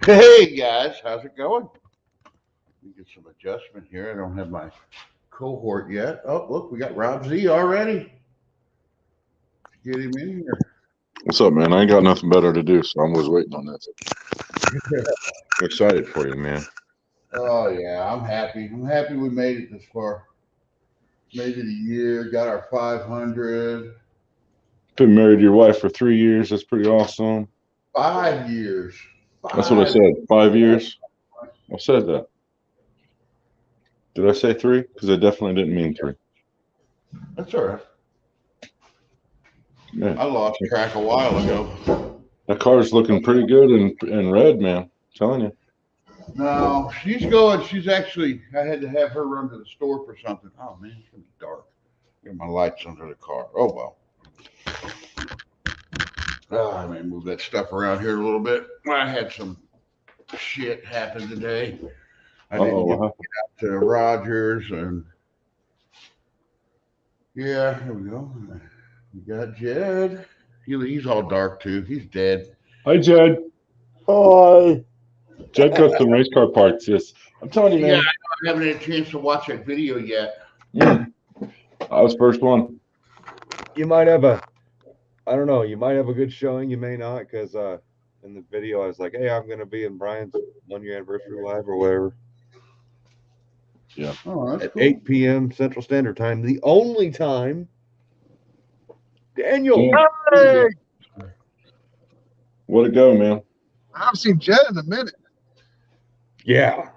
Hey guys, how's it going? Let me get some adjustment here. I don't have my cohort yet. Oh, look, we got Rob Z already. Get him in here. What's up, man? I ain't got nothing better to do, so I'm always waiting on this. I'm excited for you, man. Oh yeah, I'm happy. I'm happy we made it this far. Made it a year, got our 500. Been married to your wife for 3 years. That's pretty awesome. 5 years. That's what I said. 5 years. I said that. Did I say 3? Because I definitely didn't mean 3. That's all right. Man, I lost track a while ago. that car's looking pretty good in red, man. I'm telling you. No, she's going. She's actually. I had to have her run to the store for something. Oh man, it's gonna be dark. Get my lights under the car. Oh well. I may move that stuff around here a little bit. I had some shit happen today. I didn't get out to Rogers, and yeah, here we go. We got Jed. He's all dark too. He's dead. Hi, Jed. Hi. Jed got some race car parts. Yes, I'm telling you, man. Yeah, I haven't had a chance to watch that video yet. I was first one. You might have I don't know, you might have a good showing, you may not, because in the video I was like, hey, I'm going to be in Brian's 1-year anniversary live or whatever. Yeah. Oh, that's at cool. 8 p.m. Central Standard Time, the only time. Daniel. Hey! Where'd it go, man? I haven't seen Jed in a minute. Yeah.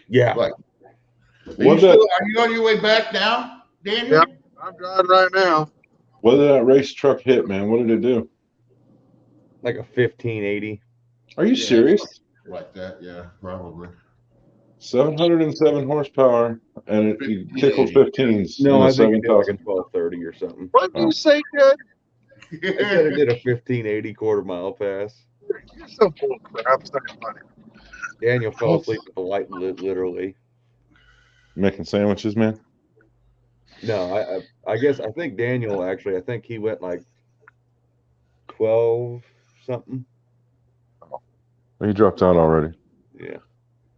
Yeah. Like, are you on your way back now, Daniel? Yep, I'm driving right now. What did that race truck hit, man? What did it do? Like a 1580. Are you serious? Like that, yeah, probably. 707 horsepower, and it tickled 15s. No, I think it did like a 7,000. 1230 or something. What did you say, Jed? I said it did a 1580 quarter-mile pass. You're so full of crap. It's not funny. Daniel fell asleep with the light lit, literally. Making sandwiches, man. No, I guess I think Daniel actually. I think he went like 12 something. He dropped out already. Yeah.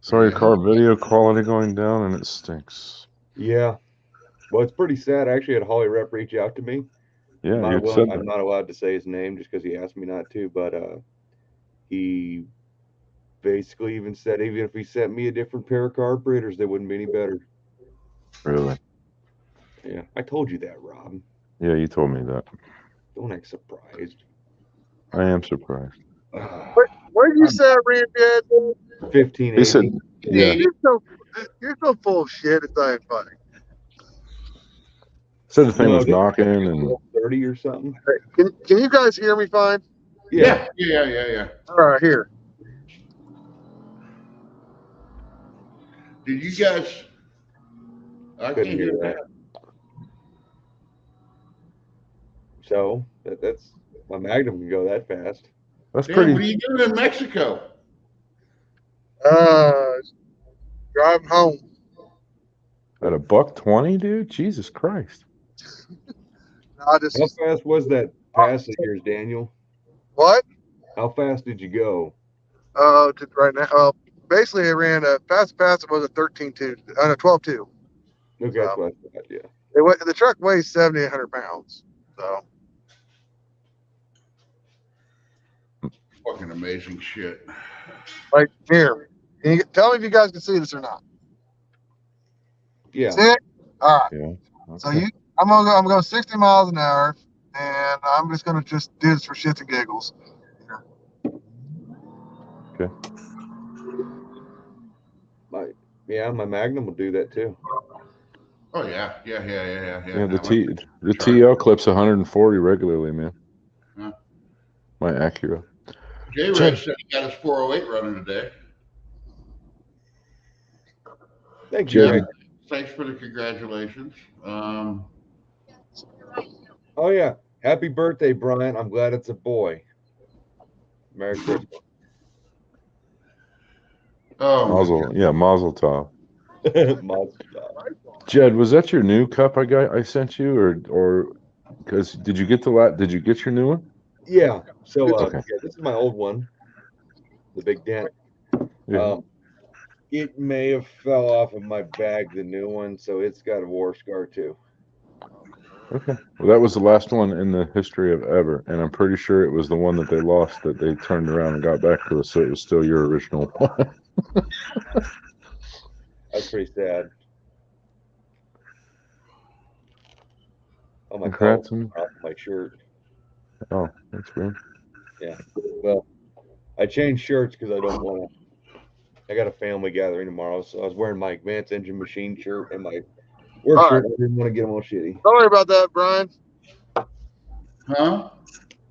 Sorry, car video quality going down, and it stinks. Yeah. Well, it's pretty sad. I actually had Holly Rep reach out to me. Yeah, I'm not allowed to say his name just because he asked me not to, but he basically even said even if he sent me a different pair of carburetors, they wouldn't be any better. Really? Yeah, I told you that, Rob. Yeah, you told me that. Don't act surprised. I am surprised. What did you say I ran, Jed? 1580. He said, yeah. You're so full of shit. It's not even funny. Said the thing was knocking and 30 or something. Hey, can you guys hear me fine? Yeah. All right, here. Did you guys? I Couldn't hear that. So that's my Magnum can go that fast. That's Damn, pretty. what are you doing in Mexico? Driving home. At $120, dude. Jesus Christ. I just How fast was that pass of yours, Daniel? what? How fast did you go? Just right now. Basically, I ran a fast pass. It was a 13.2, a 12.2. Okay, that's what I thought. Yeah. The truck weighs 7,800 pounds. So. Fucking amazing shit. Right here. Can you tell me if you guys can see this or not? Yeah. See it? All right. Yeah. Okay. So I'm gonna go 60 miles an hour, and I'm just gonna do this for shits and giggles. Okay. My Magnum will do that too. Oh yeah. Yeah, the TL clips 140 regularly, man. Huh. My Acura. Jay Ray said he got his 408 running today. Thank you. Jed. Thanks for the congratulations. Oh yeah. Happy birthday, Brian. I'm glad it's a boy. Merry Christmas. Oh, Mazel tov. Mazel tov. Jed, was that your new cup I sent you, or because did you get your new one? Yeah. So Okay. yeah, this is my old one. The big dent. Yeah. It may have fell off of my bag, the new one, so it's got a war scar too. Okay. Well, that was the last one in the history of ever, and I'm pretty sure it was the one that they lost that they turned around and got back to us, so it was still your original one. That's pretty sad. Oh, my collar Congrats. off my shirt. Oh, that's weird. Yeah. Well, I changed shirts because I don't want to. I got a family gathering tomorrow, so I was wearing my Advanced Engine Machine shirt and my work All shirt. right. I didn't want to get them all shitty. Sorry about that, Brian. Huh?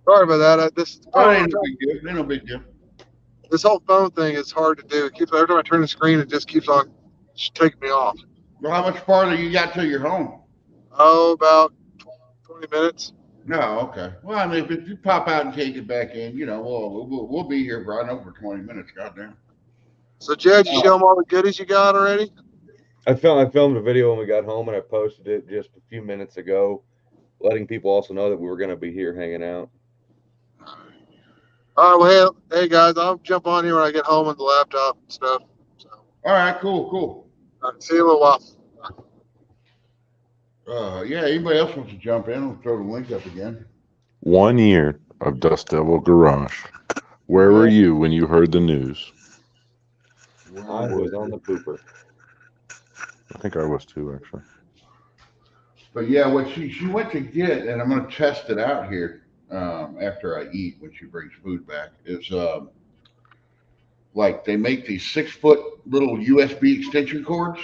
Sorry about that. Oh, ain't no big deal. Ain't no big deal. This whole phone thing is hard to do. It keeps every time I turn the screen, it just keeps on taking me off. Well, how much farther you got till you're home? Oh, about 20 minutes. No, okay. Well, I mean, if you pop out and take it back in, you know, we'll be here for, I know, for 20 minutes. Goddamn. So, Jed, you show them all the goodies you got already? I filmed a video when we got home, and I posted it just a few minutes ago, letting people also know that we were going to be here hanging out. All right, well, hey guys, I'll jump on here when I get home with the laptop and stuff. So, All right, cool. all right, see you in a little while. Yeah, anybody else wants to jump in? We'll throw the link up again. 1 year of Dust Devil Garage. Where were you when you heard the news? I was on the pooper. I think I was too, actually. But yeah, what she went to get, and I'm going to test it out here after I eat when she brings food back, is like they make these 6-foot little USB extension cords,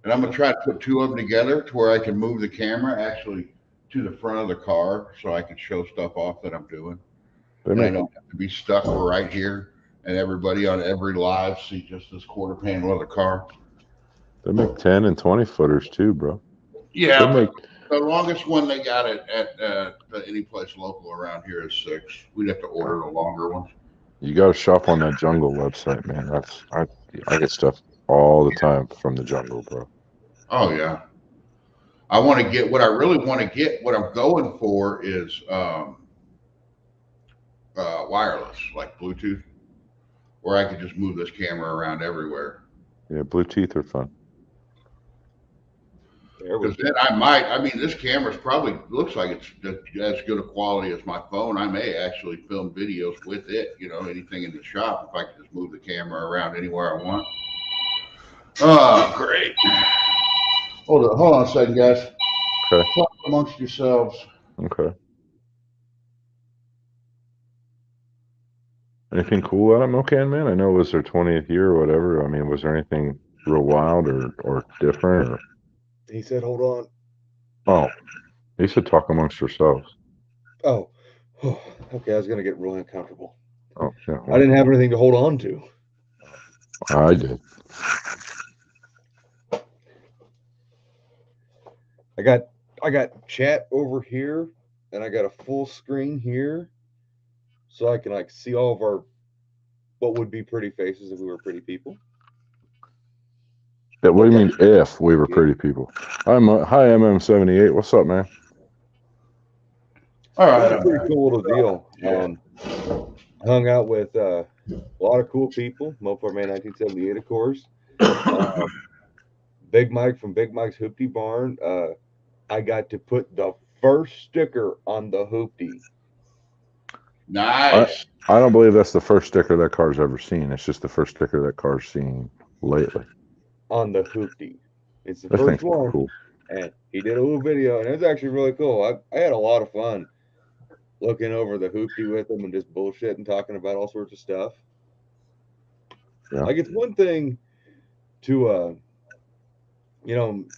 and I'm going to try to put 2 of them together to where I can move the camera actually to the front of the car so I can show stuff off that I'm doing. And I don't have to be stuck right here, and everybody on every live see just this quarter panel of the car. They make 10 and 20 footers too, bro. Yeah, the longest one they got at any place local around here is 6. We'd have to order the longer ones. You got to shop on that Jungle website, man. I get stuff all the time from the Jungle, bro. Oh yeah. I want to get what I really want to get. What I'm going for is wireless, like Bluetooth, where I could just move this camera around everywhere. Yeah, Bluetooth are fun. Because then I mean, this camera's probably looks like it's as good a quality as my phone. I may actually film videos with it, you know, anything in the shop, if I can just move the camera around anywhere I want. Oh, great. Hold on a second, guys. Okay. Talk amongst yourselves. Okay. Anything cool out of Mocan, man? I know it was their 20th year or whatever. I mean, was there anything real wild or different? Or... He said, hold on. Oh, you should talk amongst yourselves. Oh, okay. I was going to get really uncomfortable. Oh, yeah. I didn't have anything to hold on to. I did. I got chat over here, and I got a full screen here, so I can like see all of our what would be pretty faces if we were pretty people. Yeah, what do you mean if we were pretty people? Hi, MM78. What's up, man? All right. That's a pretty cool little deal. Hung out with a lot of cool people. Mopar Man 1978, of course. Big Mike from Big Mike's Hoopty Barn. I got to put the first sticker on the Hoopty. Nice. I don't believe that's the first sticker that car's ever seen. It's just the first sticker that car's seen lately. On the Hoopty. It's the first one. Cool. And he did a little video, and it was actually really cool. I had a lot of fun looking over the Hoopty with him and just bullshitting, talking about all sorts of stuff. Yeah. Like, it's one thing to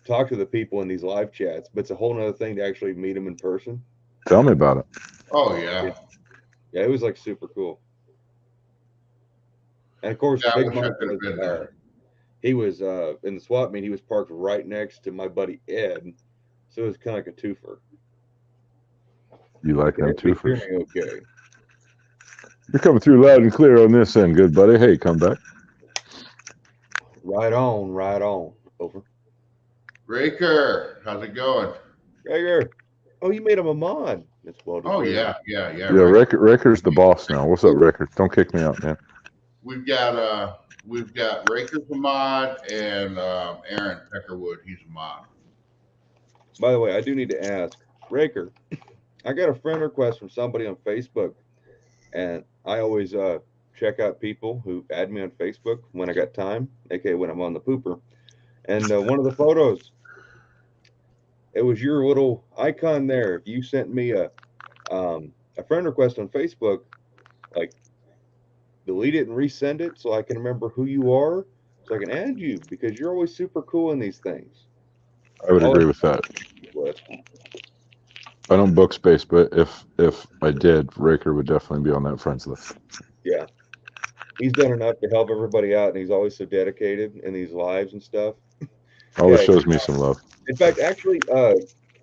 talk to the people in these live chats, but it's a whole nother thing to actually meet them in person. Tell me about it. Oh yeah. Yeah, it was like super cool. And of course, Big Mike he was in the swap meet. He was parked right next to my buddy Ed, so it was kind of like a twofer. You like them twofers? Okay. You're coming through loud and clear on this end, good buddy. Hey, come back. Right on, right on. Over. Raker, how's it going? Raker. Oh, you made him a mod. That's well. Oh yeah. Yeah, Raker's the boss now. What's up, Raker? Don't kick me out, man. we've got Raker's a mod and Aaron Peckerwood, he's a mod. By the way, I do need to ask, Raker, I got a friend request from somebody on Facebook, and I always check out people who add me on Facebook when I got time, aka when I'm on the pooper. And one of the photos, it was your little icon there. You sent me a friend request on Facebook, like delete it and resend it so I can remember who you are, so I can add you because you're always super cool in these things. I would agree with that. I don't book space, but if I did, Raker would definitely be on that friends list. Yeah. He's done enough to help everybody out, and he's always so dedicated in these lives and stuff. Always shows me some love. In fact, actually,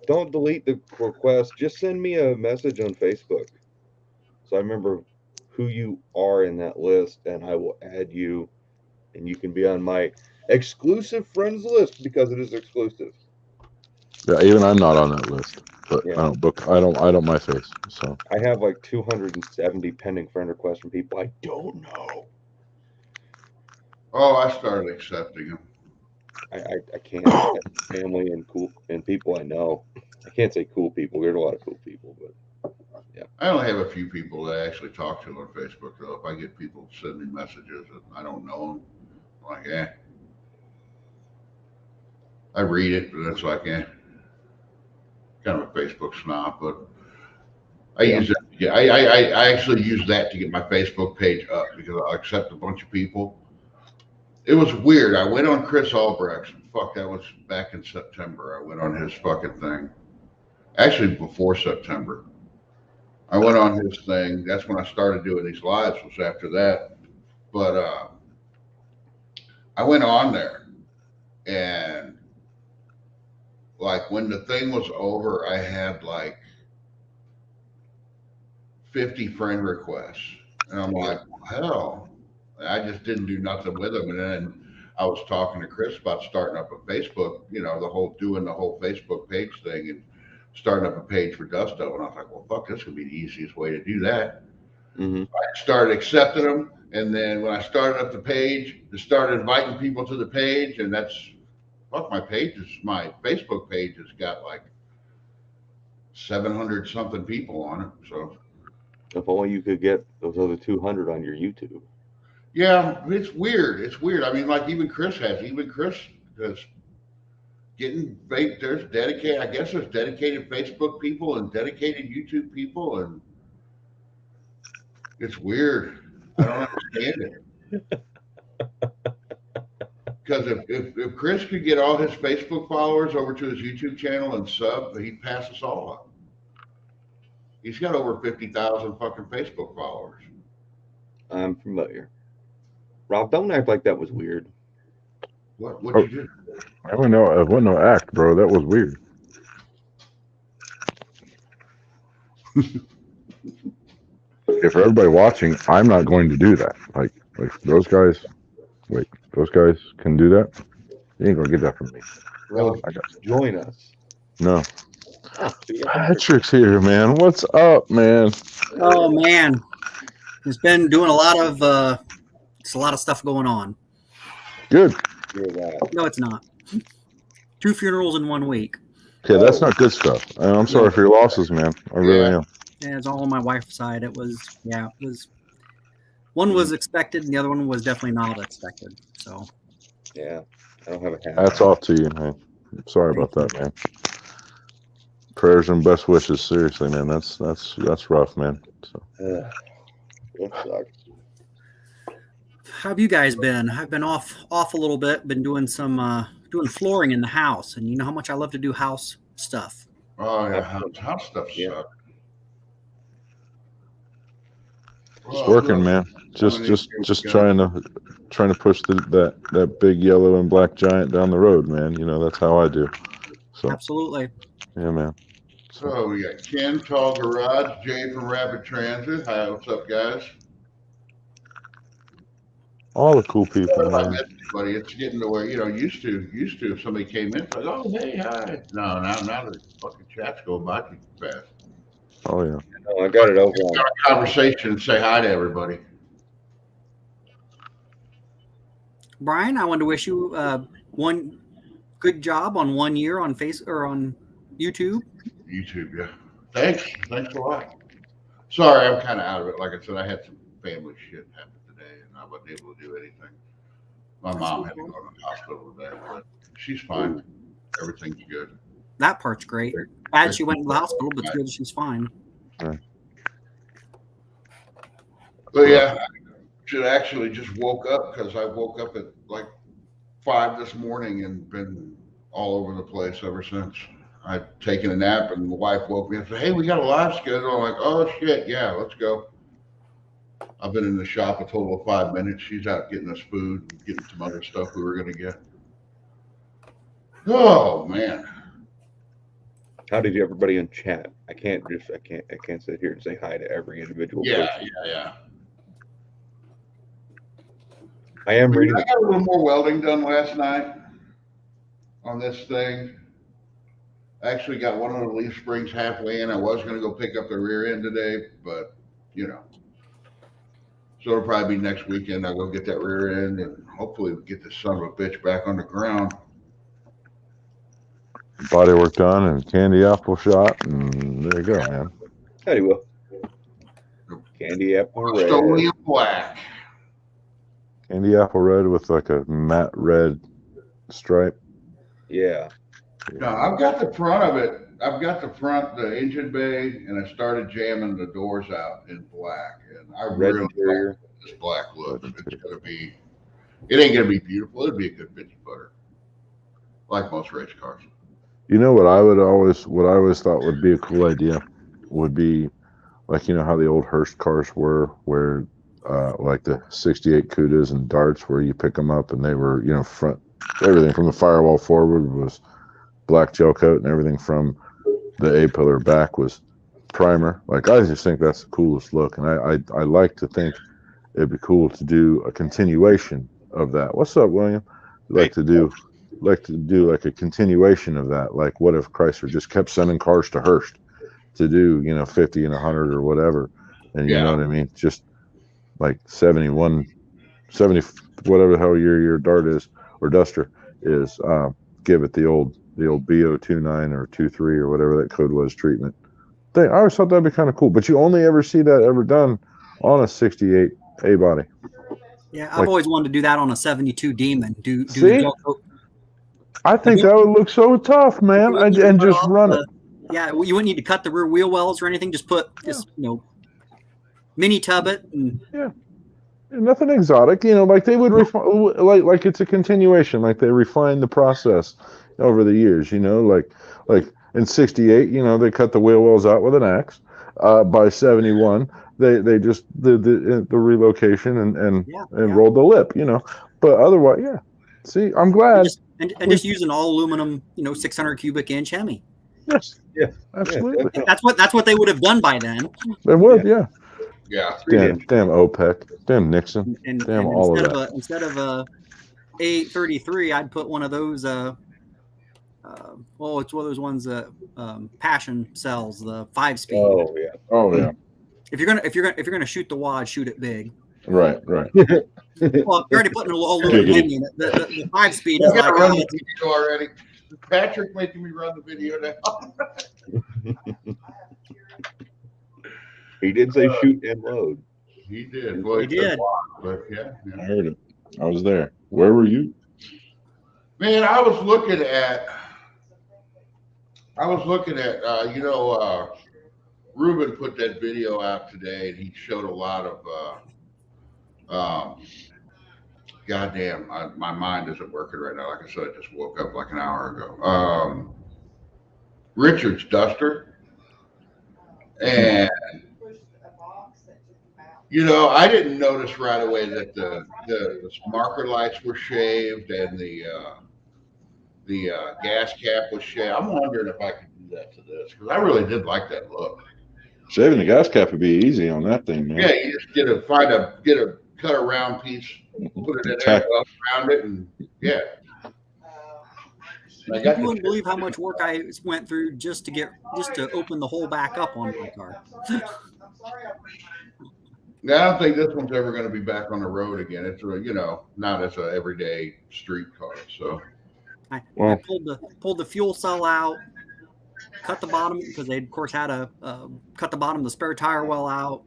don't delete the request. Just send me a message on Facebook, so I remember who you are in that list, and I will add you, and you can be on my exclusive friends list because it is exclusive. Yeah, even I'm not on that list, but yeah. I don't my face. So I have like 270 pending friend requests from people I don't know. Oh, I started accepting them. I can't. Family and cool and people I know. I can't say cool people. There's a lot of cool people, but yeah. I only have a few people that I actually talk to on Facebook, though. If I get people send me messages and I don't know them, I'm like, eh. I read it, but it's like, eh. Kind of a Facebook snob, but I use it. Yeah, I actually use that to get my Facebook page up because I accept a bunch of people. It was weird. I went on Chris Albrecht's. Fuck, that was back in September. I went on his fucking thing. Actually, before September. I went on his thing. That's when I started doing these lives, was after that. But I went on there, and like when the thing was over, I had like 50 friend requests. And I'm like, hell, I just didn't do nothing with them. And then I was talking to Chris about starting up a Facebook, doing the whole Facebook page thing and starting up a page for Dusto. And I was like, well, fuck, this would be the easiest way to do that. Mm-hmm. I started accepting them. And then when I started up the page, I started inviting people to the page. And my Facebook page has got like 700 something people on it. So if only you could get those other 200 on your YouTube. Yeah, it's weird. It's weird. I mean, like even Chris has there's dedicated, I guess there's dedicated Facebook people and dedicated YouTube people, and it's weird. I don't understand it. Because if Chris could get all his Facebook followers over to his YouTube channel and sub, he'd pass us all up. He's got over 50,000 fucking Facebook followers. I'm familiar. Rob, don't act like that was weird. What'd you do? I wouldn't know. It wasn't no act, bro. That was weird. Okay, for everybody watching, I'm not going to do that. Like those guys. Wait, those guys can do that? You ain't gonna get that from me. Rob, join us. No. Patrick's here, man. What's up, man? Oh man, he's been doing a lot of stuff going on. Good. No, it's not. 2 funerals in 1 week. Okay, that's not good stuff. I'm sorry for your losses, man. I really am. Yeah, it's all on my wife's side. It was one was expected, and the other one was definitely not expected. So. Yeah, I don't have a hat. Hats off to you, man. I'm sorry about that, man. Prayers and best wishes. Seriously, man. That's rough, man. So. It sucks. How have you guys been? I've been off a little bit. Been doing some doing flooring in the house, and you know how much I love to do house stuff. Oh yeah, house stuff sucks. It's working, man. Just trying to push that big yellow and black giant down the road, man. That's how I do. So absolutely. Yeah, man. So we got Ken, Tall Garage, Jay from Rapid Transit. Hi, what's up, guys? All the cool people, man. But it's getting to where used to if somebody came in, like, oh hey, hi. No, now the fucking chats go by too fast. Oh yeah. No, I got it over. Start a conversation and say hi to everybody. Brian, I want to wish you one good job on 1 year on on YouTube. YouTube, yeah. Thanks a lot. Sorry, I'm kind of out of it. Like I said, I had some family shit happen today, and I wasn't able to do anything. My mom had to go to the hospital today, but she's fine. Everything's good. That part's great. Bad she went to the hospital, but it's good she's fine. But yeah, I should actually just woke up because I woke up at like 5 this morning and been all over the place ever since. I'd taken a nap and the wife woke me up and said, "Hey, we got a live schedule." I'm like, "Oh shit, yeah, let's go." I've been in the shop a total of 5 minutes. She's out getting us food and getting some other stuff we were gonna get. Oh man. How did everybody in chat? I can't sit here and say hi to every individual person. Yeah. I am reading. I got a little more welding done last night on this thing. I actually got one of the leaf springs halfway in. I was going to go pick up the rear end today, but so it'll probably be next weekend. I'll go get that rear end and hopefully get this son of a bitch back on the ground. Body work done and candy apple shot, and there you go, man. Howdy, Will. Candy apple red. Stony black. Candy apple red with like a matte red stripe. Yeah. No, I've got the front of it. I've got the engine bay, and I started jamming the doors out in black. And I really like this black look. It ain't gonna be beautiful. It'll be a good 50-footer, like most race cars. You know what I always thought would be a cool idea would be like, how the old Hearst cars were, where like the 68 Cudas and Darts, where you pick them up and they were, front, everything from the firewall forward was black gel coat and everything from the A-pillar back was primer. Like, I just think that's the coolest look. And I like to think it'd be cool to do a continuation of that. What's up, William? Like to do like a continuation of that. Like, what if Chrysler just kept sending cars to Hearst to do 50 and 100 or whatever, and you know what I mean, just like 71 70 whatever the hell your Dart is or Duster is, give it the old BO29 or 23 or whatever that code was treatment thing. I always thought that'd be kind of cool, but you only ever see that ever done on a 68 A body. Yeah, I've always wanted to do that on a 72 Demon. Do see? I think that would look so tough, man, and just run it. Yeah, you wouldn't need to cut the rear wheel wells or anything. Just mini tub it. And nothing exotic, like they would like it's a continuation. Like they refine the process over the years, like in 68, they cut the wheel wells out with an axe. By 71, they just did the relocation and rolled the lip, But otherwise, yeah. See, I'm glad. Just use an all aluminum, 600 cubic inch Hemi. Yes. Yeah. Absolutely. Yeah. That's what they would have done by then. They would, yeah. Yeah. Damn OPEC. Damn Nixon. And all of that. Instead of a A33, I'd put one of those. It's one of those ones that Passion sells, the 5-speed. Oh yeah. If you're gonna shoot the wad, shoot it big. Right. Well, you're already putting a aluminum in it. The 5-speed is like run the video already. Patrick making me run the video now. He did say shoot and load. He did. Well, he did. But yeah, I heard it. I was there. Where were you? Man, I was looking at Ruben put that video out today, and he showed a lot of goddamn, my mind isn't working right now. Like I said, I just woke up like an hour ago. Richard's Duster, and I didn't notice right away that the marker lights were shaved and the gas cap was shaved. I'm wondering if I could do that to this, because I really did like that look. Shaving the gas cap would be easy on that thing, man. Yeah, you just cut a round piece, put it in there, around it, and yeah. You wouldn't believe how much work I went through just to open the hole back up on my car. I don't think this one's ever going to be back on the road again. It's not as a everyday street car. So I pulled the fuel cell out, cut the bottom because they of course had a cut the bottom of the spare tire well out,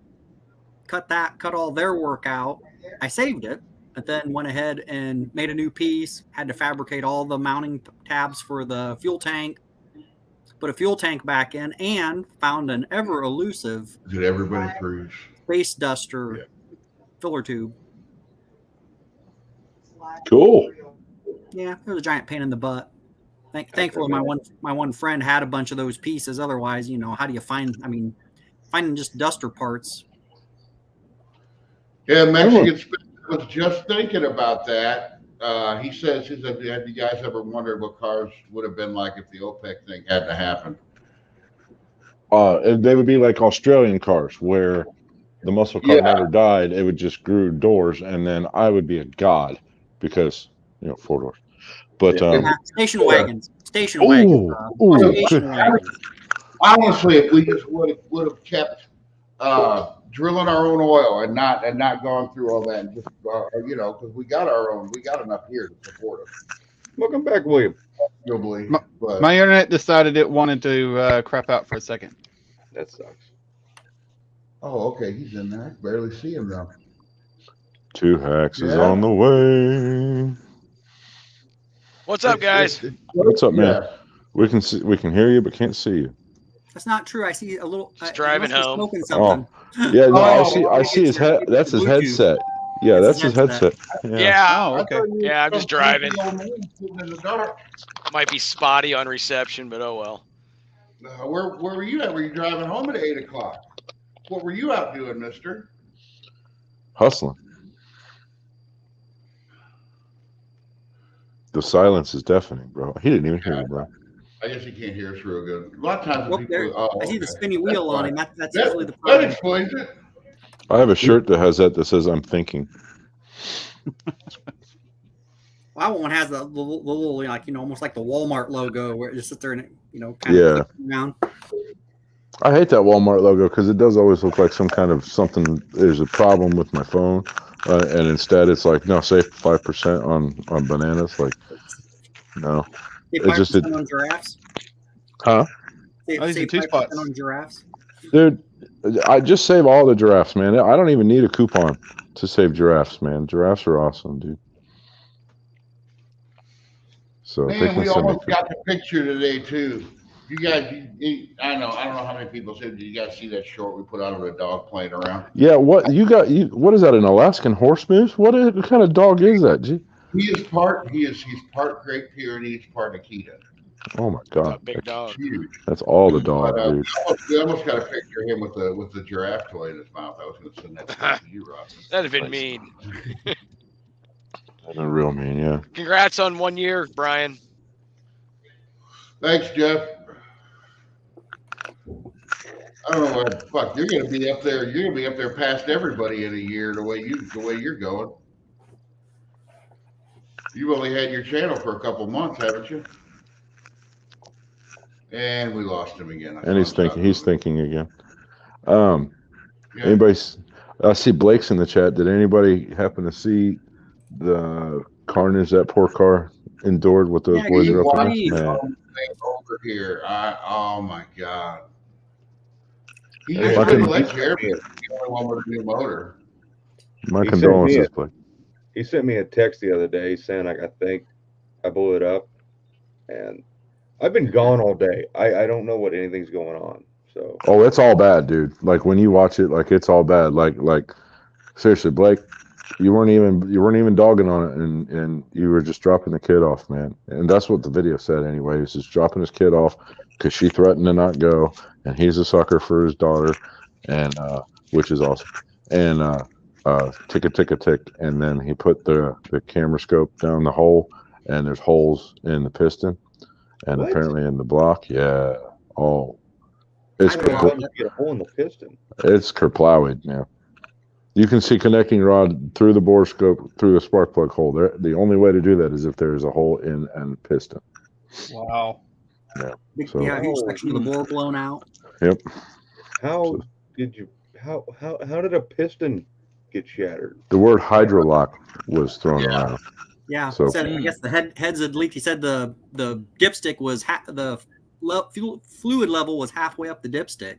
cut all their work out. I saved it, but then went ahead and made a new piece. Had to fabricate all the mounting tabs for the fuel tank, put a fuel tank back in, and found an ever elusive did everybody freeze? space duster filler tube. Cool. Yeah, it was a giant pain in the butt. Thankfully, my one friend had a bunch of those pieces. Otherwise, how do you find? I mean, finding just duster parts. Yeah, Mexican was just thinking about that. He says, have you guys ever wondered what cars would have been like if the OPEC thing had to happen? They would be like Australian cars where the muscle car never died. It would just grew doors, and then I would be a god because 4 doors. But station wagons. Station wagons. Honestly, if we just would have kept drilling our own oil and not gone through all that, and just because we got enough here to support us. Welcome back, William. My internet decided it wanted to crap out for a second. That sucks. Oh, okay, he's in there. I can barely see him now. 2 hacks is on the way. What's up, guys? What's up, man? We can hear you, but can't see you. That's not true. I see a little. He's driving home. Smoking something. Yeah, no, I see his head. That's his headset. Yeah, that's his headset. Yeah. Oh, okay. Yeah, I'm just driving. Might be spotty on reception, but oh well. Where were you at? Were you driving home at 8 o'clock? What were you out doing, mister? Hustling. The silence is deafening, bro. He didn't even hear me, bro. I guess he can't hear us real good. A lot of times people. I see the spinny wheel on him. That's usually the That problem. explains it. I have a shirt that has that says "I'm thinking." Well, one has the little almost like the Walmart logo where it just sits there and kind of around. I hate that Walmart logo because it does always look like something. There's a problem with my phone, and instead it's like no, save 5% on bananas. Like no, it's just on giraffes. Huh? Save 5% on giraffes. Dude, I just save all the giraffes, man. I don't even need a coupon to save giraffes, man. Giraffes are awesome, dude. So man, we almost got the picture today too. You guys, I don't know how many people said. Did you guys see that short we put out of a dog playing around? Yeah, what you got? What is that? An Alaskan horse moose? What kind of dog is that? Gee? He's part Great Pyrenees, part Akita. Oh my God, that's a big dog. Huge. That's all the dog, dude. We almost got a picture of him with the giraffe toy in his mouth. I was going to send that to you, Rob. That'd have been mean. That's a real mean, yeah. Congrats on 1 year, Brian. Thanks, Jeff. I don't know what fuck you're going to be up there. You're going to be up there past everybody in a year the way you're going. You've only had your channel for a couple months, haven't you? And we lost him again. And he's thinking again. Anybody? I see Blake's in the chat. Did anybody happen to see the carnage that poor car endured with those boys up there? Over here. Oh my God. He just let Jeremy be the only one with a new motor. My condolences, Blake. He sent me a text the other day saying I think I blew it up, and I've been gone all day. I don't know what anything's going on. So it's all bad, dude. Like when you watch it, like it's all bad. Like seriously, Blake, you weren't even dogging on it, and you were just dropping the kid off, man. And that's what the video said anyway. He was just dropping his kid off because she threatened to not go, and he's a sucker for his daughter, and which is awesome. And tick, and then he put the camera scope down the hole, and there's holes in the piston, and apparently in the block. Yeah. Oh, it's get a hole in the piston. It's kerplowed now. You can see connecting rod through the bore scope through the spark plug hole. The only way to do that is if there is a hole in a piston. Wow. Yeah. Huge section of the bore blown out. Yep. How how did a piston get shattered? The word hydrolock was thrown around. Yeah. So Said, I guess the heads had leaked. He said the dipstick was fluid level was halfway up the dipstick,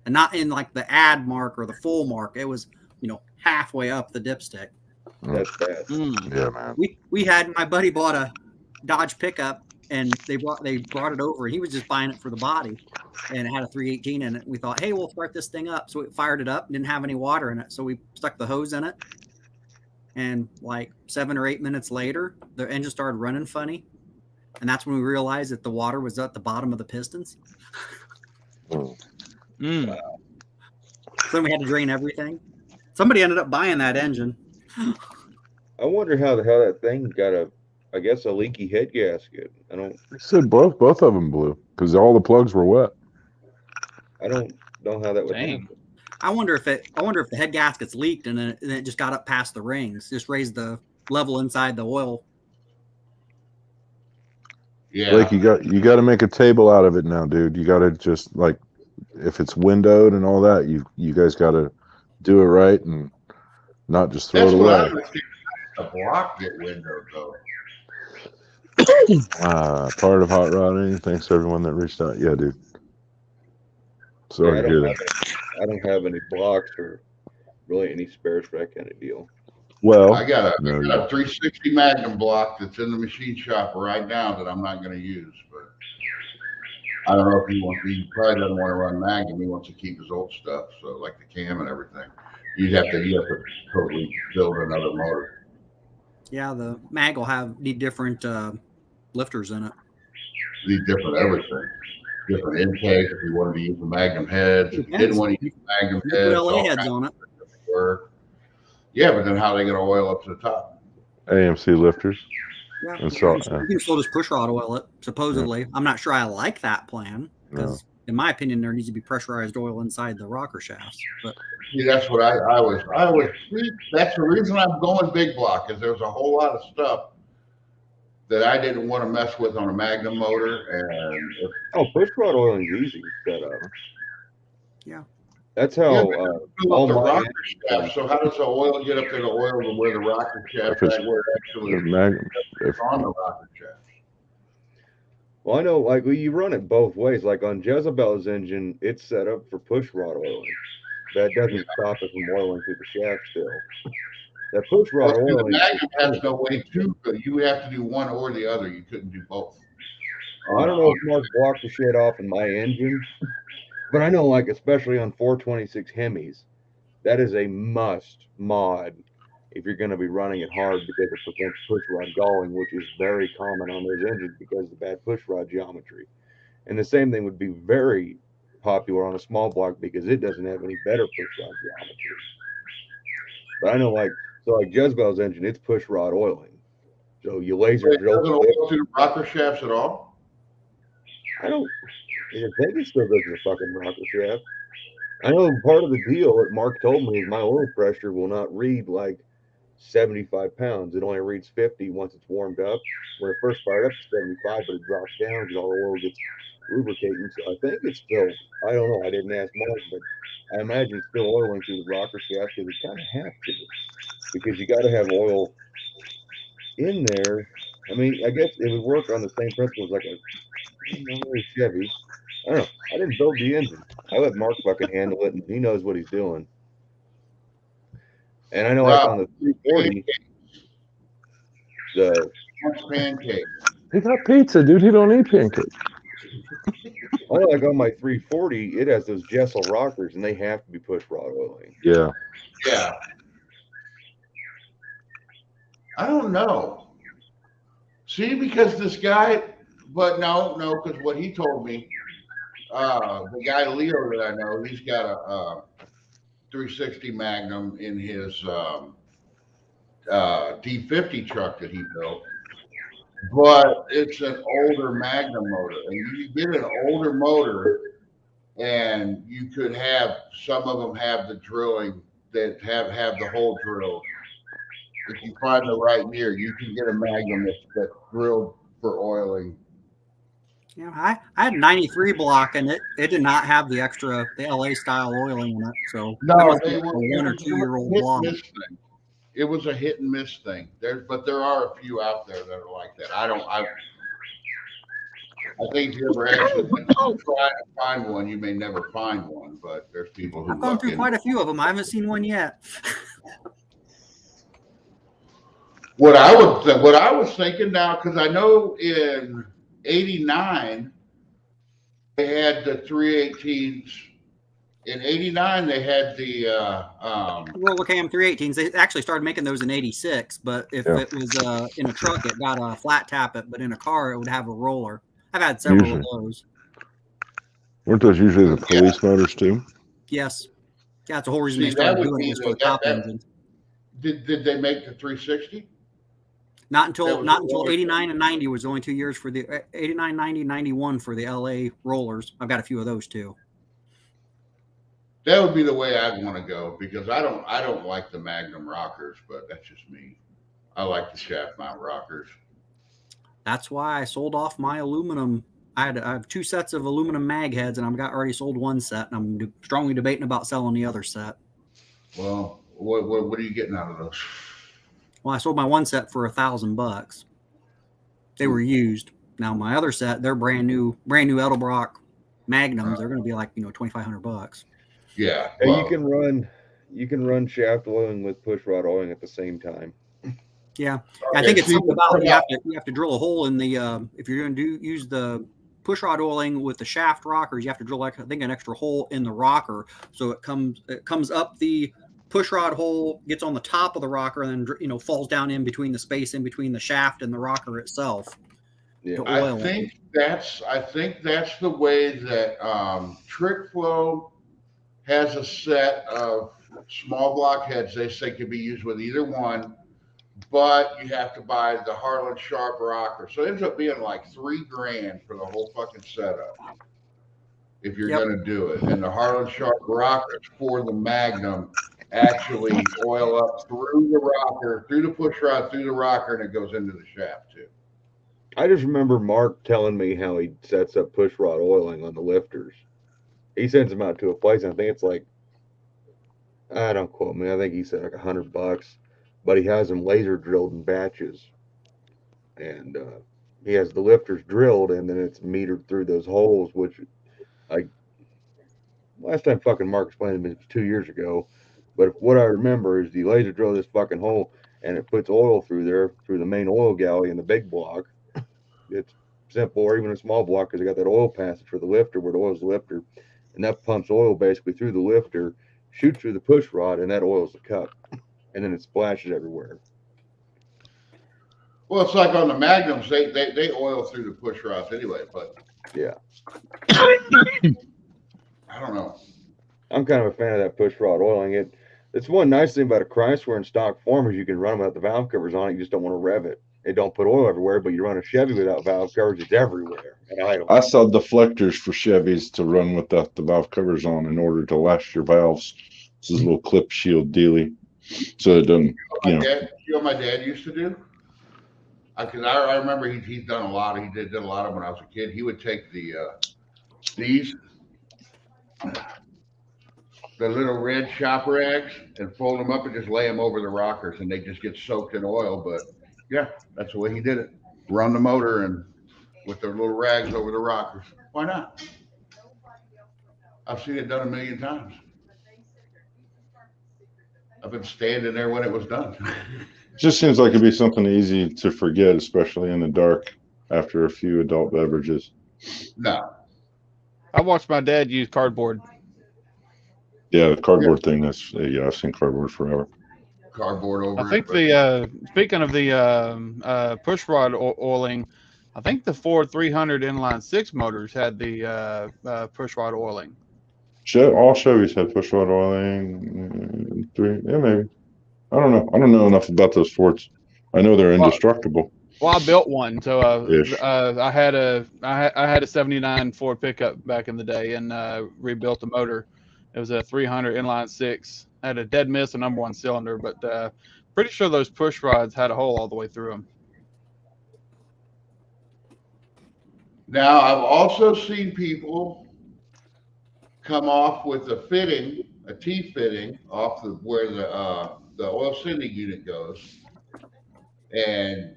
and not in like the add mark or the full mark. It was halfway up the dipstick. That's bad. yeah, man. We had my buddy bought a Dodge pickup, and they brought it over. He was just buying it for the body, and it had a 318 in it. We thought, hey, we'll start this thing up. So we fired it up. Didn't have any water in it, so we stuck the hose in it. And like 7 or 8 minutes later, the engine started running funny, and that's when we realized that the water was at the bottom of the pistons. So then we had to drain everything. Somebody ended up buying that engine. I wonder how that thing got a leaky head gasket. They said both of them blew because all the plugs were wet. I don't know how that would happen. I wonder if the head gaskets leaked and then it just got up past the rings, just raised the level inside the oil. Yeah. Like you got to make a table out of it now, dude. You got to just like, if it's windowed and all that, you guys got to do it right and not just throw it away. A block get windowed though. Part of hot rodding. Thanks to everyone that reached out. Yeah, dude. Sorry to hear that. I don't have any blocks or really any spares for that kind of deal. Well, I got a 360 Magnum block that's in the machine shop right now that I'm not going to use, but I don't know if he probably doesn't want to run Magnum. He wants to keep his old stuff, so like the cam and everything. You have to totally build another motor. Yeah, the mag will need different lifters in it. Need different everything. Different intakes if you wanted to use the Magnum heads. If you didn't want to use Magnum heads. Put LA heads on it. Yeah, but then how are they going to oil up to the top? AMC lifters. Yeah, and you so, can still just push rod oil it, supposedly. Yeah. I'm not sure I like that plan because, in my opinion, there needs to be pressurized oil inside the rocker shafts. But see, that's what I was. That's the reason I'm going big block, is there's a whole lot of stuff that I didn't want to mess with on a Magnum motor. And push rod oiling is easy to set up. Yeah. That's how all the rocker shaft. So how does the oil get up to the oil to where the rocker shaft is? Where it actually is on the rocker shaft. Well, I know, like you run it both ways. Like on Jezebel's engine, it's set up for push rod oiling. That doesn't stop it from oiling through the shaft still. That push rod oiling. The Magnum has no way to, but you have to do one or the other. You couldn't do both. I don't know if Mark blocked the shit off in my engine, but I know, like, especially on 426 Hemis, that is a must mod if you're going to be running it hard, because it prevents push rod galling, which is very common on those engines because of the bad push rod geometry. And the same thing would be very popular on a small block because it doesn't have any better push rod geometry. But I know, like Jezebel's engine, it's push rod oiling. So you laser drill. It doesn't oil through the rocker shafts at all? I think it still goes to the fucking rocker shaft. I know part of the deal that Mark told me is my oil pressure will not read like 75 pounds. It only reads 50 once it's warmed up. When it first fired up, it's 75, but it drops down because all the oil gets lubricating. So I think it's still, I don't know, I didn't ask Mark, but I imagine it's still oiling through the rocker shaft because it kind of has to, because you got to have oil in there. I mean, I guess it would work on the same principle as like a Chevy. I don't know. I didn't build the engine. I let Mark fucking handle it, and he knows what he's doing. And I know, like on the 340, the pancake. He got pizza, dude. He don't eat pancakes. I know, like on my 340, it has those Jessel rockers, and they have to be push rod oiling. Yeah. Yeah. I don't know. See, because this guy, but no, because what he told me, the guy Leo that I know, he's got a 360 Magnum in his D50 truck that he built, but it's an older Magnum motor, and you get an older motor, and you could have some of them have the drilling that have the hole drilled. If you find the right gear, you can get a Magnum that's drilled for oiling. Yeah, I had 93 block, and it did not have the LA style oiling in it. So that No, must be they a were. 1 or 2 year old Hit and block. miss thing. It was a hit and miss thing. But there are a few out there that are like that. I think if you ever actually try to find one, you may never find one. But there's people who I've gone luck through in. quite a few of them. I haven't seen one yet. What I was thinking now, because I know in '89 they had the 318s. In '89 they had the Roller cam 318s. They actually started making those in '86. But if it was in a truck, it got a flat tappet. But in a car, it would have a roller. I've had several of those. Weren't those usually the police motors too? Yes. Yeah, that's the whole reason they started doing it was for the top engines. Did they make the 360? Not until 89 and 90 was the only 2 years for the 89, 90, 91 for the LA rollers. I've got a few of those too. That would be the way I'd want to go, because I don't like the Magnum rockers, but that's just me. I like the shaft mount rockers. That's why I sold off my aluminum. I have 2 sets of aluminum mag heads, and I've already sold 1 set, and I'm strongly debating about selling the other set. Well, what are you getting out of those? Well, I sold my 1 set for $1,000. They were used. Now my other set, they're brand new Edelbrock Magnums. They're going to be like $2,500. Yeah, well, you can run shaft oiling with push rod oiling at the same time. Yeah, I think it's something about you have to drill a hole in the if you're going to use the push rod oiling with the shaft rockers, you have to drill an extra hole in the rocker, so it comes up the push rod hole, gets on the top of the rocker, and then falls down in between the space in between the shaft and the rocker itself. Yeah, I think that's the way that Trick Flow has a set of small block heads. They say can be used with either one, but you have to buy the Harlan Sharp rocker. So it ends up being like $3,000 for the whole fucking setup if you're going to do it. And the Harlan Sharp rockers for the Magnum actually oil up through the rocker, through the push rod, through the rocker, and it goes into the shaft too. I just remember Mark telling me how he sets up push rod oiling on the lifters. He sends them out to a place, and I think it's like, I don't quote me, I think he said like $100, but he has them laser drilled in batches. And he has the lifters drilled, and then it's metered through those holes, which last time fucking Mark explained to me was 2 years ago. But what I remember is you laser drill this fucking hole, and it puts oil through there, through the main oil galley in the big block. It's simple, or even a small block, because they got that oil passage for the lifter where the oil's the lifter, and that pumps oil basically through the lifter, shoots through the push rod, and that oil's the cup, and then it splashes everywhere. Well, it's like on the Magnums, they oil through the push rods anyway, but yeah, I don't know. I'm kind of a fan of that push rod oiling. It's one nice thing about a Chrysler in stock form is you can run them without the valve covers on it. You just don't want to rev it. It don't put oil everywhere, but you run a Chevy without valve covers, it's everywhere. I saw deflectors for Chevys to run with the valve covers on in order to lash your valves. This is a little clip shield dealy, so it doesn't. You know what my dad used to do? Because I remember he's done a lot. He did a lot of when I was a kid. He would take the little red shop rags and fold them up and just lay them over the rockers, and they just get soaked in oil. But yeah, that's the way he did it. Run the motor and with their little rags over the rockers. Why not? I've seen it done a million times. I've been standing there when it was done. It just seems like it'd be something easy to forget, especially in the dark after a few adult beverages. No. I watched my dad use cardboard. Yeah, the cardboard thing. I've seen cardboard forever. Cardboard over. I think speaking of the push rod oiling, I think the Ford 300 inline 6 motors had the push rod oiling. All Chevys had push rod oiling. Maybe. I don't know. I don't know enough about those Fords. I know they're indestructible. Well, I built one, so I had a '79 Ford pickup back in the day, and rebuilt the motor. It was a 300 inline 6. Had a dead miss, a number 1 cylinder, but pretty sure those push rods had a hole all the way through them. Now, I've also seen people come off with a fitting, a T fitting off where the oil sending unit goes, and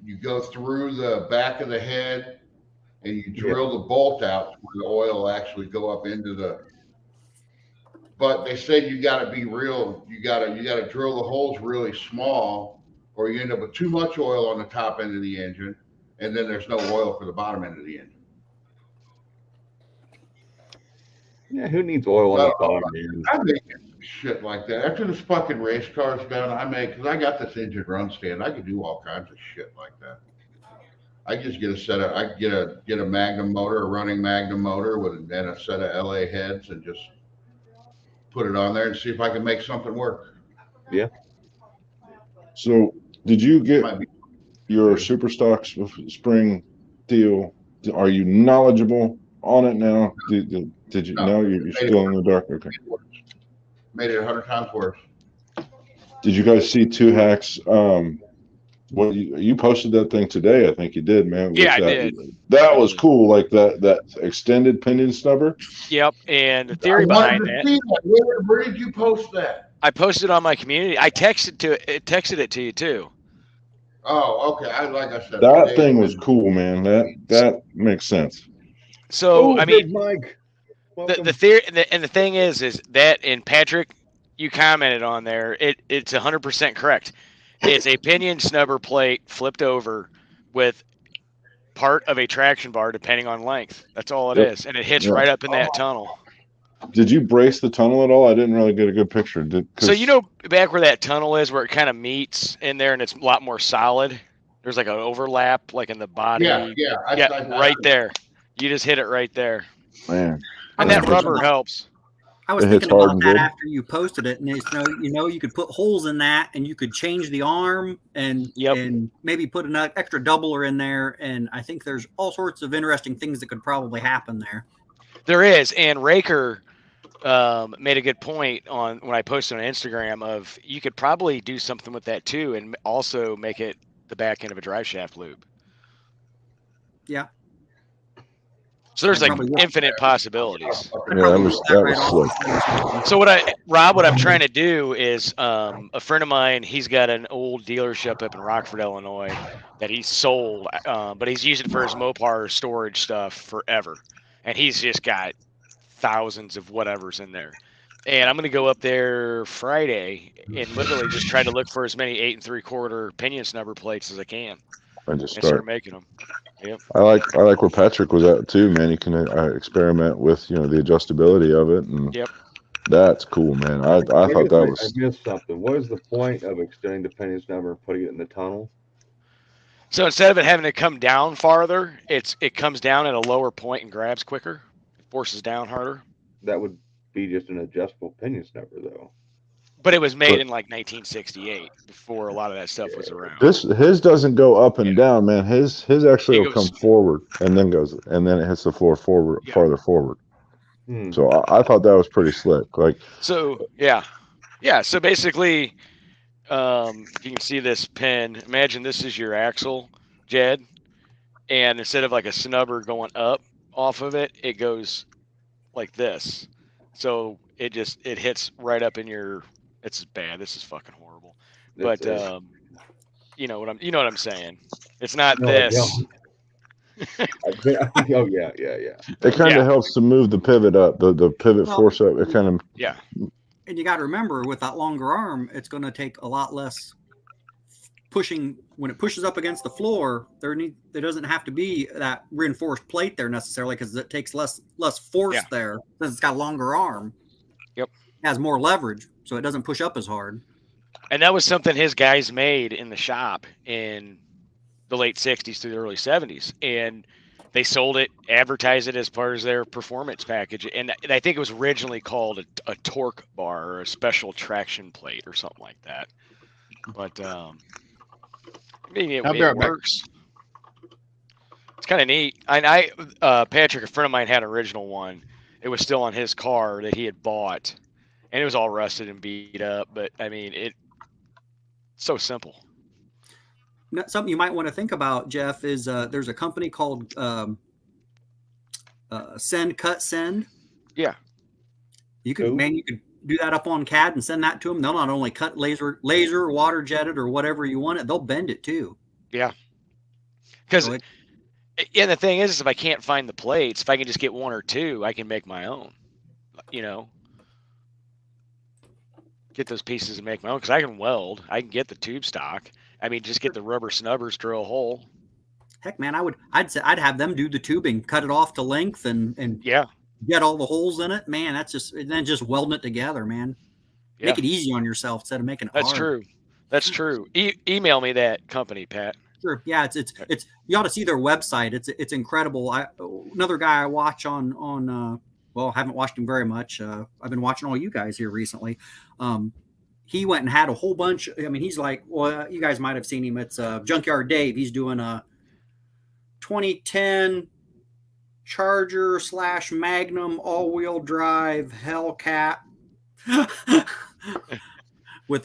you go through the back of the head and you drill the bolt out where the oil will actually go up into the. But they said you got to be real. You got to drill the holes really small, or you end up with too much oil on the top end of the engine, and then there's no oil for the bottom end of the engine. Yeah, who needs oil on the bottom end? I make shit like that. After this fucking race car's done, because I got this engine run stand, I can do all kinds of shit like that. I just get a set of, I get a Magnum motor, a running Magnum motor and a set of LA heads, and just put it on there and see if I can make something work. Yeah. So, did you get your Superstock spring deal? Are you knowledgeable on it now? Did you? No, you're still in the dark. Okay. Made it 100 times worse. Did you guys see Two Hacks? What you posted that thing today? I think you did, man. Yeah, I did. That was cool, like that extended pinion snubber. Yep, and the theory behind that. Where did you post that? I posted on my community. I texted it to you too. Oh, okay. Like I said, that thing was cool, man. That makes sense. So I mean, Mike, the theory and the thing is that, and Patrick, you commented on there. It's 100% correct. It's a pinion snubber plate flipped over with part of a traction bar, depending on length. That's all it is, and it hits right up in that tunnel. Did you brace the tunnel at all? I didn't really get a good picture. So you know back where that tunnel is, where it kind of meets in there, and it's a lot more solid. There's like an overlap, like in the body. Yeah, right there. You just hit it right there. Man, and that rubber helps. I was thinking about that after you posted it, and you could put holes in that, and you could change the arm, and maybe put an extra doubler in there, and I think there's all sorts of interesting things that could probably happen there. There is, and Raker made a good point on when I posted on Instagram of you could probably do something with that too, and also make it the back end of a drive shaft lube. Yeah. So there's like infinite possibilities. Yeah, that was slick. So what I'm trying to do is a friend of mine, he's got an old dealership up in Rockford, Illinois that he sold, but he's used it for his Mopar storage stuff forever. And he's just got thousands of whatever's in there. And I'm going to go up there Friday and literally just try to look for as many 8 3/4 pinion snubber plates as I can. And just start making them. Yep. I like where Patrick was at too, man. You can experiment with the adjustability of it, and that's cool, man. I thought that was. I missed something. What is the point of extending the pinion snubber and putting it in the tunnel? So instead of it having to come down farther, it comes down at a lower point and grabs quicker. It forces down harder. That would be just an adjustable pinion snubber, though. But it was made in like 1968, before a lot of that stuff was around. His doesn't go up and down, man. His actually will come forward and then it hits the floor farther forward. So I thought that was pretty slick. So So basically, if you can see this pin, imagine this is your axle, Jed, and instead of like a snubber going up off of it, it goes like this. So it hits right up in your. It's bad. This is fucking horrible. But you know what I'm saying. It's not this. Oh yeah. It kind of helps to move the pivot up, the pivot force up. It kind of And you got to remember, with that longer arm, it's going to take a lot less pushing. When it pushes up against the floor, there doesn't have to be that reinforced plate there necessarily, because it takes less force there since it's got a longer arm. Yep, it has more leverage, so it doesn't push up as hard. And that was something his guys made in the shop in the late 60s to the early 70s, and they sold it, advertised it as part of their performance package. And I think it was originally called a torque bar or a special traction plate or something like that. But maybe it works. It's kind of neat. I Patrick, a friend of mine, had an original one. It was still on his car that he had bought, and it was all rusted and beat up. But I mean, it's so simple. Something you might want to think about, Jeff, is there's a company called send, cut, send. Yeah. You could do that up on CAD and send that to them. They'll not only cut laser, water jetted, or whatever you want it. They'll bend it too. Yeah. Because, and the thing is, if I can't find the plates, if I can just get one or two, I can make my own. You know, get those pieces and make my own. Because I can weld. I can get the tube stock. I mean, just get the rubber snubbers, drill a hole. Heck, man, I'd have them do the tubing, cut it off to length, and yeah, get all the holes in it. Man, that's just welding it together, man. Yeah. Make it easy on yourself instead of making it That's hard. True. That's true. Email me that company, Pat. Sure. Yeah, it's you ought to see their website. It's incredible. Another guy I watch on well, I haven't watched him very much. I've been watching all you guys here recently. He went and had a whole bunch. I mean, he's like, well, you guys might have seen him. It's Junkyard Dave. He's doing a 2010 Charger / Magnum all-wheel drive Hellcat with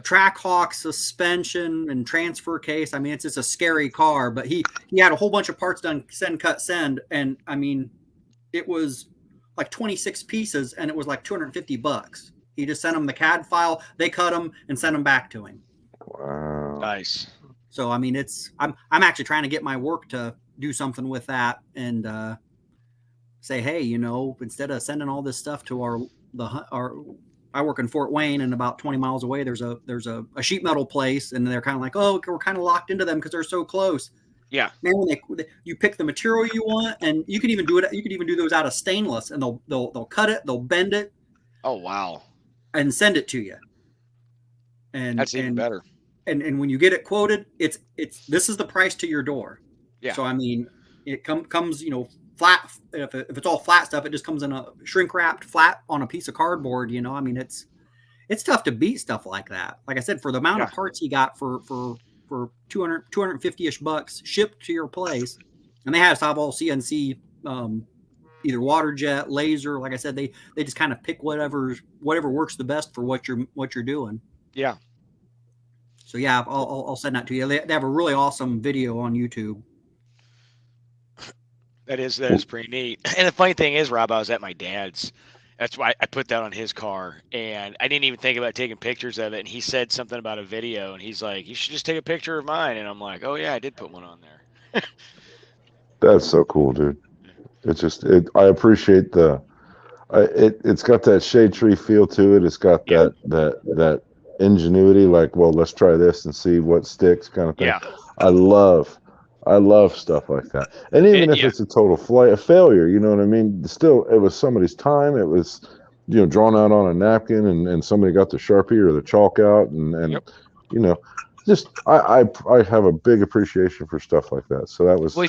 Trackhawk suspension and transfer case. I mean, it's just a scary car, but he had a whole bunch of parts done, send, cut, send. And I mean, it was like 26 pieces and it was like $250. He just sent them the CAD file. They cut them and sent them back to him. Wow. Nice. So, I mean, I'm actually trying to get my work to do something with that and say, hey, you know, instead of sending all this stuff to our I work in Fort Wayne, and about 20 miles away, there's a sheet metal place, and they're kind of like, oh, we're kind of locked into them because they're so close. Yeah. Man, when you pick the material you want, and you can even do it. You can even do those out of stainless, and they'll cut it, they'll bend it. Oh wow. And send it to you. And that's even better. And when you get it quoted, it's this is the price to your door. Yeah. So I mean, it comes, you know, flat. If it's all flat stuff, it just comes in a shrink wrapped flat on a piece of cardboard. You know, I mean, it's tough to beat stuff like that. Like I said, for the amount of parts he got for 250-ish bucks shipped to your place, and they had us have all CNC, either water jet, laser. Like I said, they just kind of pick whatever works the best for what you're doing. Yeah. So yeah, I'll send that to you. They have a really awesome video on YouTube. That is pretty neat. And the funny thing is, Rob, I was at my dad's. That's why I put that on his car, and I didn't even think about taking pictures of it. And he said something about a video, and he's like, "You should just take a picture of mine." And I'm like, "Oh yeah, I did put one on there." That's so cool, dude. It's just I appreciate it's got that shade tree feel to it. It's got that ingenuity, like, well, let's try this and see what sticks, kind of thing. Yeah. I love stuff like that. And even if it's a total failure, you know what I mean? Still, it was somebody's time. It was, you know, drawn out on a napkin, and somebody got the Sharpie or the chalk out, and you know, just I have a big appreciation for stuff like that. So that was. Well,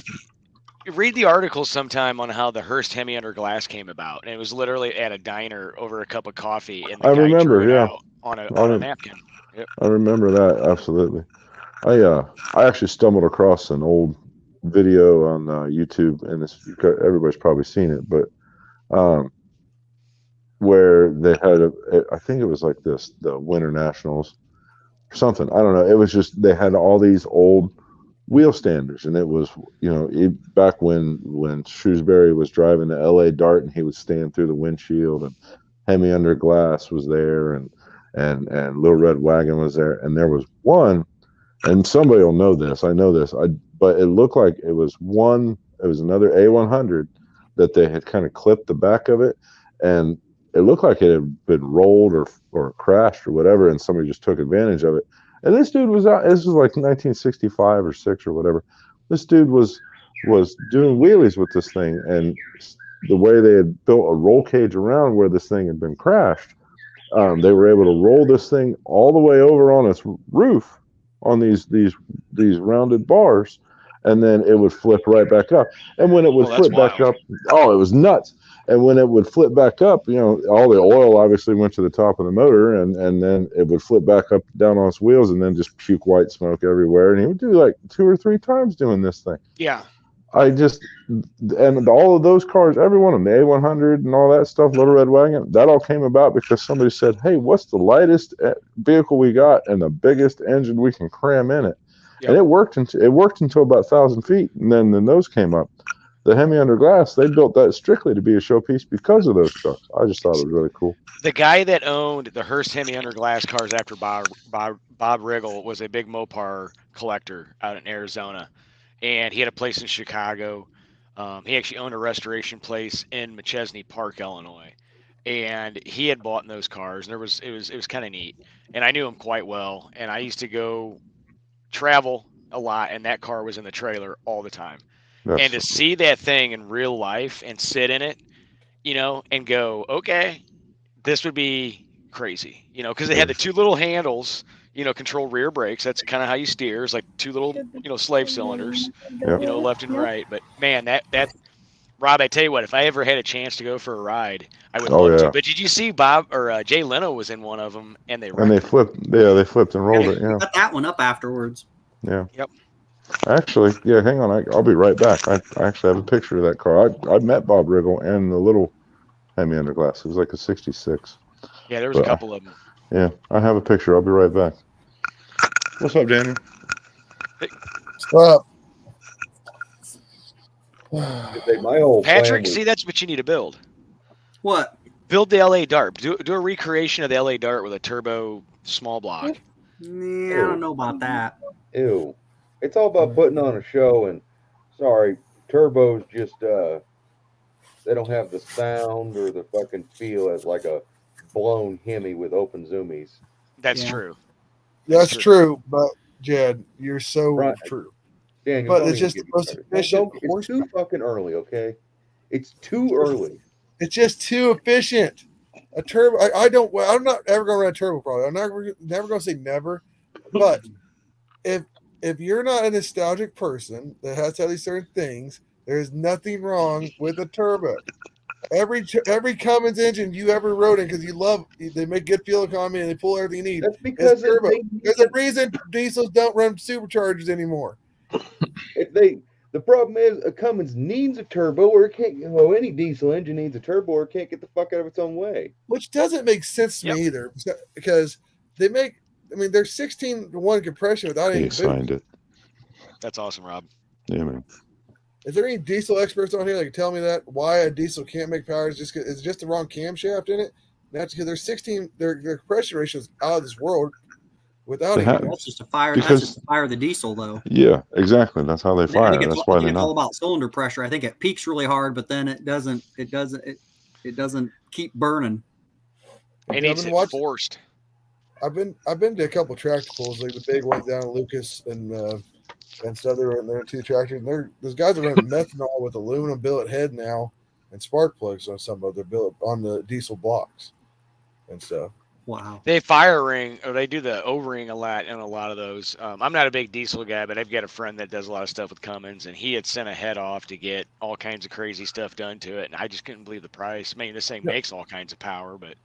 read the article sometime on how the Hearst Hemi under glass came about, and it was literally at a diner over a cup of coffee, and the guy drew it out on a napkin. Yep. I remember that absolutely. I actually stumbled across an old video on YouTube, and everybody's probably seen it, but where they had I think it was like this, the Winter Nationals or something. I don't know. It was just they had all these old wheel standers, and it was, you know, back when Shrewsbury was driving the LA Dart, and he would stand through the windshield, and Hemi Under Glass was there, and Little Red Wagon was there, and there was one. And somebody will know this. I know this. But it looked like it was another A100 that they had kind of clipped the back of it, and it looked like it had been rolled or crashed or whatever, and somebody just took advantage of it. And this dude was out. This was like 1965 or 6 or whatever. This dude was doing wheelies with this thing, and the way they had built a roll cage around where this thing had been crashed, they were able to roll this thing all the way over on its roof, on these rounded bars, and then it would flip right back up. And when it would flip back up, it was nuts. And when it would flip back up, you know, all the oil obviously went to the top of the motor, and then it would flip back up down on its wheels, and then just puke white smoke everywhere. And he would do like 2 or 3 times doing this thing. Yeah. And all of those cars, every one of them, the A100 and all that stuff, Little Red Wagon, that all came about because somebody said, hey, what's the lightest vehicle we got and the biggest engine we can cram in it? Yep. And it worked until about 1,000 feet, and then those came up. the Hemi under glass, they built that strictly to be a showpiece because of those trucks. I just thought it was really cool. The guy that owned the Hearst Hemi under glass cars after Bob Riggle was a big Mopar collector out in Arizona, and he had a place in Chicago. He actually owned a restoration place in McChesney Park, Illinois, and he had bought in those cars, and it was kind of neat. And I knew him quite well, and I used to go travel a lot, and that car was in the trailer all the time. And to see that thing in real life and sit in it, and go, okay, this would be crazy, because they had the two little handles, control rear brakes. That's kind of how you steer. It's like two little, slave cylinders, left and right. But man, that Rob, I tell you what, if I ever had a chance to go for a ride, I would love to. But did you see Bob or Jay Leno was in one of them, and they flipped? Yeah, they flipped and rolled it. Yeah, cut that one up afterwards. Yeah. Yep. Actually, yeah. Hang on, I'll be right back. I actually have a picture of that car. I met Bob Riggle and the little Hemi underglass. It was like a '66. Yeah, there was a couple of them. Yeah, I have a picture. I'll be right back. What's up, Daniel? Hey. What's up? My whole Patrick, plan see, that's what you need to build. What? Build the LA Dart. Do a recreation of the LA Dart with a turbo small block. Yeah, I don't know about that. Ew. It's all about putting on a show, and sorry, turbos just they don't have the sound or the fucking feel as like a blown Hemi with open zoomies. That's true. That's true, but Jed, you're so true. Daniel, but it's just the most efficient. It's too fucking early, okay? It's too early. It's just too efficient. A turbo. I'm not ever going to run a turbo. Probably. I'm never going to say never. But if you're not a nostalgic person that has to have these certain things, there's nothing wrong with a turbo. Every Cummins engine you ever rode in because you love, they make good fuel economy and they pull everything you need. That's because turbo. There's a reason diesels don't run superchargers anymore. The problem is a Cummins needs a turbo, or it can't. Any diesel engine needs a turbo, or it can't get the fuck out of its own way. Which doesn't make sense to me either, because they make. I mean, they're 16-to-1 compression without any. He signed it. That's awesome, Rob. Yeah, man. Is there any diesel experts on here that can tell me that why a diesel can't make power? Is it just the wrong camshaft in it? That's because they're 16. Their compression ratio is out of this world. Without that's just a fire. That's just to fire the diesel, though. Yeah, exactly. That's how they fire. That's why they're not all about cylinder pressure. I think it peaks really hard, but then it doesn't keep burning. It needs it forced. I've been to a couple tractor pulls, like the big ones down in Lucas and stuff. They're two tractors. And those guys are running methanol with aluminum billet head now and spark plugs on some of their billet on the diesel blocks and stuff. Wow. They fire ring, or they do the O-ring a lot in a lot of those. I'm not a big diesel guy, but I've got a friend that does a lot of stuff with Cummins, and he had sent a head off to get all kinds of crazy stuff done to it, and I just couldn't believe the price. I mean, this thing makes all kinds of power, but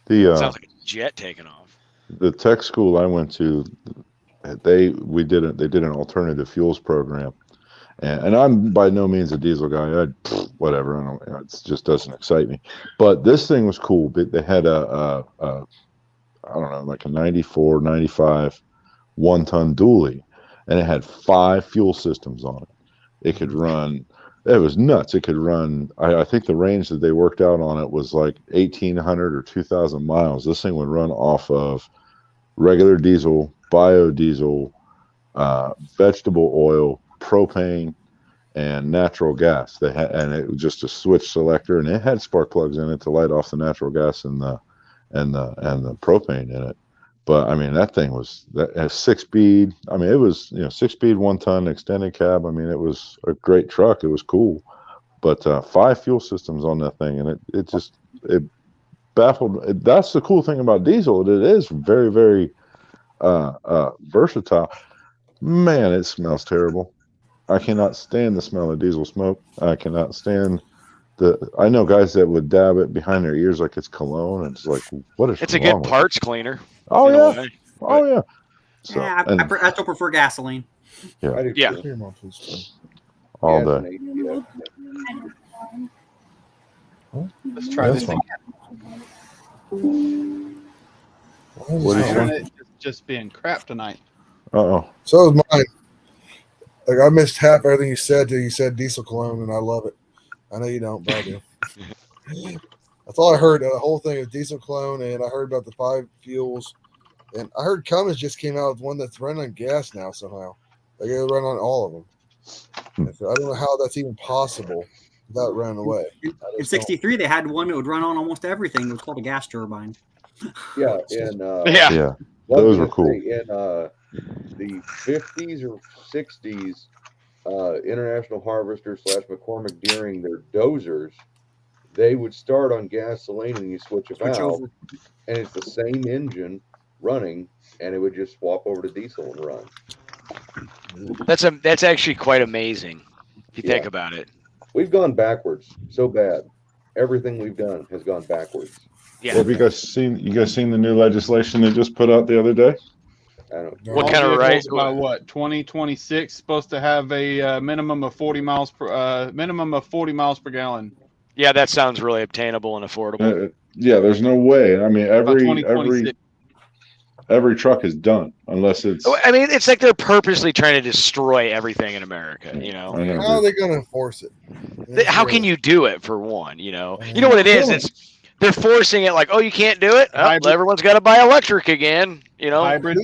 it sounds like a jet taking off. The tech school I went to, they did an alternative fuels program. And I'm by no means a diesel guy. Whatever, it just doesn't excite me. But this thing was cool. They had I don't know, like a 94, 95 one-ton dually, and it had 5 fuel systems on it. It could run. It was nuts. It could run. I think the range that they worked out on it was like 1,800 or 2,000 miles. This thing would run off of regular diesel, biodiesel, vegetable oil, propane, and natural gas. They had, and it was just a switch selector, and it had spark plugs in it to light off the natural gas and the propane in it. But I mean, that thing was that has 6-speed. I mean, it was 6-speed 1-ton extended cab. I mean, it was a great truck. It was cool, but 5 fuel systems on that thing, and it baffled. That's the cool thing about diesel. It is very, very versatile. Man, it smells terrible. I cannot stand the smell of diesel smoke. I cannot stand I know guys that would dab it behind their ears like it's cologne, and it's like, what is? It's a good parts cleaner. Oh yeah, oh yeah. So, yeah, I still prefer gasoline. Yeah, yeah. All day. Let's try this one. What is it? Just being crap tonight. Uh-oh. So is mine. Like I missed half everything you said till you said diesel cologne, and I love it. I know you don't, but I do. That's all I heard. The whole thing is diesel cologne, and I heard about the 5 fuels, and I heard Cummins just came out with one that's running on gas now somehow. They got to run on all of them. And so I don't know how that's even possible without running away. In '63, they had one that would run on almost everything. It was called a gas turbine. Yeah, and Yeah, those were cool. In the 50s or 60s, International Harvester / McCormick Deering, their dozers, they would start on gasoline and you switch a valve, and it's the same engine running, and it would just swap over to diesel and run. That's actually quite amazing if you think about it. We've gone backwards so bad. Everything we've done has gone backwards. Yeah. Well, have you guys seen the new legislation they just put out the other day? I don't. What kind of right? By what 2026 supposed to have a minimum of 40 miles per gallon. Yeah, that sounds really obtainable and affordable. Yeah, there's no way. I mean, By every truck is done unless it's. I mean, it's like they're purposely trying to destroy everything in America. You know, How are they going to enforce it? how can you do it for one? You know what it is. It's they're forcing it like, oh, you can't do it. Oh, everyone's got to buy electric again. You know, hybrid.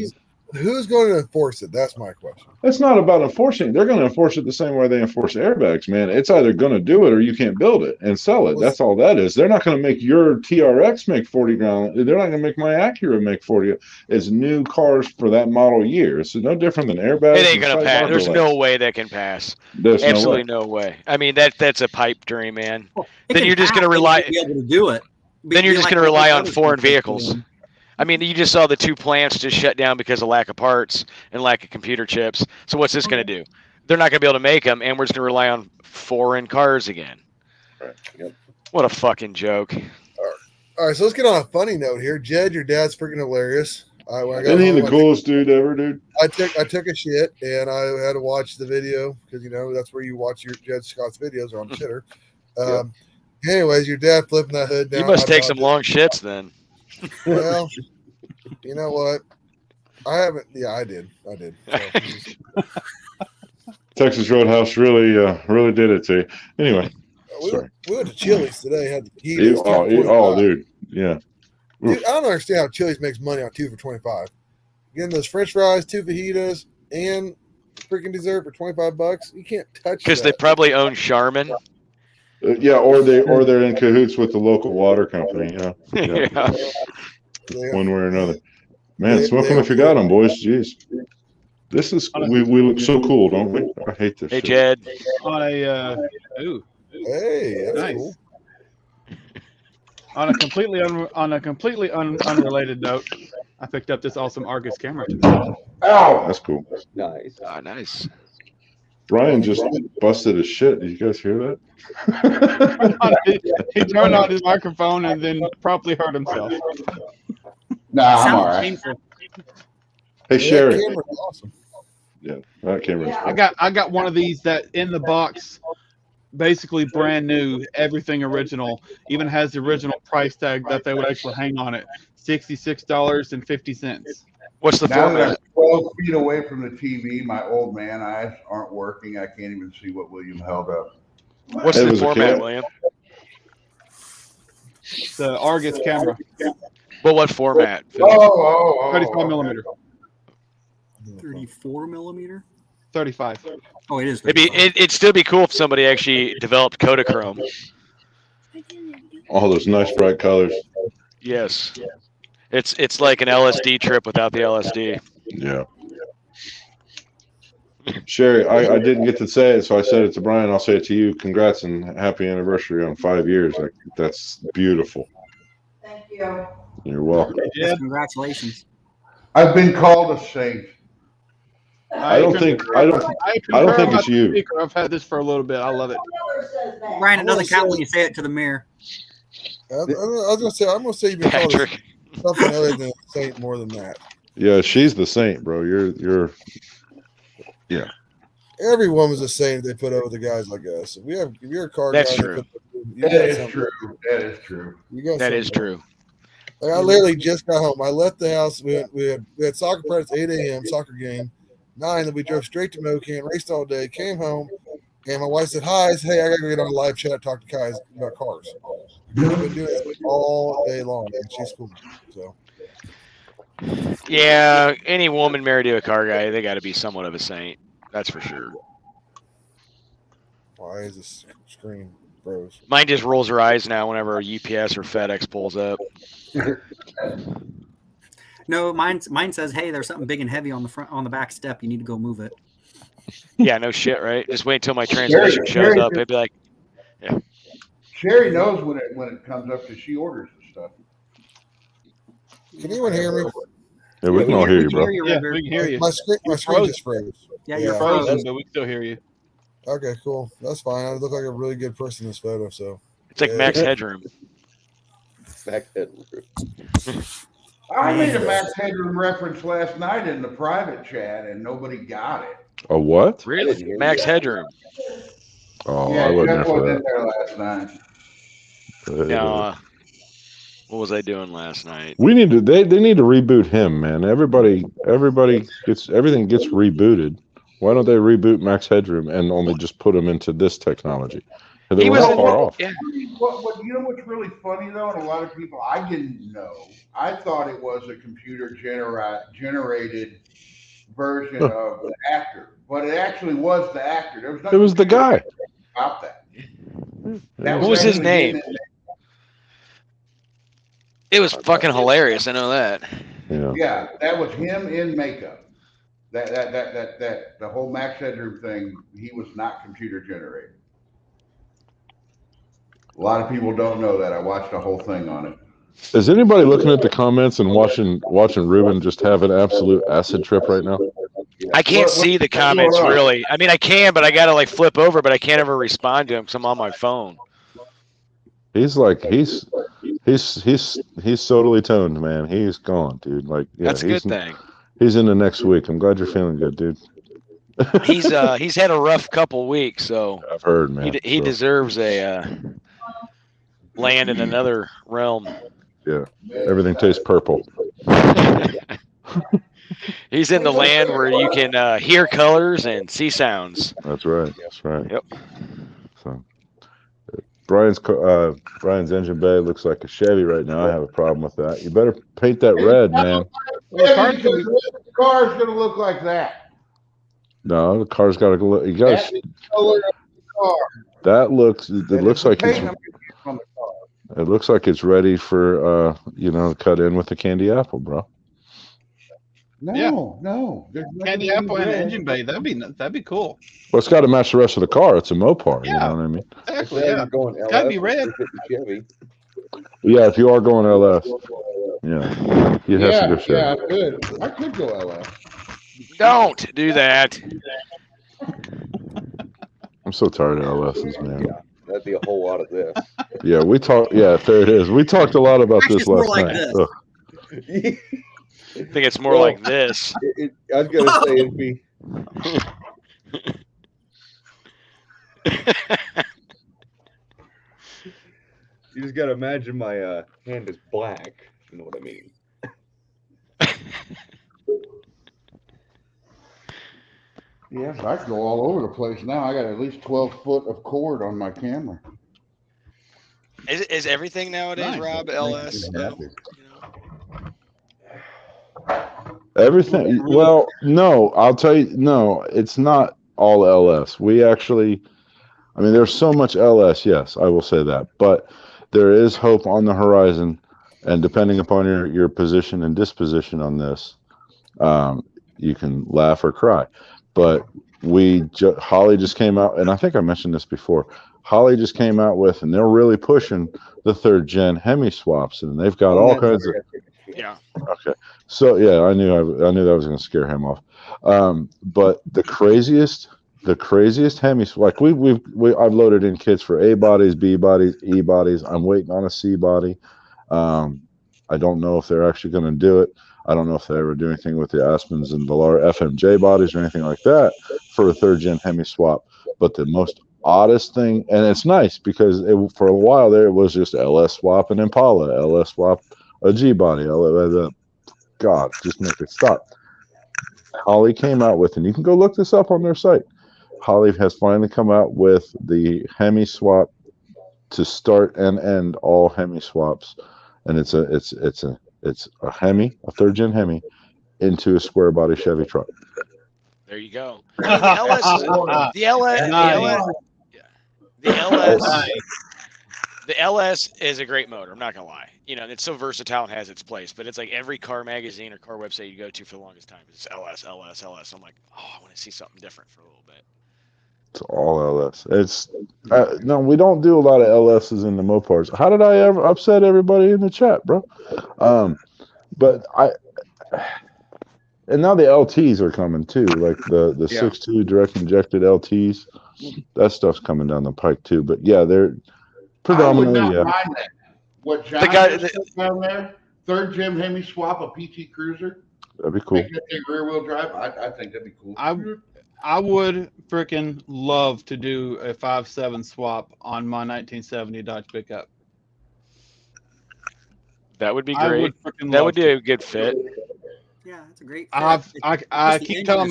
Who's going to enforce it? That's my question. It's not about enforcing. They're going to enforce it the same way they enforce airbags, man. It's either going to do it or you can't build it and sell it. That's all that is. They're not going to make your TRX make 40 gallon. They're not going to make my Acura make 40. It's new cars for that model year. It's no different than airbags. it ain't gonna pass. There's no way that can pass. There's absolutely no way. I mean, that's a pipe dream, man. Well, then you're just going to rely. Be able to do it. Then you're just going to rely on foreign vehicles. I mean, you just saw the 2 plants just shut down because of lack of parts and lack of computer chips. So what's this going to do? They're not going to be able to make them, and we're just going to rely on foreign cars again. Right. Yep. What a fucking joke. All right, so let's get on a funny note here. Jed, your dad's freaking hilarious. Isn't he the coolest dude ever, dude? I took a shit, and I had to watch the video because, that's where you watch your Jed Scott's videos are on Shitter. Anyways, your dad flipping that hood down. You must take some long shits then. Well, you know what? I haven't. Yeah, I did. So, Texas Roadhouse really did it to you. Anyway, we went to Chili's today. Had the dude. Yeah. Dude, I don't understand how Chili's makes money on 2 for $25. Getting those French fries, 2 fajitas, and freaking dessert for $25. You can't touch because they probably own Charmin. Or they're in cahoots with the local water company. Yeah. One way or another. Man, smoke them if you got them, boys. Jeez. This is we look so cool, don't we? I hate this. Hey, Jed. On a hey, that's nice. Cool. On a completely unrelated note, I picked up this awesome Argus camera today. Ow, that's cool. Nice. Oh, nice. Brian just busted his shit. Did you guys hear that? He turned on his microphone and then promptly hurt himself. Nah, I'm all right. Hey, Sherry. That camera's awesome. Yeah, that camera's cool. I got one of these that in the box, basically brand new, everything original, even has the original price tag that they would actually hang on it. $66.50. What's the Now that format? I'm 12 feet away from the TV, my old man eyes aren't working. I can't even see what William held up. What's the format, William? The Argus camera. Well, what format? 35 millimeter. 34 millimeter. 35. Oh, it is. It'd still be cool if somebody actually developed Kodachrome. All those nice bright colors. Yes. It's like an LSD trip without the LSD. Yeah. Sherry, I didn't get to say it, so I said it to Brian. I'll say it to you. Congrats and happy anniversary on 5 years. That's beautiful. Thank you. You're welcome. Yes, congratulations. I've been called a saint. I don't think it's you. Speaker. I've had this for a little bit. I love it. Brian, it doesn't count when you say it to the mirror. I was I'm gonna say you've been called something other than a saint more than that. Yeah, she's the saint, bro. You're. Yeah. Everyone was a saint if they put over the guys like us. If you're a car That's guy, true. That is true. That is true. That is true. Like I literally just got home. I left the house. We had soccer practice 8 a.m. soccer game. 9 that we drove straight to Mocan, raced all day, came home, and my wife said, hi. I said, hey, I got to get on a live chat, talk to Kai about cars. We've been doing it all day long, and she's cool. So. Yeah, any woman married to a car guy, they got to be somewhat of a saint. That's for sure. Why is this screen froze? Mine just rolls her eyes now whenever a UPS or FedEx pulls up. No, mine says, hey, there's something big and heavy on the back step. You need to go move it. Yeah, no shit, right? Just wait until my transmission shows up. It'd be like, yeah. Sherry knows when it comes up because she orders the stuff. Can anyone hear me? Yeah, we can all hear you, bro. Yeah, we can hear you. My screen just froze. Yeah, you're frozen, but we can still hear you. Okay, cool. That's fine. I look like a really good person in this photo, so. It's like Max Headroom. Max Headroom. I made a Max Headroom reference last night in the private chat, and nobody got it. A what? Really? Max Headroom. Oh, Yeah, I wasn't there Jeff for was in that. there last night. No. What was I doing last night? We need to. They need to reboot him, man. Everybody gets everything gets rebooted. Why don't they reboot Max Headroom and only just put him into this technology? They He were was not far off. Yeah. What you know what's really funny though, and a lot of people I didn't know. I thought it was a computer generated version of the actor, but it actually was the actor. There was It was the guy. About that. What was his name? It was fucking hilarious. I know that. Yeah. Yeah, that was him in makeup. That the whole Max Headroom thing. He was not computer generated. A lot of people don't know that. I watched the whole thing on it. Is anybody looking at the comments and watching Ruben just have an absolute acid trip right now? I can't see the comments really. I mean, I can, but I gotta like flip over, but I can't ever respond to him because I'm on my phone. He's like he's totally toned, man. He's gone, dude. Like That's a good thing. He's in the next week. I'm glad you're feeling good, dude. He's had a rough couple weeks, so I've heard, man. He deserves a land in another realm. Yeah, everything tastes purple. He's in the land where you can hear colors and see sounds. That's right. That's right. Yep. So, Brian's engine bay looks like a Chevy right now. I have a problem with that. You better paint that red, man. Yeah, because the car's gonna look like that. No, the car's got to look. You got That's the color of the car. that looks. It looks like it's. On the car. It looks like it's ready for cut in with the candy apple, bro. No. Candy apple and an engine bay. That'd be cool. Well, it's got to match the rest of the car. It's a Mopar. Yeah. You know what I mean? Exactly. Yeah. Going LS, Gotta be red. Chevy. Yeah, if you are going LS, yeah, you'd have to go Chevy. Yeah, good. I could go LS. Don't do that. I'm so tired of LS's, man. Yeah, that'd be a whole lot of this. Yeah, we talked. Yeah, there it is. We talked a lot about Actually, this it's more last like night. this. Ugh. I think it's more like this. I was gonna say it'd be. You just gotta imagine my hand is black. You know what I mean? Yeah, I could go all over the place now. I got at least 12 foot of cord on my camera. Is everything nowadays, Nice. Rob, LS? Everything. Well, no, I'll tell you. No, it's not all LS. We actually, I mean, there's so much LS. Yes, I will say that. But there is hope on the horizon, and depending upon your position and disposition on this, you can laugh or cry. But Holly just came out, and I think I mentioned this before. Holly just came out with, and they're really pushing the 3rd gen Hemi swaps, and they've got all kinds of. Yeah. Okay. So yeah, I knew that was going to scare him off. But the craziest Hemis, like I've loaded in kits for A bodies, B bodies, E bodies. I'm waiting on a C body. I don't know if they're actually going to do it. I don't know if they ever do anything with the Aspens and Velar FMJ bodies or anything like that for a 3rd gen Hemi swap. But the most oddest thing, and it's nice because for a while there it was just LS swap and Impala, LS swap a G body. God, just make it stop. Holly came out with, and you can go look this up on their site. Holly has finally come out with the Hemi swap to start and end all Hemi swaps, and it's a Hemi, a third gen Hemi, into a square body Chevy truck. There you go. I mean, the LS is a great motor. I'm not gonna lie. You know, it's so versatile and has its place. But it's like every car magazine or car website you go to for the longest time is LS, LS, LS. I'm like, oh, I want to see something different for a little bit. It's all LS. It's no, we don't do a lot of LSs in the Mopars. How did I ever upset everybody in the chat, bro? But and now the LTs are coming too, like the 6.2 direct injected LTs. That stuff's coming down the pike too. But yeah, they're predominantly. I would not mind that. What John just put down there, third gen Hemi swap, a PT Cruiser. That'd be cool. Make that thing rear wheel drive. I think that'd be cool. I would freaking love to do a 5.7 swap on my 1970 Dodge pickup. That would be great. That would be a good fit. Yeah, that's a great fit. I keep telling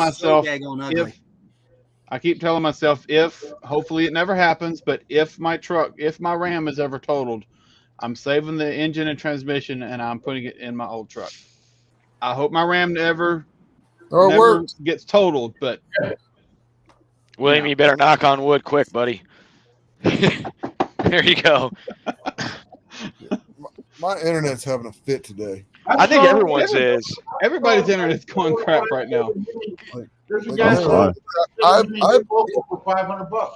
myself if hopefully it never happens, but if my Ram is ever totaled, I'm saving the engine and transmission and I'm putting it in my old truck. I hope my Ram never gets totaled, but William, you better knock on wood quick, buddy. There you go. My internet's having a fit today. I think everyone's is. Everybody's internet's going crap right now. There's a guy for $500.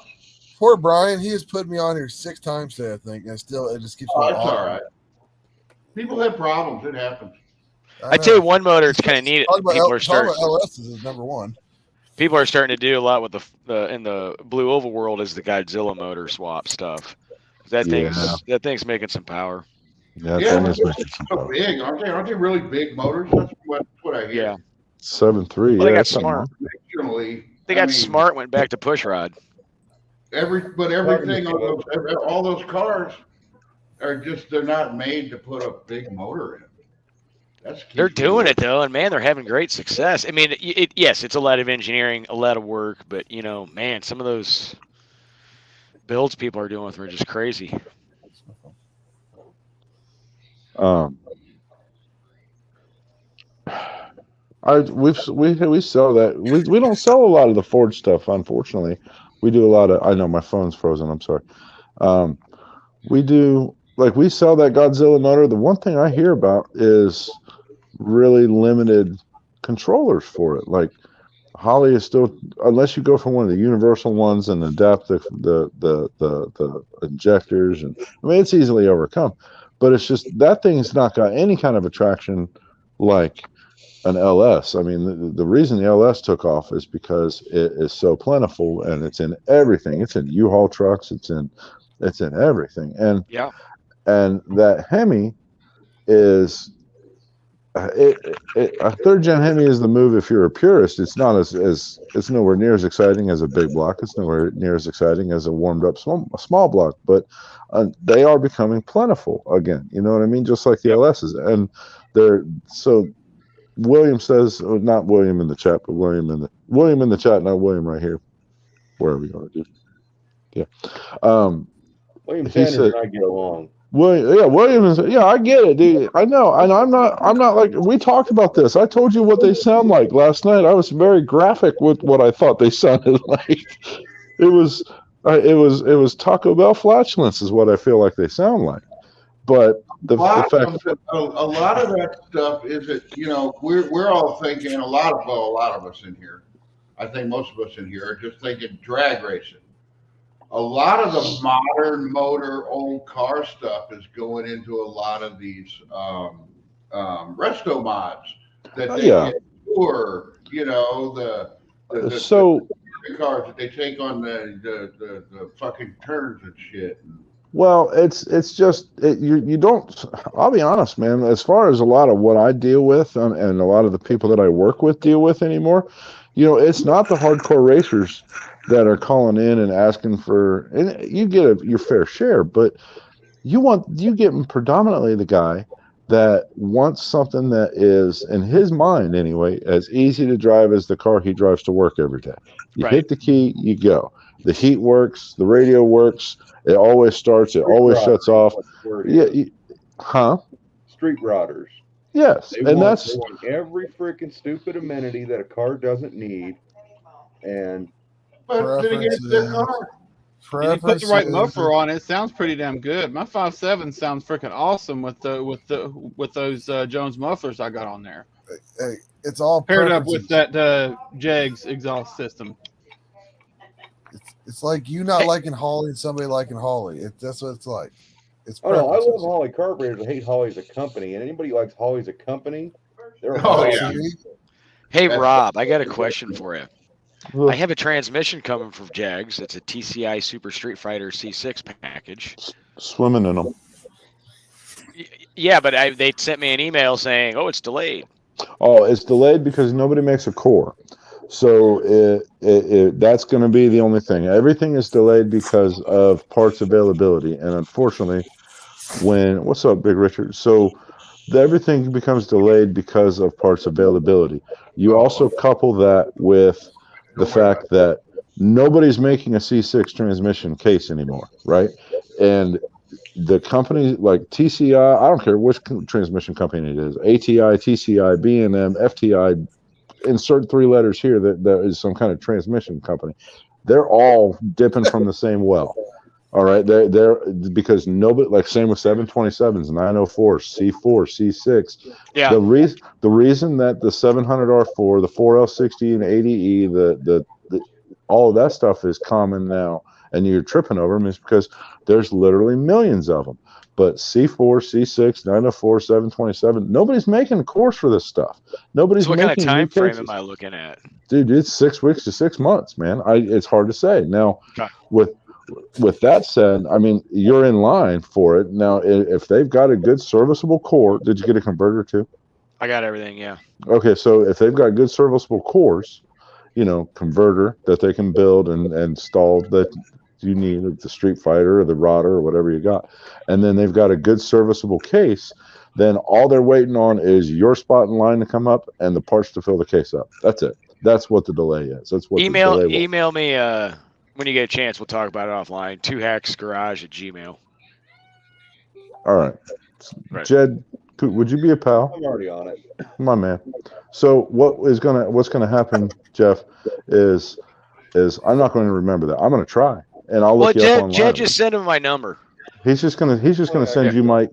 Poor Brian, he has put me on here 6 times today, I think, and still it just keeps going on. All right. People have problems. It happens. I tell you one motor, it's kind of neat. People are starting. LS is number one. People are starting to do a lot with the in the Blue Oval world is the Godzilla motor swap stuff. That thing's making some power. Yeah, they're so big, aren't they? Aren't they really big motors? That's what I hear. Yeah. 7.3. Well, they got smart. They got smart. Went back to push rod. Everything on all those cars are they're not made to put a big motor in. They're doing it though, and man, they're having great success. I mean, yes, it's a lot of engineering, a lot of work, but you know, man, some of those builds people are doing with them are just crazy. We sell that. We don't sell a lot of the Ford stuff, unfortunately. We do a lot of. I know my phone's frozen. I'm sorry. We do we sell that Godzilla motor. The one thing I hear about is really limited controllers for it. Like Holly is still, unless you go for one of the universal ones and adapt the injectors, and I mean it's easily overcome. But it's just that thing's not got any kind of attraction like an LS. I mean, the reason the LS took off is because it is so plentiful and it's in everything. It's in U-Haul trucks. It's in everything. And that Hemi is a third gen Hemi is the move if you're a purist. It's not it's nowhere near as exciting as a big block. It's nowhere near as exciting as a warmed up small block. But they are becoming plentiful again. You know what I mean? Just like the LSs, and they're so. William says, not William in the chat, but William in the chat, not William right here. Where are we going to do? Yeah. William Sanders and I get along. William is. Yeah, I get it, dude. I know, and I'm not like we talked about this. I told you what they sound like last night. I was very graphic with what I thought they sounded like. It was Taco Bell flatulence is what I feel like they sound like. But the fact a lot of that stuff is that we're all thinking a lot of us in here. I think most of us in here are just thinking drag racing. A lot of the modern motor old car stuff is going into a lot of these resto mods that they get for the cars that they take on the fucking turns and shit. Well, it's just you don't. I'll be honest, man. As far as a lot of what I deal with and a lot of the people that I work with deal with anymore, it's not the hardcore racers that are calling in and asking for. And you get your fair share, but you get predominantly the guy that wants something that is, in his mind anyway, as easy to drive as the car he drives to work every day. You Right. hit the key, you go. The heat works, the radio works, it always starts, it always shuts off. Yeah, Street rodders. Yes, They and want every freaking stupid amenity that a car doesn't need, and But then again, it's their car. And you put the right muffler on it, sounds pretty damn good. My 5.7 sounds freaking awesome with those Jones mufflers I got on there. Hey, it's all paired up with that Jegs exhaust system. It's like you not liking Holly and somebody liking Holly. That's what it's like. It's I love Holly carburetors. I hate Holly as a company, and anybody who likes Holly as a company, they're Hey Rob, I got a question for you. I have a transmission coming from Jags. It's a TCI Super Street Fighter C6 package. Swimming in them. Yeah, but they sent me an email saying, "Oh, it's delayed." Oh, it's delayed because nobody makes a core. So that's going to be the only thing. Everything is delayed because of parts availability, and unfortunately, what's up, Big Richard? So everything becomes delayed because of parts availability. You also couple that with the fact that nobody's making a C6 transmission case anymore, right? And the company like TCI, I don't care which transmission company it is, ATI, TCI, B&M, FTI, insert 3 letters here that is some kind of transmission company. They're all dipping from the same well. All right, they're because nobody, like same with 727s, 904s, C4, C6. Yeah. The reason that the 700R4, the 4L60 and 80E, the all of that stuff is common now, and you're tripping over them is because there's literally millions of them. But C4, C6, 904, 727, nobody's making a course for this stuff. Nobody's So what making kind of time frame cases. am I looking at? Dude, it's 6 weeks to 6 months, man. It's hard to say. Now, with that said, I mean, you're in line for it. Now, if they've got a good serviceable core, did you get a converter too? I got everything, yeah. Okay, so if they've got good serviceable cores, converter that they can build and install that you need, the Street Fighter or the Rodder or whatever you got, and then they've got a good serviceable case, then all they're waiting on is your spot in line to come up and the parts to fill the case up. That's it. That's what the delay is. That's what email me when you get a chance. We'll talk about it offline. 2hacksgarage@gmail.com. All right. Jed, would you be a pal? I'm already on it. My man. So what's gonna happen, Jeff, is I'm not going to remember that. I'm going to try, and I'll look you up online. Jed just sent him my number. He's just gonna send you my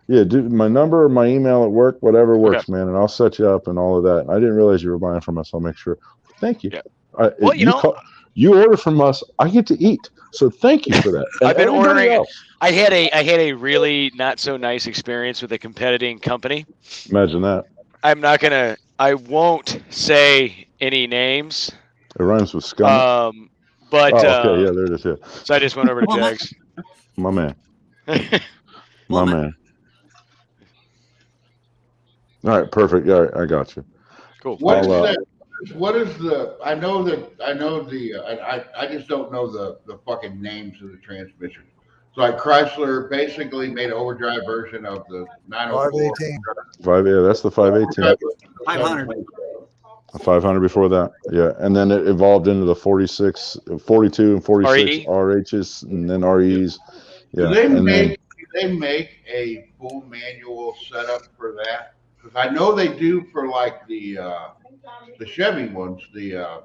my number or my email at work, whatever works, man, and I'll set you up and all of that. I didn't realize you were buying from us. I'll make sure. Thank you. Yeah. Well, you order from us, I get to eat. So thank you for that. I've been ordering. I had a really not so nice experience with a competing company. Imagine that. I won't say any names. It rhymes with scum. But okay, yeah, there it is. Yeah. So I just went over to Jags. My man. My man. All right, perfect. All right, I got you. Cool. What is the? I just don't know the fucking names of the transmission. So like Chrysler basically made an overdrive version of the 904. 518. That's the 518. 500. 500 before that, yeah, and then it evolved into the 46, 42, and 46 RHs, and then REs. Yeah. Do they make a full manual setup for that? Because I know they do for like the Chevy ones, the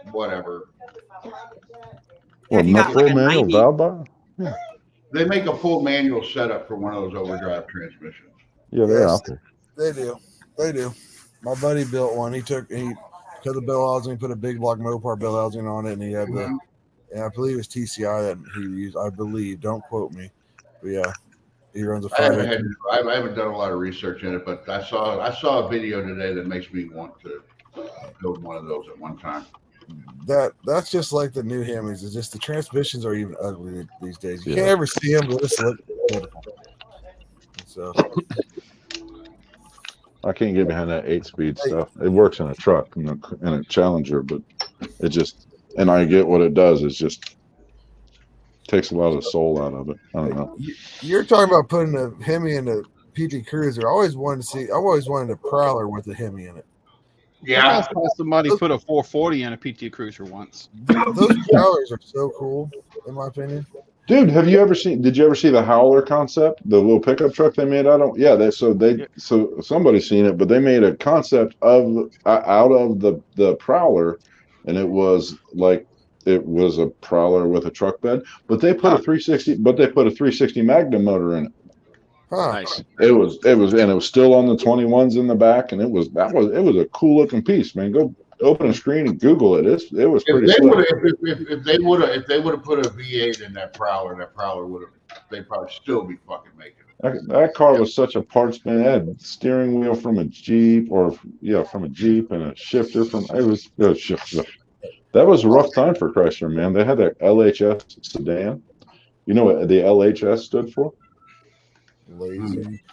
whatever. Well, not full manual valve bar? Yeah. They make a full manual setup for one of those overdrive transmissions. Yeah, they're out there. They do. My buddy built one. He cut the bell housing, put a big block Mopar bell housing on it, and he had and I believe it's TCI that he used. I believe. Don't quote me, but yeah, he runs a 518. I haven't done a lot of research in it, but I saw a video today that makes me want to build one of those at one time. That's just like the new Hemis. It's just the transmissions are even ugly these days. You can't ever see them, but it's beautiful. So. I can't get behind that 8-speed stuff. It works in a truck and a Challenger, but it just, and I get what it does. It's just takes a lot of the soul out of it. I don't know. You're talking about putting a Hemi in a PT Cruiser. I always wanted a Prowler with a Hemi in it. I saw somebody put a 440 in a PT Cruiser once. Those Prowlers are so cool, in my opinion. Dude, did you ever see the Howler concept, the little pickup truck they made? So somebody's seen it, but they made a concept of out of the Prowler, and it was a Prowler with a truck bed, but they put a 360 Magnum motor in it. Huh. Nice. It was still on the 21s in the back, and it was a cool looking piece, man. Go open a screen and Google it. It was pretty slick. If they would have put a V8 in that Prowler they'd probably still be fucking making it. That car was such a parts man. It had steering wheel from a Jeep, and a shifter that was a rough time for Chrysler, man. They had that LHS sedan. You know what the LHS stood for? Lazy.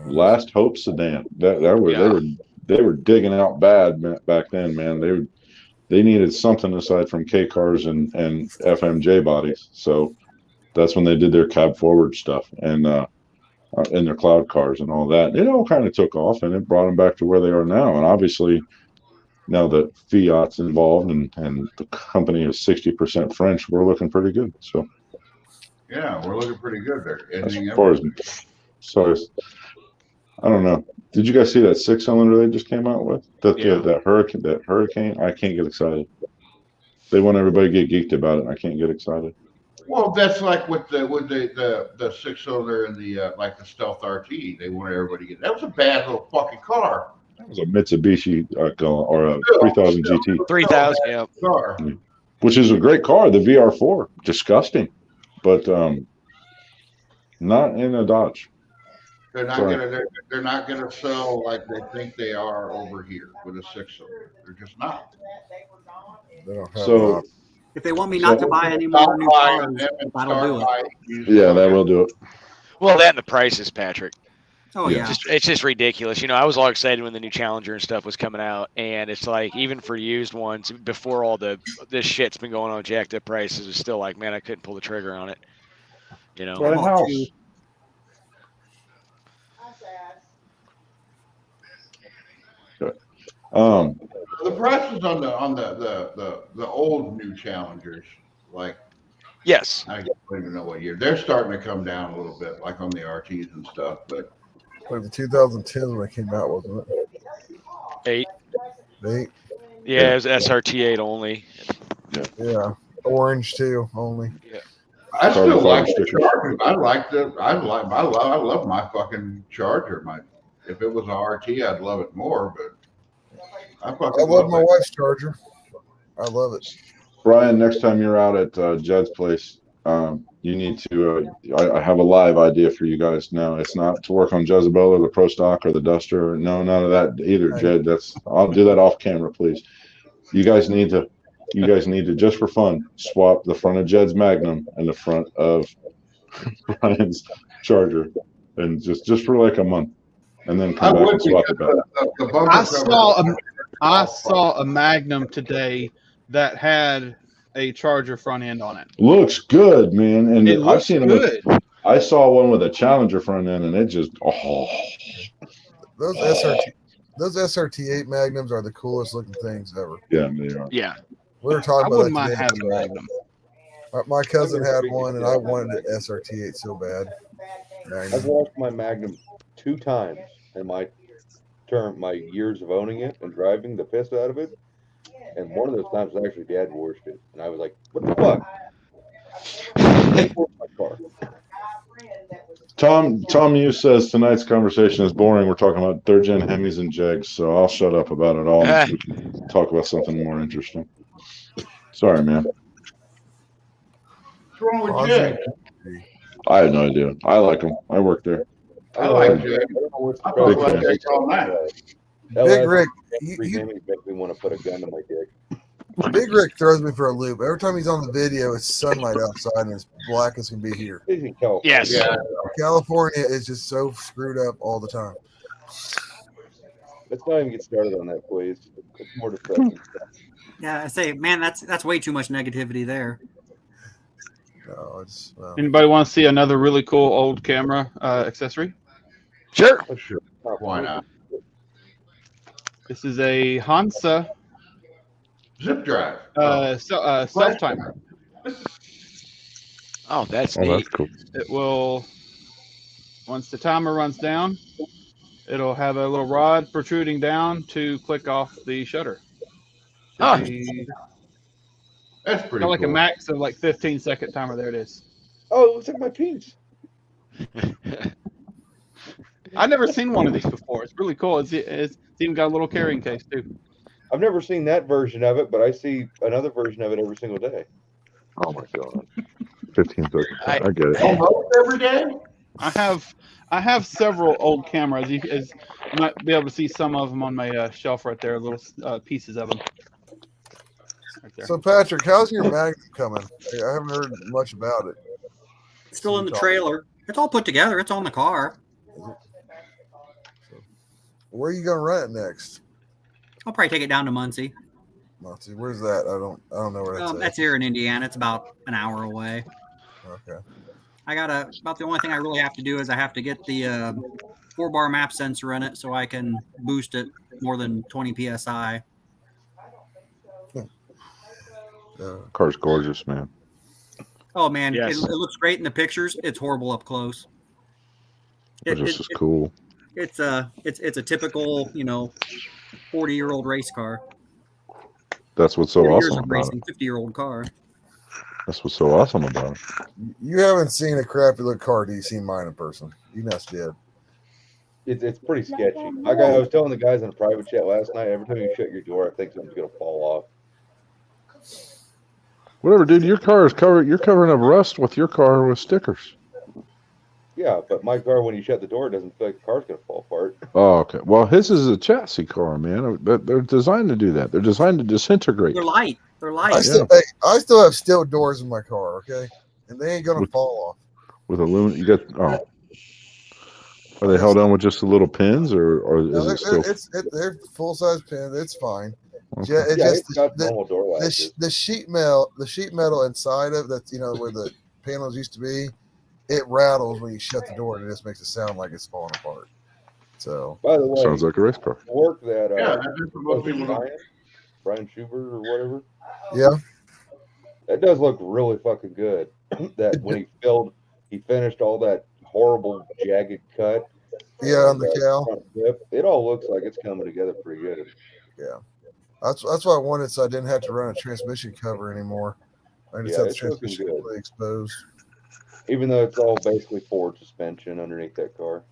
Last Hope Sedan. They were digging out bad back then, man. They needed something aside from K cars and FMJ bodies. So that's when they did their cab forward stuff and their cloud cars and all that. It all kind of took off, and it brought them back to where they are now. And obviously, now that Fiat's involved and the company is 60% French, we're looking pretty good. So yeah, we're looking pretty good there. I don't know. Did you guys see that 6-cylinder they just came out with? That Hurricane. I can't get excited. They want everybody to get geeked about it, and I can't get excited. Well, that's like with the 6-cylinder and the Stealth RT. They wanted everybody to get. That was a bad little fucking car. That was a Mitsubishi or a 3000 GT. 3000, yeah. Car. Which is a great car. The VR4, disgusting, but not in a Dodge. They're not gonna sell like they think they are over here with a 6-cylinder. They're just not. They don't have So if they want me not to buy any more new cars, that'll do it. Yeah, that will do it. Well, that and the prices, Patrick. Oh yeah. It's just ridiculous. You know, I was all excited when the new Challenger and stuff was coming out, and it's like even for used ones, before all this shit's been going on, jacked up prices, it's still like, man, I couldn't pull the trigger on it. You know. Right, house. The prices on the old new Challengers, like yes, I don't even know what year, they're starting to come down a little bit, like on the RTs and stuff. But like the 2010 when it came out, wasn't it? 8. Yeah, it was SRT 8 only. Yeah. Orange too, only. Yeah. I still like the Charger. I love my fucking Charger. If it was an RT, I'd love it more, but I love my wife's Charger. I love it. Brian, next time you're out at Jed's place, you need to. I have a live idea for you guys now. It's not to work on Jezebel or the Pro Stock or the Duster. No, none of that either, Jed. I'll do that off camera, please. You guys need to just for fun swap the front of Jed's Magnum and the front of Brian's Charger, and just for like a month, and then come back and swap it back. I saw a Magnum today that had a Charger front end on it. Looks good, man. And I've seen good. I saw one with a Challenger front end, and it just those SRT8 Magnums are the coolest looking things ever. Yeah, they are. Yeah. We were talking about wouldn't mind having a Magnum. My cousin had one, and I wanted an SRT8 so bad. I've washed my Magnum 2 times in my years of owning it and driving the piss out of it. And one of those times was actually Dad washed it, and I was like, "What the fuck?" Tom Hughes says tonight's conversation is boring. We're talking about 3rd-gen Hemis and Jegs, so I'll shut up about it all. We can talk about something more interesting. Sorry, man. What's wrong with Jag? I have no idea. I like them. I work there. I like Jag. I thought about Jag all night. Big Rick, make me want to put a gun to my dick. Big Rick throws me for a loop. Every time he's on the video, it's sunlight outside and it's black as can be here. Yes. Yeah. California is just so screwed up all the time. Let's not even get started on that, please. It's more depressing stuff. Yeah, I say, man, that's way too much negativity there. No, Anybody want to see another really cool old camera accessory? Sure. Sure. Why not? This is a Hansa Zip drive. self timer. Oh, that's Oh, neat. that's cool. It will, once the timer runs down, it'll have a little rod protruding down to click off the shutter. Should Huh. be That's pretty got like cool. a max of like 15-second timer. There it is. Oh, it looks like my piece. I've never seen one of these before. It's really cool. It's even got a little carrying case too. I've never seen that version of it, but I see another version of it every single day. Oh my god. 15 seconds. I- I get it. Almost every day. I have several old cameras. You might be able to see some of them on my shelf right there. Little pieces of them. Right there. So Patrick, how's your Magnum coming? I haven't heard much about it. It's still in the trailer. It's all put together. It's on the car. Where are you gonna run it next? I'll probably take it down to Muncie. Monty, where's that? I don't know where that's at. That's here in Indiana. It's about an hour away. Okay. About the only thing I really have to do is I have to get the 4-bar map sensor in it so I can boost it more than 20 psi. Car's gorgeous, man. Oh man, Yes. it looks great in the pictures. It's horrible up close. It's just as cool. It's a typical 40-year-old race car. That's what's so 40 years awesome of about racing, it. 50-year-old car. That's what's so awesome about it. You haven't seen a crappy look car till you seen mine in person. You must did. It's pretty sketchy. I was telling the guys in a private chat last night, every time you shut your door, I think something's gonna fall off. Whatever, dude. Your car is covered. You're covering up rust with your car with stickers. Yeah, but my car, when you shut the door, it doesn't feel like the car's gonna fall apart. Oh, okay. Well, his is a chassis car, man. They're designed to do that. They're designed to disintegrate. They're light. They're I light. still have steel doors in my car, okay? And they ain't gonna fall off. With aluminum, you got. Oh, are they held on with just the little pins, or is No, it still? they're full size pins. It's fine. Okay. Yeah, It's got normal door the latches. sheet metal inside of that, where the panels used to be, it rattles when you shut the door and it just makes it sound like it's falling apart. So By the way, Sounds like a race car. the work that Yeah, that's just what most people don't. Brian Schubert or whatever, yeah, that does look really fucking good. That when he finished all that horrible jagged cut. yeah, on the cow. front lip, it all looks like it's coming together pretty good. Yeah, that's what I wanted, so I didn't have to run a transmission cover anymore. I just Yeah, have the it's looking transmission good. completely exposed. Even though it's all basically Ford suspension underneath that car.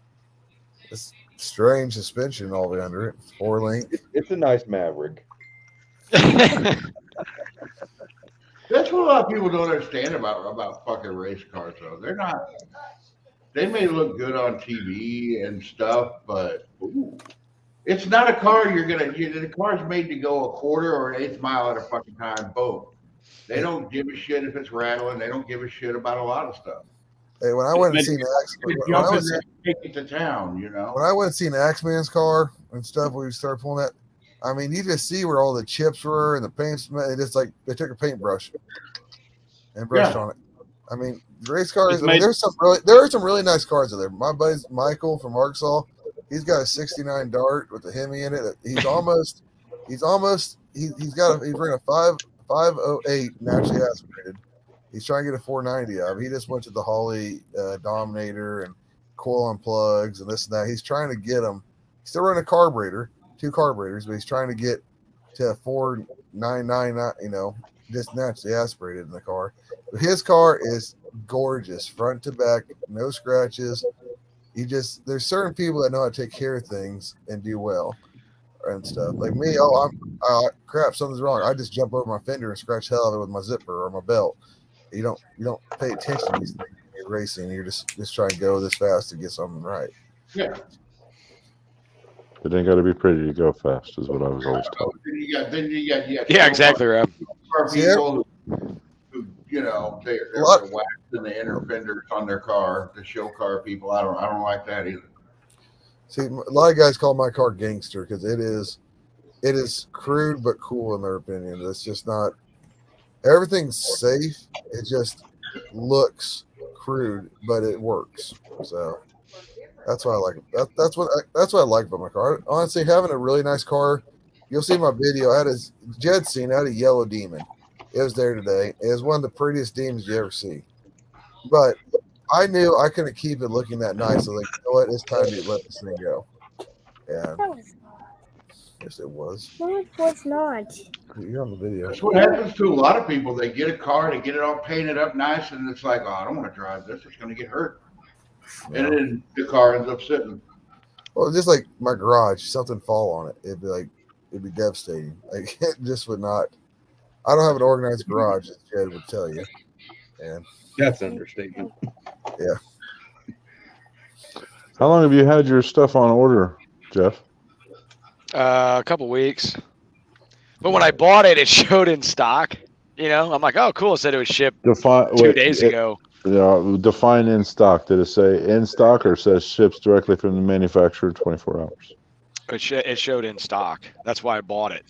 It's strange suspension all the way under it. 4-link. It's a nice Maverick. That's what a lot of people don't understand about fucking race cars, though. They're not. They may look good on TV and stuff, but it's not a car the car's made to go a quarter or an eighth mile at a fucking time. Boom. They don't give a shit if it's rattling. They don't give a shit about a lot of stuff. Hey, when I went and seen Jump in there and take it to town, when I went and seen Axeman's car and stuff, we started pulling that. I mean, you just see where all the chips were and the paint's. It just like they took a paintbrush and brushed on it. I mean, race cars. There are some really nice cars out there. My buddy Michael from Arkansas, he's got a '69 Dart with a Hemi in it. He's running a 508 naturally aspirated. He's trying to get a 490 of. He just went to the Holly Dominator and coil on plugs and this and that. He's trying to get them. He's still running a carburetor, 2 carburetors, but he's trying to get to a 499, just naturally aspirated in the car. But his car is gorgeous, front to back, no scratches. There's certain people that know how to take care of things and do well and stuff. Like me, crap, something's wrong. I just jump over my fender and scratch the hell out of it with my zipper or my belt. You don't pay attention to these things when you're racing. You're just trying to go this fast to get something right. Yeah. It ain't got to be pretty to go fast, is what I was always told. Then you got Yeah, exactly, Rob. People who they're waxing the inner fenders on their car, the show car people. I don't like that either. See, a lot of guys call my car gangster because it is crude but cool in their opinion. It's just not. Everything's safe. It just looks crude, but it works. So That's what I like. That's what I like about my car. Honestly, having a really nice car. You'll see my video. Jed's seen. I had a yellow demon. It was there today. It was one of the prettiest demons you ever see. But I knew I couldn't keep it looking that nice. So like, you know what? It's time to let this thing go. And yes, it was. No, it was not. You're on the video. That's what happens to a lot of people. They get a car, they get it all painted up nice, and it's like, oh, I don't want to drive this. It's going to get hurt. And then the car ends up sitting. Well, just like my garage, something fall on it. It'd be devastating. Like it just would not. I don't have an organized garage, as Jed would tell you. And That's an understatement. yeah. How long have you had your stuff on order, Jeff? A couple weeks. But when I bought it, it showed in stock. You know, I'm like, oh, cool. It said it was shipped 2 days ago. Yeah, define in stock. Did it say in stock or says ships directly from the manufacturer 24 hours? It showed in stock. That's why I bought it.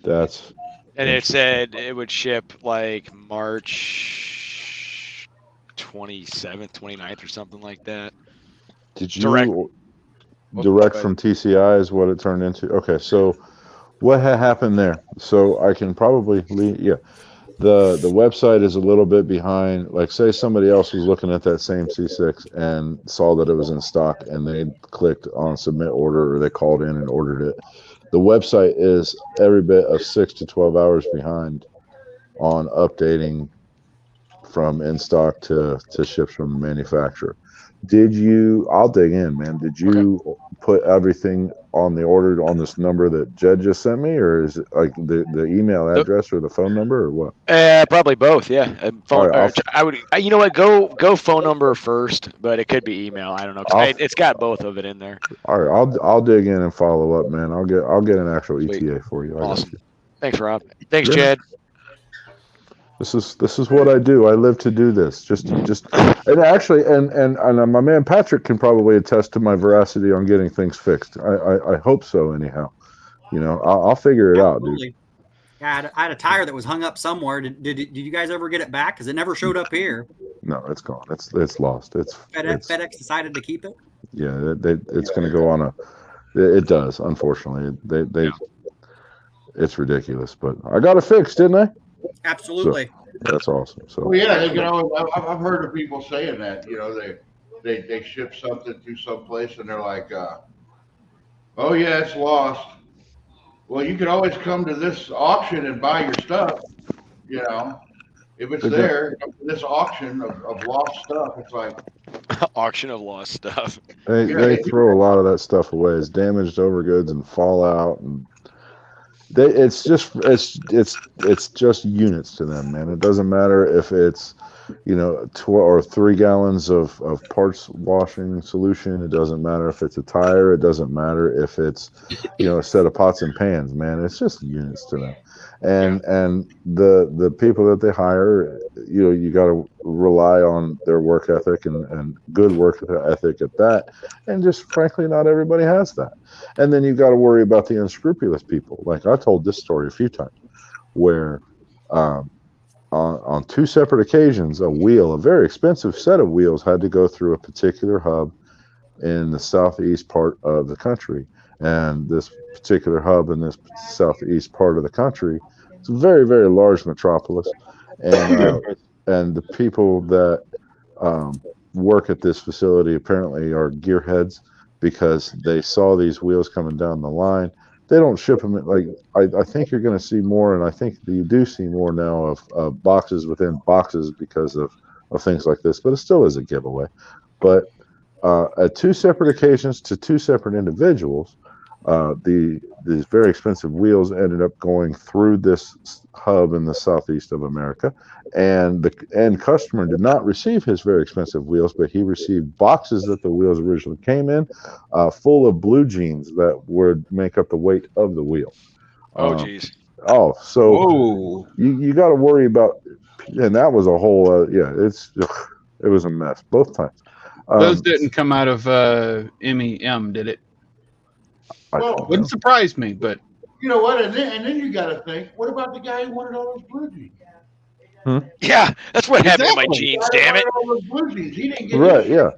And it said it would ship like March 27th, 29th or something like that. Did you direct from TCI is what it turned into? Okay, so what had happened there? So I can probably the website is a little bit behind. Like say somebody else was looking at that same C6 and saw that it was in stock and they clicked on submit order or they called in and ordered it. The website is every bit of 6 to 12 hours behind on updating from in stock to ships from the manufacturer. I'll dig in, man. Did you put everything on the order on this number that Jed just sent me, or is it like the email address or the phone number or what? Probably both, yeah. I would, you know what, go phone number first, but it could be email. I don't know. It's got both of it in there. All right, I'll dig in and follow up, man. I'll get an actual ETA for you. Awesome. Thanks, Rob. Thanks, Jed. This is what I do. I live to do this. And actually, and my man Patrick can probably attest to my veracity on getting things fixed. I hope so. Anyhow, you know, I'll figure it out, dude. Yeah, I had a tire that was hung up somewhere. Did you guys ever get it back? Because it never showed up here. No, it's gone. It's lost. FedEx decided to keep it. Yeah, it's going to go on It does. Unfortunately, it's ridiculous. But I got it fixed, didn't I? Absolutely. So, that's awesome. So they can always, I've heard of people saying that, you know, they ship something to someplace and they're like, oh yeah, it's lost. Well, you can always come to this auction and buy your stuff, you know. If it's there, this auction of lost stuff, it's like auction of lost stuff. They throw a lot of that stuff away as damaged overgoods and fallout and it's just units to them, man. It doesn't matter if it's, you know, 3 gallons of parts washing solution. It doesn't matter if it's a tire. It doesn't matter if it's, you know, a set of pots and pans, man. It's just units to them. And the people that they hire, you know, you got to rely on their work ethic and good work ethic at that. And just frankly, not everybody has that. And then you've got to worry about the unscrupulous people. Like I told this story a few times where on 2 separate occasions, a very expensive set of wheels had to go through a particular hub in the southeast part of the country. And this particular hub in this southeast part of the country, it's a very, very large metropolis. And the people that work at this facility apparently are gearheads because they saw these wheels coming down the line. They don't ship them. I think you're going to see more, and I think you do see more now of boxes within boxes because of things like this, but it still is a giveaway. But at 2 separate occasions to 2 separate individuals, these very expensive wheels ended up going through this hub in the southeast of America, and the end customer did not receive his very expensive wheels, but he received boxes that the wheels originally came in, full of blue jeans that would make up the weight of the wheel. Oh, geez. So you got to worry about, and that was a whole it was a mess both times. Those didn't come out of MEM, did it? Well, wouldn't surprise me, but you know what? And then you got to think, what about the guy who wanted all those blue jeans? Yeah, that's what happened to my jeans. Damn it! All those blue jeans. He didn't get right. Yeah.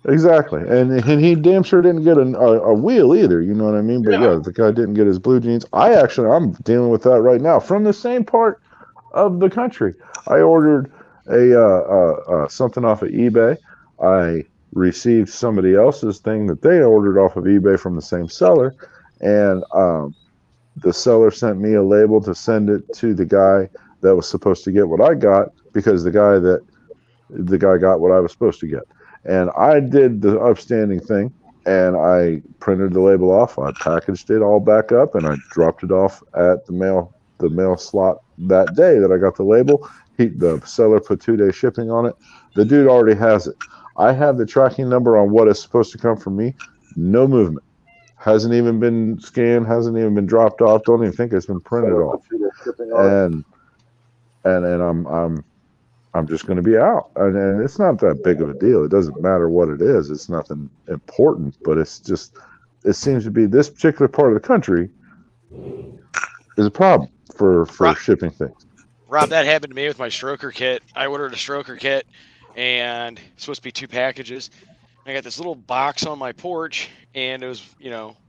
Exactly, and he damn sure didn't get a wheel either. You know what I mean? But yeah, the guy didn't get his blue jeans. I'm dealing with that right now from the same part of the country. I ordered a something off of eBay. I received somebody else's thing that they ordered off of eBay from the same seller, and the seller sent me a label to send it to the guy that was supposed to get what I got, because the guy got what I was supposed to get. And I did the upstanding thing, and I printed the label off. I packaged it all back up, and I dropped it off at the mail slot that day that I got the label. The seller put 2-day shipping on it. The dude already has it. I have the tracking number on what is supposed to come from me. No movement. Hasn't even been scanned. Hasn't even been dropped off. Don't even think it's been printed off. And I'm just going to be out, and it's not that big of a deal. It doesn't matter what it is. It's nothing important, but it seems to be this particular part of the country is a problem for shipping things. Rob, that happened to me with my stroker kit. I ordered a stroker kit, and it's supposed to be 2 packages. I got this little box on my porch, and it was,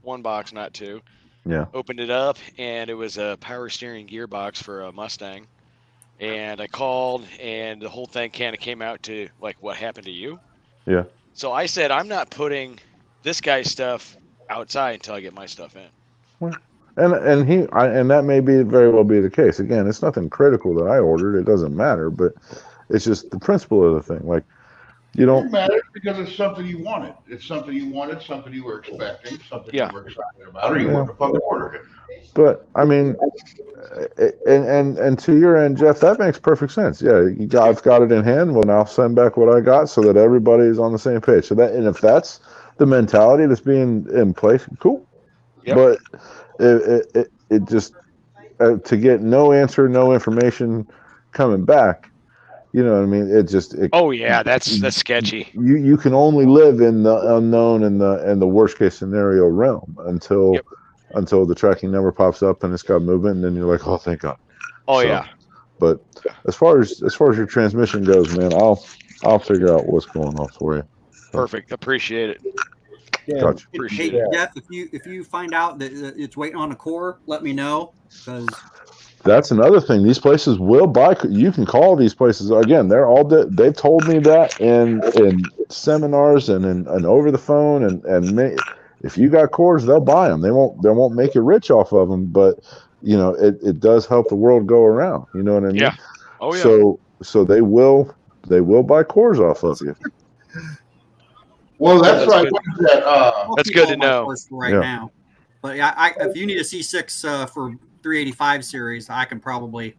1 box, not 2. Yeah. Opened it up, and it was a power steering gearbox for a Mustang. And I called, and the whole thing kind of came out to like, what happened to you? Yeah. So I said, I'm not putting this guy's stuff outside until I get my stuff in. Well, and that may very well be the case. Again, it's nothing critical that I ordered. It doesn't matter, but it's just the principle of the thing. Like, you don't. It matters because it's something you wanted. It's something you wanted, something you were expecting, something you were excited about, or you want to fucking order it. But I mean, and to your end, Jeff, that makes perfect sense. Yeah, I've got it in hand. Well, now send back what I got so that everybody is on the same page. So and if that's the mentality that's being in place, cool. Yep. But it just to get no answer, no information coming back. You know what I mean? Oh yeah, that's sketchy. You can only live in the unknown and the worst case scenario realm until the tracking number pops up and it's got movement, and then you're like, oh, thank God. Oh yeah. But as far as your transmission goes, man, I'll figure out what's going on for you. Perfect. Appreciate it. Yeah, gotcha. Appreciate it. it. Jeff, if you find out that it's waiting on a core, let me know, because that's another thing. These places will buy. You can call these places again. They've told me that in seminars and over the phone and if you got cores, they'll buy them. They won't make you rich off of them, but it does help the world go around. You know what I mean? Yeah. Oh yeah. So they will buy cores off of you. Well, that's right. That's good to know. Now, but if you need a C6 for 385 series, I can probably.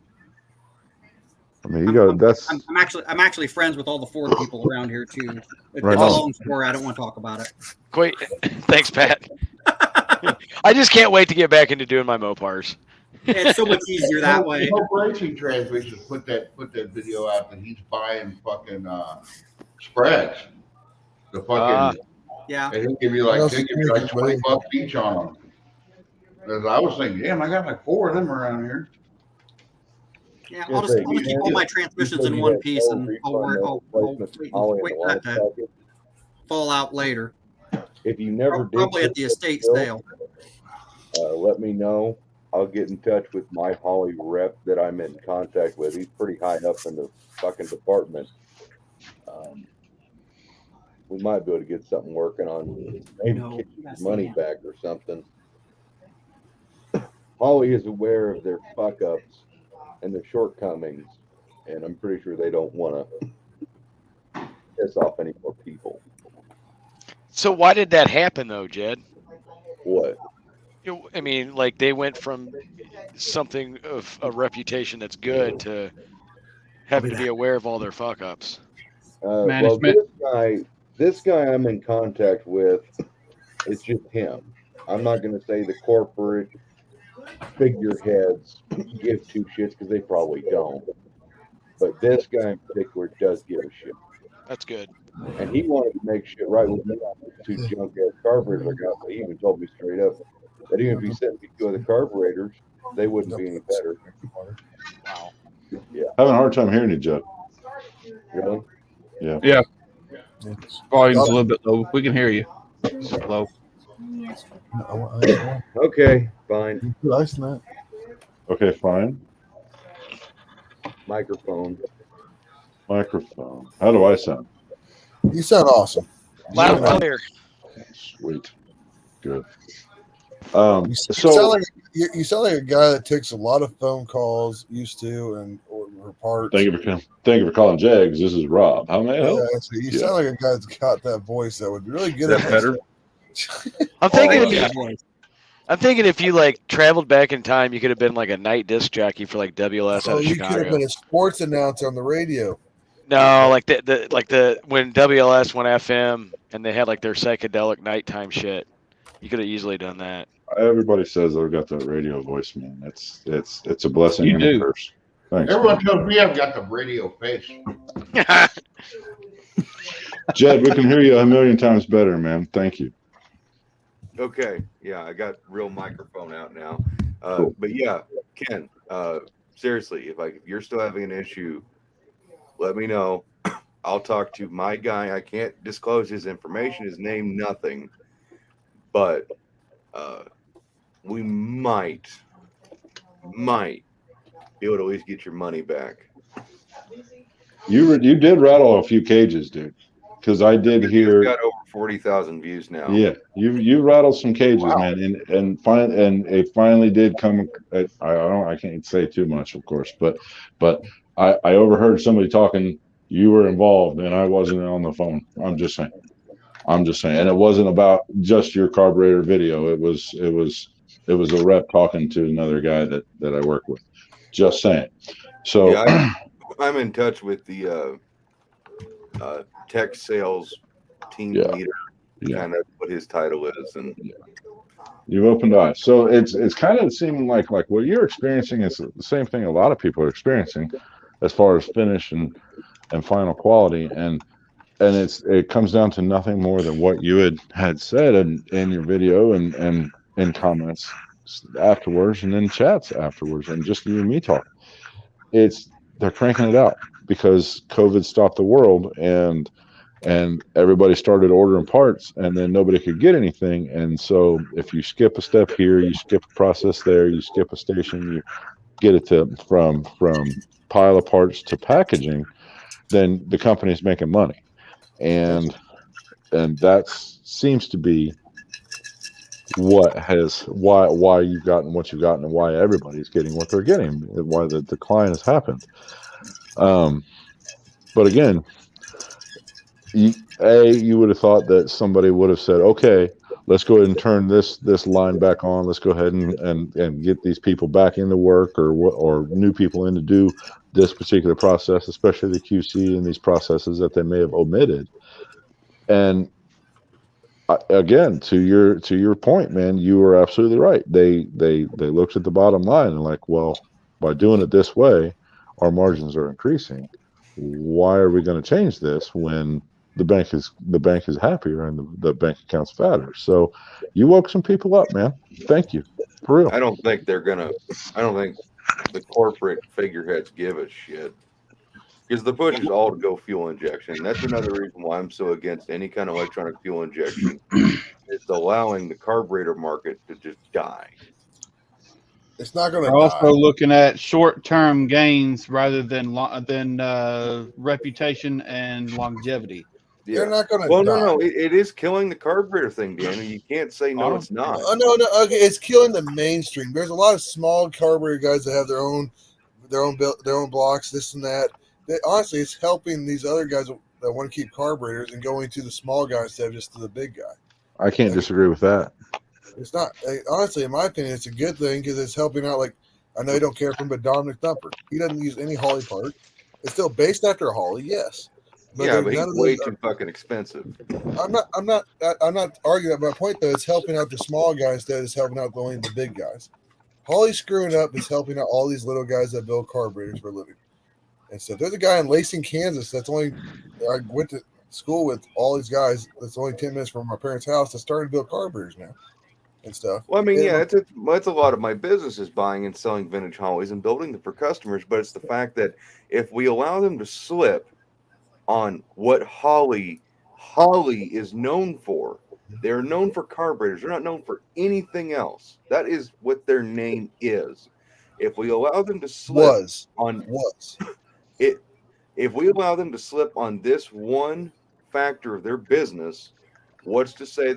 I mean, I'm actually friends with all the Ford people around here too. It's right a long story. I don't want to talk about it. Great, thanks, Pat. I just can't wait to get back into doing my Mopars. It's so much easier that way. Racing Transmissions put that video out that he's buying fucking spreads. The fucking yeah. And he'll give you like $20 each on them. As I was thinking, damn, I got like 4 of them around here. Yeah, I'll just keep all my transmissions in one piece, and I'll wait that to fall out later. If you never did, probably at the estate sale. Let me know. I'll get in touch with my Holly rep that I'm in contact with. He's pretty high up in the fucking department. We might be able to get something working on maybe get his money back or something. Holly is aware of their fuck ups and their shortcomings, and I'm pretty sure they don't want to piss off any more people. So why did that happen though, Jed? What? I mean, like they went from something of a reputation that's good to having to be aware of all their fuck ups. Management. Well, this guy I'm in contact with, it's just him. I'm not going to say the corporate figureheads give 2 shits because they probably don't. But this guy in particular does give a shit. That's good. And he wanted to make shit right with me on the 2 junk ass carburetors I got. But he even told me straight up that even if he sent me 2 of the carburetors, they wouldn't be any better. Wow. Yeah. Having a hard time hearing you, Jeff. Really? Yeah. Yeah. Volume's a little bit low. We can hear you. It's low. Okay, fine. Okay, fine. Microphone. How do I sound? You sound awesome. Loud and clear. Sweet. Good. You sound like a guy that takes a lot of phone calls, used to, and or parts. Thank you for calling Jags. This is Rob. How may I help? Yeah, so you sound like a guy that's got that voice that would be really good Is at that better? I'm thinking if you like traveled back in time, you could have been like a night disc jockey for like WLS So out of you could have Chicago. been a sports announcer on the radio. No, like the when WLS went FM and they had like their psychedelic nighttime shit. You could have easily done that. Everybody says I've got that radio voice, man. It's a blessing and a curse. Thanks. Everyone tells me I've got the radio face. Jed, we can hear you a million times better, man. Thank you. Okay, yeah, I got real microphone out now. Cool. But yeah, Ken, seriously, if you're still having an issue, let me know. I'll talk to my guy. I can't disclose his information, his name, nothing. But we might be able to at least get your money back. You did rattle a few cages, dude. Because I did hear got over 40,000 views now. Yeah, you rattled some cages, man, and it finally did come. I can't say too much, of course, but I overheard somebody talking. You were involved, and I wasn't on the phone. I'm just saying, and it wasn't about just your carburetor video. It was a rep talking to another guy that I work with. Just saying. So yeah, I'm in touch with the tech sales team leader. Kind of what his title is, and you've opened eyes. So it's kind of seeming like what you're experiencing is the same thing a lot of people are experiencing, as far as finish and final quality, and it comes down to nothing more than what you had said in your video and in comments afterwards, and then chats afterwards, and just you and me talking. They're cranking it out because COVID stopped the world, and everybody started ordering parts, and then nobody could get anything. And so if you skip a step here, you skip a process there, you skip a station, you get it from pile of parts to packaging, then the company's making money. And that seems to be why you've gotten what you've gotten, and why everybody's getting what they're getting, why the decline has happened. But again, you would have thought that somebody would have said, okay, let's go ahead and turn this line back on. Let's go ahead and get these people back into work, or new people in to do this particular process, especially the QC and these processes that they may have omitted. And again, to your point, man, you were absolutely right. They looked at the bottom line and like, well, by doing it this way, our margins are increasing. Why are we going to change this when the bank is happier and the bank account's fatter? So you woke some people up, man. Thank you, for real. I don't think the corporate figureheads give a shit, because the push is all to go fuel injection. That's another reason why I'm so against any kind of electronic fuel injection. It's allowing the carburetor market to just die. It's not going to. We're also looking at short-term gains rather than reputation and longevity. Yeah. They're not going to. Well, no, it is killing the carburetor thing, Danny. You can't say no, it's not. No. Okay, it's killing the mainstream. There's a lot of small carburetor guys that have their own blocks, this and that. Honestly, it's helping these other guys that want to keep carburetors and going to the small guy instead of just to the big guy. I can't disagree with that. It's not, honestly, in my opinion, it's a good thing because it's helping out. Like, I know you don't care for him, but Dominic Thumper, he doesn't use any Holley part. It's still based after a Holley, yes. But he's way too fucking expensive. I'm not arguing that. My point though, it's helping out the small guys instead of helping out only the big guys. Holley screwing up is helping out all these little guys that build carburetors for a living. And so there's a guy in Lacing, Kansas. I went to school with all these guys. That's only 10 minutes from my parents' house. That started to build carburetors now and stuff. Well, I mean, that's a lot of my business is buying and selling vintage Holleys and building them for customers. But it's the fact that if we allow them to slip on what Holley Holly is known for. They're known for carburetors. They're not known for anything else. That is what their name is. If we allow them to slip on it, if we allow them to slip on this one factor of their business, what's to say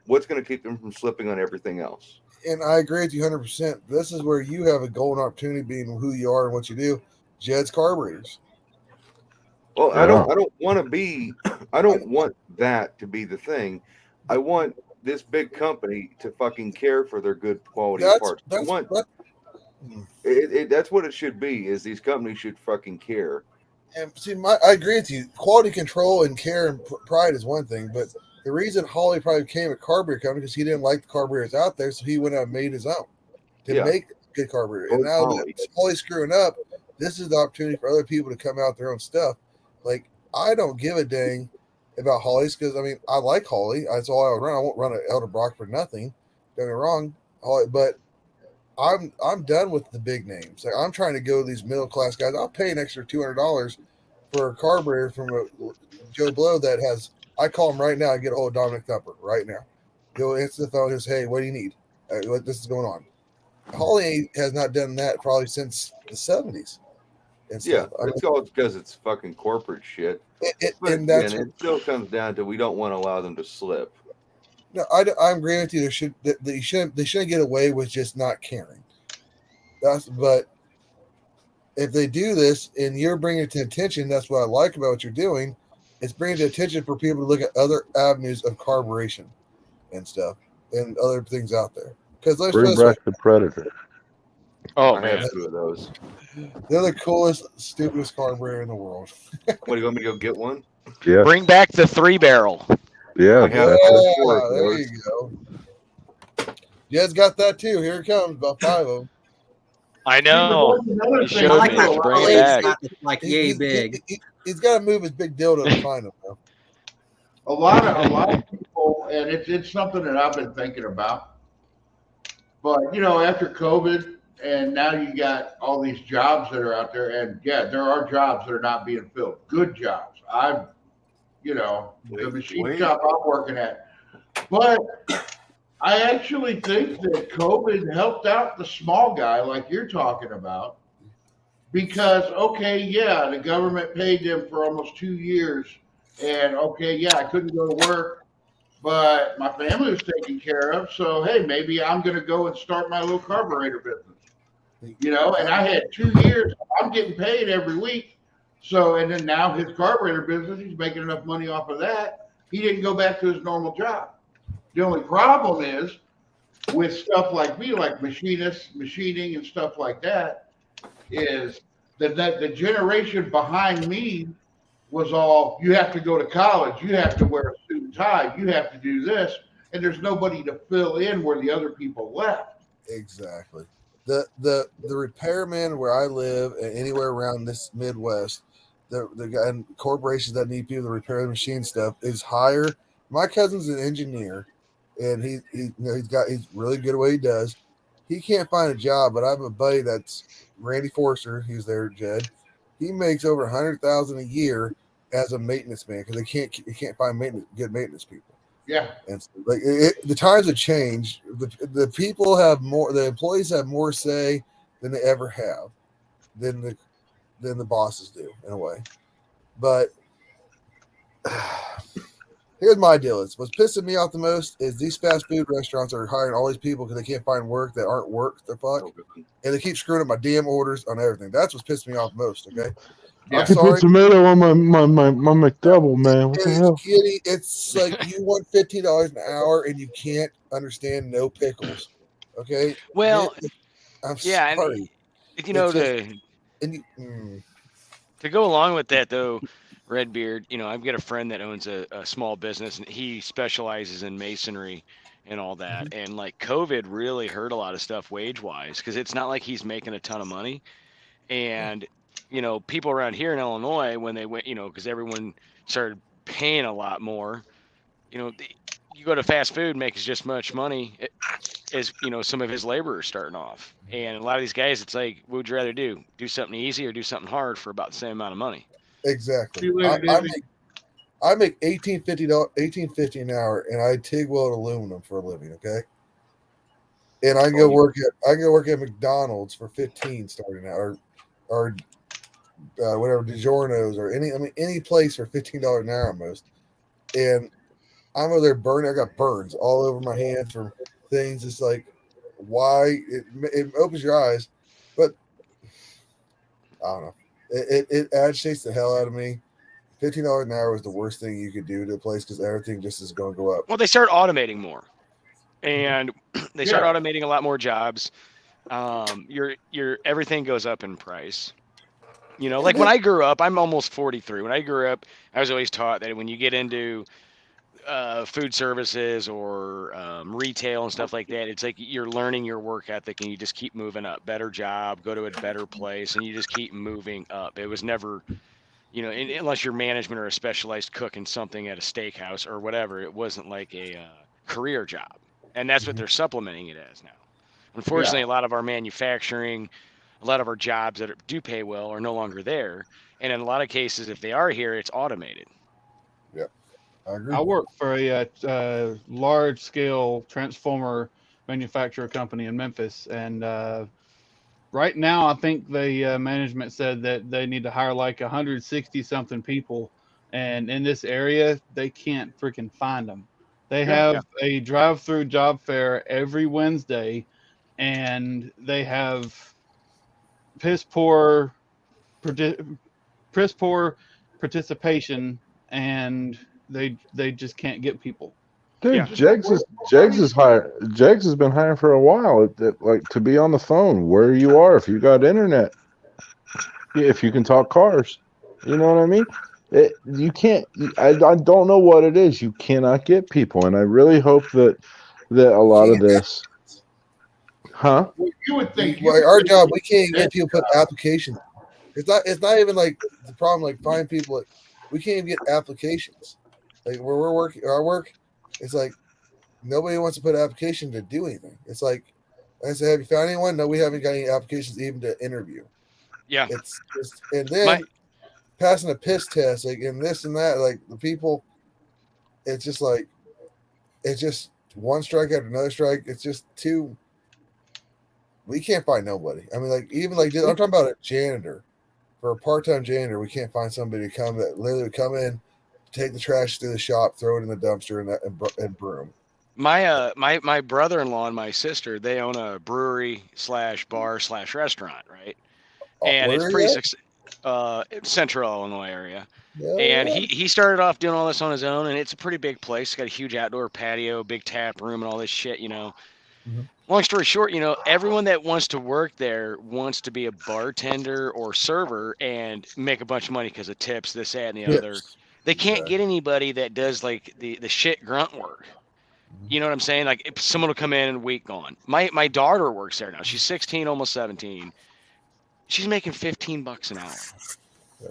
what's gonna keep them from slipping on everything else? And I agree with you 100%. This is where you have a golden opportunity, being who you are and what you do. Jed's Carburetors. Well, yeah. I don't want to be. I don't want that to be the thing. I want this big company to fucking care for their good quality parts. That's what it should be. Is these companies should fucking care. And see, I agree with you. Quality control and care and pride is one thing, but the reason Holly probably became a carburetor company because he didn't like the carburetors out there, so he went out and made his own to make good carburetor. And now that Holly's screwing up, this is the opportunity for other people to come out with their own stuff. Like, I don't give a dang about Holly's because, I mean, I like Holly. That's all I would run. I won't run an Elder Brock for nothing. Don't get me wrong, Holly, but I'm done with the big names. Like, I'm trying to go to these middle class guys. I'll pay an extra $200 for a carburetor from a Joe Blow that has. I call him right now and get a hold of Dominic Thumper right now. Go answer the phone and say, "Hey, what do you need? This is going on." Holly has not done that probably since the 70s. Yeah, it's all because it's fucking corporate shit. And it still comes down to we don't want to allow them to slip. No, I agree with you. They shouldn't get away with just not caring. But if they do this and you're bringing it to attention, that's what I like about what you're doing. It's bringing to attention for people to look at other avenues of carburation and stuff and other things out there. Because let's bring back the Predator. Oh man, I have 2 of those. They're the coolest, stupidest carburetor in the world. What, do you want me to go get one? Yeah. Bring back the 3-barrel. Yeah. There you go. Jed's got that too. Here it comes. About 5 of them. I know. He showed I like me. that. Bring it back. Like yay big. He's got to move his big dildo to find him, though. A lot of people, and it's something that I've been thinking about. But after COVID, and now you got all these jobs that are out there, and yeah, there are jobs that are not being filled. Good jobs. The machine shop I'm working at. But I actually think that COVID helped out the small guy, like you're talking about, because the government paid them for almost 2 years, and I couldn't go to work, but my family was taken care of. So hey, maybe I'm going to go and start my little carburetor business. And I had 2 years. I'm getting paid every week. So, and then now his carburetor business, he's making enough money off of that. He didn't go back to his normal job. The only problem is with stuff like me, like machining and stuff like that, is that the generation behind me was all, you have to go to college, you have to wear a suit and tie, you have to do this, and there's nobody to fill in where the other people left. Exactly. The repairman where I live and anywhere around this Midwest, the guy and corporations that need people to repair the machine stuff is higher. My cousin's an engineer, and he's really good at what he does. He can't find a job, but I have a buddy that's Randy Forster. He's there, Jed. He makes over $100,000 a year as a maintenance man because they can't find good maintenance people. Yeah, and so, the times have changed. The people have more. The employees have more say than they ever have, than the bosses do in a way. But here's my deal: what's pissing me off the most is these fast food restaurants are hiring all these people because they can't find work that aren't work. The fuck, and they keep screwing up my damn orders on everything. That's what's pissing me off most. Okay. Yeah. I put tomato on my McDouble, man. What the hell? It's like you want $15 an hour and you can't understand no pickles. Okay. Well, I'm sorry. To go along with that though, Redbeard, I've got a friend that owns a small business and he specializes in masonry and all that. Mm-hmm. And like COVID really hurt a lot of stuff wage wise because it's not like he's making a ton of money. And people around here in Illinois, when they went, because everyone started paying a lot more, you go to fast food, makes just much money as, some of his laborers starting off. And a lot of these guys, it's like, what would you rather do? Do something easy or do something hard for about the same amount of money? Exactly. I make $18.50 an hour, and I TIG weld aluminum for a living. Okay, and I can go work at McDonald's for 15 starting out, or whatever DiGiorno's or any place for $15 an hour almost. And I'm over there burning. I got burns all over my hands from things. It's like, why it opens your eyes, but I don't know. It agitates the hell out of me. $15 an hour is the worst thing you could do to a place because everything just is going to go up. Well, they start automating more, and they start automating a lot more jobs. Your everything goes up in price. You know, like when I grew up, I'm almost 43. When I grew up, I was always taught that when you get into food services or retail and stuff like that, it's like you're learning your work ethic and you just keep moving up. Better job, go to a better place, and you just keep moving up. It was never, you know, unless you're management or a specialized cook in something at a steakhouse or whatever, it wasn't like a career job. And that's what they're supplementing it as now. Unfortunately, a lot of our manufacturing, a lot of our jobs that do pay well are no longer there. And in a lot of cases, if they are here, it's automated. Yeah, I agree. I work for a large-scale transformer manufacturer company in Memphis, and right now, I think the management said that they need to hire like 160-something people, and in this area, they can't freaking find them. They have a drive-through job fair every Wednesday, and they have piss poor participation, and they just can't get people. Dude, Jegs has been hiring for a while. Like to be on the phone where you are, if you got internet, if you can talk cars, you know what I mean. You can't. I don't know what it is. You cannot get people, and I really hope that a lot of this, huh? Well, you would think our job, we can't even get people to put applications. It's not even like the problem. Like find people. We can't even get applications. Like where we're working, our work. It's like nobody wants to put an application to do anything. It's like I said, have you found anyone? No, we haven't got any applications even to interview. Yeah. It's just, and then passing a piss test, like and this and that, like the people, it's just like it's just one strike after another strike. It's just too. We can't find nobody. I mean, like even like I'm talking about a janitor. For a part-time janitor, we can't find somebody to come that literally come in, take the trash through the shop, throw it in the dumpster, and broom. My brother-in-law and my sister, they own a brewery / bar / restaurant, right? And it's pretty central Illinois area. And he started off doing all this on his own, and it's a pretty big place. It's got a huge outdoor patio, big tap room, and all this shit, you know. Long story short, you know, everyone that wants to work there wants to be a bartender or server and make a bunch of money because of tips, this, that, and the other. They can't get anybody that does like the shit grunt work. You know what I'm saying? Like if someone will come in and a week gone. My daughter works there now. She's 16, almost 17. She's making $15 an hour.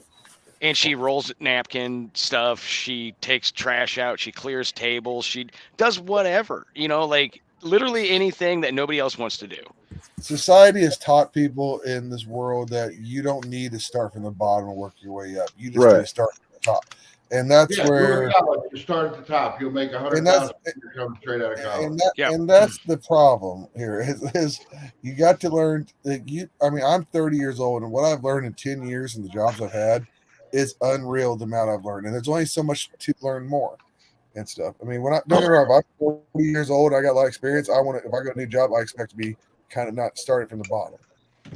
And she rolls napkin stuff. She takes trash out. She clears tables. She does whatever, you know, like literally anything that nobody else wants to do. Society has taught people in this world that you don't need to start from the bottom and work your way up. You just need to start from the top. And that's where you start at the top. You'll make $100,000 coming straight out of college. And that's the problem here is you got to learn that I'm 30 years old, and what I've learned in 10 years and the jobs I've had is unreal the amount I've learned. And there's only so much to learn more and stuff. I mean, don't get me wrong, I'm 40 years old, I got a lot of experience. If I go to a new job, I expect to be kind of not starting from the bottom.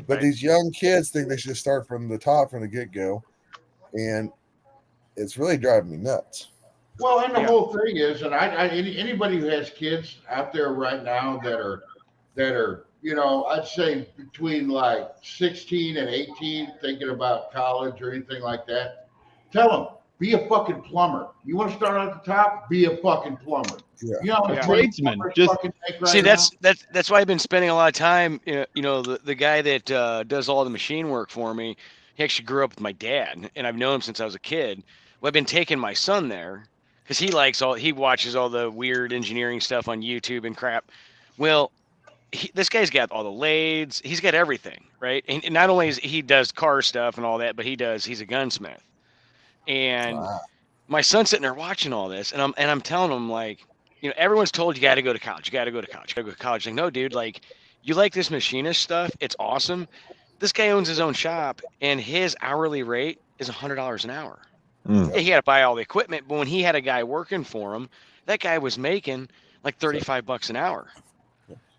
But these young kids think they should start from the top from the get-go. And it's really driving me nuts. Well, and the whole thing is, and anybody who has kids out there right now that are, you know, I'd say between like 16 and 18, thinking about college or anything like that, tell them, be a fucking plumber. You want to start at the top? Be a fucking plumber. Yeah. You know, tradesman. Just see, that's why I've been spending a lot of time. You know, the guy that does all the machine work for me, he actually grew up with my dad, and I've known him since I was a kid. Well, I've been taking my son there because he watches all the weird engineering stuff on YouTube and crap. Well, this guy's got all the lathes. He's got everything, right? And not only he does car stuff and all that, but he's a gunsmith. And my son's sitting there watching all this, and I'm telling him, like, you know, everyone's told you got to go to college, you got to go to college, you got to go to college. Like, no, dude, like, you like this machinist stuff? It's awesome. This guy owns his own shop, and his hourly rate is $100 an hour. Mm. Yeah, he had to buy all the equipment, but when he had a guy working for him, that guy was making like $35 an hour.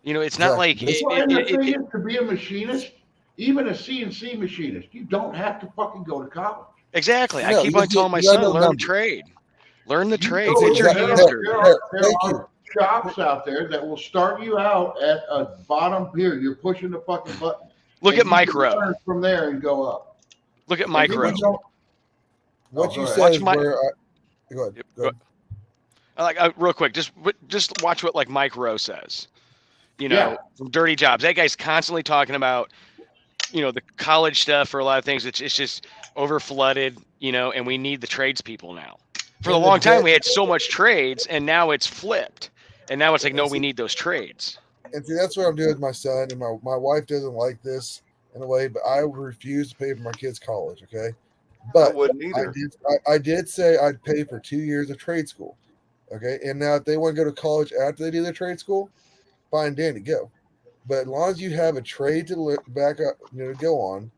You know, it's not like That's why the thing is, to be a machinist, even a CNC machinist, you don't have to fucking go to college. Exactly. No, I keep on telling my son, learn the trade. Learn the trade. Get your hands dirty. There are shops out there that will start you out at a bottom pier. You're pushing the fucking button. Look at Micro. Learn from there and go up. Look at Micro. What you said is where go ahead. Go ahead. Real quick, just watch what like Micro says. You know, from Dirty Jobs. That guy's constantly talking about, you know, the college stuff for a lot of things. It's just over flooded, you know, and we need the tradespeople now. For a long time, we had so much trades, and now it's flipped. And now it's like, no, we need those trades. And see, that's what I'm doing with my son. And my wife doesn't like this in a way, but I refuse to pay for my kids' college. Okay. But I wouldn't either. I did say I'd pay for 2 years of trade school. Okay. And now if they want to go to college after they do their trade school, fine, dandy, go. But as long as you have a trade to back up, you know, to go on,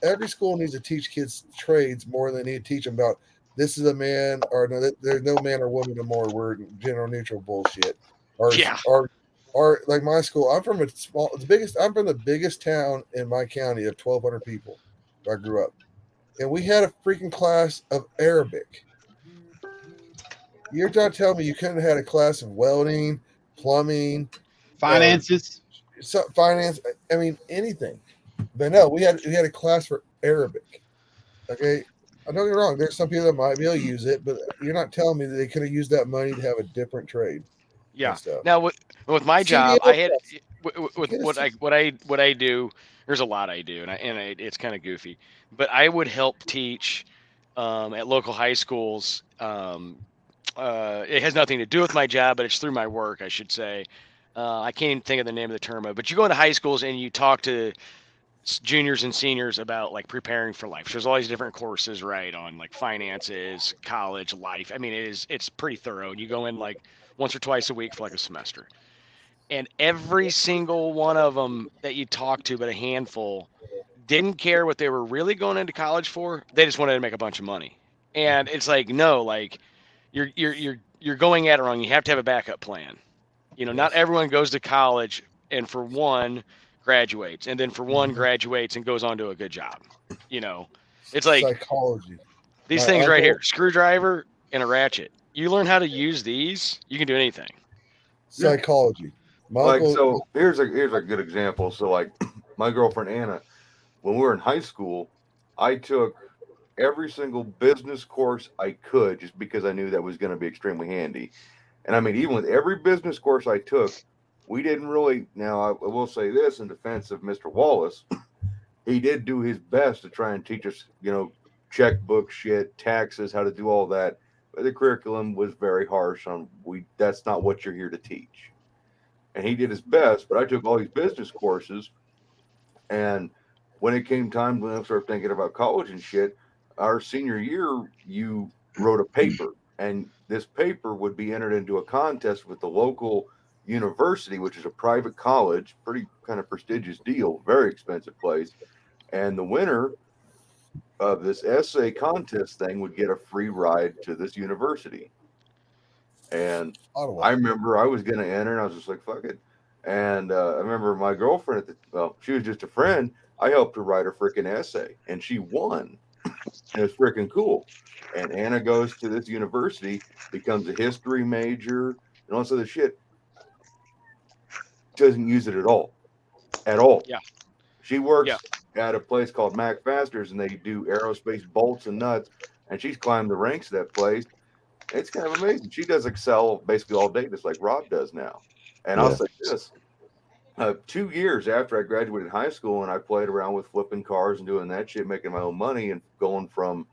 every school needs to teach kids trades more than they need to teach them about this is a man or no, there's no man or woman no more. We're gender neutral bullshit. Or like my school, I'm from I'm from the biggest town in my county of 1,200 people where I grew up. And we had a freaking class of Arabic. You're trying to tell me you couldn't have had a class of welding, plumbing, finances, finance. I mean, anything. But no, we had a class for Arabic. Okay, I don't get me wrong. There's some people that might be able to use it, but you're not telling me that they could have used that money to have a different trade. Yeah. Now with my job, I had with what I do. There's a lot I do, and it's kind of goofy, but I would help teach at local high schools. It has nothing to do with my job, but it's through my work, I should say. I can't even think of the name of the term, but you go into high schools and you talk to juniors and seniors about like preparing for life. There's all these different courses, right, on like finances, college, life. I mean, it's pretty thorough. You go in like once or twice a week for like a semester. And every single one of them that you talk to, but a handful, didn't care what they were really going into college for. They just wanted to make a bunch of money. And it's like, no, like you're going at it wrong. You have to have a backup plan. You know, not everyone goes to college and for one graduates, and then for one graduates and goes on to a good job. You know, it's like psychology. These things right here, screwdriver and a ratchet. You learn how to use these, you can do anything. Psychology. So here's a good example. So like my girlfriend Anna, when we were in high school, I took every single business course I could just because I knew that was going to be extremely handy. And I mean, even with every business course I took, we didn't really. Now I will say this in defense of Mr. Wallace, he did do his best to try and teach us, you know, checkbook shit, taxes, how to do all that. But the curriculum was very harsh on that's not what you're here to teach. And he did his best, but I took all these business courses, and when it came time when I started thinking about college and shit, our senior year, you wrote a paper, and this paper would be entered into a contest with the local university, which is a private college, pretty kind of prestigious deal, very expensive place. And the winner of this essay contest thing would get a free ride to this university. And I remember I was going to enter, and I was just like, fuck it. And I remember my girlfriend, she was just a friend. I helped her write a freaking essay, and she won. And it's freaking cool. And Anna goes to this university, becomes a history major, and all this other shit. Doesn't use it at all. At all. Yeah. She works at a place called Mac Fasteners, and they do aerospace bolts and nuts. And she's climbed the ranks of that place. It's kind of amazing. She does Excel basically all day, just like Rob does now. And I'll say this. 2 years after I graduated high school and I played around with flipping cars and doing that shit, making my own money and going from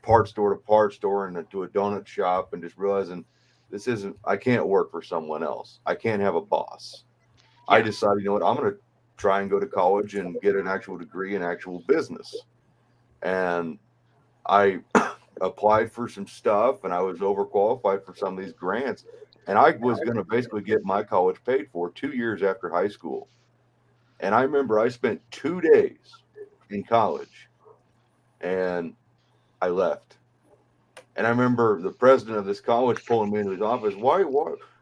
part store to part store and to a donut shop and just realizing I can't work for someone else. I can't have a boss. Yeah. I decided, you know what, I'm going to try and go to college and get an actual degree in actual business. And I applied for some stuff, and I was overqualified for some of these grants, and I was going to basically get my college paid for 2 years after high school. And I remember I spent 2 days in college, and I left. And I remember the president of this college pulling me into his office. Why?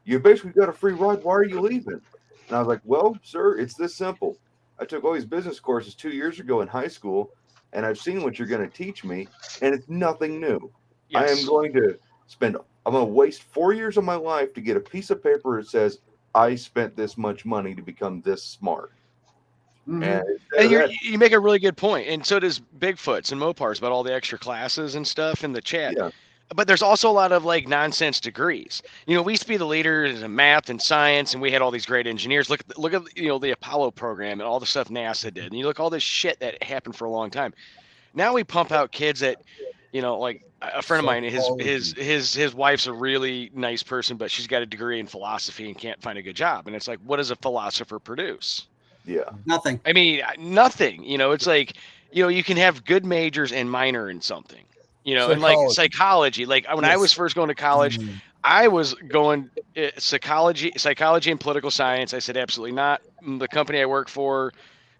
You basically got a free ride. Why are you leaving? And I was like, well, sir, it's this simple. I took all these business courses 2 years ago in high school, and I've seen what you're going to teach me, and it's nothing new. Yes. I'm going to waste 4 years of my life to get a piece of paper that says I spent this much money to become this smart. Mhm. And you make a really good point, and so does Bigfoots and Mopars about all the extra classes and stuff in the chat. Yeah. But there's also a lot of like nonsense degrees. You know, we used to be the leaders in math and science, and we had all these great engineers. Look at the Apollo program and all the stuff NASA did, and you look all this shit that happened for a long time. Now we pump out kids that, like a friend of mine, his wife's a really nice person, but she's got a degree in philosophy and can't find a good job. And it's like, what does a philosopher produce? Yeah. Nothing. I mean, nothing. It's like, you can have good majors and minor in something. And like psychology. Like when I was first going to college, I was going psychology and political science. I said, absolutely not. The company I work for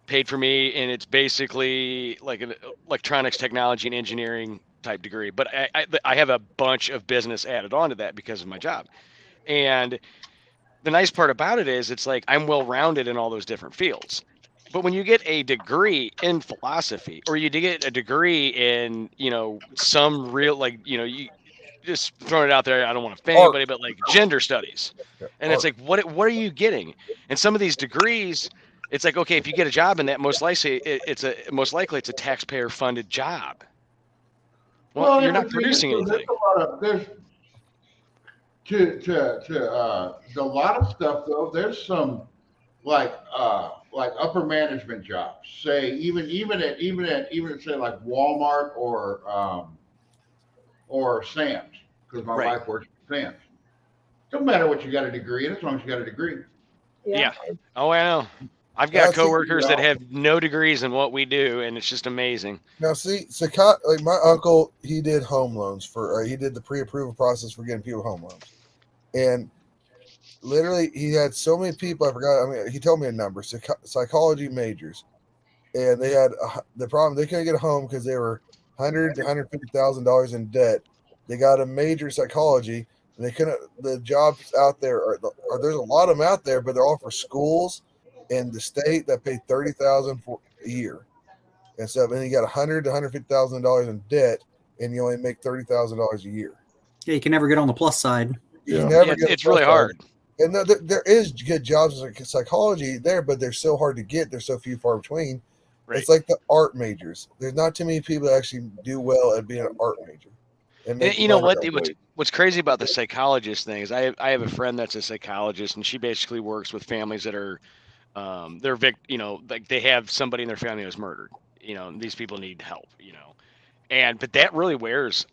paid for me, and it's basically like an electronics technology and engineering type degree. But I have a bunch of business added on to that because of my job. And the nice part about it is it's like I'm well-rounded in all those different fields. But when you get a degree in philosophy, or you get a degree in, some real, you just throwing it out there, I don't want to offend anybody, but like gender studies. And it's like, what are you getting? And some of these degrees, it's like, okay, if you get a job in that, most likely it's a taxpayer funded job. Well, you're not producing anything. A lot of stuff though. There's some like upper management jobs. Say even at say like Walmart or Sam's, because my wife works at Sam's. Don't matter what you got a degree in, as long as you got a degree. Yeah. Oh, I know. I've got coworkers that have no degrees in what we do, and it's just amazing. Now, see, like my uncle, he did home loans he did the pre-approval process for getting people home loans, and literally he had so many people. I forgot. I mean, he told me a number: psychology majors, and they had the problem. They couldn't get a home because they were $100,000 to $150,000 in debt. They got a major psychology, and they couldn't. The jobs out there there's a lot of them out there, but they're all for schools in the state that pay $30,000 for a year, and so then you got $100,000 to $150,000 in debt, and you only make $30,000 a year. Yeah, you can never get on the plus side. It's really hard. And there is good jobs in psychology there, but they're so hard to get. They're so few far between. Right. It's like the art majors. There's not too many people that actually do well at being an art major. And you know what? What's crazy about the psychologist thing is I have a friend that's a psychologist, and she basically works with families that are like they have somebody in their family who's murdered. And these people need help. But that really wears.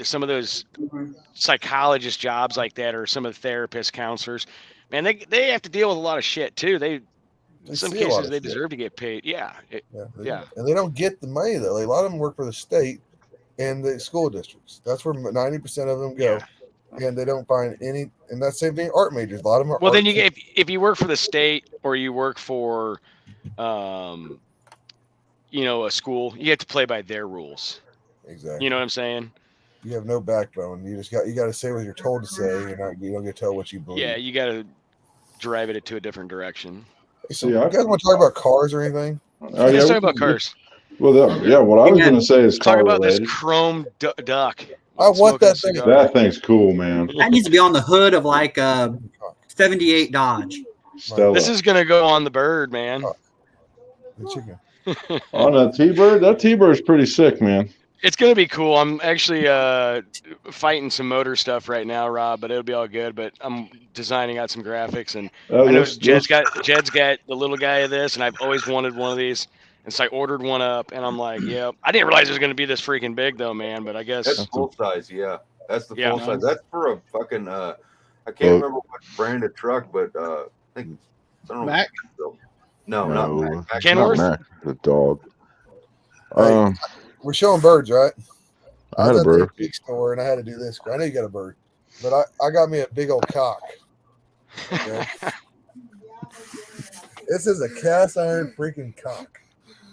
Some of those psychologist jobs like that, or some of the therapists, counselors, man, they have to deal with a lot of shit too. In some cases, they deserve to get paid. Yeah. And they don't get the money though. Like, a lot of them work for the state and the school districts. That's where 90% of them go. Yeah. And they don't find any. And that same thing, art majors. A lot of them are. Well, then if you work for the state or you work for, a school, you have to play by their rules. Exactly. You know what I'm saying? You have no backbone. You got to say what you're told to say. You don't get to tell what you believe. Yeah, you got to drive it to a different direction. So you guys want to talk about cars or anything? Let's talk about cars. Well, what I was going to say is talk about this chrome duck. I want that thing. That thing's cool, man. That needs to be on the hood of like a 78 Dodge. Stella. This is going to go on the Bird, man. The chicken. On that T-Bird? That T-Bird's pretty sick, man. It's going to be cool. I'm actually fighting some motor stuff right now, Rob, but it'll be all good. But I'm designing out some graphics, and I know Jed's got the little guy of this, and I've always wanted one of these. And so I ordered one up, and I'm like, yep. I didn't realize it was going to be this freaking big, though, man. But I guess that's full size. Yeah, that's the full size. That's for a fucking. I can't remember what brand of truck, but I think I don't know. Mac. No, not Mac. Kenworth. Mac, the dog. We're showing birds, right? I had a was at the bird. antique store and I had to do this. I know you got a bird, but I got me a big old cock. Okay. This is a cast iron freaking cock.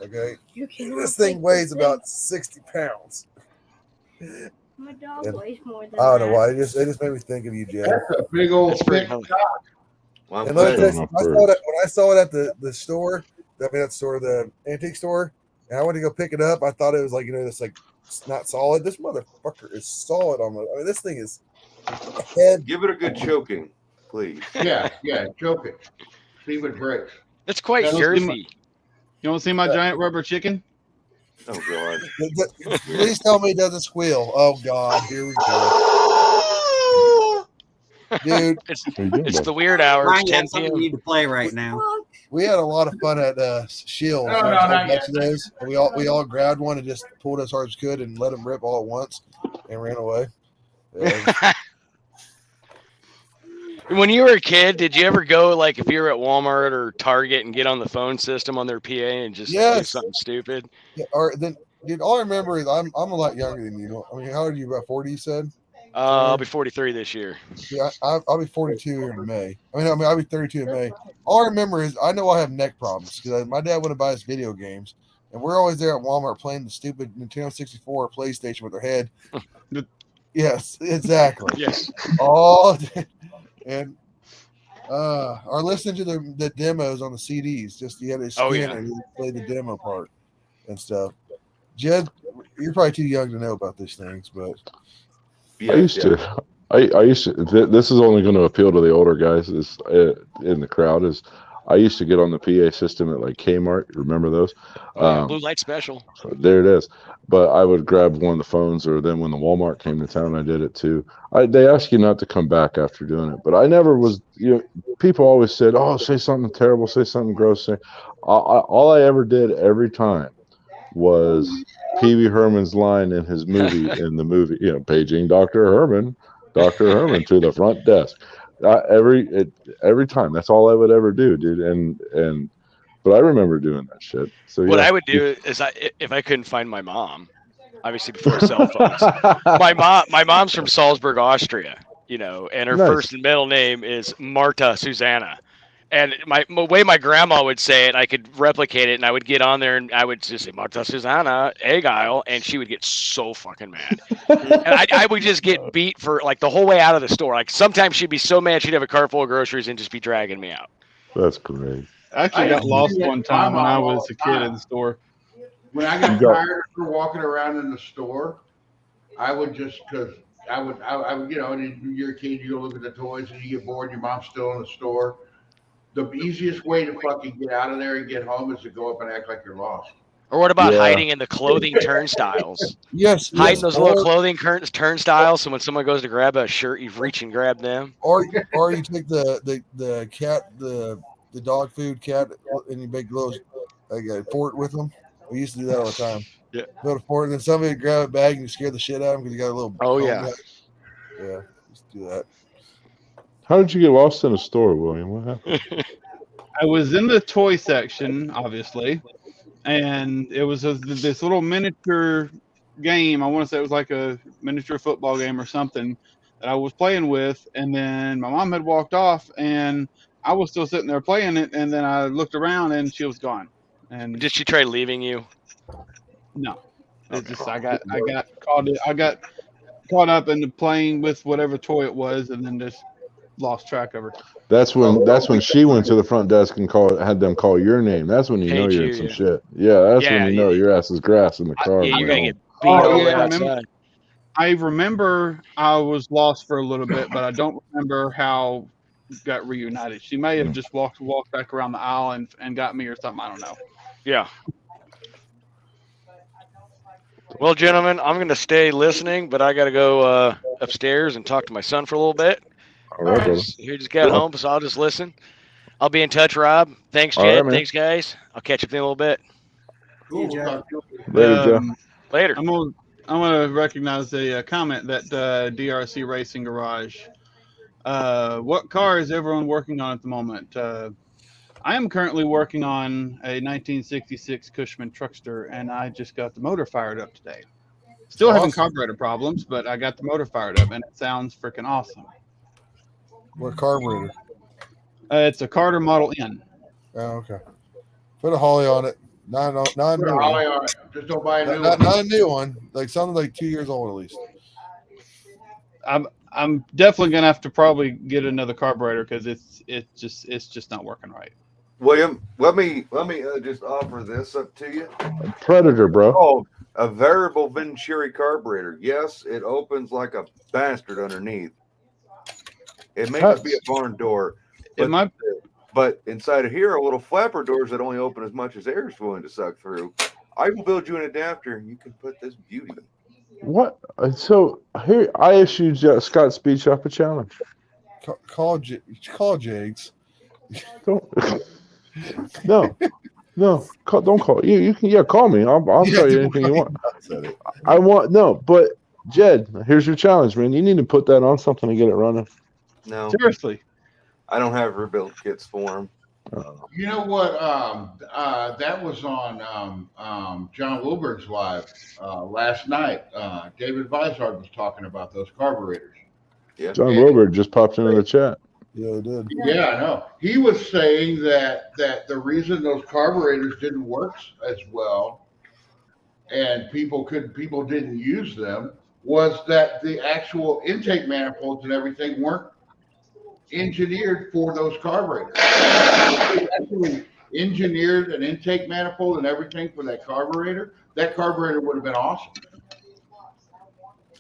Okay. This thing weighs about 60 pounds. My dog weighs more than I don't know that. why. It just made me think of you, Jed. That's a big old It's pretty thick healthy. Well, I'm And let me glad. tell you, when I saw it at the store, the antique store, and I went to go pick it up, I thought it was like, it's like it's not solid. This motherfucker is solid on the. I mean, this thing is head. Give it a good choking, please. Yeah, choke it. See what breaks. That's quite Yeah, girthy. You want to see my giant rubber chicken? Oh God. Please tell me it doesn't squeal. Oh God, here we go, dude. It's the weird hours, Ryan, 10 that's something p.m. you need to play right now. We had a lot of fun at Shield. No, not yet. Those, and we all grabbed one and just pulled as hard as could and let them rip all at once and ran away. When you were a kid, did you ever go, like, if you were at Walmart or Target and get on the phone system on their PA and just do Yes. something stupid? Yeah, dude, all I remember is I'm a lot younger than you. I mean, how old are you? About 40, you said? I'll be 43 this year. Yeah, I'll be 42 in May. I'll be 32 in May. All I remember is I know I have neck problems because my dad wouldn't buy us video games, and we're always there at Walmart playing the stupid Nintendo 64 or PlayStation with our head. Yes, exactly. Yes. All and or listening to the demos on the CDs. Just you had to scan and play the demo part and stuff. Jed, you're probably too young to know about these things, but. I used to. This is only going to appeal to the older guys in the crowd. I used to get on the PA system at like Kmart. Remember those? Blue light special. There it is. But I would grab one of the phones, or then when the Walmart came to town, I did it too. They ask you not to come back after doing it, but I never was. People always said, "Oh, say something terrible, say something gross." All I ever did every time was Pee Wee Herman's line in his movie, paging Dr. Herman to the front desk. Every time. That's all I would ever do, dude. But I remember doing that shit. So What I would do is if I couldn't find my mom, obviously before cell phones, my mom's from Salzburg, Austria, and her first and middle name is Marta Susanna. And the way my grandma would say it, I could replicate it, and I would get on there, and I would just say, Marta Susanna, egg aisle, and she would get so fucking mad. And I would just get beat for, like, the whole way out of the store. Like, sometimes she'd be so mad she'd have a cart full of groceries and just be dragging me out. That's great. I actually got lost one time when I was a kid in the store. When I got tired of walking around in the store, I would just, because I would, and you're a kid, you go look at the toys, and you get bored, your mom's still in the store. The easiest way to fucking get out of there and get home is to go up and act like you're lost. Or what about hiding in the clothing turnstiles? Yes, hiding those little clothing turnstiles, so when someone goes to grab a shirt, you reach and grab them. Or you take the cat, the dog food cat, and you make little like a fort with them. We used to do that all the time. Yeah. Build a fort, and then somebody would grab a bag and you scare the shit out of them because you got a little. Oh yeah. Yeah, just do that. How did you get lost in a store, William? What happened? I was in the toy section, obviously, and it was this little miniature game. I want to say it was like a miniature football game or something that I was playing with, and then my mom had walked off, and I was still sitting there playing it, and then I looked around, and she was gone. And did she try leaving you? No, it's just I got caught up into playing with whatever toy it was, and then just lost track of her. That's when she went to the front desk and had them call your name. That's when you know you're in some shit. Yeah, that's when you know your ass is grass in the car. Yeah, you're gonna get beat over outside. I remember I was lost for a little bit, but I don't remember how we got reunited. She may have just walked back around the aisle and got me or something. I don't know. Yeah. Well, gentlemen, I'm gonna stay listening, but I gotta go upstairs and talk to my son for a little bit. All right, He just got home, so I'll just listen. I'll be in touch, Rob. Thanks, Jed. Right, thanks, guys. I'll catch up in a little bit. Later. I'm gonna recognize a comment that DRC Racing Garage. What car is everyone working on at the moment? I am currently working on a 1966 Cushman Truckster, and I just got the motor fired up today. Still having Awesome. carburetor problems, but I got the motor fired up, and it sounds freaking awesome. What carburetor? It's a Carter Model N. Oh, okay. Put a Holly on it. Not Put new a Holly one. on it. Just don't buy a new Not, one. not a new one. Like something like 2 years old at least. I'm definitely gonna have to probably get another carburetor because it's just not working right. William, let me just offer this up to you. Predator, bro. Oh, a variable Venturi carburetor. Yes, it opens like a bastard underneath. It may just be a barn door, but inside of here are little flapper doors that only open as much as air is willing to suck through. I will build you an adapter, and you can put this beauty. What? So here, I issued Scott Speed Shop a challenge. Call Jags. Don't. No. Don't call. You can call me. I'll tell you anything you want. I want but Jed, here's your challenge, man. You need to put that on something to get it running. No, Seriously, I don't have rebuild kits for them. You know what? That was on John Wilburn's live last night. David Vizard was talking about those carburetors. Yeah. John Wilbur just popped into the chat. Yeah, it did. Yeah, I know. He was saying that the reason those carburetors didn't work as well, and people didn't use them, was that the actual intake manifolds and everything weren't engineered for those carburetors. They actually engineered an intake manifold and everything for that carburetor. That carburetor would have been awesome.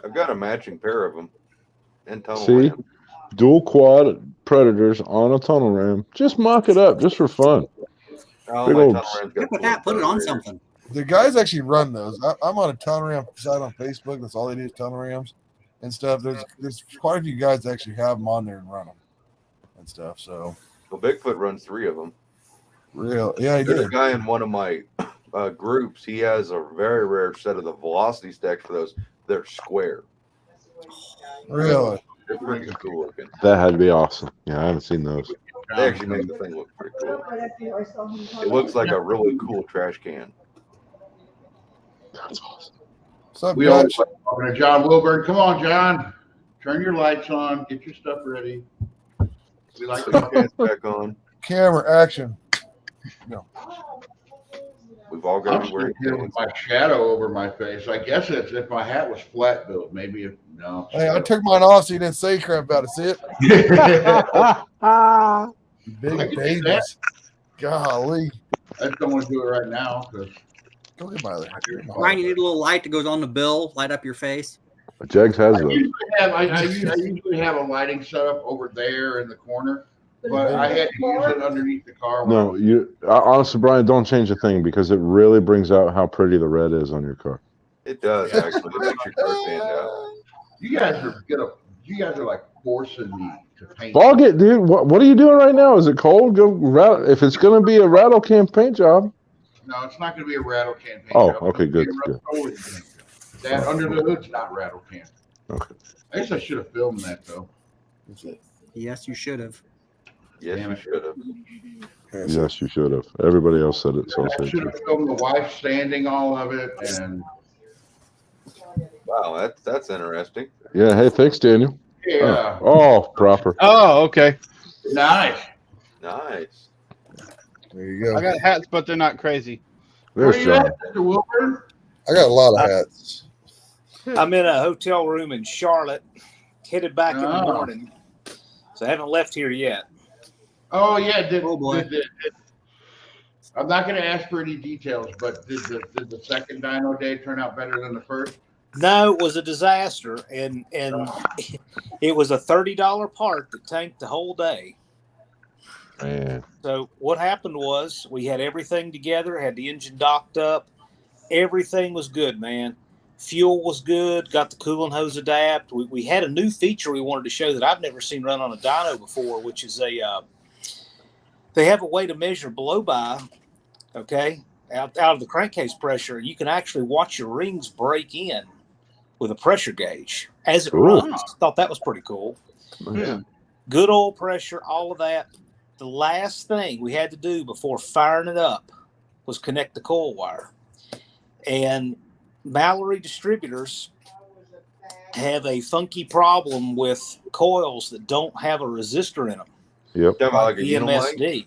I've got a matching pair of them. And tunnel See, ram. dual quad Predators on a tunnel ram. Just mock it up, just for fun. Oh, Big my old- tunnel ram's got Look at that. Put it on something. The guys actually run those. I'm on a tunnel ram site on Facebook. That's all they do is tunnel rams and stuff. There's quite a few guys that actually have them on there and run them and stuff. So Well, Bigfoot runs 3 of them. real, yeah, he There's a did. guy in one of my groups. He has a very rare set of the velocity stacks for those. They're square. Really, They're freaking cool looking. That had to be awesome. Yeah, I haven't seen those. They actually make the thing look pretty cool. It looks like a really cool trash can. That's awesome. what's up, We always Dutch? like talking to John Wilburn. Come on, John. Turn your lights on. Get your stuff ready. We like to talk. Back on. Camera action. We've all I'm got to still wear here with my shadow over my face. I guess it's if my hat was flat built. Maybe if no. Hey, I took mine off so you didn't say crap about it. See it? Big I can see babies. that. Golly. I just don't want to do it right now because Go get my other. Ryan, you need a little light that goes on the bill, light up your face. Jags has I those. usually have a lighting setup over there in the corner, but I had to use it underneath the car. No, honestly, Brian, don't change a thing because it really brings out how pretty the red is on your car. It does actually. It makes your car stand out. You guys are like forcing me to paint. Bog it, dude. What are you doing right now? Is it cold? If it's going to be a rattle can paint job. No, it's not going to be a rattle can paint Oh, job. okay, It's gonna good, be a roller paint job. That under the hood's not rattle can. Okay. I guess I should have filmed that though. Yes, you should have. Yes, Damn you it. should have. Yes, you should have. Everybody else said it, so I'll I say should it. have filmed the wife standing all of it, and Wow, that's interesting. Yeah, hey, thanks, Daniel. yeah, Oh, proper. Oh, okay. nice. Nice. There you go. I got hats, but they're not crazy. There's Where you John. at, Mr. Wilburn? I got a lot of hats. I'm in a hotel room in Charlotte, headed back in the Oh. morning. So I haven't left here yet. Oh yeah, Oh, boy. I'm not going to ask for any details, but did the second dyno day turn out better than the first? No, it was a disaster, and it was a $30 part that tanked the whole day. Man. So what happened was we had everything together, had the engine docked up, everything was good, man. Fuel was good, got the coolant hose adapt. We had a new feature we wanted to show that I've never seen run on a dyno before, which is they have a way to measure blow by, okay, out of the crankcase pressure. You can actually watch your rings break in with a pressure gauge as it Cool. runs. Thought that was pretty cool. Yeah. Good oil pressure, all of that. The last thing we had to do before firing it up was connect the coil wire. And Mallory distributors have a funky problem with coils that don't have a resistor in them. Yep. Talking about like a EMSD. Unilite?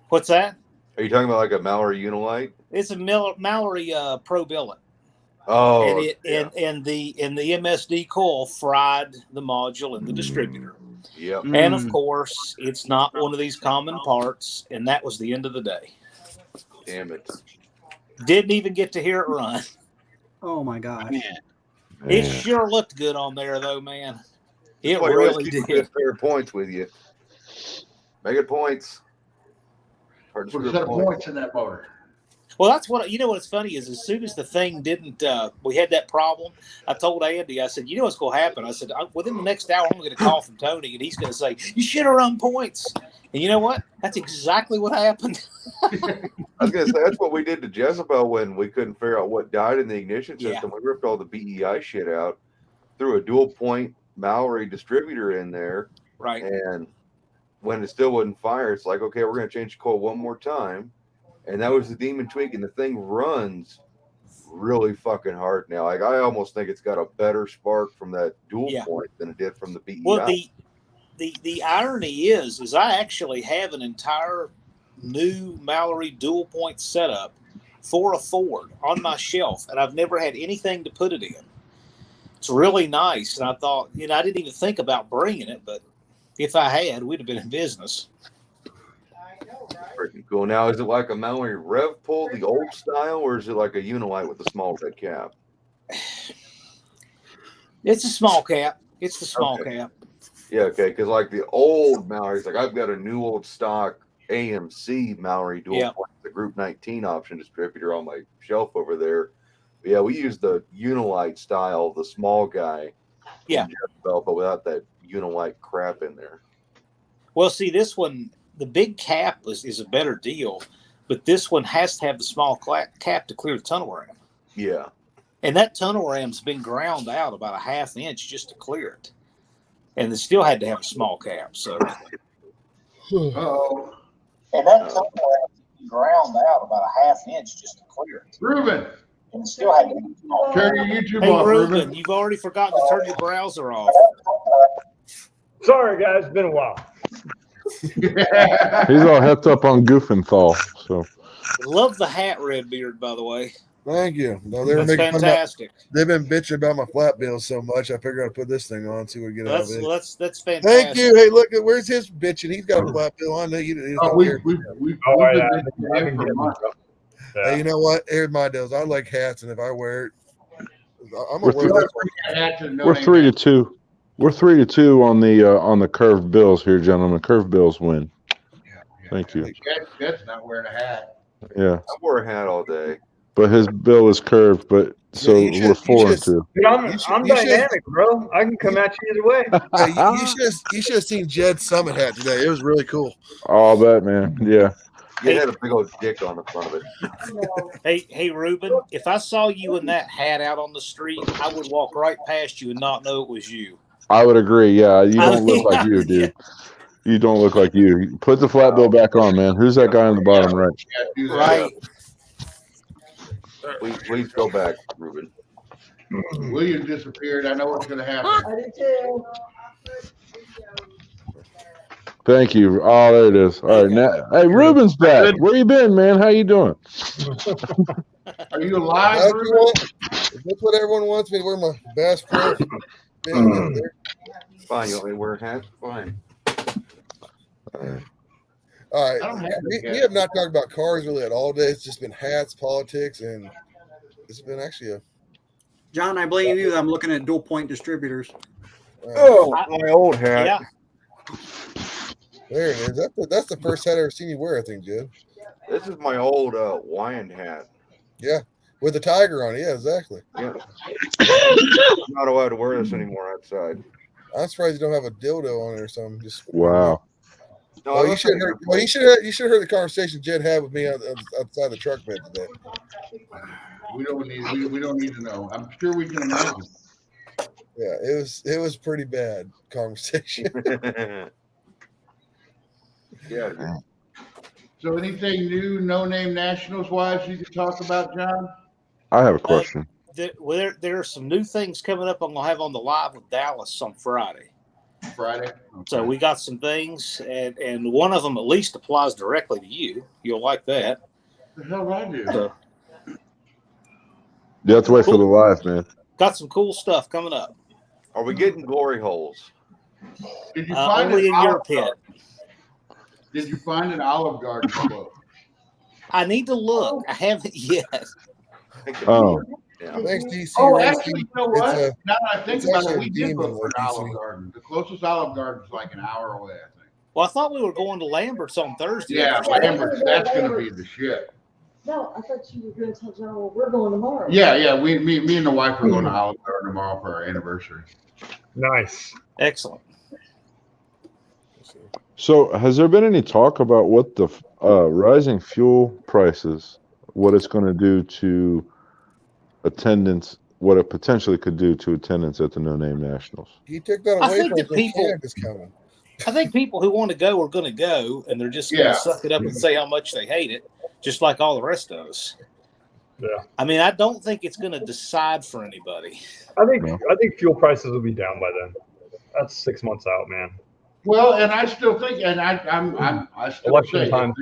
What's that? Are you talking about like a Mallory Unilite? It's a Mallory Pro billet. Oh, and the MSD coil fried the module in the distributor. Yep. And of course, it's not one of these common parts, and that was the end of the day. Damn it. Didn't even get to hear it run. Oh my gosh. It sure looked good on there though, man. It Well, really did. did. Fair points with you. Make it points. Put a set of points in that motor. Well, that's what, what's funny is as soon as the thing didn't, we had that problem, I told Andy, I said, you know what's going to happen? I said, within the next hour, I'm going to get a call from Tony, and he's going to say, you should have run points. And you know what? That's exactly what happened. I was going to say, that's what we did to Jezebel when we couldn't figure out what died in the ignition system. We ripped all the BEI shit out, threw a dual point Mallory distributor in there. Right. And when it still wouldn't fire, it's like, okay, we're going to change the coil one more time. And that was the demon tweak, and the thing runs really fucking hard now. Like, I almost think it's got a better spark from that dual point than it did from the BEI. Well, the irony is I actually have an entire new Mallory dual point setup for a Ford on my shelf, and I've never had anything to put it in. It's really nice, and I thought, I didn't even think about bringing it, but if I had, we'd have been in business. Freaking cool. Now, is it like a Mallory Rev Pull, the old style, or is it like a Unilite with a small red cap? It's a small cap. It's the small cap. Yeah, okay, because like the old Mallory's, like I've got a new old stock AMC Mallory dual point, the Group 19 option distributor on my shelf over there. But yeah, we use the Unilite style, the small guy. Yeah. But without that Unilite crap in there. Well, see, this one, the big cap is a better deal, but this one has to have the small cap to clear the tunnel ram. Yeah. And that tunnel ram's been ground out about a half inch just to clear it. And it still had to have a small cap. So. Uh-oh. And that tunnel ram's been ground out about a half inch just to clear it. Reuben. And it still had to have a small cap. Turn your YouTube Hey, off, Reuben, you've already forgotten to turn your browser off. Sorry, guys. It's been a while. He's all hepped up on Goofenthal. So Love the hat, Redbeard, by the way. Thank you. No, they were That's making fantastic. They've been bitching about my flat bills so much. I figured I'd put this thing on, see what we get out of it. That's fantastic. Thank you. Hey, look at where's his bitching? He's got a flat bill on there. Hey, you know what? Here's my deals. I like hats, and if I wear it, I'm gonna wear this. we're 3-2. We're 3-2 on the curved bills here, gentlemen. Curved bills win. Thank you. Jed's not wearing a hat. Yeah. I wore a hat all day. But his bill is curved, but so we're 4-2. Dude, I'm dynamic, bro. I can come at you either way. Hey, you should have seen Jed's summit hat today. It was really cool. I'll bet, man. Yeah. It had a big old dick on the front of it. Hey, Reuben, if I saw you in that hat out on the street, I would walk right past you and not know it was you. I would agree. Yeah, you don't look like you, dude. You don't look like you. Put the flat bill back on, man. Who's that guy on the bottom right? Right. Please go back, Reuben. William disappeared. I know what's going to happen. Thank you. Oh, there it is. All right, now, hey, Reuben's back. Where you been, man? How you doing? Are you alive, Reuben? If that's what everyone wants me to wear my Bass Pro. Fine, you want me to wear a hat? Fine. All right. We have not talked about cars really at all day. It's just been hats, politics, and it's been actually a. John, I blame you. I'm looking at dual point distributors. My old hat. Yeah. There it is. That's the first hat I've ever seen you wear, I think, Jed. This is my old Hawaiian hat. Yeah, with the tiger on it. Yeah, exactly. Yeah. I'm not allowed to wear this anymore outside. I'm surprised you don't have a dildo on it or something. Just wow. No, well, you should have heard the conversation Jed had with me outside the truck bed today. We don't need to know. I'm sure we can imagine. Yeah, it was pretty bad conversation. Yeah. So anything new, no name nationals wise you can talk about, John? I have a question. there are some new things coming up. I'm gonna have on the live with Dallas on Friday. Friday. Okay. So we got some things, and one of them at least applies directly to you. You'll like that. The hell I do. So, You have to wait for the live, man. got some cool stuff coming up. Are we getting glory holes? Did you find only in your pit? Did you find an Olive Garden close? I need to look. I haven't yet. Oh. Yeah. Thanks, DC. Oh, Racing. actually, you know what? It's Now that I think it's about it, actually we a did demon look for an like Olive DC. Garden. The closest Olive Garden is like an hour away, I think. Well, I thought we were going to Lambert's on Thursday. Yeah, Lambert's, that's going to be the shit. No, I thought you were going to tell John, well, we're going tomorrow. Yeah, me and the wife are going to Olive Garden tomorrow for our anniversary. Nice. Excellent. So, has there been any talk about what the rising fuel prices, what it's going to do to attendance, what it potentially could do to attendance at the No Name Nationals? He took that I away think from that us. people- Canada's coming. I think people who want to go are going to go, and they're just going to suck it up and say how much they hate it, just like all the rest of us. Yeah. I mean, I don't think it's going to decide for anybody. I think fuel prices will be down by then. That's 6 months out, man. Well, and I still think, and I still Election say, time.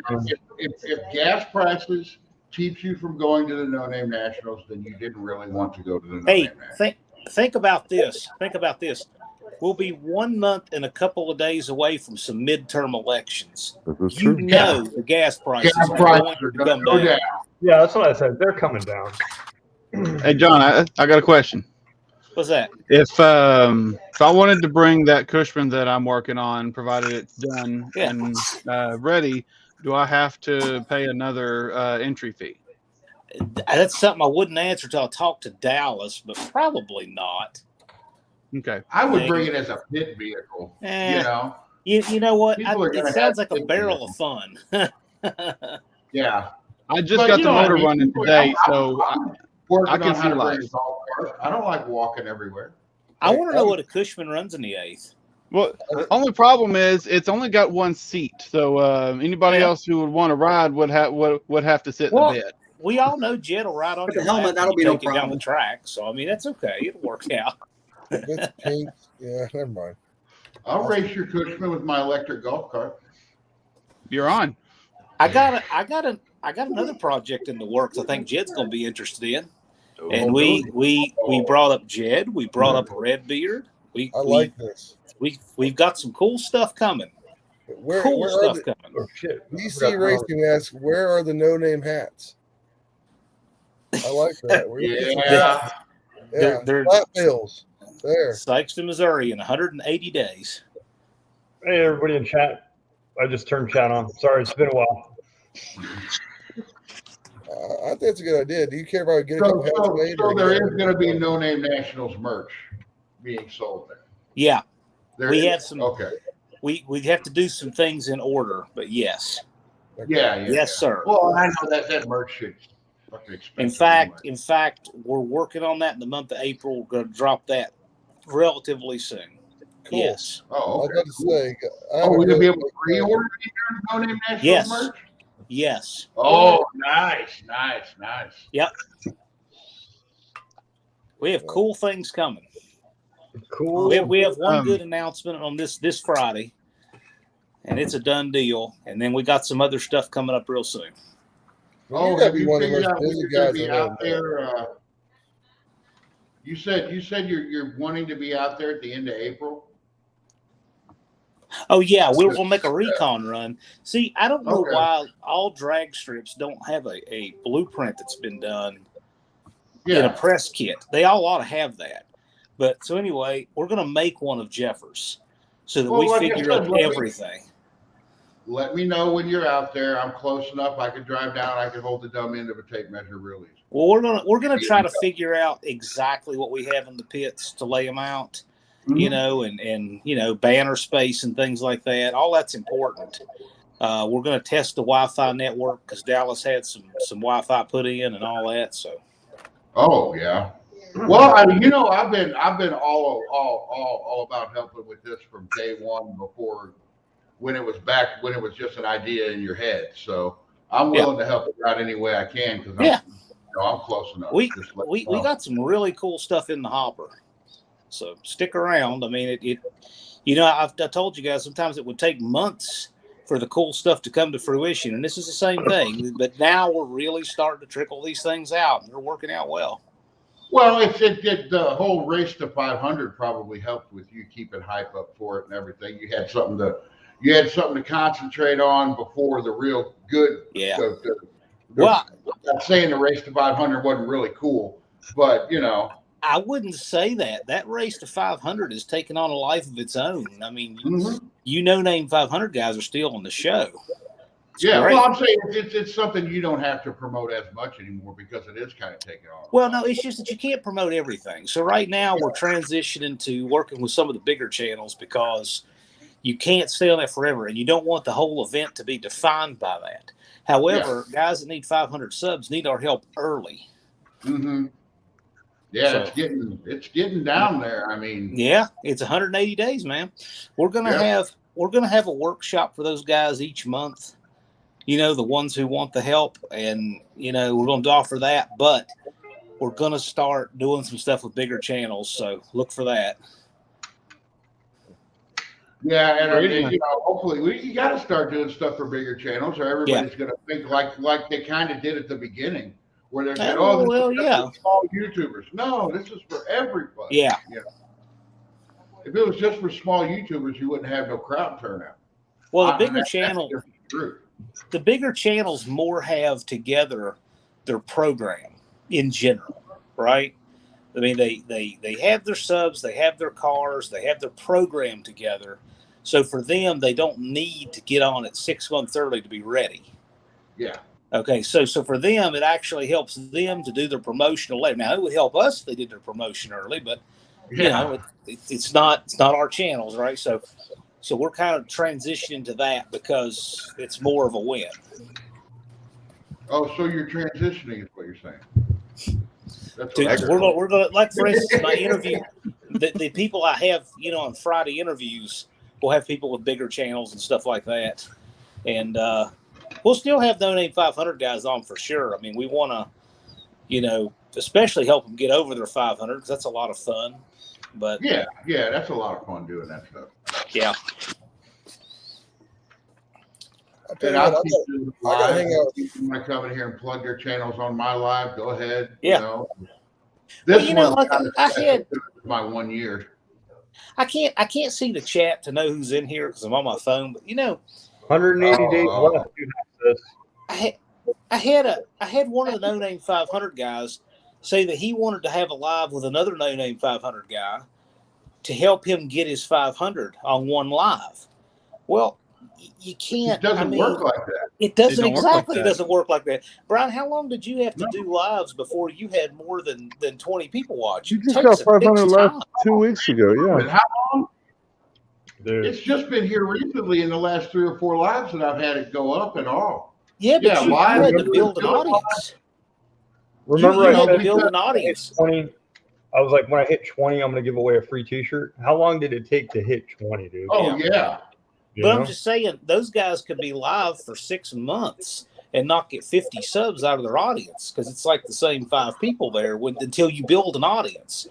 if gas prices keeps you from going to the No Name Nationals, then you didn't really want to go to the No Hey, Name Nationals. think about this. Think about this. We'll be 1 month and a couple of days away from some midterm elections. This is You true. know the gas prices Gas are prices going are to going to come go down. down. Yeah, that's what I said. They're coming down. Hey, John, I got a question. What's that? If I wanted to bring that Cushman that I'm working on, provided it's done Yeah. and ready, do I have to pay another entry fee? That's something I wouldn't answer till I talk to Dallas, but probably not. Okay. I would bring it as a pit vehicle, you know? You know what? People are gonna It sounds have like a to barrel of fun. Yeah. I just But, got you the know, motor I mean, running people- today, I'm so working I can on how see to bring life. a golf cart. I don't like walking everywhere. I want to know what a Cushman runs in the 8th. Well, the only problem is it's only got one seat, so anybody else who would want to ride would have to sit in the bed. We all know Jed will ride on With your the helmet, lap that'll when be you no take it down the problem. track. So I mean, that's okay. It'll work out. If it's pink, yeah, never mind. I'll race your Cushman with my electric golf cart. You're on. I got another project in the works. I think Jed's going to be interested in. And we brought up Jed. We brought up Redbeard. I like this. We've got some cool stuff coming. Where Cool are stuff the, coming. Oh, shit. DC Racing asks, where are the No Name hats? I like that. Where you get some hats? Yeah, They're flat bills. There. Sykes to Missouri in 180 days. Hey, everybody in chat. I just turned chat on. Sorry, it's been a while. I think it's a good idea. Do you care about getting some hats made? So or there is getting- going to be No Name Nationals merch being sold there. Yeah, There we is? have some. Okay. We have to do some things in order, but yes. Yeah. Yes, sir. Well, I know that merch shit's fucking expensive. In fact, we're working on that in the month of April. We're going to drop that relatively soon. Cool. Yes. Oh, I was okay. about to say. We're going to be able to pre-order No Name Nationals Yes. merch? Yes. Oh, nice. Yep. We have cool things coming. Cool. We have one good announcement on this Friday, and it's a done deal. And then we got some other stuff coming up real soon. Well, Oh, you gotta have be you one of the figured most out when busy you're going guys to be I know. out there? You said you're wanting to be out there at the end of April. Oh yeah, we'll make a recon run. See, I don't know Okay. why all drag strips don't have a blueprint that's been done in a Yeah. press kit. They all ought to have that. But so anyway, we're going to make one of Jeffers so that Well, we like I figure said, out let me- everything. Let me know when you're out there. I'm close enough. I can drive down. I can hold the dumb end of a tape measure real easy. Well, we're gonna try to figure out exactly what we have in the pits to lay them out, you know, and you know, banner space and things like that. All that's important. We're gonna test the Wi-Fi network because Dallas had some Wi-Fi put in and all that. So Oh yeah. Well, I mean, you know, I've been all about helping with this from day one before when it was just an idea in your head. So I'm willing to help it out any way I can because No, I'm close enough. We got some really cool stuff in the hopper. So stick around. I mean, I told you guys sometimes it would take months for the cool stuff to come to fruition, and this is the same thing. But now we're really starting to trickle these things out, and they're working out well. Well, the whole race to 500 probably helped with you keeping hype up for it and everything. You had something to concentrate on before the real good. Yeah. Well, I'm not saying the race to 500 wasn't really cool, but I wouldn't say that. That race to 500 is taking on a life of its own. I mean, name 500 guys are still on the show. It's great. Well, I'm saying it's something you don't have to promote as much anymore because it is kind of taking on. Well, no, it's just that you can't promote everything. So right now we're transitioning to working with some of the bigger channels because you can't stay on that forever, and you don't want the whole event to be defined by that. However, guys that need 500 subs need our help early. Mm-hmm. Yeah, so, it's getting down there. I mean, yeah, it's 180 days, man. We're gonna have a workshop for those guys each month. The ones who want the help, and we're going to offer that. But we're going to start doing some stuff with bigger channels, so look for that. Yeah, and hopefully you got to start doing stuff for bigger channels, or everybody's going to think like they kind of did at the beginning, where they said, this is for small YouTubers. No, this is for everybody. Yeah. If it was just for small YouTubers, you wouldn't have no crowd turnout. Well, the bigger channels more have together their program in general, right? I mean, they have their subs, they have their cars, they have their program together. So for them, they don't need to get on it 6 months early to be ready. Yeah. Okay, so for them, it actually helps them to do their promotional later. Now, it would help us if they did their promotion early, but it's not our channels, right? So we're kind of transitioning to that because it's more of a win. Oh, so you're transitioning is what you're saying. We're going to, like, for instance, my interview, the people I have, on Friday interviews, we'll have people with bigger channels and stuff like that. And we'll still have No Name 500 guys on for sure. I mean, we want to, especially help them get over their 500 because that's a lot of fun. But yeah, that's a lot of fun doing that stuff. Yeah. I gotta hang out. People might come in here and plug their channels on my live. Go ahead. Yeah. This I had my 1 year. I can't see the chat to know who's in here because I'm on my phone. But 180 days left. I had one of the No Name 500 guys say that he wanted to have a live with another No Name 500 guy to help him get his 500 on one live. Well, you can't. It doesn't work like that. It doesn't exactly. It doesn't work like that. Brian, how long did you have to do lives before you had more than 20 people watch? You just got 500 left 2 weeks ago. Yeah. But how long? It's just been here recently in the last 3 or 4 lives that I've had it go up and all. Yeah, but you had to build an audience. Remember, I said build an audience. 20. I was like, when I hit 20, I'm going to give away a free T-shirt. How long did it take to hit 20, dude? Oh yeah. But I'm just saying, those guys could be live for 6 months and not get 50 subs out of their audience because it's like the same 5 people there until you build an audience.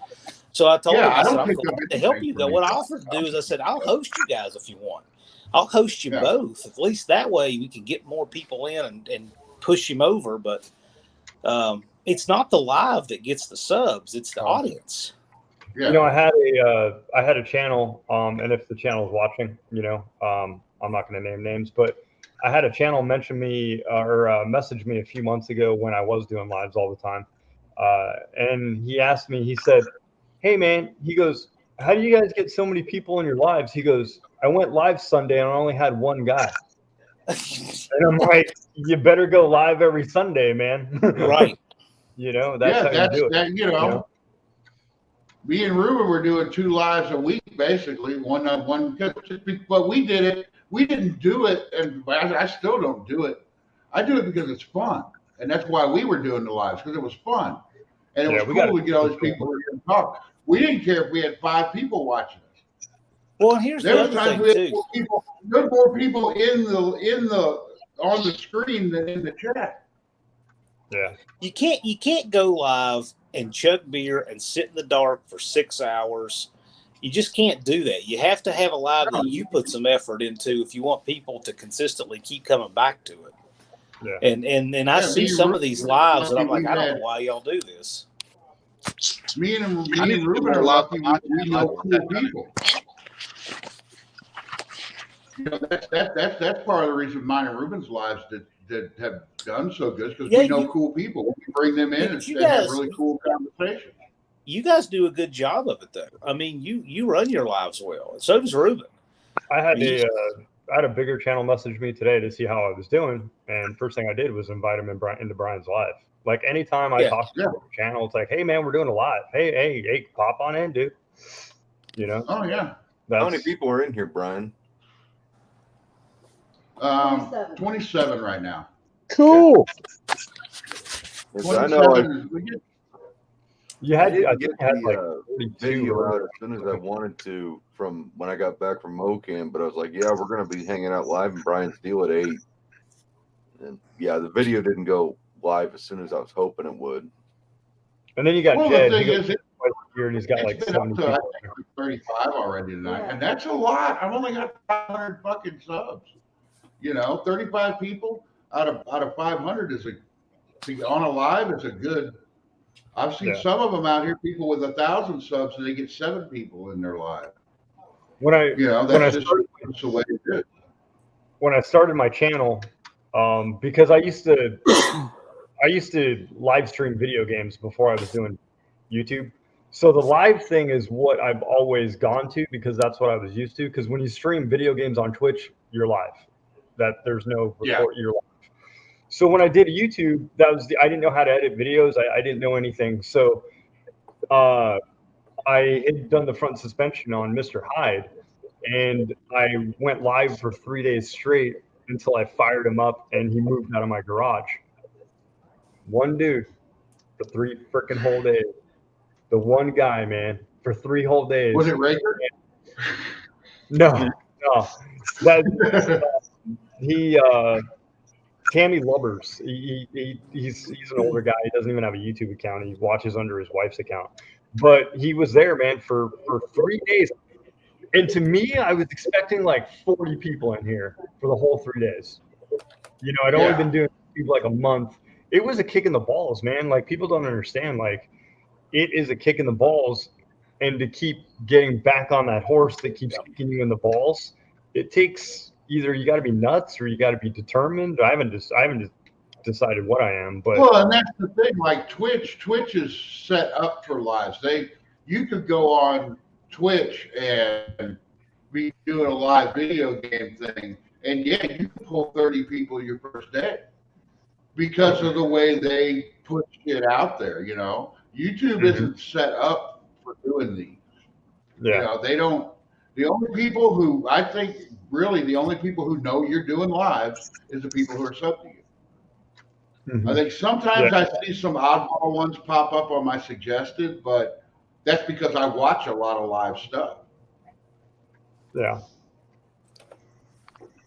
So I told him, I said, I'm glad to help you. What I offered to do is I said, I'll host you guys if you want. I'll host you both. At least that way we can get more people in and push him over. But it's not the live that gets the subs; it's the audience. Yeah. I had a channel, and if the channel is watching, I'm not going to name names, but I had a channel mention me or message me a few months ago when I was doing lives all the time, and he asked me. He said, "Hey man," he goes, "How do you guys get so many people in your lives?" He goes, "I went live Sunday and I only had one guy." And I'm like, "You better go live every Sunday, man." Right. That's how you do it. Me and Ruben were doing 2 lives a week, basically. One. But we did it. We didn't do it, and I still don't do it. I do it because it's fun, and that's why we were doing the lives, because it was fun, and it was cool to get all these people here and talk. We didn't care if we had 5 people watching us. Well, and here's the other thing too. There were more people on the screen than in the chat. Yeah. You can't go live and chug beer and sit in the dark for 6 hours. You just can't do that. You have to have a live that you put some effort into if you want people to consistently keep coming back to it. Yeah. And I see some of these lives and I'm like, I don't know why y'all do this. Me and Ruben are lucky. We know cool people. You know, that's part of the reason mine and Ruben's lives that have done so good because we know cool people. We can bring them in and have really cool conversations. You guys do a good job of it, though. I mean, you run your lives well, and so does Ruben. I had a bigger channel message me today to see how I was doing, and first thing I did was invite him into Brian's live. Like anytime I talk to the channel, it's like, hey man, we're doing a live. Hey, pop on in, dude. You know? Oh yeah. How many people are in here, Brian? 27 right now. Cool. I know. I didn't get the video out as soon as I wanted to from when I got back from MoCamp, but I was like, yeah, we're going to be hanging out live in Brian's deal at 8. And yeah, the video didn't go live as soon as I was hoping it would. And then you got Jed. The thing is, and he's got like 70 people. 35 already tonight, and that's a lot. I've only got 500 fucking subs. You know, 35 people out of 500 is on a live is a good. I've seen some of them out here, people with 1,000 subs, and they get 7 people in their live. That's just the way it is. When I started my channel, because I used to live stream video games before I was doing YouTube. So the live thing is what I've always gone to because that's what I was used to. Because when you stream video games on Twitch, you're live. That there's no report, you're live. So when I did YouTube, I didn't know how to edit videos. I didn't know anything. So I had done the front suspension on Mr. Hyde, and I went live for 3 days straight until I fired him up and he moved out of my garage. One dude for 3 freaking whole days. The one guy, man, for 3 whole days. Was it Raker? No. Tammy Lubbers. He's an older guy. He doesn't even have a YouTube account. He watches under his wife's account. But he was there, man, for 3 days. And to me, I was expecting like 40 people in here for the whole 3 days. You know, I'd only been doing YouTube like a month. It was a kick in the balls, man. Like people don't understand. Like it is a kick in the balls, and to keep getting back on that horse that keeps kicking you in the balls, it takes. Either you got to be nuts or you got to be determined. I haven't decided what I am, but and that's the thing. Like Twitch is set up for lives. You could go on Twitch and be doing a live video game thing, and you can pull 30 people your first day because of the way they put shit out there. You know, YouTube isn't set up for doing these. Yeah. You know, they don't. The only people who I think. Really, the only people who know you're doing lives is the people who are sub to you. I think sometimes I see some oddball ones pop up on my suggested, but that's because I watch a lot of live stuff. Yeah,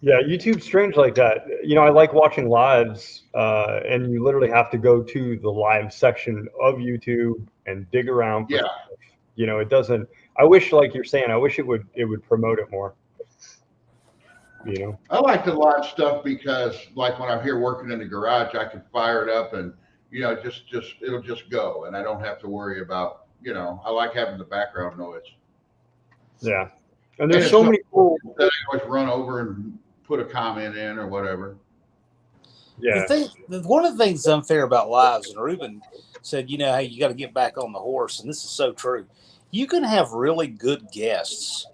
YouTube's strange like that. You know, I like watching lives, and you literally have to go to the live section of YouTube and dig around. For stuff. You know, it doesn't. I wish, like you're saying, I wish it would promote it more. You know, I like the live stuff because, like, when I'm here working in the garage, I can fire it up and just it'll just go, and I don't have to worry about. You know, I like having the background noise. Yeah, and there's so many cool. That I always run over and put a comment in or whatever. Yeah. One of the things that's unfair about lives, and Ruben said, hey, you got to get back on the horse, and this is so true. You can have really good guests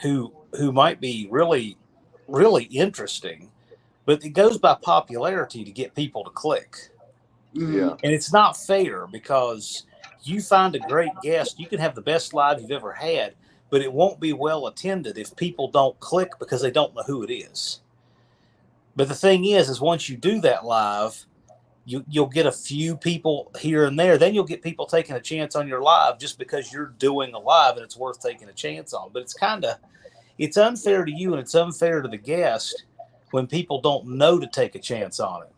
who might be really interesting, but it goes by popularity to get people to click. Yeah. And it's not fair because you find a great guest, you can have the best live you've ever had, but it won't be well attended if people don't click because they don't know who it is. But the thing is once you do that live, you'll get a few people here and there. Then you'll get people taking a chance on your live just because you're doing a live and it's worth taking a chance on. But it's unfair to you and it's unfair to the guest when people don't know to take a chance on it.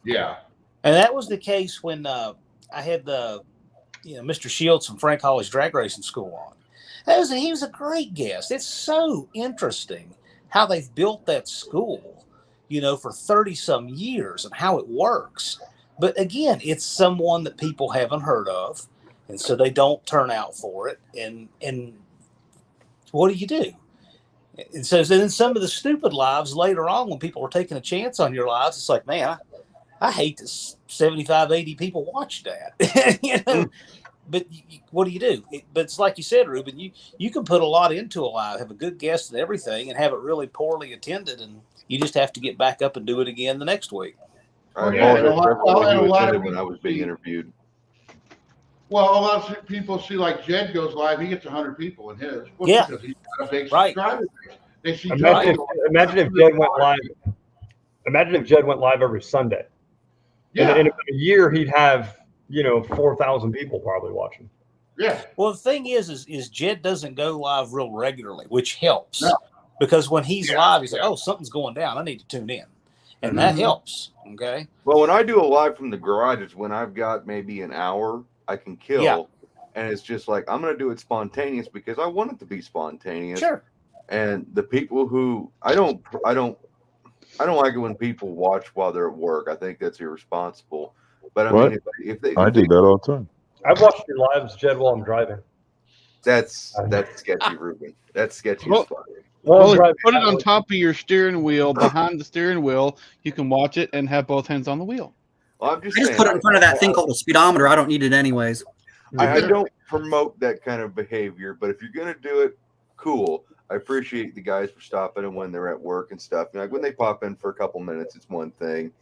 Yeah. And that was the case when I had Mr. Shields from Frank Holly's Drag Racing School on. He was a great guest. It's so interesting how they've built that school, for 30 some years and how it works. But again, it's someone that people haven't heard of, and so they don't turn out for it. And what do you do? And so then some of the stupid lives later on, when people are taking a chance on your lives, it's like, man, I hate that 75, 80 people watch that, But what do you do? But it's like you said, Ruben, you can put a lot into a live, have a good guest and everything, and have it really poorly attended, and you just have to get back up and do it again the next week. And a lot of when I was being interviewed. Well, a lot of people see like Jed goes live, he gets 100 people in his. Well, yeah, because he's got a big subscriber base. They see imagine if Jed went live. Imagine if Jed went live every Sunday. Yeah. In a year, he'd have 4,000 people probably watching. Yeah. Well, the thing is Jed doesn't go live real regularly, which helps because when he's live, he's like, "Oh, something's going down. I need to tune in," and that helps. Okay. Well, when I do a live from the garage, it's when I've got maybe an hour I can kill, and it's just like I'm going to do it spontaneous because I want it to be spontaneous. Sure. And the people who I don't like it when people watch while they're at work. I think that's irresponsible. But I mean, if they do that all the time. I've watched your lives, Jed, while I'm driving. That's sketchy, Ruben. That's sketchy as fuck. Well, if you put it on top of your steering wheel, behind the steering wheel, you can watch it and have both hands on the wheel. Well, I just put it in front of that thing called a speedometer. I don't need it anyways. I don't promote that kind of behavior, but if you're going to do it, cool. I appreciate the guys for stopping and when they're at work and stuff. Like when they pop in for a couple minutes, it's one thing.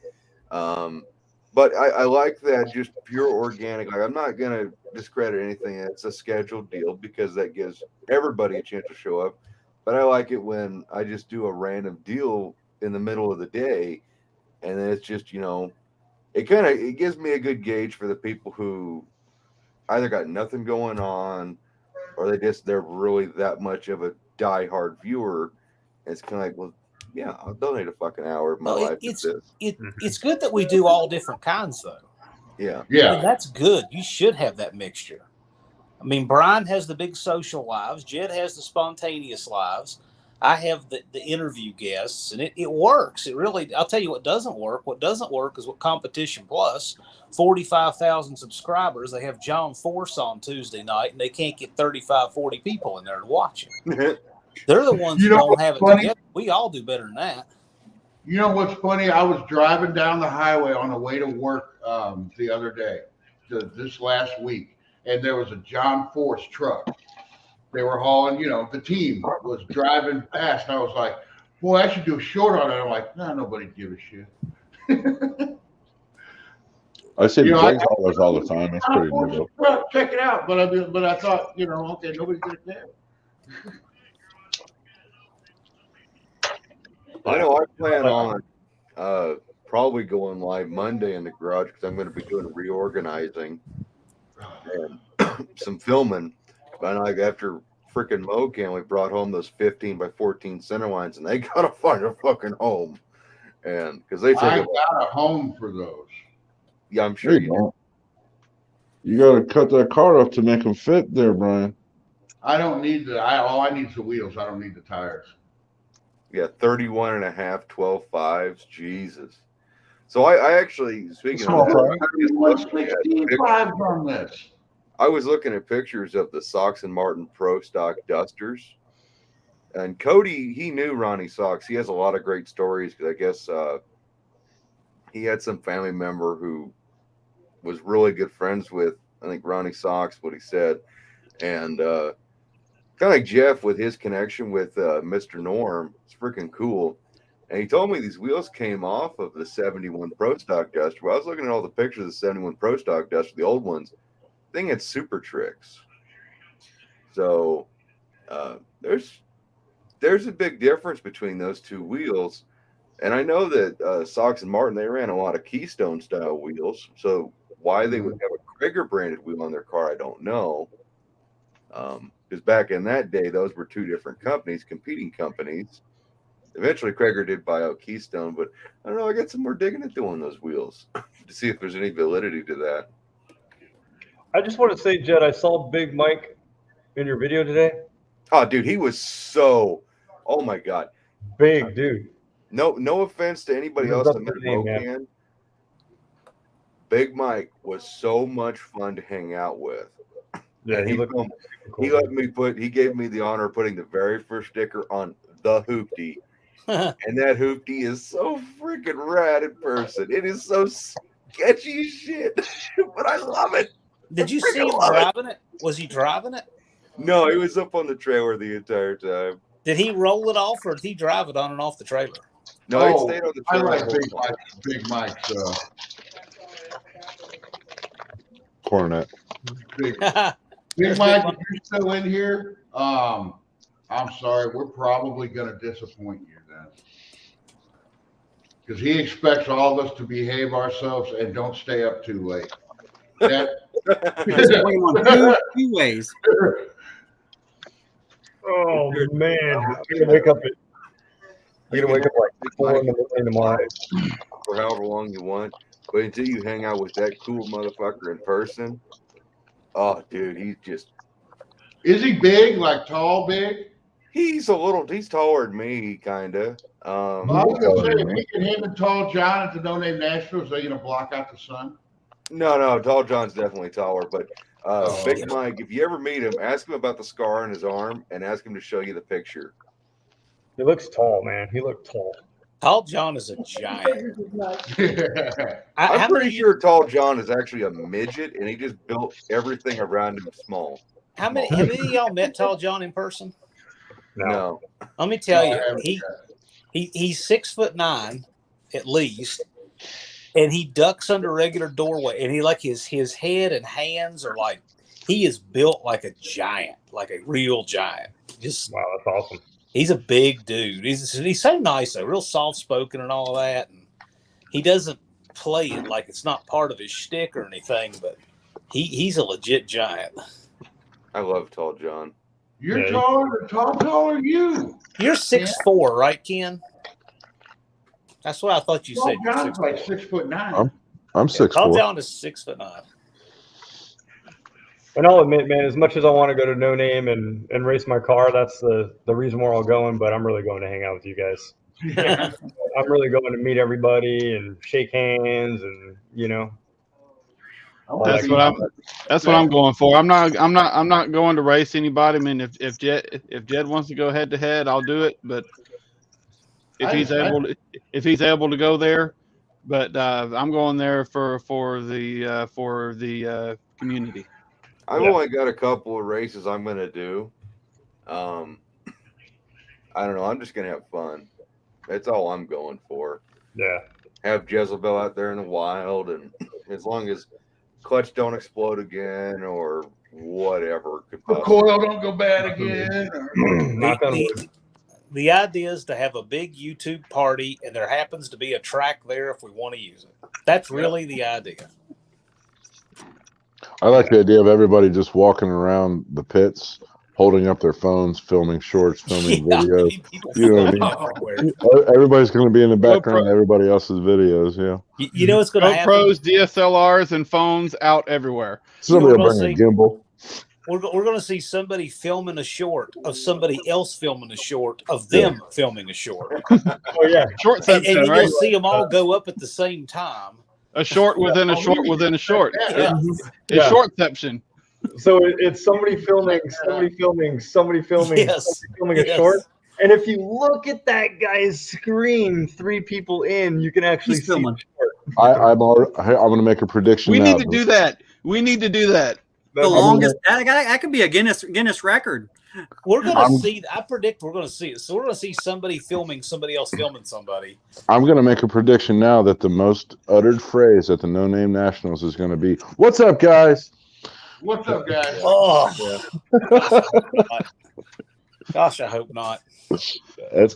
But I like that just pure organic. Like I'm not going to discredit anything. It's a scheduled deal because that gives everybody a chance to show up. But I like it when I just do a random deal in the middle of the day, and then it's just it gives me a good gauge for the people who either got nothing going on or they're really that much of a diehard viewer. It's kind of like, well, yeah, I'll donate a fucking hour of my life to this. It's good that we do all different kinds, though. Yeah. I mean, that's good. You should have that mixture. I mean, Brian has the big social lives. Jed has the spontaneous lives. I have the interview guests, and it works. It really, I'll tell you what doesn't work. What doesn't work is what Competition Plus, 45,000 subscribers. They have John Force on Tuesday night, and they can't get 35, 40 people in there to watch it. They're the ones who don't have it together. We all do better than that. You know what's funny? I was driving down the highway on the way to work the other day, this last week, and there was a John Force truck. They were hauling, the team was driving past. And I was like, boy, I should do a short on it. I'm like, nah, nobody give a shit. I see the big haulers all the time. It's pretty neat. Check it out. But I thought, okay, nobody's going to care. I know I plan on probably going live Monday in the garage because I'm going to be doing reorganizing and some filming. But after freaking MoCam, we brought home those 15 by 14 center lines, and they got to find a fucking home. And because they I got a home for those. Yeah, I'm sure you do. You got to cut that car up to make them fit there, Brian. I don't need all I need is the wheels. I don't need the tires. Yeah, 31 and a half, 12 5s. Jesus. So I actually, speaking of that, on this. I was looking at pictures of the Sox and Martin Pro Stock Dusters. And Cody, he knew Ronnie Sox. He has a lot of great stories because I guess he had some family member who was really good friends with, I think, Ronnie Sox, what he said. And kind of like Jeff with his connection with Mr. Norm. It's freaking cool. And he told me these wheels came off of the 71 Pro Stock Duster. Well, I was looking at all the pictures of the 71 Pro Stock Duster, the old ones. Thing had super tricks. So there's a big difference between those two wheels. And I know that Sox and Martin, they ran a lot of Keystone style wheels. So why they would have a Krieger branded wheel on their car, I don't know. Because back in that day, those were two different companies, competing companies. Eventually, Krager did buy out Keystone, but I don't know. I got some more digging into on those wheels to see if there's any validity to that. I just want to say, Jed, I saw Big Mike in your video today. Oh, dude, he was so. Oh my God, big dude. No offense to anybody else that met Mocan. Big Mike was so much fun to hang out with. Yeah, he looked cool. He gave me the honor of putting the very first sticker on the hoopty. And that hoopty is so freaking rad in person. It is so sketchy as shit, but I love it. Did you see him driving it? Was he driving it? No, he was up on the trailer the entire time. Did he roll it off, or did he drive it on and off the trailer? No, he stayed on the trailer. I like Big Mike's Cornet. Big Mike, if you're still in here, I'm sorry, we're probably going to disappoint you then. Because he expects all of us to behave ourselves and don't stay up too late. Two ways. Oh man, I'm gonna wake up like 4 in the morning tomorrow. For however long you want, but until you hang out with that cool motherfucker in person, oh dude, he's just. Is he big? Like tall, big? He's taller than me, kinda. I was gonna say, if we can him and Tall John at the No Name Nationals, are they gonna block out the sun? No, Tall John's definitely taller, but Big Mike, if you ever meet him, ask him about the scar on his arm and ask him to show you the picture. He looks tall, man. He looked tall. Tall John is a giant. I'm pretty sure Tall John is actually a midget, and he just built everything around him small. How many of y'all met Tall John in person? No. Let me tell you, he's 6'9" at least, and he ducks under regular doorway, and he like his head and hands are like he is built like a giant, like a real giant. Just wow, that's awesome. He's a big dude. He's so nice though, real soft spoken and all that, and he doesn't play it like it's not part of his shtick or anything, but he's a legit giant. I love Tall John. You're taller than you. You're 6'4", right, Ken? That's what I thought you said. Tall John's like 6'9". I'm 6'4". Tall John is 6'9". And I'll admit, man, as much as I want to go to No Name and race my car, that's the reason we're all going. But I'm really going to hang out with you guys. Yeah. I'm really going to meet everybody and shake hands, and That's what I'm going for. I'm not going to race anybody. I mean, if Jed wants to go head to head, I'll do it. But if he's able to go there, but I'm going there for the community. I've only got a couple of races I'm going to do. I don't know. I'm just going to have fun. That's all I'm going for. Yeah. Have Jezebel out there in the wild, and as long as clutch don't explode again or whatever. The coil don't go bad again. The idea is to have a big YouTube party, and there happens to be a track there if we want to use it. That's really the idea. I like the idea of everybody just walking around the pits, holding up their phones, filming shorts, filming videos. You know what I mean? Everybody's going to be in the background of everybody else's videos. Yeah. You know what's going to happen? GoPros, DSLRs, and phones out everywhere. Somebody will bring a gimbal. We're going to see somebody filming a short of somebody else filming a short of them filming a short. Oh yeah, and you'll see them all go up at the same time. A short within a short within a short. Yeah. It's shortception. So it's somebody filming a short. And if you look at that guy's screen, 3 people in, you can actually see the short. I'm going to make a prediction. We need to do that. The longest that could be a Guinness record. We're going to see. I predict we're going to see it. So we're going to see somebody filming somebody else filming somebody. I'm going to make a prediction now that the most uttered phrase at the No Name Nationals is going to be, "What's up, guys?" What's up, guys? Oh, gosh, I hope not.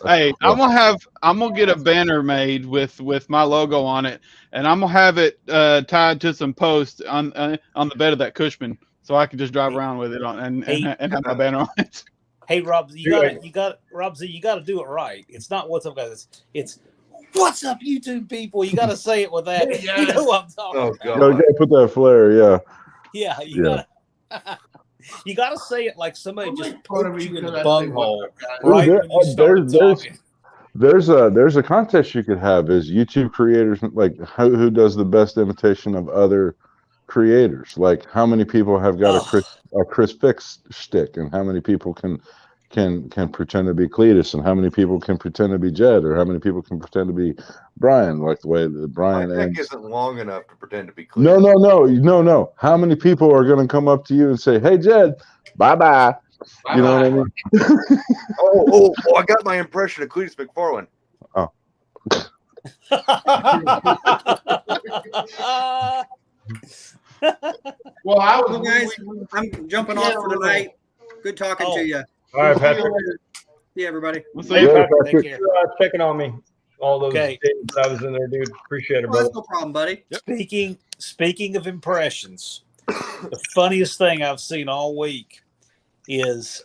Hey, I'm gonna get a banner made with my logo on it, and I'm gonna have it tied to some posts on the bed of that Cushman, so I can just drive around with it on and have my banner on it. Hey, Rob, you gotta do it right. It's not what's up, guys. It's what's up, YouTube people. You gotta say it with that. You know what I'm talking about. You gotta put that flair, yeah. Yeah, you gotta say it like somebody just poked you in the bunghole right when you started talking. There's a contest you could have is YouTube creators, like who does the best imitation of other creators, like how many people have got a Chris Fix stick, and how many people can pretend to be Cletus, and how many people can pretend to be Jed, or how many people can pretend to be Brian, like the way that Brian My neck isn't long enough to pretend to be Cletus. No. How many people are going to come up to you and say, "Hey, Jed, bye-bye." You know what I mean? oh, I got my impression of Cletus McFarland. Oh. Well, guys, I'm jumping off for tonight. Good talking to you. All right, Patrick. See everybody. Hey, Patrick, thanks for checking on me. All those days that I was in there, dude. Appreciate it, brother. No problem, buddy. Speaking of impressions, the funniest thing I've seen all week is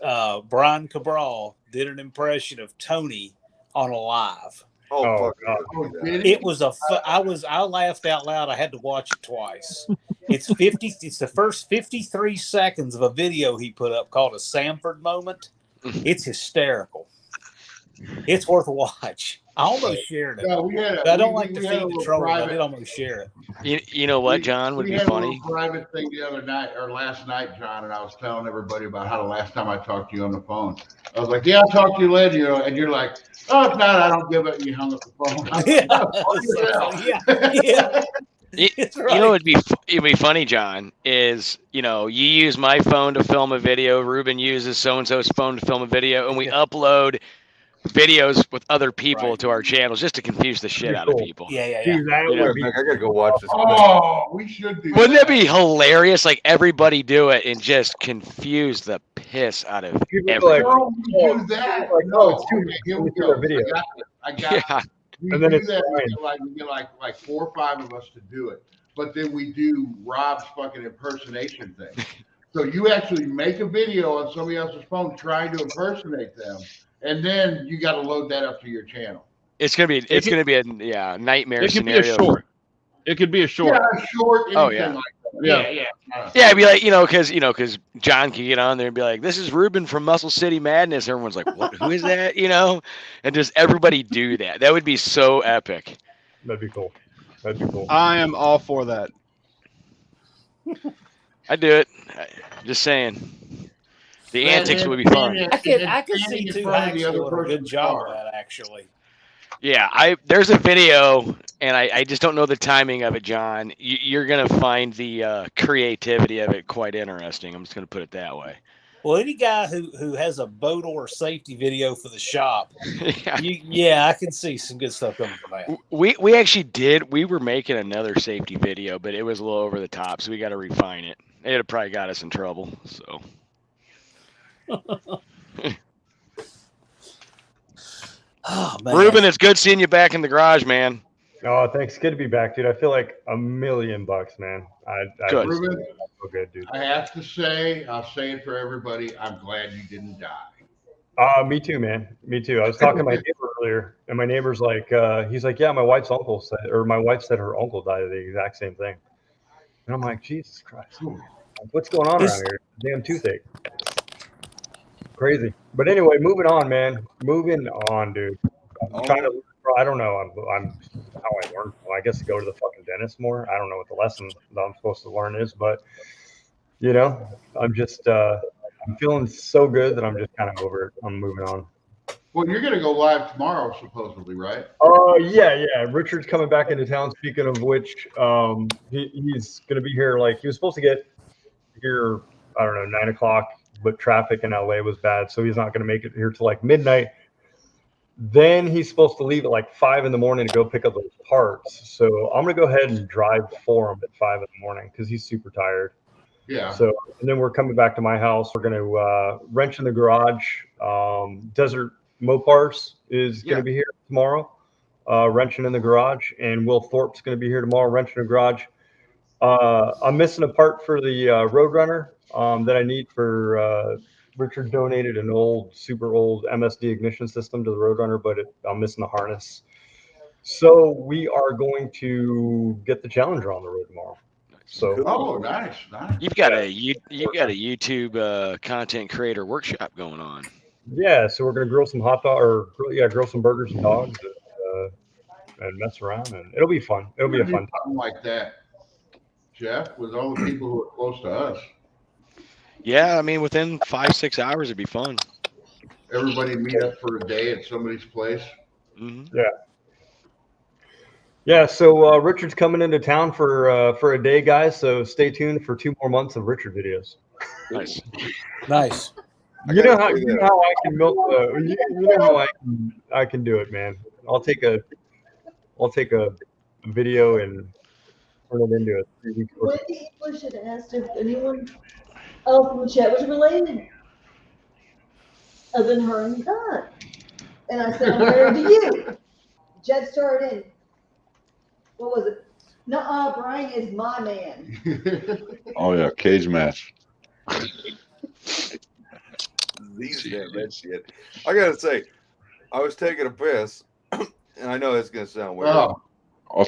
Brian Cabral did an impression of Tony on a live. Oh It was I laughed out loud. I had to watch it twice. It's the first 53 seconds of a video he put up called a Sanford moment. It's hysterical. It's worth a watch. I almost shared it. I don't like to feed the troll. I did almost share it. You know what, John, would be funny? We had a private thing the other night or last night, John, and I was telling everybody about how the last time I talked to you on the phone. I was like, "Yeah, I'll talk to you later," and you're like, "Oh, if not, I don't give it." And you hung up the phone. You know, it'd be funny, John, is, you use my phone to film a video, Ruben uses so-and-so's phone to film a video, and we upload videos with other people to our channels just to confuse the shit out of people. Yeah. I gotta go watch this. Oh, we should do. Wouldn't that be hilarious? Like, everybody do it and just confuse the piss out of everybody. No, we do that. No, here we go. I got we and then do that. We get like 4 or 5 of us to do it, but then we do Rob's fucking impersonation thing. So you actually make a video on somebody else's phone trying to impersonate them, and then you got to load that up to your channel. It's gonna be a nightmare scenario. It could be a short. Yeah, a short. Oh yeah. Like that. Yeah, it'd be like, because John could get on there and be like, "This is Ruben from Muscle City Madness." Everyone's like, "What? Who is that?" And just everybody do that. That would be so epic. That'd be cool. I am all for that. I do it. Just saying. The antics would be fun. I can see two hacks doing a good job of that, actually. Yeah, there's a video, and I just don't know the timing of it, John. You're going to find the creativity of it quite interesting. I'm just going to put it that way. Well, any guy who has a boat or safety video for the shop, I can see some good stuff coming from that. We actually did. We were making another safety video, but it was a little over the top, so we got to refine it. It had probably got us in trouble, so. Oh, man. Ruben, it's good seeing you back in the garage, man. Oh, thanks. Good to be back, dude. I feel like $1 million, man. Good. Ruben, feel good, dude. I have to say, I'll say it for everybody, I'm glad you didn't die. Me too, man. Me too. I was talking to my neighbor earlier, and my neighbor's like, he's like, yeah, my wife said her uncle died of the exact same thing. And I'm like, Jesus Christ, what's going on around here? Damn toothache. Crazy. But anyway, moving on, man. Moving on, dude. I'm trying to. I don't know. I'm how I learn. Well, I guess go to the fucking dentist more. I don't know what the lesson that I'm supposed to learn is, but I'm just I'm feeling so good that I'm just kind of over it. I'm moving on. Well, you're gonna go live tomorrow, supposedly, right? Oh yeah. Richard's coming back into town. Speaking of which, he's gonna be here. Like, he was supposed to get here, I don't know, 9 o'clock, but traffic in LA was bad, so he's not gonna make it here till like midnight. Then he's supposed to leave at like 5 in the morning to go pick up those parts. So I'm gonna go ahead and drive for him at 5 in the morning because he's super tired. Yeah. So, and then we're coming back to my house. We're gonna wrench in the garage. Desert Mopars is gonna be here tomorrow, wrenching in the garage, and Will Thorpe's gonna be here tomorrow, wrenching in the garage. I'm missing a part for the Roadrunner that I need for Richard donated an old, super old MSD ignition system to the Roadrunner, but I'm missing the harness. So we are going to get the Challenger on the road tomorrow. So nice. You've got a YouTube content creator workshop going on. Yeah, so we're gonna grill some hot dog grill some burgers and dogs and mess around, and it'll be fun. It'll be a fun something like that, Jeff, with all the people who are close to us. Yeah, I mean, within 5-6 hours, it'd be fun. Everybody meet up for a day at somebody's place. Mm-hmm. Yeah. So Richard's coming into town for a day, guys. So stay tuned for 2 more months of Richard videos. Nice. You know how I can milk you know how I can do it, man. I'll take a video and turn it into a 3-week course. Wendy English had asked if anyone else in the chat was related other than her and Don. And I said, I'm married to you. Jet started in. What was it? No, Brian is my man. Oh yeah, cage match. That shit. I gotta say, I was taking a piss, and I know it's gonna sound weird. I'll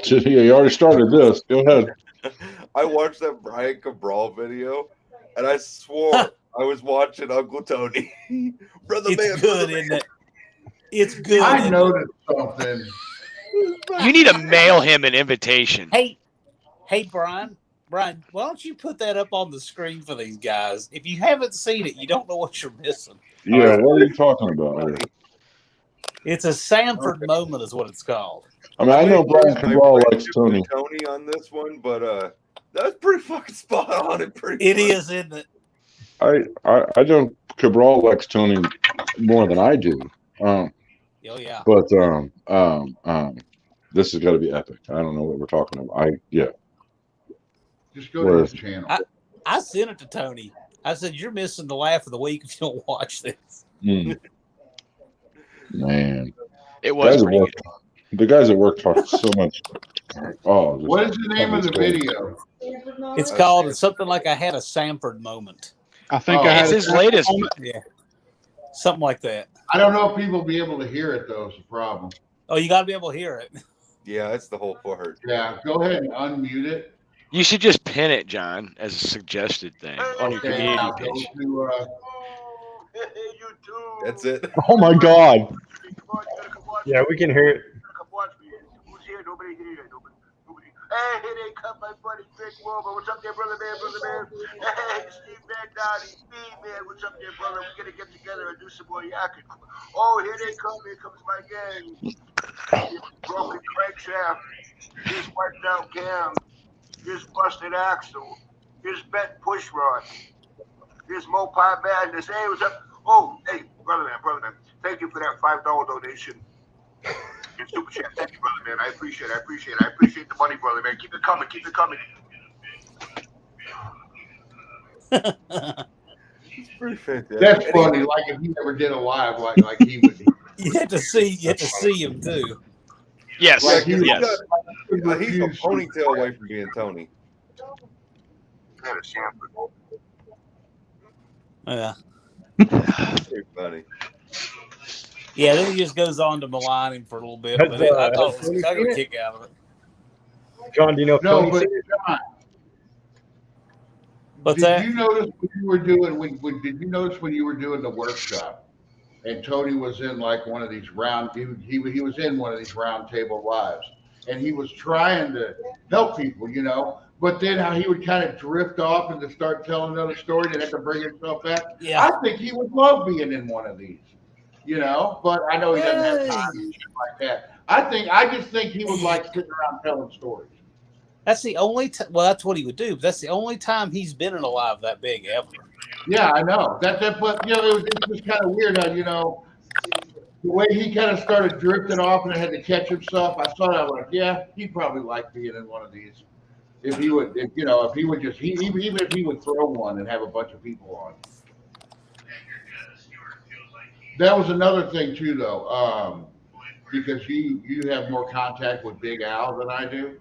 tell you, you already started this. Go ahead. I watched that Brian Cabral video, and I swore I was watching Uncle Tony. Brother man, good, isn't it? It's good. I noticed something. You need to mail him an invitation. Hey, Brian, why don't you put that up on the screen for these guys? If you haven't seen it, you don't know what you're missing. Yeah, what are you talking about? It's a Sanford moment, is what it's called. I mean, I know Brian Cabral likes Tony. Tony on this one, but that's pretty fucking spot on. It is, isn't it? I know Cabral likes Tony more than I do. Oh yeah. But this has got to be epic. I don't know what we're talking about. Just go to his channel. I sent it to Tony. I said, "You're missing the laugh of the week if you don't watch this." Man, it was pretty good. The guys at work talk so much. Oh, what is the name of the video? It's called something like "I had a Sanford moment." I think it's his latest. Yeah, something like that. I don't know if people will be able to hear it though. Is the problem? Oh, you got to be able to hear it. Yeah, that's the whole part. Yeah, go ahead and unmute it. You should just pin it, John, as a suggested thing on your community page. That's it. Oh my God. Yeah, we can hear it. Hey, here they come, my buddy Chris Wilbur. What's up there, brother man? Hey, Steve Van Downey, Steve, man. What's up there, brother? We're going to get together and do some more yakking. Oh, here they come. Here comes my gang. Broken crankshaft. Here's wiped out cam. Here's busted axle. Here's bent push rod. Here's Mopai Madness. Hey, what's up? Oh, hey, brother man. Thank you for that $5 donation. Super chat. Thank you, brother man. I appreciate it. I appreciate the money, brother man. Keep it coming. It's pretty fantastic. That's funny. Like if he ever did a live, like he would. You have to see him too. Yes. Like yes. He's a ponytail away from being Tony. Yeah. Very funny. Yeah, then he just goes on to malign him for a little bit. But I thought it was a kick out of it. John, do you know if No, Tony but John, What's that? Did you notice when you were doing? Did you notice when you were doing the workshop, and Tony was in like one of these round? He was in one of these round table lives, and he was trying to help people, But then how he would kind of drift off and to start telling another story and have to bring himself back. Yeah. I think he would love being in one of these, But I know he doesn't have time and shit like that. I just think he would like sitting around telling stories. That's the only well, that's what he would do. But that's the only time he's been in a live that big ever. Yeah, I know. But it was just kind of weird how the way he kind of started drifting off and had to catch himself. I thought I was like, yeah, he'd probably like being in one of these. If he would throw one and have a bunch of people on. That was another thing too, though, because you have more contact with Big Al than I do.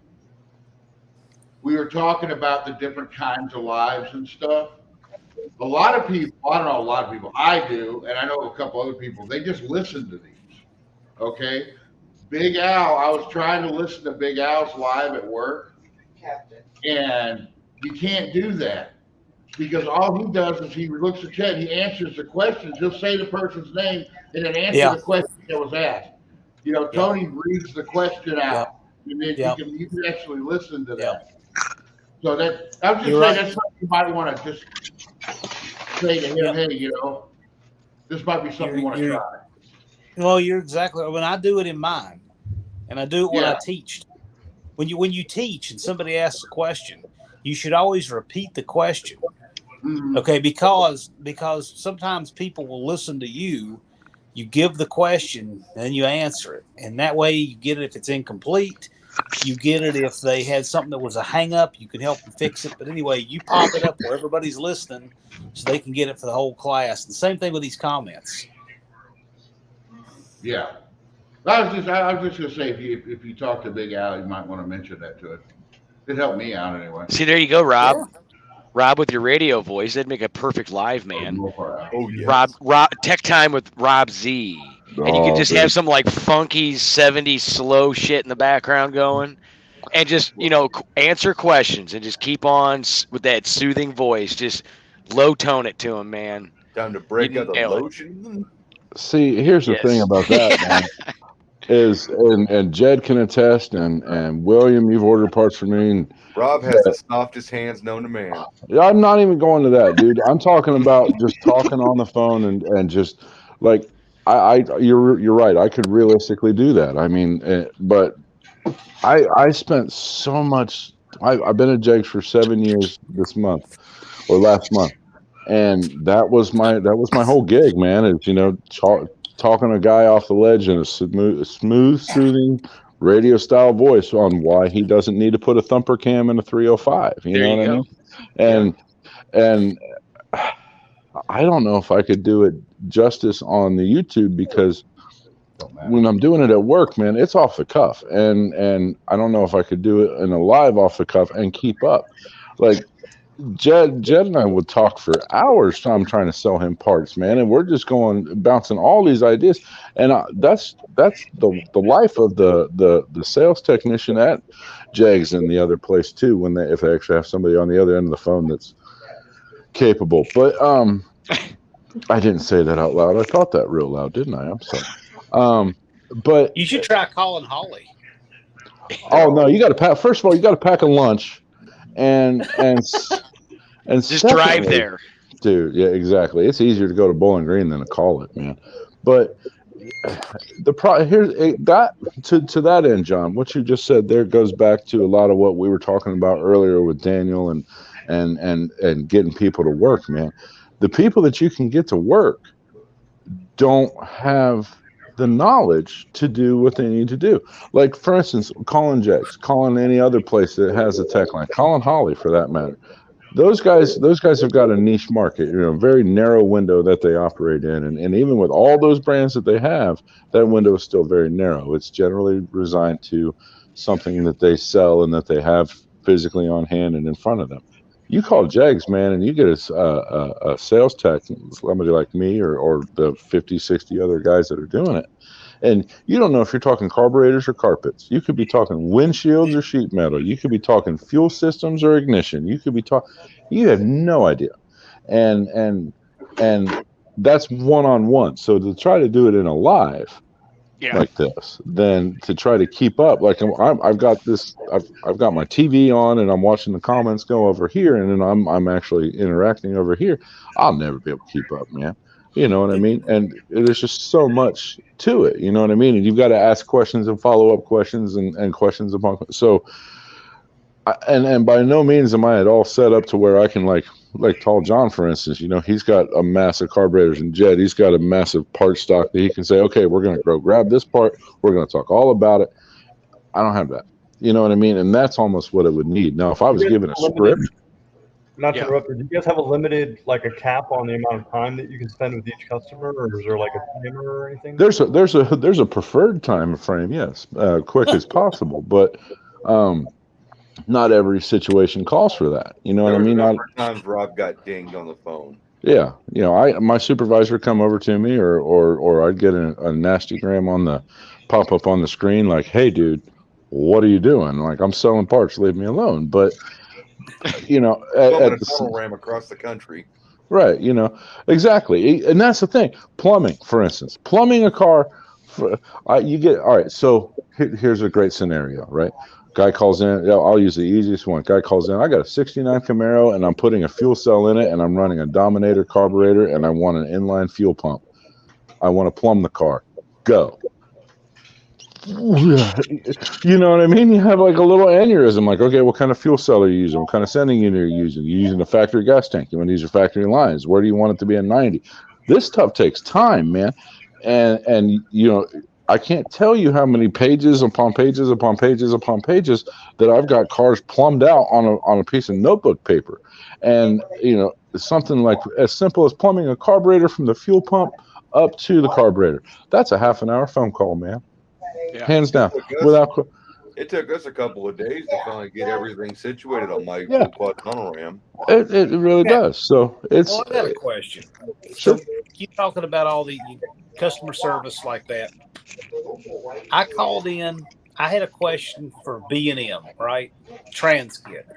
We were talking about the different kinds of lives and stuff, a lot of people, I don't know, a lot of people, I do, and I know a couple other people, they just listen to these. Okay. Big Al, I was trying to listen to Big Al's live at work, and you can't do that because all he does is he looks at chat, he answers the questions, he'll say the person's name and then answer Yeah. the question that was asked. You know, Tony reads the question out, and then you can actually listen to that. So that I was just saying that's something you might want to just say to him, hey, you know, this might be something you want to try. Well, you're exactly. When I do it in mine, and I do it when I teach. When you teach and somebody asks a question, you should always repeat the question. Mm-hmm. Okay, because sometimes people will listen to you. You give the question and you answer it, and that way you get it if it's incomplete. You get it if they had something that was a hang up. You can help them fix it. But anyway, you pop it up where everybody's listening, so they can get it for the whole class. The same thing with these comments. Yeah, I was just gonna say if you talk to Big Al, you might want to mention that to it. It helped me out anyway. See, there you go, Rob. Yeah. Rob with your radio voice, that'd make a perfect live man. Oh yeah. Rob, Tech Time with Rob Z, and you can just have some like funky '70s slow shit in the background going, and just answer questions and just keep on with that soothing voice. Just low tone it to him, man. Time to break out the lotion. See, here's the thing about that, man, is and Jed can attest, and William, you've ordered parts for me. And Rob has the softest hands known to man. I'm not even going to that, dude. I'm talking about just talking on the phone and just like you're right. I could realistically do that. I mean, but I spent so much. I've been at Jegs for 7 years this month or last month. And that was my whole gig, man. Is talking a guy off the ledge in a smooth, soothing radio style voice on why he doesn't need to put a thumper cam in a 305. You know what I mean? And I don't know if I could do it justice on the YouTube because when I'm doing it at work, man, it's off the cuff, and I don't know if I could do it in a live off the cuff and keep up, like. Jed and I would talk for hours. I'm trying to sell him parts, man, and we're just bouncing all these ideas. And that's the life of the sales technician at Jegs and the other place too. If they actually have somebody on the other end of the phone that's capable. But I didn't say that out loud. I thought that real loud, didn't I? I'm sorry. But you should try calling Holly. Oh no, you got to pack. First of all, you got to pack a lunch, and just drive there, dude. Yeah, exactly. It's easier to go to Bowling Green than to call it, man. But to that end, John, what you just said there goes back to a lot of what we were talking about earlier with Daniel and getting people to work, man. The people that you can get to work don't have the knowledge to do what they need to do. Like, for instance, calling Jegs, calling any other place that has a tech line, calling Holly for that matter. Those guys have got a niche market, a very narrow window that they operate in. And even with all those brands that they have, that window is still very narrow. It's generally resigned to something that they sell and that they have physically on hand and in front of them. You call Jegs, man, and you get a sales tech, somebody like me or the 50, 60 other guys that are doing it. And you don't know if you're talking carburetors or carpets. You could be talking windshields or sheet metal. You could be talking fuel systems or ignition. You could be you have no idea. And that's one-on-one. So to try to do it in a live like this, then to try to keep up, like I've got my TV on and I'm watching the comments go over here, and then I'm actually interacting over here. I'll never be able to keep up, man. You know what I mean? And there's just so much to it. You know what I mean? And you've got to ask questions and follow up questions and questions upon. So, and by no means am I at all set up to where I can like Tall John, for instance. He's got a massive carburetors, and Jed, he's got a massive part stock that he can say, okay, we're going to go grab this part. We're going to talk all about it. I don't have that. You know what I mean? And that's almost what it would need. Now, if I was given a script. Not to interrupt, do you guys have a limited, like a cap on the amount of time that you can spend with each customer, or is there like a timer or anything? There's a preferred time frame, yes, quick as possible. But not every situation calls for that. You know what I There was mean? a number of times Rob got dinged on the phone. Yeah, you know, my supervisor come over to me, or I'd get a nasty gram on the pop up on the screen like, "Hey, dude, what are you doing?" Like, I'm selling parts, leave me alone. But you know, Bumping a tunnel ram across the country. right, you know, exactly, and that's the thing. Plumbing, for instance, plumbing a car, you get all right. So here's a great scenario, right? Guy calls in. I'll use the easiest one. Guy calls in. I got a '69 Camaro, and I'm putting a fuel cell in it, and I'm running a Dominator carburetor, and I want an inline fuel pump. I want to plumb the car. Go. You know what I mean? You have like a little aneurysm. Like, okay, what kind of fuel cell are you using? What kind of sending unit are you using? You're using a factory gas tank. You want to use your factory lines. Where do you want it to be at 90? This stuff takes time, man. And you know, I can't tell you how many pages upon pages upon pages upon pages that I've got cars plumbed out on a piece of notebook paper. And you know, something like as simple as plumbing a carburetor from the fuel pump up to the carburetor. That's a half an hour phone call, man. Yeah. Hands down. It took us a couple of days to finally get everything situated on my full quad tunnel ram. It really does. So it's. Well, I got a question. Sure. So keep talking about all the customer service like that. I called in. I had a question for B&M, right? Trans kit.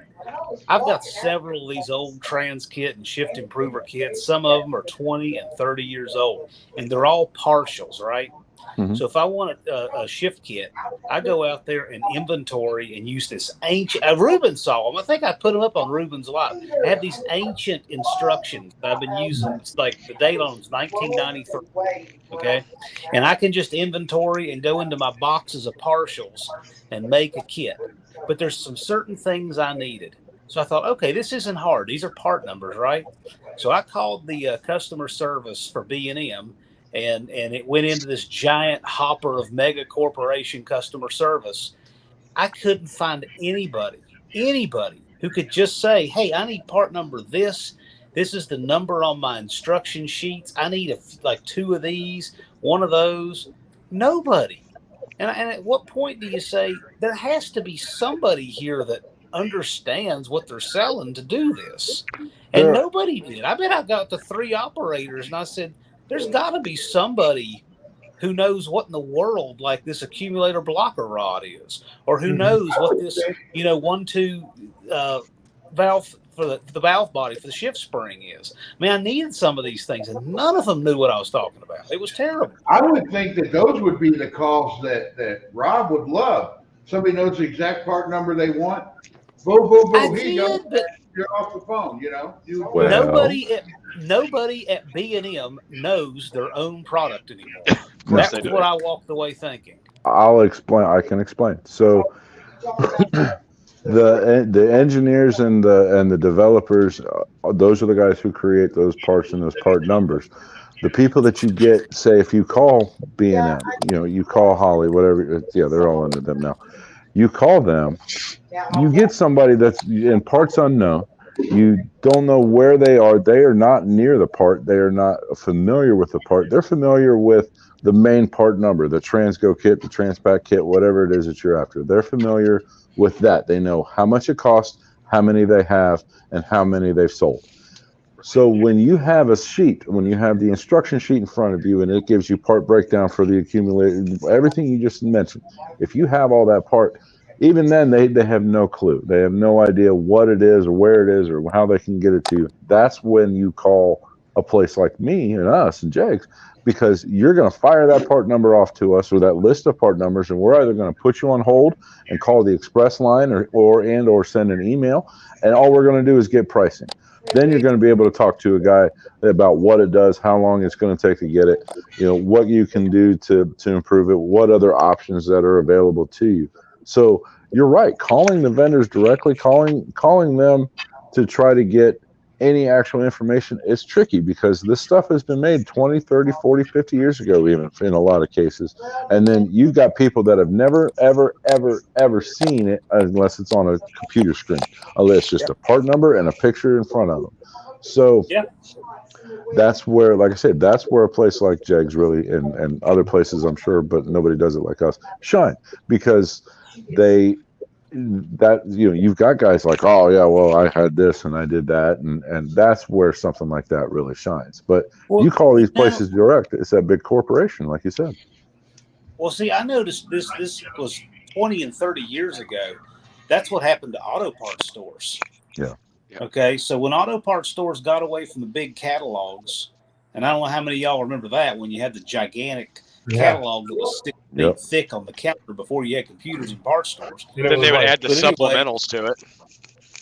I've got several of these old trans kit and shift improver kits. Some of them are 20 and 30 years old, and they're all partials, right? Mm-hmm. So if I want a shift kit, I go out there and inventory and use this ancient. Ruben saw them. I think I put them up on Ruben's Live. I have these ancient instructions that I've been using. It's like the date on them is 1993. Okay, and I can just inventory and go into my boxes of partials and make a kit. But there's some certain things I needed. So I thought, okay, this isn't hard. These are part numbers, right? So I called the customer service for B&M. And it went into this giant hopper of mega corporation customer service. I couldn't find anybody who could just say, hey, I need part number this. This is the number on my instruction sheets. I need like 2 of these, 1 of those. Nobody. And at what point do you say there has to be somebody here that understands what they're selling to do this? And nobody did. I bet I got the 3 operators and I said, there's got to be somebody who knows what in the world like this accumulator blocker rod is, or who knows what this 1-2 valve for the valve body for the shift spring is. I mean, I needed some of these things, and none of them knew what I was talking about. It was terrible. I would think that those would be the calls that Rob would love. Somebody knows the exact part number they want. Boom, boom, boom. Here you go. But you're off the phone, you know. Nobody at B&M knows their own product anymore. That's what I walked away thinking. I'll explain. I can explain. So the engineers and the developers, those are the guys who create those parts and those part numbers. The people that you get, say, if you call B&M, you call Holly, whatever. Yeah, they're all into them now. You call them, you get somebody that's in parts unknown. You don't know where they are. They are not near the part. They are not familiar with the part. They're familiar with the main part number, the Transgo kit, the Transpac kit, whatever it is that you're after. They're familiar with that. They know how much it costs, how many they have, and how many they've sold. So when you have a sheet, when you have the instruction sheet in front of you and it gives you part breakdown for the accumulated, everything you just mentioned, if you have all that part, even then they have no clue. They have no idea what it is or where it is or how they can get it to you. That's when you call a place like me and us and Jake's, because you're going to fire that part number off to us or that list of part numbers, and we're either going to put you on hold and call the express line or send an email, and all we're going to do is get pricing. Then you're going to be able to talk to a guy about what it does, how long it's going to take to get it, what you can do to improve it, what other options that are available to you. So you're right, calling the vendors directly, calling them to try to get any actual information is tricky, because this stuff has been made 20, 30, 40, 50 years ago, even in a lot of cases. And then you've got people that have never, ever, ever, ever seen it unless it's on a computer screen. Unless it's just a part number and a picture in front of them. So that's where, like I said, that's where a place like Jegs really, and other places I'm sure, but nobody does it like us, shine, because they that, you've got guys like, oh yeah, well, I had this and I did that, and that's where something like that really shines. But you call these places direct, it's that big corporation, like you said. Well, see, I noticed this was 20 and 30 years ago. That's what happened to auto parts stores. Yeah. Okay, so when auto parts stores got away from the big catalogs, and I don't know how many of y'all remember that, when you had the gigantic catalog that was 6 feet thick on the counter before you had computers in parts stores. Then they would add the supplementals to it.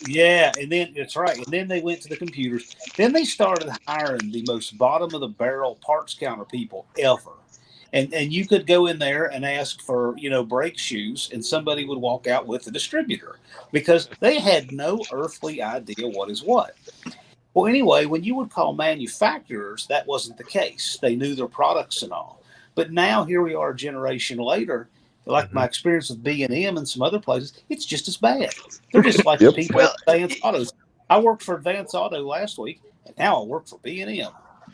Yeah, and then that's right. And then they went to the computers. Then they started hiring the most bottom of the barrel parts counter people ever. And you could go in there and ask for, brake shoes, and somebody would walk out with the distributor because they had no earthly idea what is what. Well, anyway, when you would call manufacturers, that wasn't the case. They knew their products and all. But now here we are a generation later. Like my experience with B&M and some other places, it's just as bad. They're just like the people at Advance Autos. I worked for Advance Auto last week, and now I work for B&M.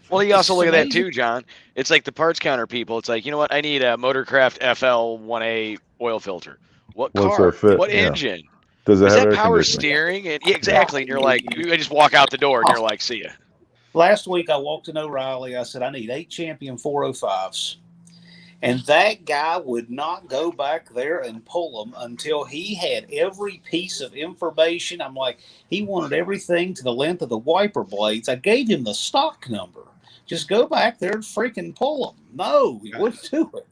Well, you also look at that too, John. It's like the parts counter people. It's like, you know what? I need a Motorcraft FL1A oil filter. What car? What engine? Does it Is have that power conditioning? steering? And, yeah, exactly. And you're like, I just walk out the door and you're like, see ya. Last week I walked in O'Reilly. I said, I need 8 Champion 405s. And that guy would not go back there and pull them until he had every piece of information. I'm like, he wanted everything to the length of the wiper blades. I gave him the stock number. Just go back there and freaking pull them. No, he wouldn't do it.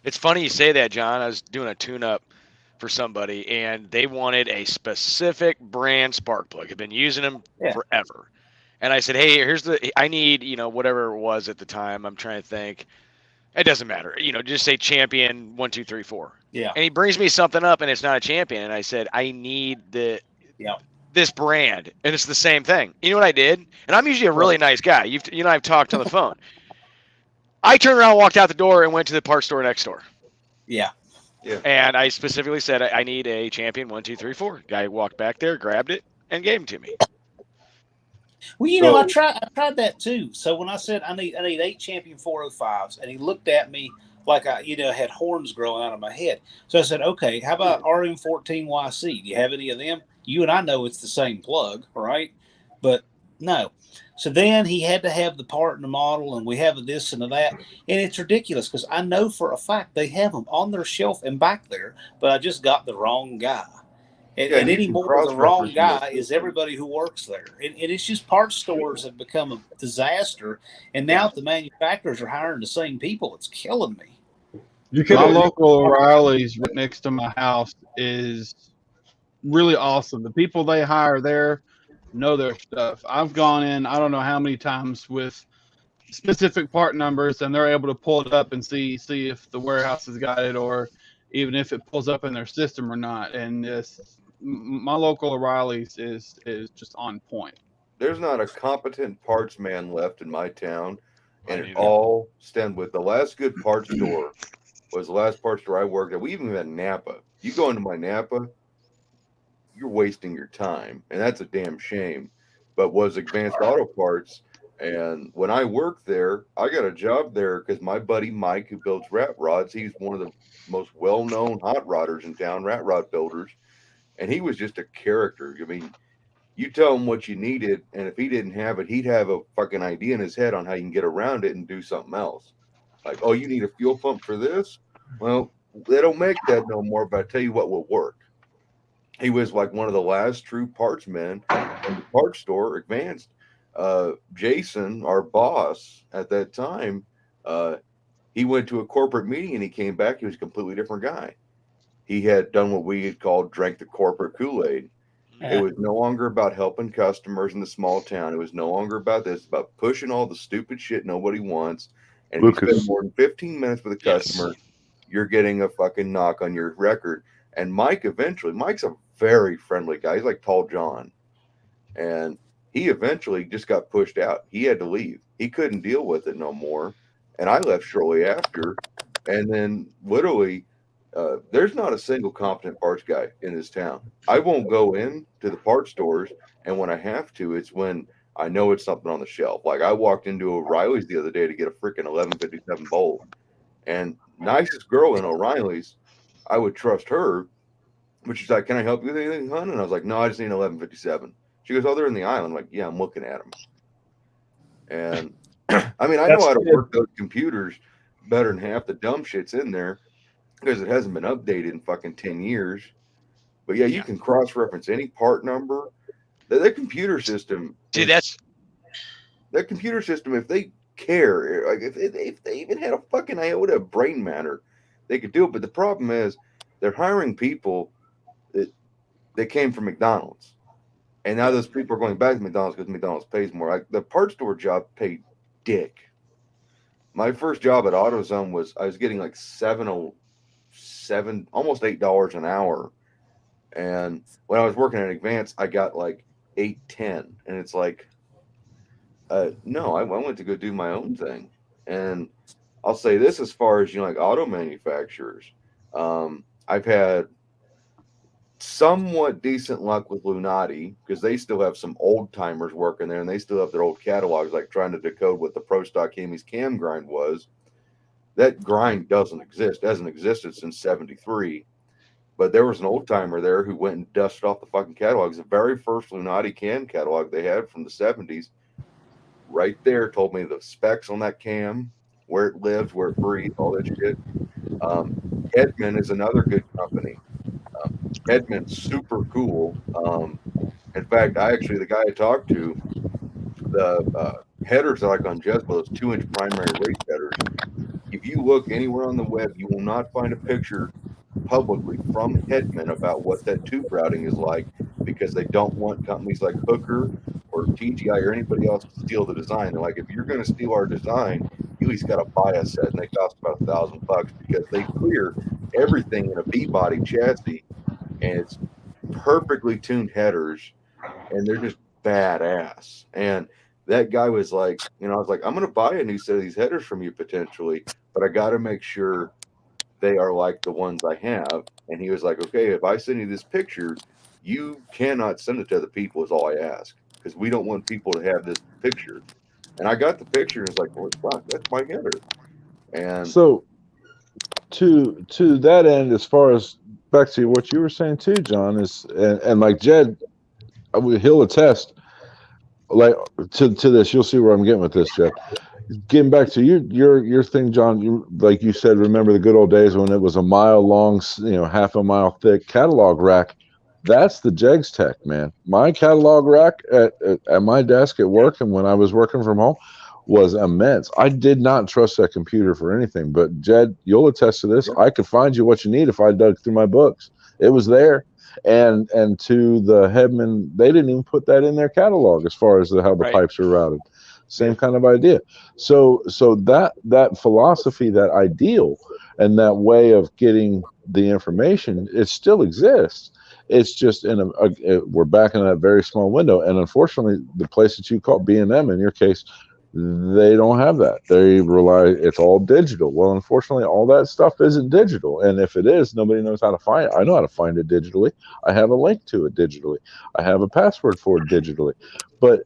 It's funny you say that, John. I was doing a tune-up for somebody, and they wanted a specific brand spark plug. I've been using them forever. And I said, hey, I need, whatever it was at the time. I'm trying to think. It doesn't matter. Just say Champion 1, 2, 3, 4. Yeah. And he brings me something up, and it's not a Champion. And I said, I need this brand, and it's the same thing. You know what I did? And I'm usually a really nice guy. I've talked on the phone. I turned around, walked out the door, and went to the parts store next door. Yeah. Yeah. And I specifically said, I need a Champion 1, 2, 3, 4. Guy walked back there, grabbed it, and gave them to me. Well, I tried that too. So when I said I need 8 Champion 405s, and he looked at me like I had horns growing out of my head. So I said, okay, how about RM14YC? Do you have any of them? You and I know it's the same plug, right? But no. So then he had to have the part and the model, and we have this and that. And it's ridiculous because I know for a fact they have them on their shelf and back there, but I just got the wrong guy. And anymore, the wrong guy is everybody who works there. And it's just parts stores have become a disaster. And now the manufacturers are hiring the same people. It's killing me. My local O'Reilly's right next to my house is really awesome. The people they hire there know their stuff. I've gone in, I don't know how many times with specific part numbers, and they're able to pull it up and see if the warehouse has got it, or even if it pulls up in their system or not. And my local O'Reilly's is just on point. There's not a competent parts man left in my town, and it all stemmed with the last good parts store was the last parts store I worked at. We even had Napa. You go into my Napa, you're wasting your time, and that's a damn shame. But was Advanced Auto Parts, and when I worked there, I got a job there because my buddy Mike, who builds rat rods, he's one of the most well-known hot rodders in town, rat rod builders, and he was just a character. I mean, you tell him what you needed, and if he didn't have it, he'd have a fucking idea in his head on how you can get around it and do something else. Like, oh, you need a fuel pump for this? Well, they don't make that no more, but I tell you what will work. He was like one of the last true parts men in the parts store, Advanced. Jason, our boss at that time, he went to a corporate meeting and he came back. He was a completely different guy. He had done what we had called drank the corporate Kool-Aid. It was no longer about helping customers in the small town. It was no longer about this. It's about pushing all the stupid shit nobody wants. And if you spend more than 15 minutes with a customer, you're getting a fucking knock on your record. And Mike's a very friendly guy. He's like Tall John. And he eventually just got pushed out. He had to leave. He couldn't deal with it no more. And I left shortly after. And then literally, there's not a single competent parts guy in this town. I won't go in to the parts stores. And when I have to, it's when I know it's something on the shelf. Like I walked into O'Reilly's the other day to get a freaking 1157 bolt. And nicest girl in O'Reilly's, I would trust her. But she's like, "Can I help you with anything, hon?" And I was like, "No, I just need an 1157." She goes, "Oh, they're in the island." I'm like, "Yeah, I'm looking at them." And I mean, I know how to work those computers better than half the dumb shit's in there because it hasn't been updated in fucking 10 years. But yeah, you can cross-reference any part number. That computer system. See, that's that computer system. If they care, like if they even had a fucking iota of brain matter, they could do it. But the problem is, they're hiring people that came from McDonald's, and now those people are going back to McDonald's because McDonald's pays more. Like the parts store job paid dick. My first job at AutoZone was I was getting like $7, almost $8 an hour, and when I was working at Advance, I got like $8.10, and it's like, no, I went to go do my own thing. And I'll say this as far as like auto manufacturers, I've had somewhat decent luck with Lunati because they still have some old timers working there, and they still have their old catalogs, like trying to decode what the Pro Stock Hemis cam grind was. That grind doesn't exist. It hasn't existed since '73. But there was an old timer there who went and dusted off the fucking catalogs. The very first Lunati cam catalog they had from the '70s, right there, told me the specs on that cam, where it lives, where it breathes, all that shit. Edmund is another good company. Edmund's super cool. In fact, the guy I talked to, the headers are like on Jezebel, those 2-inch primary race headers. If you look anywhere on the web, you will not find a picture publicly from Hedman about what that tube routing is like, because they don't want companies like Hooker or TGI or anybody else to steal the design. They're like, if you're going to steal our design, you at least got to buy a set, and they cost about $1,000 because they clear everything in a B-body chassis, and it's perfectly tuned headers, and they're just badass. And that guy was like, I was like, I'm going to buy a new set of these headers from you potentially, but I got to make sure they are like the ones I have. And he was like, okay, if I send you this picture, you cannot send it to other people, is all I ask, because we don't want people to have this picture. And I got the picture, and it's like, well, fuck, that's my header. And so to that end, as far as back to what you were saying too, John, is and like Jed, he'll attest, like to this. You'll see where I'm getting with this, Jed. Getting back to your thing, John, like you said, remember the good old days when it was a mile long, half a mile thick catalog rack. That's the Jegs Tech, man. My catalog rack at my desk at work, and when I was working from home, was immense. I did not trust that computer for anything. But Jed, you'll attest to this. I could find you what you need if I dug through my books. It was there. And to the Hedman, they didn't even put that in their catalog as far as how the pipes are routed. Same kind of idea. So that philosophy, that ideal, and that way of getting the information, it still exists. It's just we're back in that very small window. And unfortunately, the place that you call B&M, in your case, they don't have that. They rely, it's all digital. Well, unfortunately, all that stuff isn't digital. And if it is, nobody knows how to find it. I know how to find it digitally. I have a link to it digitally. I have a password for it digitally. But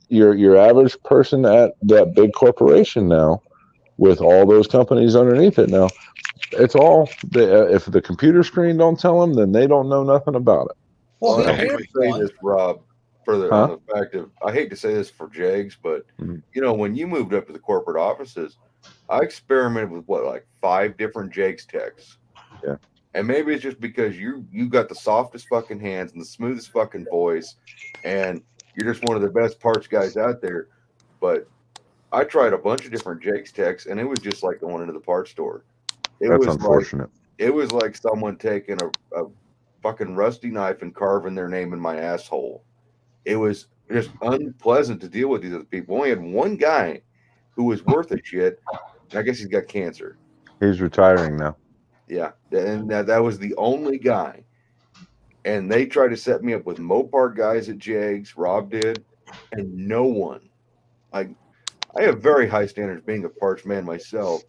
your average person at that big corporation now, with all those companies underneath it now, it's all, if the computer screen don't tell them, then they don't know nothing about it. Well, I hate to say this, Rob, on the fact of, I hate to say this for Jags, but when you moved up to the corporate offices, I experimented with like 5 different Jags techs. Yeah. And maybe it's just because you got the softest fucking hands and the smoothest fucking voice, and you're just one of the best parts guys out there. But I tried a bunch of different Jags techs, and it was just like going into the parts store. That's unfortunate. It was like someone taking a fucking rusty knife and carving their name in my asshole. It was just unpleasant to deal with these other people. We only had one guy who was worth a shit, and I guess he's got cancer. He's retiring now. Yeah, and that was the only guy. And they tried to set me up with Mopar guys at Jags. Rob did, and no one. I have very high standards being a parts man myself,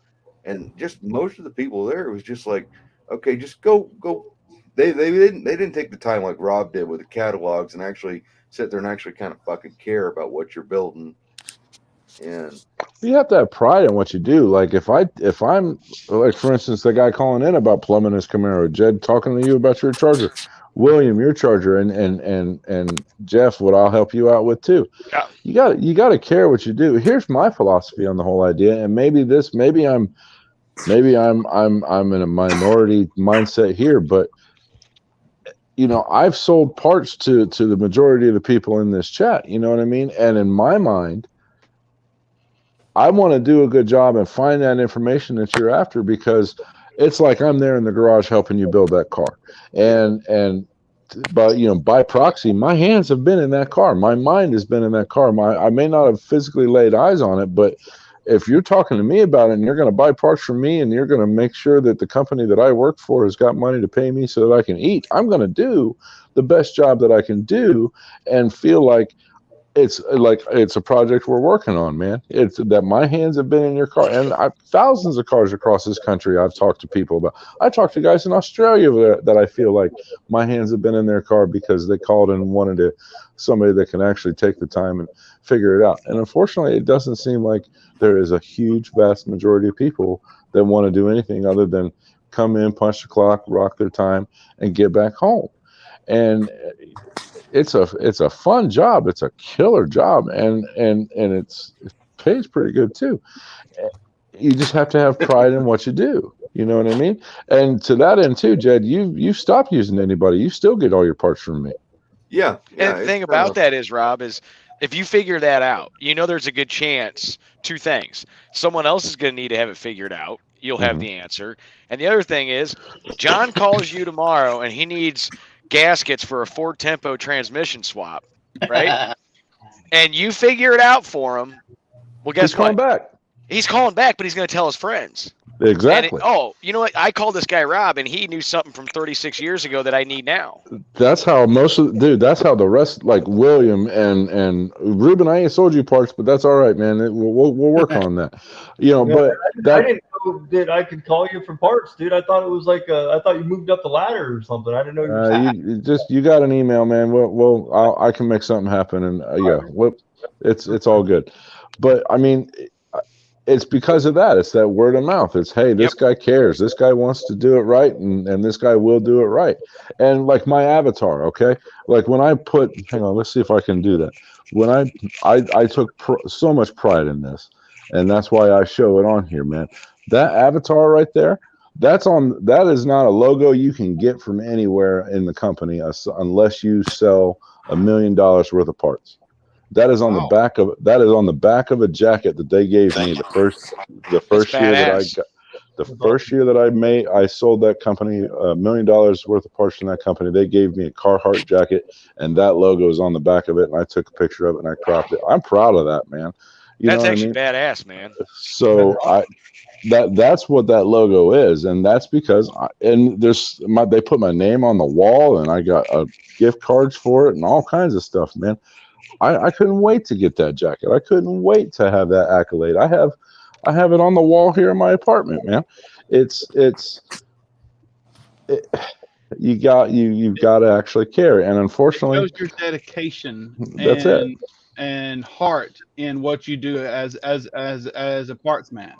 and just most of the people there, it was just like, okay, just go. They didn't take the time like Rob did with the catalogs and actually sit there and actually kind of fucking care about what you're building. And you have to have pride in what you do. Like if I'm like, for instance, the guy calling in about plumbing his Camaro, Jed talking to you about your Charger, William, your Charger, and Jeff, what I'll help you out with too. Yeah. You got to care what you do. Here's my philosophy on the whole idea, and maybe I'm in a minority mindset here, but you know, I've sold parts to the majority of the people in this chat. You know what I mean? And in my mind, I want to do a good job and find that information that you're after, because it's like I'm there in the garage helping you build that car. But you know, by proxy, my hands have been in that car. My mind has been in that car. I may not have physically laid eyes on it, but if you're talking to me about it and you're going to buy parts from me and you're going to make sure that the company that I work for has got money to pay me so that I can eat, I'm going to do the best job that I can do and feel like it's a project we're working on, man. It's that my hands have been in your car, and thousands of cars across this country I've talked to people about. I talked to guys in Australia that I feel like my hands have been in their car because they called and wanted somebody that can actually take the time and figure it out. And unfortunately, it doesn't seem like there is a huge, vast majority of people that want to do anything other than come in, punch the clock, rock their time, and get back home. And it's a fun job. It's a killer job, and it pays pretty good too. You just have to have pride in what you do. You know what I mean? And to that end too, Jed, you stopped using anybody. You still get all your parts from me. Yeah. And the thing about that is, Rob, is if you figure that out, you know there's a good chance, two things. Someone else is going to need to have it figured out. You'll have the answer. And the other thing is, John calls you tomorrow and he needs gaskets for a Ford Tempo transmission swap, right? And you figure it out for him. Well, guess what? He's calling back. He's calling back, but he's going to tell his friends. Exactly. You know what? I called this guy Rob, and he knew something from 36 years ago that I need now. That's how that's how the rest, like William and Ruben, I ain't sold you parts, but that's all right, man. We'll work on that. You know, Yeah, but I didn't know that I could call you for parts, dude. I thought it was like I thought you moved up the ladder or something. I didn't know you got an email, man. I can make something happen, and it's all good. But I mean, it's because of that. It's that word of mouth. It's, hey, this guy cares. This guy wants to do it right, and this guy will do it right. And like my avatar, okay? Like when I hang on, let's see if I can do that. When I took so much pride in this, and that's why I show it on here, man. That avatar right there, that is not a logo you can get from anywhere in the company unless you sell $1 million worth of parts. That is on the back of a jacket that they gave me the first year that I got. The first year that I sold that company $1 million worth of parts from that company. They gave me a Carhartt jacket, and that logo is on the back of it. And I took a picture of it and I cropped it. I'm proud of that, man. That's actually badass, man. So that's what that logo is, and that's because they put my name on the wall, and I got gift cards for it and all kinds of stuff, man. I couldn't wait to get that jacket. I couldn't wait to have that accolade. I have it on the wall here in my apartment, man. You've got to actually care, and unfortunately, it shows your dedication. That's it. And heart in what you do as a parts man.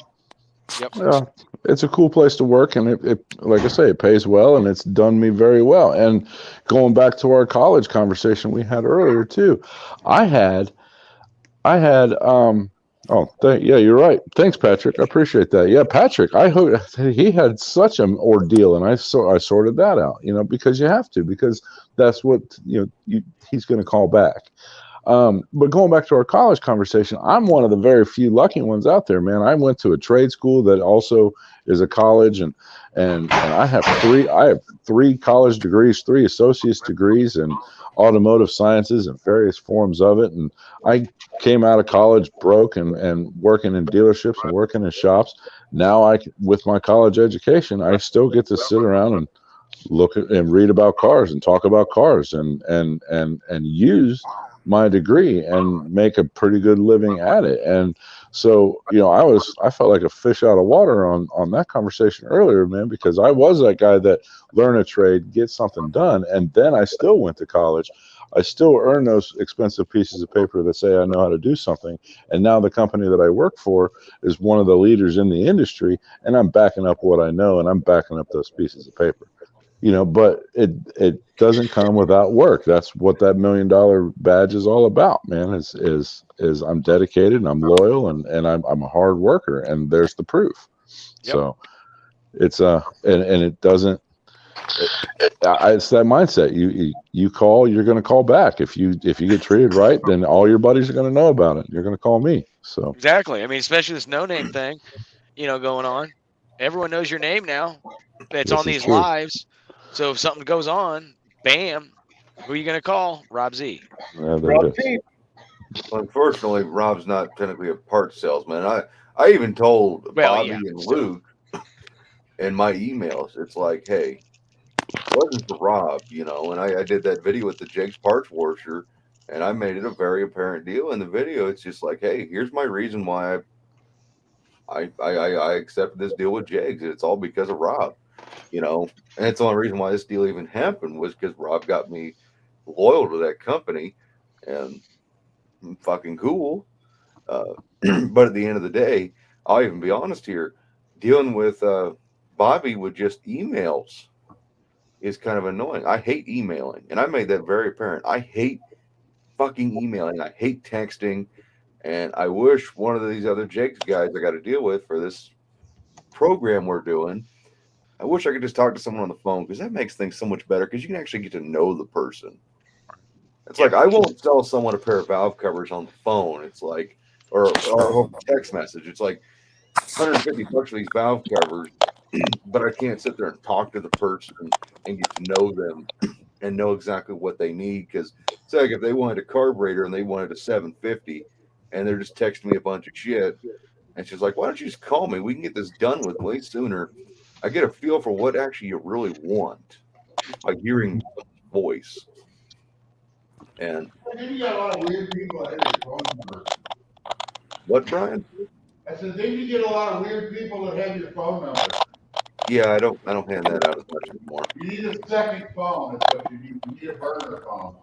Yep. Well, it's a cool place to work, and it like I say, it pays well, and it's done me very well. And going back to our college conversation we had earlier too, I had yeah, you're right. Thanks, Patrick. I appreciate that. Yeah, Patrick, he had such an ordeal, and I sorted that out, because you have to, because that's what he's going to call back. But going back to our college conversation, I'm one of the very few lucky ones out there, man. I went to a trade school that also is a college, and I have three college degrees, 3 associate's degrees in automotive sciences and various forms of it. And I came out of college broke and working in dealerships and working in shops. Now with my college education, I still get to sit around and look at and read about cars and talk about cars and use my degree and make a pretty good living at it. And so, I felt like a fish out of water on that conversation earlier, man, because I was that guy that learn a trade, get something done, and then I still went to college. I still earn those expensive pieces of paper that say I know how to do something. And now the company that I work for is one of the leaders in the industry, and I'm backing up what I know, and I'm backing up those pieces of paper. But it doesn't come without work. That's what that $1 million badge is all about, man. Is I'm dedicated and I'm loyal and I'm a hard worker, and there's the proof. Yep. So it's and it doesn't. It's that mindset. You call, you're going to call back. If you get treated right, then all your buddies are going to know about it. You're going to call me. So exactly. I mean, especially this no name thing, going on. Everyone knows your name now. It's this on is these true. lives. So if something goes on, bam, who are you going to call? Rob Z. Yeah, there Rob it is. T. Unfortunately, Rob's not technically a parts salesman. I even told Bobby and Luke in my emails, it's like, hey, it wasn't for Rob, and I did that video with the Jake's Parts Washer, and I made it a very apparent deal in the video. It's just like, hey, here's my reason why I accepted this deal with Jake's. It's all because of Rob, and it's the only reason why this deal even happened was because Rob got me loyal to that company, and fucking cool. But at the end of the day, I'll even be honest here, dealing with Bobby with just emails is kind of annoying. I hate emailing, and I made that very apparent. I hate fucking emailing. I hate texting, and I wish one of these other Jake's guys I got to deal with for this program we're doing, I wish I could just talk to someone on the phone, because that makes things so much better, because you can actually get to know the person. It's like, I won't sell someone a pair of valve covers on the phone. It's like, or a text message. It's like $150 for these valve covers, but I can't sit there and talk to the person and get to know them and know exactly what they need. Because it's like, if they wanted a carburetor and they wanted a 750 and they're just texting me a bunch of shit, and she's like, why don't you just call me? We can get this done with way sooner. I get a feel for what actually you really want just by hearing the voice. And then you got a lot of weird people that have your phone number. What, Brian? I said, then you get a lot of weird people that have your phone number. Yeah, I don't hand that out as much anymore. You need a second phone. That's what you need. You need a burner phone.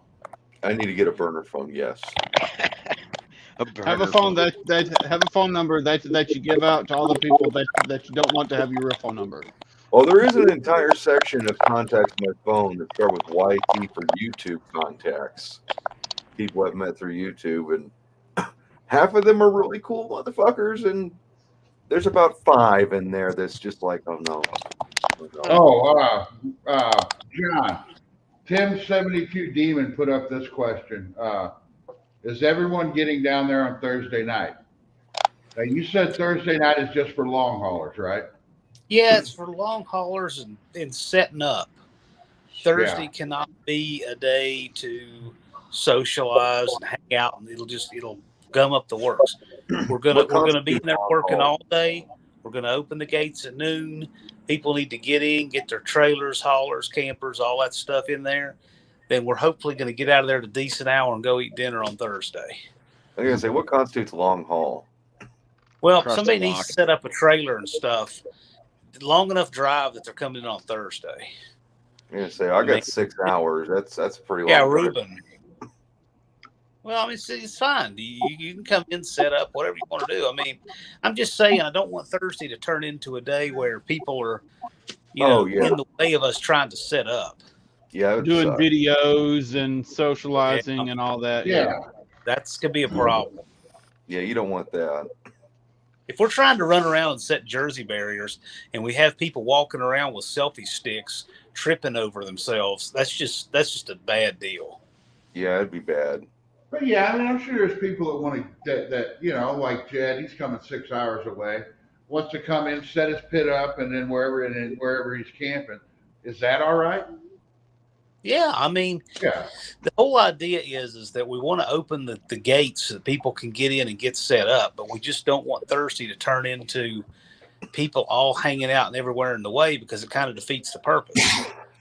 I need to get a burner phone. Yes. Have a phone have a phone number that you give out to all the people that you don't want to have your phone number. Well, there is an entire section of contacts on my phone that start with YT for YouTube contacts. People I've met through YouTube, and half of them are really cool motherfuckers, and there's about 5 in there that's just like, oh no. John, Tim72 Demon put up this question. Is everyone getting down there on Thursday night? Now, you said Thursday night is just for long haulers, right? Yeah, it's for long haulers and setting up. Thursday cannot be a day to socialize and hang out, and it'll gum up the works. We're gonna be in there working all day. We're gonna open the gates at noon. People need to get in, get their trailers, haulers, campers, all that stuff in there. Then we're hopefully going to get out of there at a decent hour and go eat dinner on Thursday. I'm gonna say, what constitutes long haul? Well, somebody needs to set up a trailer and stuff. Long enough drive that they're coming in on Thursday. I'm gonna say, I got 6 hours. That's pretty long. Yeah, Ruben. Well, I mean, it's fine. You can come in, set up, whatever you want to do. I mean, I'm just saying, I don't want Thursday to turn into a day where people are, in the way of us trying to set up. Yeah, doing videos and socializing and all that. Yeah, that's gonna be a problem. Yeah, you don't want that. If we're trying to run around and set Jersey barriers, and we have people walking around with selfie sticks, tripping over themselves, that's just a bad deal. Yeah, it'd be bad. But yeah, I mean, I'm sure there's people that want to that like Jed, he's coming 6 hours away, wants to come in, set his pit up, and then wherever he's camping. Is that all right? Yeah, I mean, the whole idea is that we want to open the gates so that people can get in and get set up, but we just don't want Thursday to turn into people all hanging out and everywhere in the way, because it kind of defeats the purpose.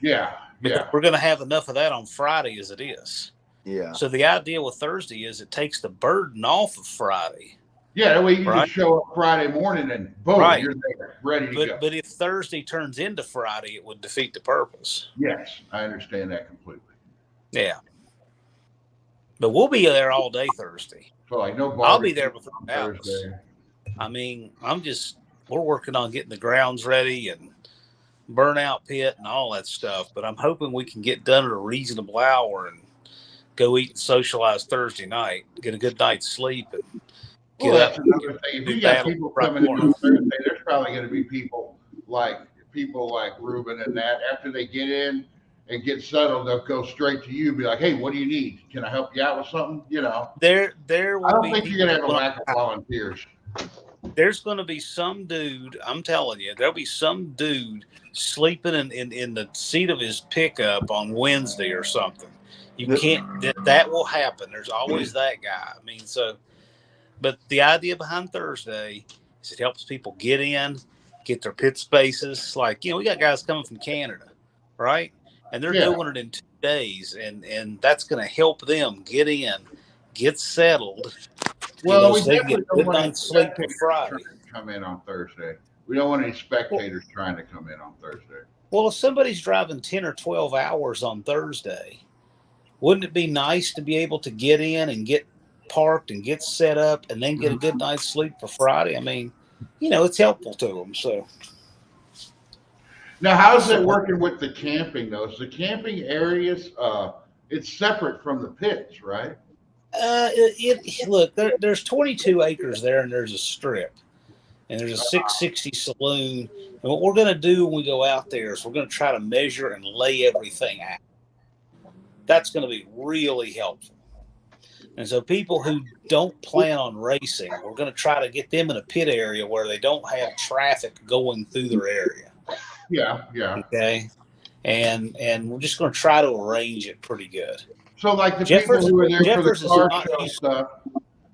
Because we're going to have enough of that on Friday as it is. Yeah. So the idea with Thursday is it takes the burden off of Friday. Yeah, that way you can just show up Friday morning and boom, you're there, ready to go. But if Thursday turns into Friday, it would defeat the purpose. Yes, I understand that completely. Yeah. But we'll be there all day Thursday. So like no barbecue. I'll be there before Dallas. Thursday. I mean, we're working on getting the grounds ready and burnout pit and all that stuff. But I'm hoping we can get done at a reasonable hour and go eat and socialize Thursday night, get a good night's sleep, and get up. That's another thing. If you got people coming in on Thursday, there's probably going to be people like Ruben and that. After they get in and get settled, they'll go straight to you, be like, "Hey, what do you need? Can I help you out with something?" You know. There will I don't be think you're going to have a lack of volunteers. There's going to be some dude, I'm telling you, there'll be some dude sleeping in the seat of his pickup on Wednesday or something. You can't, that will happen. There's always that guy. I mean, but the idea behind Thursday is it helps people get in, get their pit spaces. Like, we got guys coming from Canada, right? And they're doing it in 2 days, and that's going to help them get in, get settled. Well, we they definitely get don't good want night's sleep on Friday. Come in on Thursday. We don't want any spectators trying to come in on Thursday. Well, if somebody's driving 10 or 12 hours on Thursday, wouldn't it be nice to be able to get in and get parked and get set up and then get a good night's sleep for Friday? I mean, it's helpful to them. So now, how's it working with the camping though? Is the camping areas it's separate from the pits, right? Look, there's 22 acres there, and there's a strip, and there's a 660 saloon. And what we're going to do when we go out there is we're going to try to measure and lay everything out. That's going to be really helpful. And so people who don't plan on racing, we're going to try to get them in a pit area where they don't have traffic going through their area. Yeah. Okay. And we're just going to try to arrange it pretty good. So like the people who are there for the car show stuff,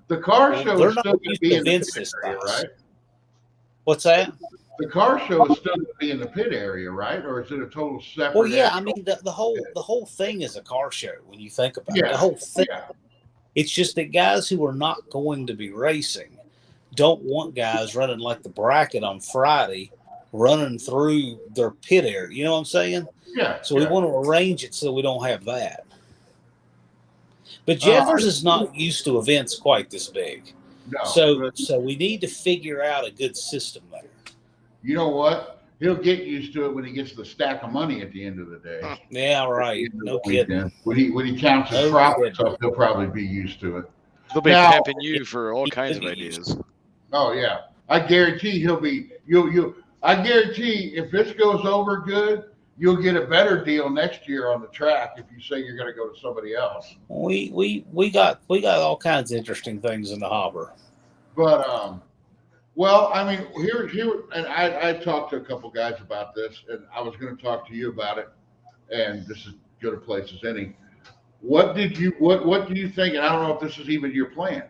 the car show is still going to be in the pit area, right? What's that? The car show is still going to be in the pit area, right? Or is it a total separate? Well, yeah. I mean, the whole thing is a car show when you think about it. The whole thing. Yeah. It's just that guys who are not going to be racing don't want guys running like the bracket on Friday, running through their pit area. You know what I'm saying? Yeah. So we want to arrange it so we don't have that. But Jeffers is not used to events quite this big. No. So we need to figure out a good system there. You know what? He'll get used to it when he gets the stack of money at the end of the day. Yeah, right. No kidding. When he counts his profits up, he'll probably be used to it. They'll be pimping you for all kinds of ideas. Oh yeah. I guarantee he'll be I guarantee if this goes over good, you'll get a better deal next year on the track if you say you're going to go to somebody else. We got all kinds of interesting things in the hopper. But well, I mean, here, and I talked to a couple guys about this, and I was going to talk to you about it. And this is good a place as any. What do you think? And I don't know if this is even your plan,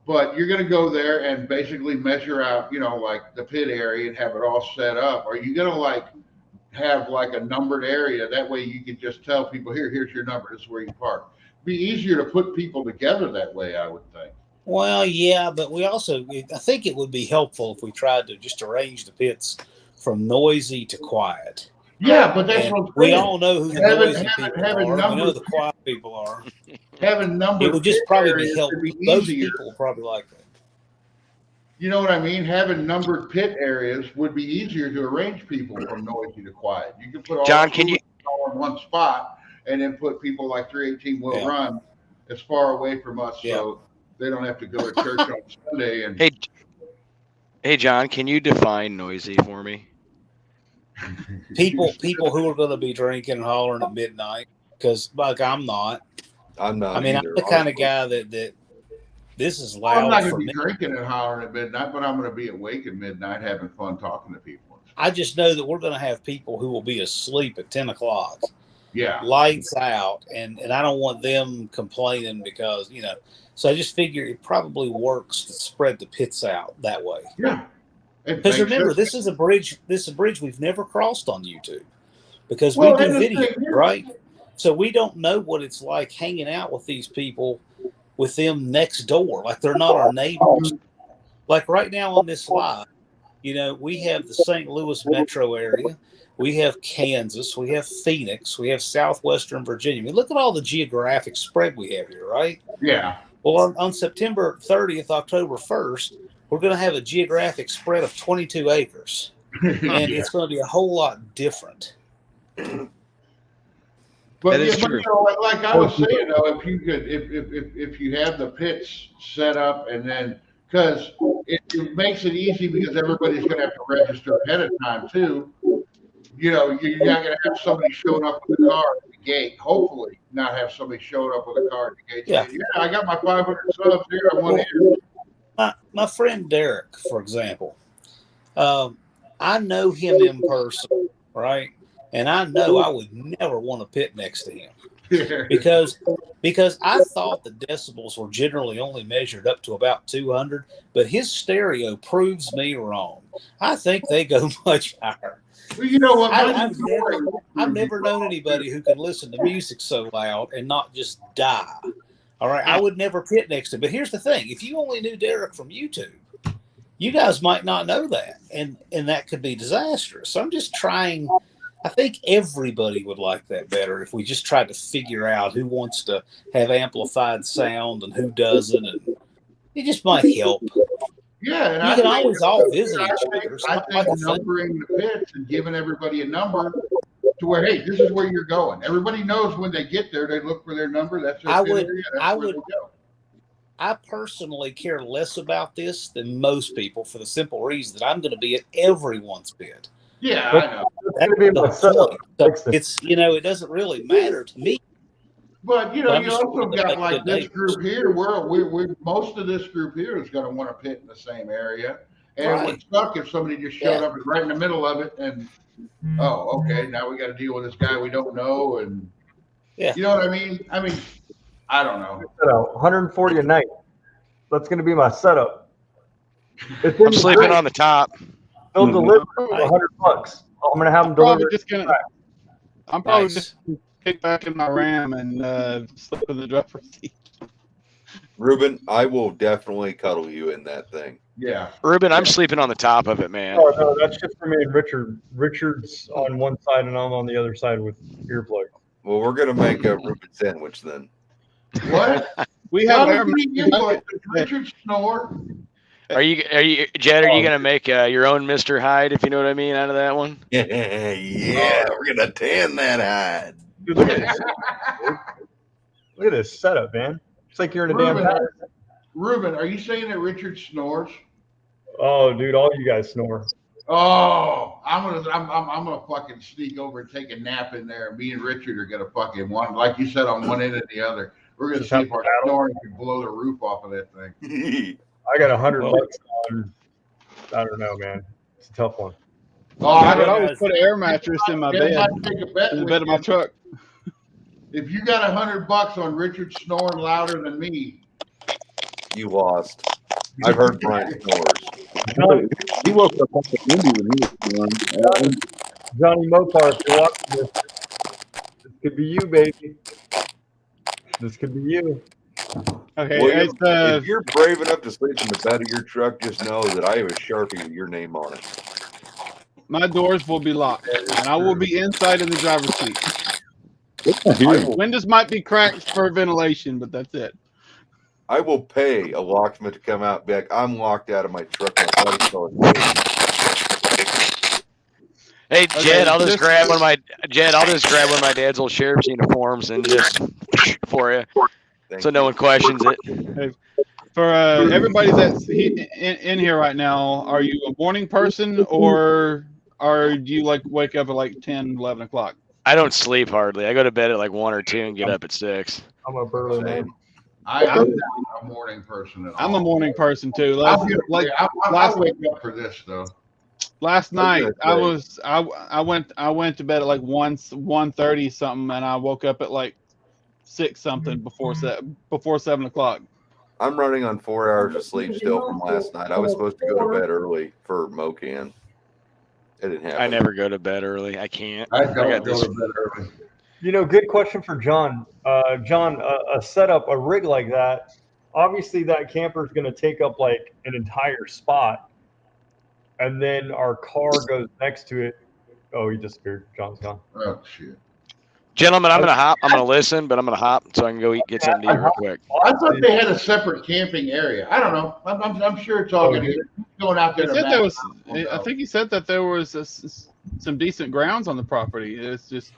but you're going to go there and basically measure out, like the pit area and have it all set up. Are you going to have a numbered area? That way you can just tell people, here's your number. This is where you park. Be easier to put people together that way, I would think. Well, yeah, but I think it would be helpful if we tried to just arrange the pits from noisy to quiet. Yeah, but that's what we all know who the noisy people are. We know who the quiet people are. Having numbers. It would just probably be helpful. Those people probably like that. You know what I mean? Having numbered pit areas would be easier to arrange people from noisy to quiet. You can put all all in one spot and then put people like 318 will run as far away from us so they don't have to go to church on Sunday. And hey, John, can you define noisy for me? People who are going to be drinking and hollering at midnight, because I'm not. I mean, either. I'm the kind of guy that this is loud. I'm not going to be drinking and hollering at midnight, but I'm going to be awake at midnight having fun talking to people. I just know that we're going to have people who will be asleep at 10 o'clock. Yeah. Lights out. And I don't want them complaining because, so I just figure it probably works to spread the pits out that way. Yeah. Because remember, this is a bridge we've never crossed on YouTube because we do video, right? So we don't know what it's like hanging out with these people with them next door. Like they're not our neighbors. Like right now on this live, You know, we have the St. Louis metro area. We have Kansas. We have Phoenix. We have Southwestern Virginia. I mean, look at all the geographic spread we have here, right? Yeah. Well, on September 30th, October 1st, we're going to have a geographic spread of 22 acres. And it's going to be a whole lot different. But, That is but true. you know, like I was saying, though, if you could, if you have the pits set up, and then because it makes it easy because everybody's going to have to register ahead of time too. You know, you're not going to have somebody showing up with a car at the gate. Hopefully, not have somebody showing up with a car at the gate saying, "Yeah, I got my 500 subs here. I want in." My friend Derek, for example, I know him in person, right? And I know I would never want to pit next to him because I thought the decibels were generally only measured up to about 200, but his stereo proves me wrong. I think they go much higher. Well, you know what? I've never known anybody who can listen to music so loud and not just die. All right, I would never pit next to him. But here's the thing: if you only knew Derek from YouTube, you guys might not know that, and that could be disastrous. So I'm just trying. I think everybody would like that better if we just tried to figure out who wants to have amplified sound and who doesn't, and it just might help. Yeah, and you can always all visit each other. I think numbering the pits and giving everybody a number to where, hey, this is where you're going. Everybody knows when they get there, they look for their number. That's their area. That's where they go. I personally care less about this than most people for the simple reason that I'm going to be at everyone's pit. Yeah, I know. That's the point. So it's, you know, it doesn't really matter to me. But you know, you also got like this group here. We're most of this group here is going to want to pit in the same area, and it would suck if somebody just showed up right in the middle of it, and oh, okay, now we got to deal with this guy we don't know, and you know what I mean? I mean, I don't know. 140 a night. That's going to be my setup. I'm sleeping on the top. They'll deliver $100. I'm going to have them deliver. I'm probably just kick back in my Ram and slip in the driver's seat. Ruben, I will definitely cuddle you in that thing. Yeah. Ruben, I'm sleeping on the top of it, man. Oh, no, that's just for me and Richard. Richard's on one side and I'm on the other side with earplugs. Well, we're going to make a Ruben sandwich then. What? We have Richard snore. Are you, Jed? Are you gonna make your own Mr. Hyde, if you know what I mean, out of that one? Yeah, we're gonna tan that hide. Dude, look at this setup, man. It's like you're in a damn house. Ruben, are you saying that Richard snores? Oh, dude, all you guys snore. Oh, I'm gonna fucking sneak over and take a nap in there. Me and Richard are gonna fucking one, like you said, on one end and the other. We're gonna see if our snoring can blow the roof off of that thing. I got $100 on. I don't know, man. It's a tough one. Oh, I could always put an air mattress in my bed, in the bed of my truck. If you got $100 on Richard snoring louder than me, you lost. I've heard Brian snores. He woke up like a Indy when he was snoring. Johnny Mopar, if you're watching this could be you, baby. This could be you. Okay, William, if you're brave enough to sleep in the bed of your truck, just know that I have a Sharpie with your name on it. My doors will be locked, and I will be inside in the driver's seat. Windows might be cracked for ventilation, but that's it. I will pay a locksmith to come out and be like, I'm locked out of my truck. Hey, Jed, I'll just grab one of my dad's old sheriff's uniforms and just for you. So no one questions it. For everybody that's in here right now, are you a morning person or do you like wake up at like 10, 11 o'clock? I don't sleep hardly. I go to bed at like 1 or 2 and get up at 6. I'm a burly man. I'm not a morning person at all. I'm a morning person too. I wake up for this though. Last night I went to bed at like 1:30 something, and I woke up at like 6 something before 7 o'clock. I'm running on 4 hours of sleep still from last night. I was supposed to go to bed early for Mocan. It didn't happen. I never go to bed early. I can't. I don't go to bed early. You know, good question for John. John, a setup, a rig like that, obviously that camper is going to take up like an entire spot. and then our car goes next to it. Oh, he disappeared. John's gone. Oh shit. Gentlemen, I'm gonna hop. I'm gonna listen, but I'm gonna hop so I can go get something to eat real quick. I thought they had a separate camping area. I don't know. I'm sure it's all going out there. He said there was. I think he said that there was some decent grounds on the property. It's just,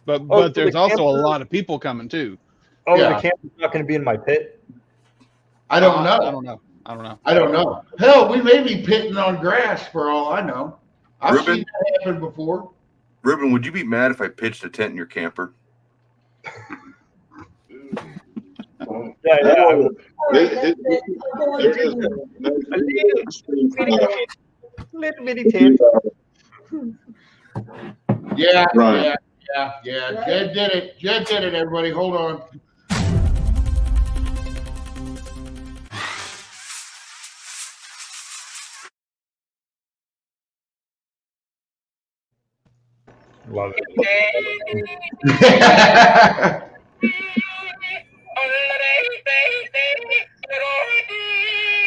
but there's also a lot of people coming too. Oh, the camper's not going to be in my pit. I don't know. I don't know. Hell, we may be pitting on grass for all I know. I've seen that happen before. Ruben, would you be mad if I pitched a tent in your camper? Yeah. Little bitty tent. Yeah, Right. yeah. Jed did it, everybody. Hold on. Love it.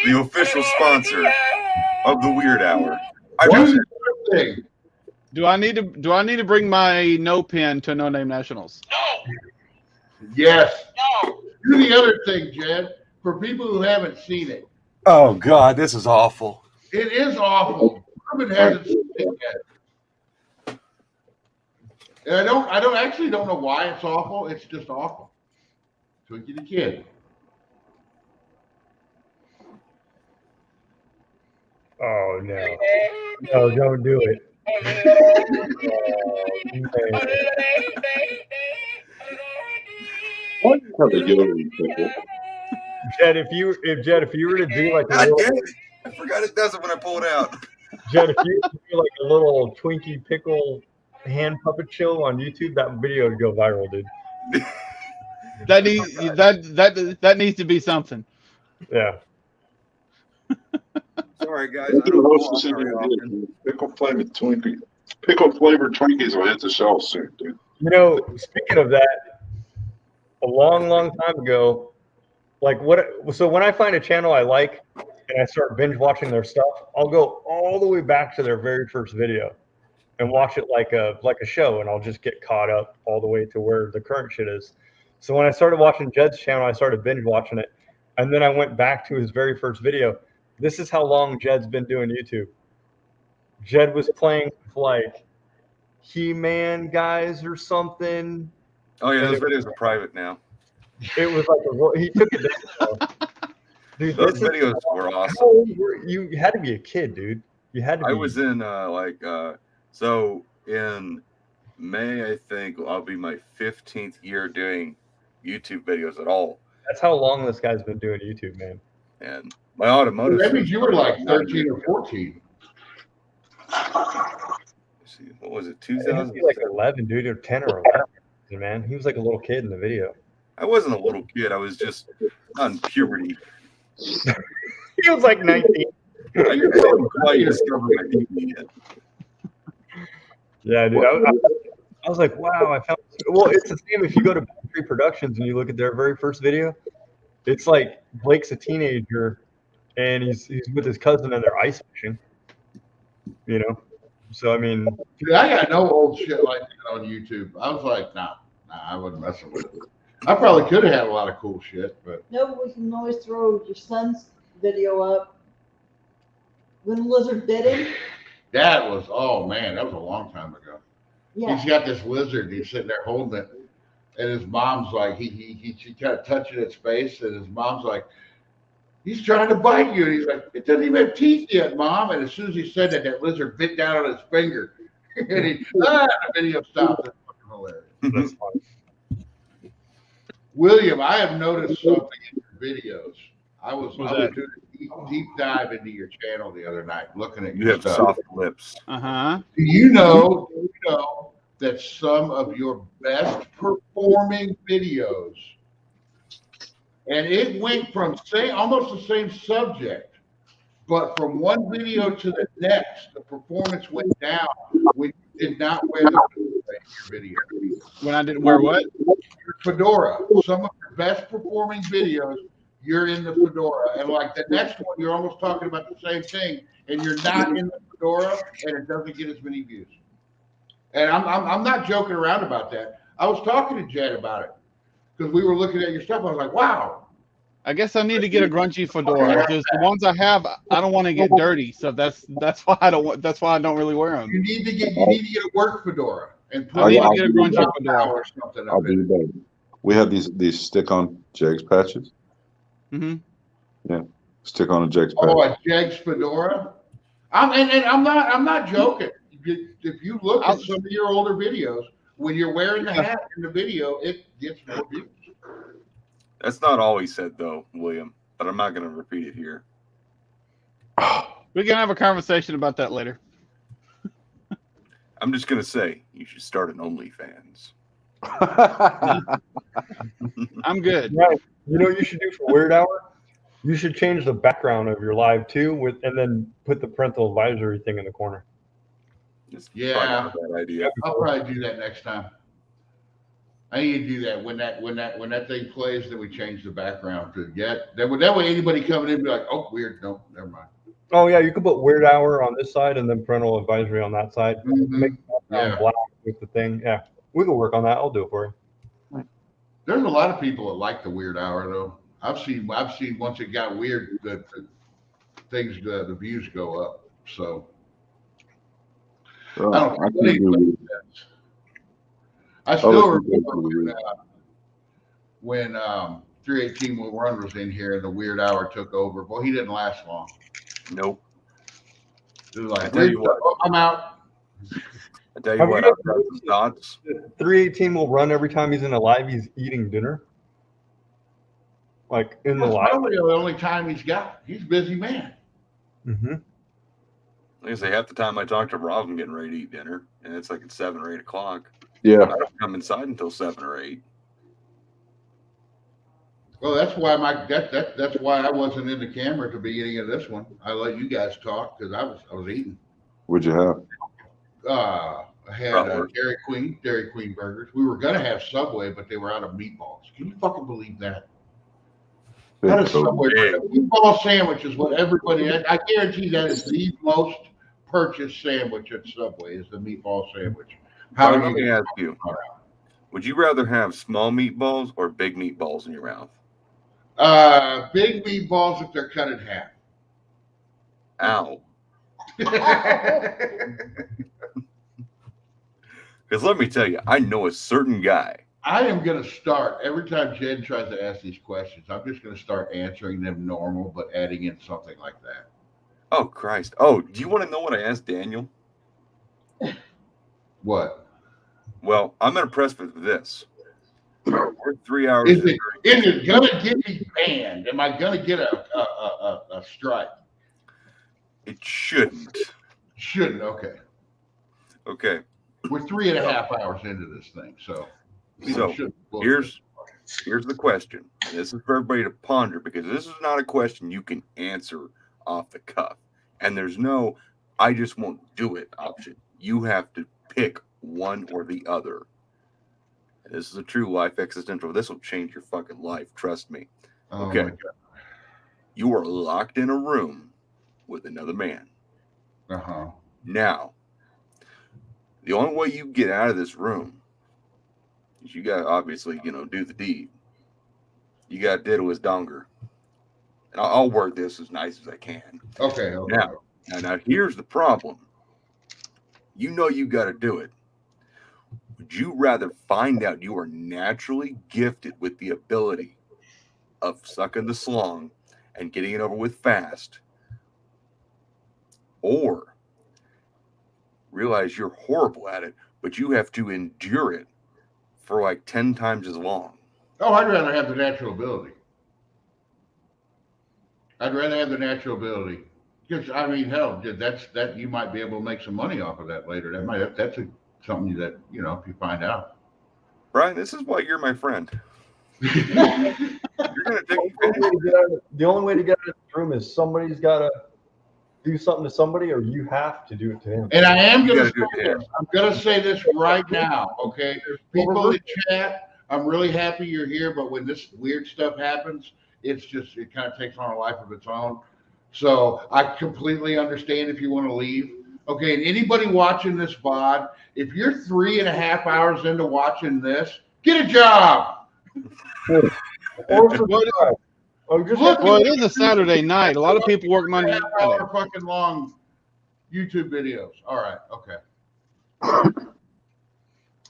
The official sponsor of the Weird Hour. Do I need to bring my no pin to No Name Nationals? Yes. Do the other thing, Jed, for people who haven't seen it. Oh God, this is awful. It is awful. Ruben hasn't seen it yet. And I don't know why it's awful. It's just awful. Twinkie the Kid. Oh no. No, don't do it. Jed, if you were to do like a little, I forgot it does it when I pull it out. Jed, if you were to do like a little Twinkie pickle hand puppet show on YouTube, that video would go viral, dude. That needs to be something. Yeah. Sorry, guys. Pickle flavored Twinkie. Pickle flavored Twinkies will hit the shelf soon, dude. You know, speaking of that, a long time ago, so when I find a channel I like and I start binge watching their stuff, I'll go all the way back to their very first video and watch it like a show, and I'll just get caught up all the way to where the current shit is. So when I started watching Jed's channel, I started binge watching it, and then I went back to his very first video. This is how long Jed's been doing YouTube. Jed was playing with like He-Man guys or something. Oh yeah, those videos are private now. It was like he took it down. Dude, those videos were awesome. You had to be a kid, dude. You had to be. I was in so in May, I think I'll be my 15th year doing YouTube videos at all. That's how long this guy's been doing YouTube, man. And my automotive. That means you were like 13 or 14. See, what was it? 2000? He was like 11, dude, or 10 or 11, man. He was like a little kid in the video. I wasn't a little kid. I was just on puberty. He was like 19. I didn't quite discover my puberty yet. Yeah, dude. I was like, wow, I found. Well, it's the same if you go to Banter Productions and you look at their very first video. It's like Blake's a teenager, and he's with his cousin and they're ice fishing. You know, so I mean, dude, I got no old shit like that on YouTube. I was like, nah, I wasn't messing with it. I probably could have had a lot of cool shit, but no, we can always throw your son's video up when the lizard bit him. That was that was a long time ago. Yeah. He's got this lizard. He's sitting there holding it, and his mom's like, she kind of touching its face, and his mom's like, he's trying to bite you. And he's like, it doesn't even have teeth yet, Mom. And as soon as he said that, that lizard bit down on his finger, and the video stopped. That's fucking hilarious. That's funny. William, I have noticed something in your videos. I was doing a deep dive into your channel the other night, looking at your stuff. You have soft lips. Uh-huh. Do you know that some of your best performing videos, and it went from almost the same subject, but from one video to the next, the performance went down when you did not wear the fedora in your video. When I didn't wear what? Your fedora. Some of your best performing videos, you're in the fedora, and like the next one, you're almost talking about the same thing, and you're not in the fedora and it doesn't get as many views. And I'm not joking around about that. I was talking to Jed about it because we were looking at your stuff. I was like, wow. I guess I need to get a grungy fedora. Just the ones I have, I don't want to get dirty, so that's why I don't. That's why I don't really wear them. You need to get a work fedora and put I need to get a grungy fedora or something. I'll do that. We have these stick-on Jegs patches. Mm-hmm. Yeah, stick on a Jegs patch. Oh, a Jegs fedora. I'm not joking. If you look at some of your older videos, when you're wearing the hat in the video, it gets more views. That's not all he said, though, William, but I'm not going to repeat it here. We can have a conversation about that later. I'm just going to say, you should start an OnlyFans. I'm good. Right. You know what you should do for Weird Hour? You should change the background of your live, too, and then put the parental advisory thing in the corner. Yeah, that idea. I'll probably do that next time. I need to do that when that thing plays. Then we change the background to that way anybody coming in be like, oh, weird. No, never mind. Oh yeah, you could put Weird Hour on this side and then parental advisory on that side. Mm-hmm. Make the background black with the thing. Yeah, we can work on that. I'll do it for you. There's a lot of people that like the Weird Hour though. I've seen once it got weird, the views go up. So. I still remember when 318 Will Run was in here and the Weird Hour took over. Well, he didn't last long. Nope. It was like, I tell you what, I'm out. I tell you what, I've got some thoughts. 318 will run every time he's in a live. He's eating dinner. Like in the live. That's probably the only time he's got. He's a busy man. Mm-hmm. Like I say, half the time I talk to Rob, I'm getting ready to eat dinner, and it's like at 7 or 8 o'clock. Yeah. I don't come inside until 7 or 8. Well, that's why that's why I wasn't in the camera at the beginning of this one. I let you guys talk because I was eating. What'd you have? I had Dairy Queen burgers. We were gonna have Subway, but they were out of meatballs. Can you fucking believe that? That is Subway. Meatball sandwich is what everybody. I guarantee that is the most purchased sandwich at Subway is the meatball sandwich. Let me ask you: would you rather have small meatballs or big meatballs in your mouth? Big meatballs if they're cut in half. Ow. Because let me tell you, I know a certain guy. I am going to start, every time Jen tries to ask these questions, I'm just going to start answering them normal, but adding in something like that. Oh, Christ. Oh, do you want to know what I asked Daniel? What? Well, I'm going to press for this. We're 3 hours. Is it going to get me banned? Am I going to get a strike? It shouldn't. Shouldn't, okay. Okay. We're 3.5 hours into this thing, so here's the question. And this is for everybody to ponder because this is not a question you can answer off the cuff. And there's no I just won't do it option. You have to pick one or the other. And this is a true life existential. This will change your fucking life. Trust me. Okay. You are locked in a room with another man. Uh-huh. Now, the only way you get out of this room is you got to obviously, do the deed. You got to diddle his donger. And I'll word this as nice as I can. Okay. Now here's the problem. You know you got to do it. Would you rather find out you are naturally gifted with the ability of sucking the slong and getting it over with fast, or realize you're horrible at it, but you have to endure it for like 10 times as long? Oh, I'd rather have the natural ability. Because hell, that you might be able to make some money off of that later. That's something that if you find out. Brian, this is why you're my friend. You're gonna take the only way to get out of this room is somebody's got to do something to somebody, or you have to do it to him. And I am going to say this. I'm going to say this right now, okay? People in chat, I'm really happy you're here, but when this weird stuff happens, it kind of takes on a life of its own. So I completely understand if you want to leave. Okay, and anybody watching this VOD, if you're 3.5 hours into watching this, get a job. Or subscribe. Look, well, it is a Saturday night. A lot of people work Monday and Friday. Half-hour fucking long YouTube videos. All right, okay.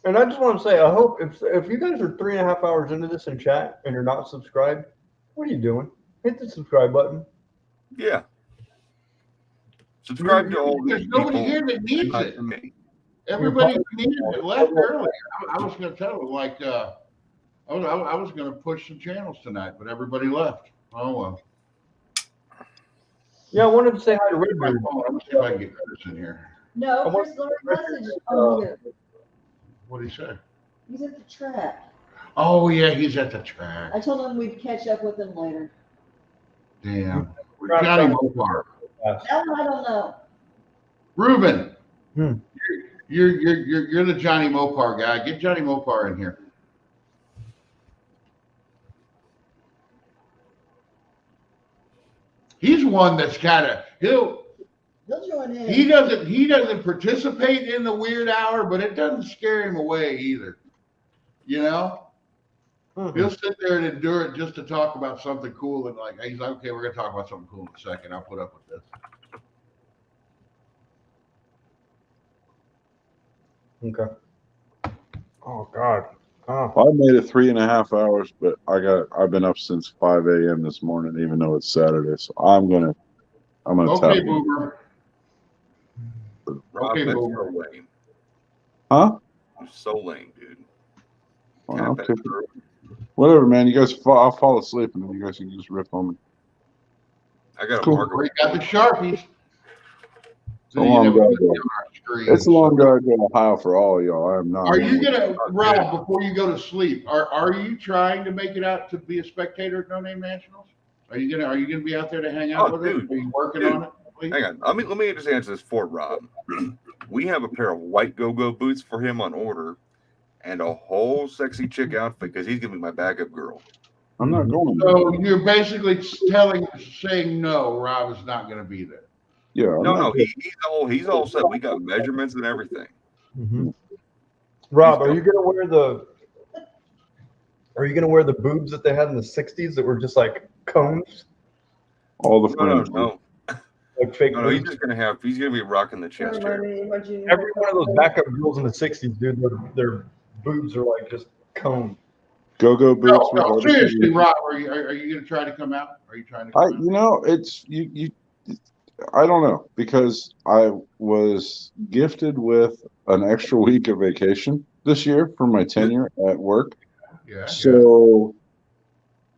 And I just want to say, I hope if you guys are 3.5 hours into this in chat and you're not subscribed, what are you doing? Hit the subscribe button. Yeah. Subscribe to all There's these nobody people. here that needs Not it. to me. Everybody who needed it left early. I was going to tell them, like, I was going to push some channels tonight, but everybody left. Oh, well. Yeah, I wanted to say hi to Redbeard. Let me see if I can get Chris in here. No, Chris learned message on here. What did he say? He's at the track. Oh, yeah, he's at the track. I told him we'd catch up with him later. Damn. Johnny Mopar. That one I don't know. Ruben. You're the Johnny Mopar guy. Get Johnny Mopar in here. He's one that's he'll join in. He doesn't participate in the weird hour, but it doesn't scare him away either. You know? He'll sit there and endure it just to talk about something cool, and like he's like, okay, we're gonna talk about something cool in a second. I'll put up with this. Okay. Oh God. Oh. I made it 3.5 hours, but I've been up since 5 a.m. this morning, even though it's Saturday. So I'm gonna Okay, tap Boomer. Rob, Okay, that's Boomer. so lame. Huh? You're so lame, dude. Well, okay. Whatever, man. You guys, I'll fall asleep, and then you guys can just rip on me. I got Cool. a marker. We got the Sharpies. It's a long drive to Ohio for all of y'all. I am not. Are you gonna, Rob, before you go to sleep? Are you trying to make it out to be a spectator at No Name Nationals? Are you gonna be out there to hang out with us? Are you working on it? Please? Hang on. Let me just answer this for Rob. We have a pair of white go-go boots for him on order, and a whole sexy chick outfit because he's gonna be my backup girl. I'm not going. So you're basically saying no, Rob is not going to be there. Yeah. No, he's all set. We got measurements and everything. Mm-hmm. Rob, are you gonna wear the boobs that they had in the '60s that were just like cones? All the friends. No. Like fake No, he's gonna be rocking the chest hair. Every one of those backup girls in the '60s, dude, their boobs are like just cones. Go-go boots. No, seriously, Rob, are you going to try to come out? Are you trying to come out? You know, it's you. I don't know, because I was gifted with an extra week of vacation this year for my tenure at work. Yeah. So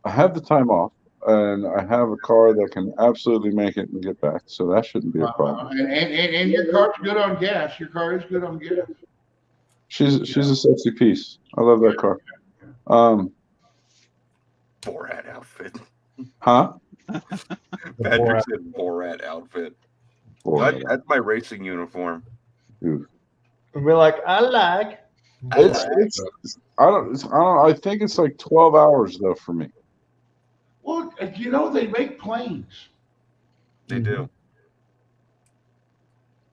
I have the time off, and I have a car that can absolutely make it and get back. So that shouldn't be a problem. And your car's good on gas. Your car is good on gas. She's a sexy piece. I love that car. Borat outfit. Huh? Patrick said Borat outfit. That's my racing uniform. Dude. And we're like, I think it's like 12 hours though for me. Well, you know, they make planes. They do.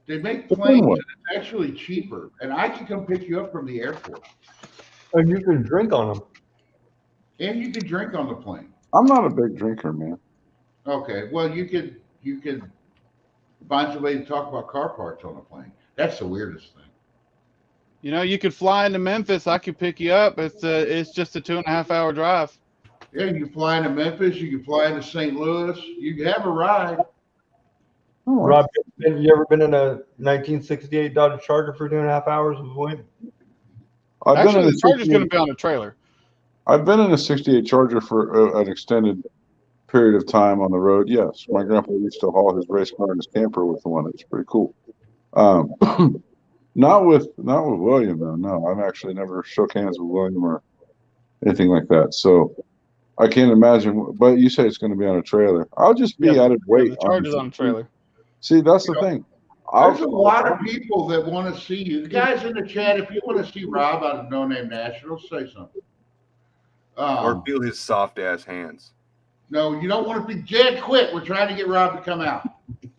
They make planes, and it's actually cheaper. And I can come pick you up from the airport. And you can drink on them. And you can drink on the plane. I'm not a big drinker, man. Okay, well, you could find somebody to talk about car parts on a plane. That's the weirdest thing. You know, you could fly into Memphis. I could pick you up. It's just a 2.5 hour drive. Yeah, you can fly into Memphis. You can fly into St. Louis. You can have a ride. Rob, you ever been in a 1968 Dodge Charger for 2.5 hours with William? Actually, the Charger's going to be on a trailer. I've been in a 68 Charger for an extended period of time on the road. Yes, my grandpa used to haul his race car in his camper with the one. It's pretty cool. Not with William though. No, I've actually never shook hands with William or anything like that. So I can't imagine. But you say it's going to be on a trailer. I'll just be added weight. The Charger's on a trailer. See, that's the thing. There's a lot of people that want to see you. The guys in the chat, if you want to see Rob out of No Name Nationals, say something. Or feel his soft ass hands. No, you don't want to be Jed. Quit. We're trying to get Rob to come out.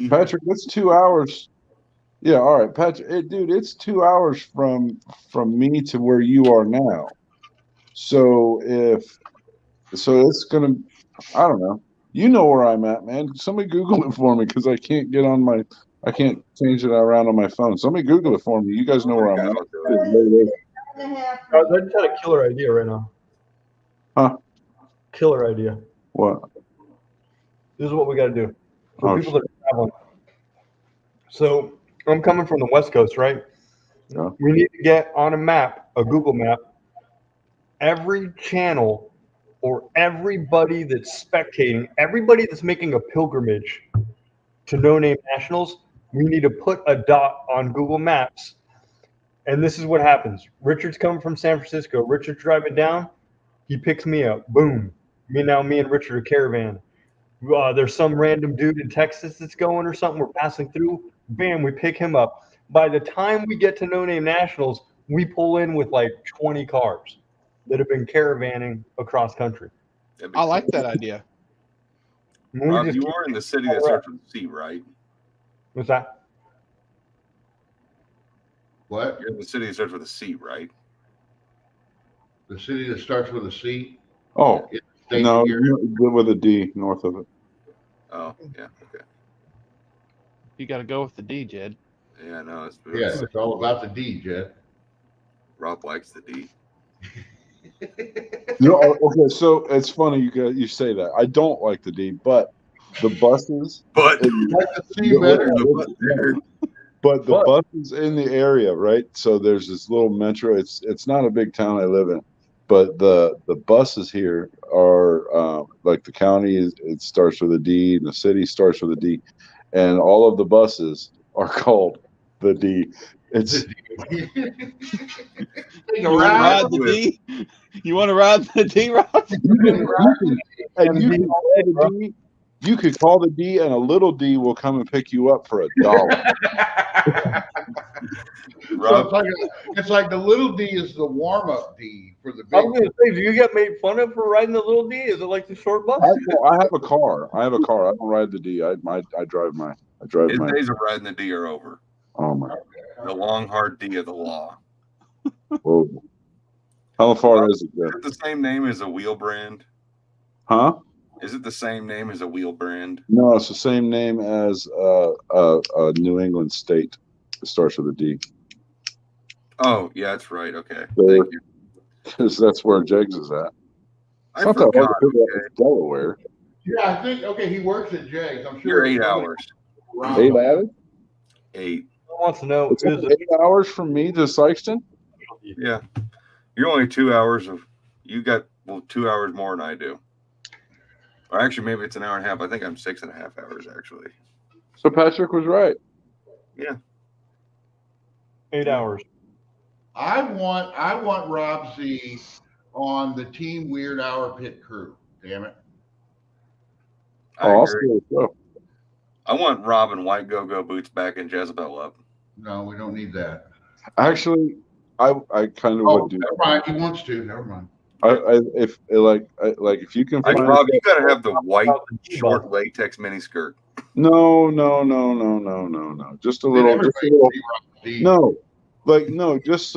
Patrick, that's 2 hours. Yeah, all right, Patrick. Dude, it's 2 hours from me to where you are now. So it's gonna. I don't know. You know where I'm at, man. Somebody Google it for me because I can't get on my. I can't change it around on my phone. Somebody Google it for me. You guys know where I'm at. I just had a killer idea right now. Huh? Killer idea. What? This is what we got to do for people that are traveling. So I'm coming from the West Coast, right? Yeah. We need to get on a map, a Google map, every channel or everybody that's spectating, everybody that's making a pilgrimage to No Name Nationals. We need to put a dot on Google Maps. And this is what happens. Richard's coming from San Francisco. Richard's driving down. He picks me up. Boom. Me and Richard are caravan. There's some random dude in Texas that's going or something. We're passing through. Bam, we pick him up. By the time we get to No Name Nationals, we pull in with like 20 cars that have been caravanning across country. I like that idea. Rob, you are in the city that starts with C, right? What's that? What? You're in the city that starts with a C, right? The city that starts with a C? Oh, no, with a D north of it. Oh, yeah, okay. You got to go with the D, Jed. Yeah, no, it's all about the D, Jed. Rob likes the D. No, okay, so it's funny you say that. I don't like the D, but the buses. But But the buses in the area, right? So there's this little metro. It's not a big town I live in, but the buses here are like the county it starts with a D, and the city starts with a D, and all of the buses are called the D. It's You want to ride the D? You want to ride the D, Rob? You could call the D, and a little D will come and pick you up for $1. So it's like the little D is the warm-up D for the big. I was going to say, do you get made fun of for riding the little D? Is it like the short bus? I have a car. I don't ride the D. I drive my. His days of riding the D are over. Oh my! The long hard D of the law. Whoa. How far is it? Is it the same name as a wheel brand? Huh? Is it the same name as a wheel brand? No, it's the same name as a New England state. It starts with a D. Oh, yeah, that's right. Okay, So, thank you. Because that's where Jegs is at. It's not that hard to figure out. It's Delaware. Yeah, I think. Okay, he works at Jay's. I'm sure. You're 8 hours. 8 hours? 8. Wants to know. It's 8 hours from me to Sykeston. Yeah, you're only 2 hours of. You got 2 hours more than I do. Or actually, maybe it's an hour and a half. I think I'm 6.5 hours actually. So Patrick was right. Yeah. 8 hours. I want Rob Z on the Team Weird Hour pit crew. Damn it. I'll still go. I want Rob and White Go-Go Boots back in Jezebel up. No, we don't need that. Actually, I kind of would do. Never mind. He wants to. Never mind. If you can find Rob, you got to have the white short latex mini skirt. No. Just a little. Just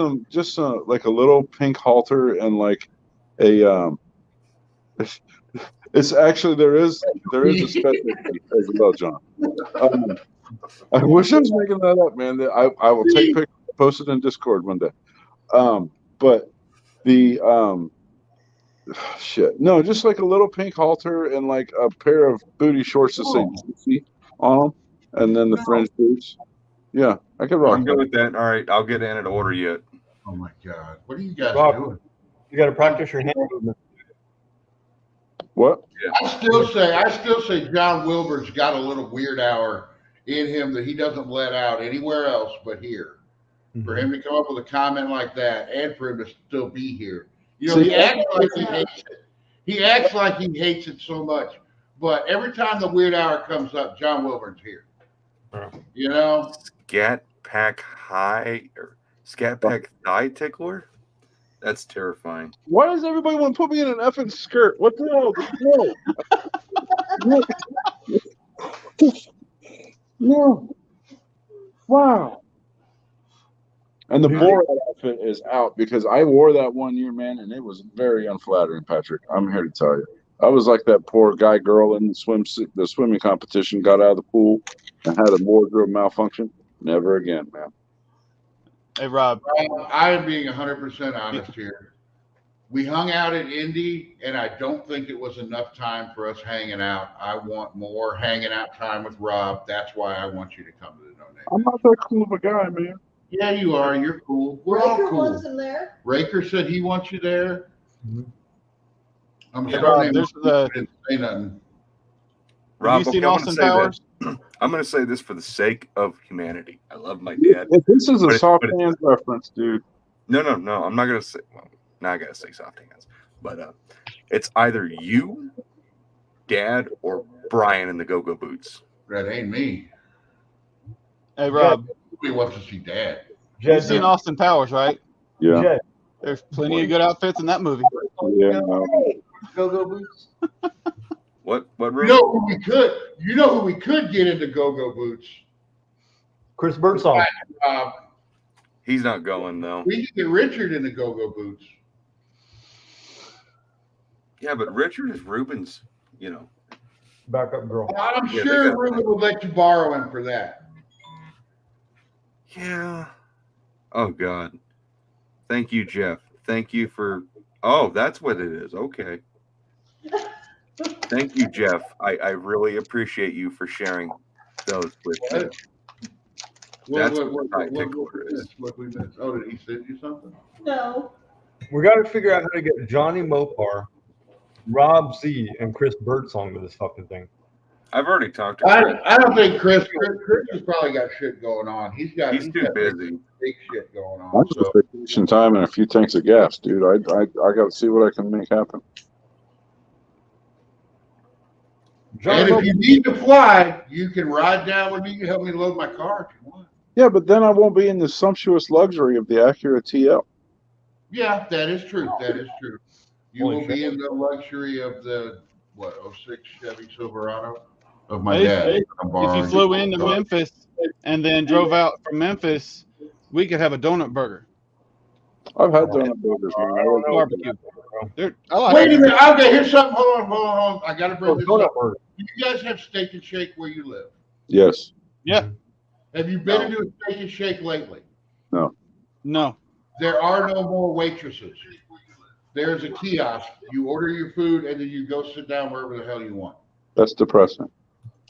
some like a little pink halter and like a It's actually there is a special as well, John. I wish I was making that up, man. I will take pictures, post it in Discord one day. But the shit. No, just like a little pink halter and like a pair of booty shorts that say Juicy on them, and then the fringe boots. Yeah, I could rock. I'm good with that. All right, I'll get in and order yet. Oh my God, what are you guys doing? You got to practice your hand movement. What? I still say John Wilbur's got a little weird hour in him that he doesn't let out anywhere else but here. Mm-hmm. For him to come up with a comment like that and for him to still be here. You know, he acts like he hates it. He acts like he hates it so much. But every time the weird hour comes up, John Wilburn's here. You know? Scat Pack Thigh Tickler? That's terrifying. Why does everybody want to put me in an effing skirt? What the hell? No. Wow. And the Borat outfit is out because I wore that one year, man, and it was very unflattering, Patrick. I'm here to tell you. I was like that poor guy girl in the swimming competition, got out of the pool and had a wardrobe malfunction. Never again, man. Hey, Rob. I'm being 100% honest here. We hung out at Indy, and I don't think it was enough time for us hanging out. I want more hanging out time with Rob. That's why I want you to come to the No Name. I'm not that cool of a guy, man. Yeah, you are. You're cool. We're all Raker cool. wants him there. Raker said he wants you there. Mm-hmm. I'm Yeah, starting to didn't say nothing. Rob, you seen I'm Austin gonna say Powers? this. I'm going to say this for the sake of humanity. I love my dad. If this is a but soft it's- hands reference, dude. No. I'm not going to say. Well, now I got to say soft hands. But it's either you, Dad, or Brian in the Go-Go Boots. That ain't me. Hey, Rob. He wants to see Dad. You've seen Austin Powers, right? Yeah. There's plenty of good outfits in that movie. Yeah. Go-Go Boots. What? You know who we could? You know who we could get into Go-Go Boots? Chris Birdsong. He's not going though. We could get Richard into Go-Go Boots. Yeah, but Richard is Ruben's. Backup girl. I'm Yeah, sure Ruben would let you borrow him for that. Yeah. Oh God. Thank you, Jeff. Thank you for. Oh, that's what it is. Okay. Thank you, Jeff. I really appreciate you for sharing those with me. That's what I think it is. What we missed? Oh, did he send you something? No. We got to figure out how to get Johnny Mopar, Rob Z, and Chris Birdsong to this fucking thing. I've already talked to Chris. I don't think Chris has probably got shit going on. He's too busy. Big shit going on. I'm just vacation time and a few tanks of gas, dude. I got to see what I can make happen. And if you need to fly, you can ride down with me. You can help me load my car if you want. Yeah, but then I won't be in the sumptuous luxury of the Acura TL. Yeah, that is true. That is true. You will be in the luxury of the 06 Chevy Silverado of my dad. If you flew into Memphis and then drove out from Memphis, we could have a donut burger. I've had donut burgers, man. I don't know. Barbecue. Wait a minute. Okay, here's something. Hold on. I got to bring this up. Burger. Do you guys have Steak and Shake where you live? Yes. Yeah. Have you been into a Steak and Shake lately? No. No. There are no more waitresses. There's a kiosk. You order your food and then you go sit down wherever the hell you want. That's depressing.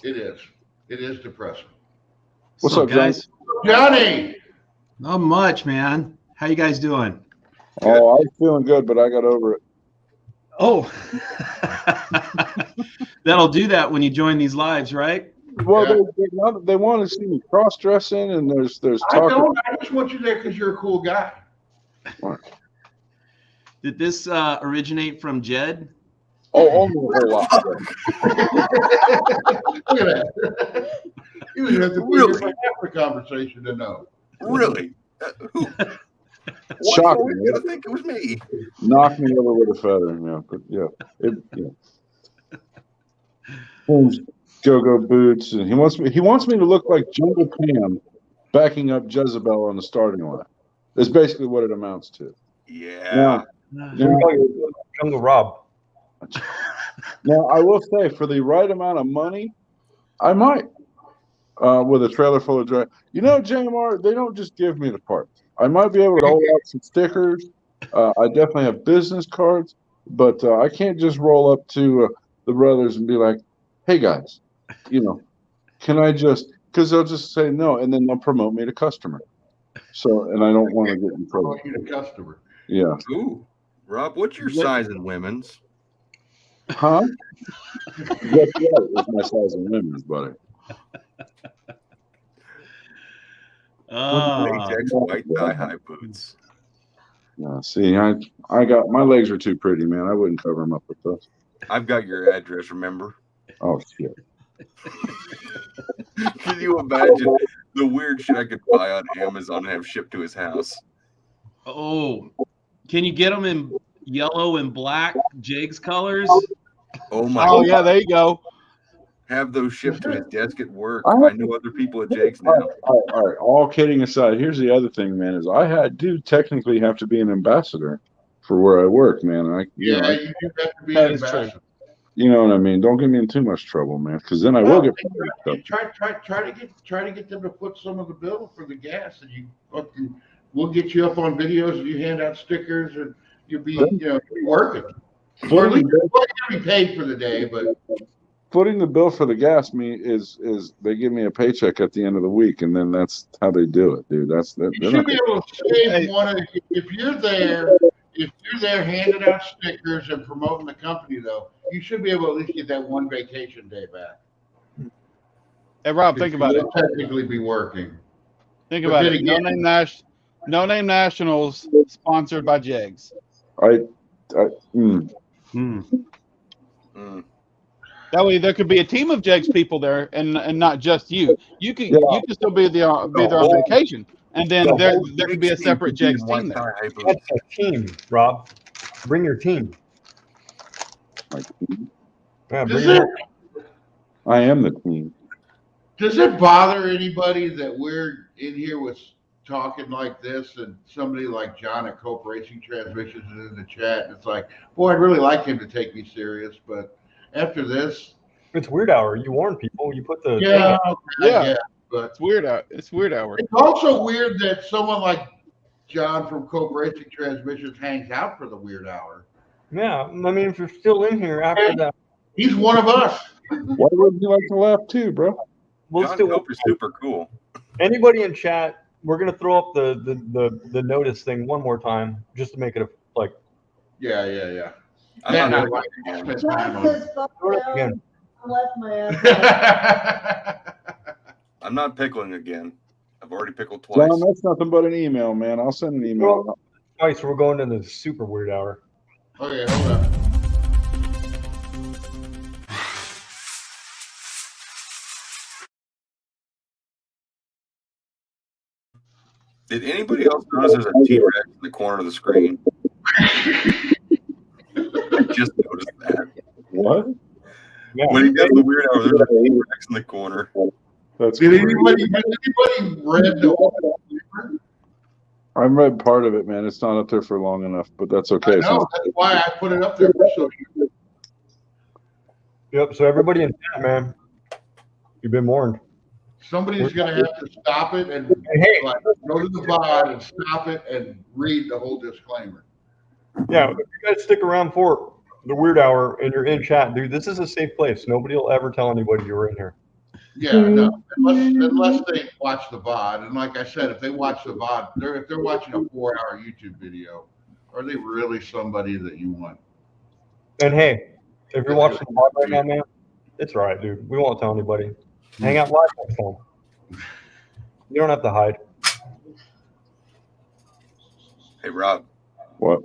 It is. It is depressing. What's up, guys? Johnny? Not much, man. How you guys doing? Oh, I was feeling good, but I got over it. Oh, that'll do that when you join these lives, right? Well, they want to see me cross-dressing, and there's I talk. don't. I just want you there because you're a cool guy. Did this originate from Jed? Oh, only a whole lot. Look at that. You would have to be here for half the conversation to know. Really? Shocking. Why you think it was me? Knock me over with a feather. Yeah, but yeah. Go-Go Boots, and he wants me to look like Jungle Pam backing up Jezebel on the starting line. That's basically what it amounts to. Yeah. Jungle Rob. Now, I will say, for the right amount of money, I might. With a trailer full of dry. JMR, they don't just give me the parts. I might be able to hold out some stickers. I definitely have business cards, but I can't just roll up to the brothers and be like, hey, guys, can I just – because they'll just say no, and then they'll promote me to customer. So, and I don't want to get in trouble. You the customer. Yeah. Ooh, Rob, what's your size in women's? Huh? That's right. It's my size in women's, buddy. Latex white thigh-high boots. Yeah, see, I got my legs are too pretty, man. I wouldn't cover them up with those. I've got your address, remember? Oh, shit. Can you imagine the weird shit I could buy on Amazon and have shipped to his house? Oh, can you get them in yellow and black Jake's colors? Oh, my Oh, God. yeah, there you go. have those shipped to his desk at work. I know other people at Jake's now. All right. All kidding aside, here's the other thing, man. Is I do technically have to be an ambassador for where I work, man. You do have to be an ambassador. You know what I mean? Don't get me in too much trouble, man. Because then I will get. Try to get them to put some of the bill for the gas, and we'll get you up on videos, and you hand out stickers, and you'll be working. Or at least you're going to be paid for the day, but. Footing the bill for the gas is they give me a paycheck at the end of the week, and then that's how they do it, dude. You should be able to save one if you're there handing out stickers and promoting the company, though. You should be able to at least get that one vacation day back. Hey Rob, think about it. You'll technically be working. Think about it. No Name Nationals sponsored by Jegs. That way, there could be a team of Jegs people there, and not just you. You can still be there on vacation, and then there could be a separate Jegs team there. That's a team, Rob. Bring your team. Yeah, I am the team. Does it bother anybody that we're in here with talking like this, and somebody like John at Cope Racing Transmissions is in the chat, and it's like, boy, I'd really like him to take me serious, but after this, it's weird hour. You warn people. You put the but it's weird hour. It's weird hour. It's also weird that someone like John from Cope Racing Transmissions hangs out for the weird hour. Yeah, I mean, if you're still in here after that, he's one of us. Why would you like to laugh too, bro? John Cope is super cool. Anybody in chat, we're gonna throw up the notice thing one more time just to make it like. Yeah. John says, "Fuck again." I left my ass. I'm not pickling again. I've already pickled twice. John, that's nothing but an email, man. I'll send an email. Twice. We're going to the super weird hour. Okay, hold on. Did anybody else notice there's a T-Rex in the corner of the screen? I just noticed that. What? Yeah. When he does the weird hour, there's a T-Rex in the corner. Did anybody read the whole paper? I read part of it, man. It's not up there for long enough, but that's okay. No, that's why I put it up there. Yep. So everybody in chat, man, you've been warned. Somebody's going to have to stop it and go to the VOD and stop it and read the whole disclaimer. Yeah, if you guys stick around for the weird hour and you're in chat, dude, this is a safe place. Nobody will ever tell anybody you were in here. Yeah, no, unless they watch the VOD. And like I said, if they watch the VOD, if they're watching a 4-hour YouTube video, are they really somebody that you want? And hey, if you're watching the VOD right now, man, it's all right, dude. We won't tell anybody. Hang out live next time. You don't have to hide. Hey, Rob. What?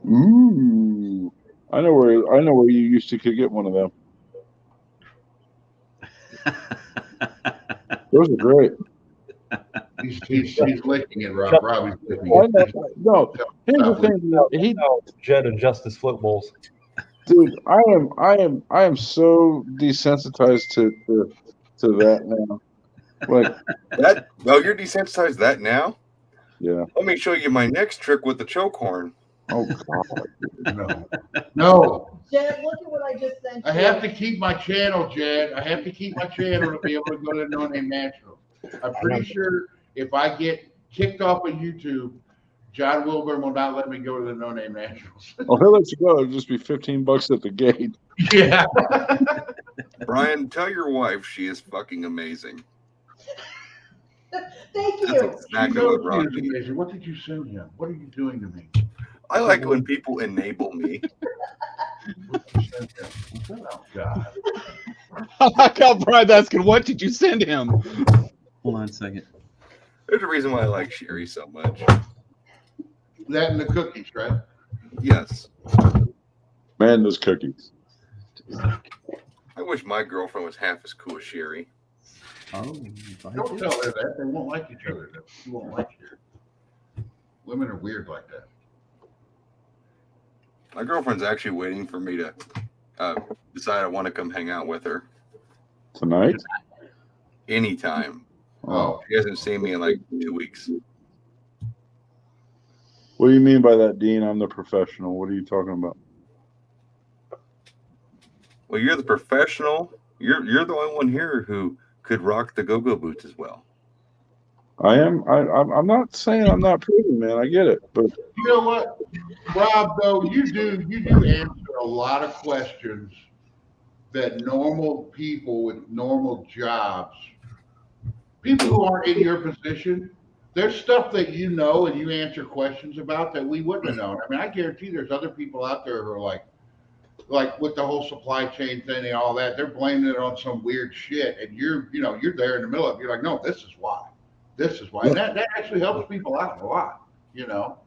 Ooh, I know where you used to could get one of them. Those are great. He's licking it, Rob. Rob is licking it. No, here's the thing. He Jet and Justice flip bowls. Dude, I am so desensitized to that now. Like that. Oh, you're desensitized to that now? Yeah. Let me show you my next trick with the choke horn. Oh God. No. Jed, look at what I just sent you. I have to keep my channel, Jed. I have to keep my channel to be able to go to No Name National. I'm pretty sure if I get kicked off of YouTube, John Wilburn will not let me go to the No Name Nationals. Oh, he'll let you go. It'll just be $15 at the gate. Yeah. Brian, tell your wife she is fucking amazing. Thank you. That's exactly what Rob did. Amazing. What did you send him? What are you doing to me? I like when people enable me. Oh, God. I like how Brian's asking, what did you send him? Hold on a second. There's a reason why I like Sherry so much. That and the cookies, right? Yes. Man, those cookies. I wish my girlfriend was half as cool as Sherry. Oh, Don't tell her that. They won't like each other. She won't like you. Women are weird like that. My girlfriend's actually waiting for me to decide I want to come hang out with her tonight. Anytime. Oh, she hasn't seen me in like 2 weeks. What do you mean by that, Dean? I'm the professional. What are you talking about? Well, you're the professional. You're the only one here who could rock the go-go boots as well. I am. I'm not saying I'm not proven, man. I get it, but you know what, Rob? Though you do answer a lot of questions that normal people with normal jobs, people who aren't in your position, there's stuff that you know and you answer questions about that we wouldn't have known. I mean, I guarantee there's other people out there who are like with the whole supply chain thing and all that, they're blaming it on some weird shit, and you're there in the middle of it. You're like, no, this is why. This is why. And that actually helps people out a lot, you know.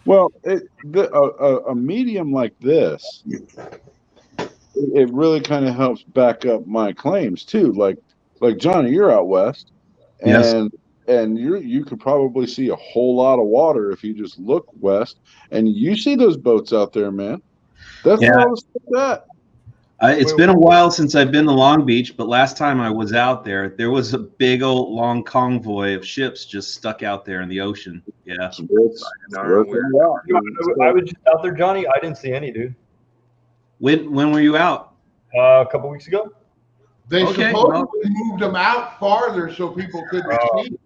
Well, a medium like this, it really kind of helps back up my claims too. Like Johnny, you're out west, and you could probably see a whole lot of water if you just look west, and you see those boats out there, man. That's where all the stuff at. It's been a while since I've been to Long Beach, but last time I was out there was a big old long convoy of ships just stuck out there in the ocean. Yeah. I was just out there, Johnny. I didn't see any, dude. When were you out? A couple weeks ago. They supposedly moved them out farther so people couldn't see.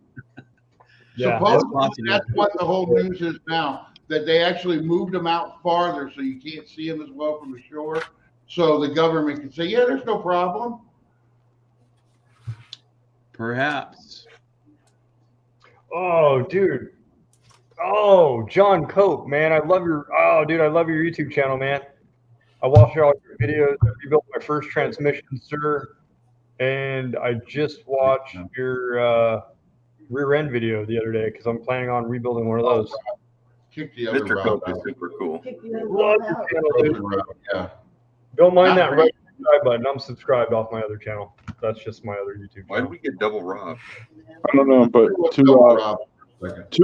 Yeah, supposedly that's what the whole news is now, that they actually moved them out farther so you can't see them as well from the shore. So the government can say, yeah, there's no problem. Perhaps. Oh, dude. Oh, John Cope, man. I love your YouTube channel, man. I watched all your videos. I rebuilt my first transmission, sir. And I just watched your rear end video the other day because I'm planning on rebuilding one of those. Kick the other Mr. Cope is super cool. Love your channel, dude. Yeah. Don't mind that red subscribe button. I'm subscribed off my other channel. That's just my other YouTube channel. Why did we get double Rob? I don't know, but two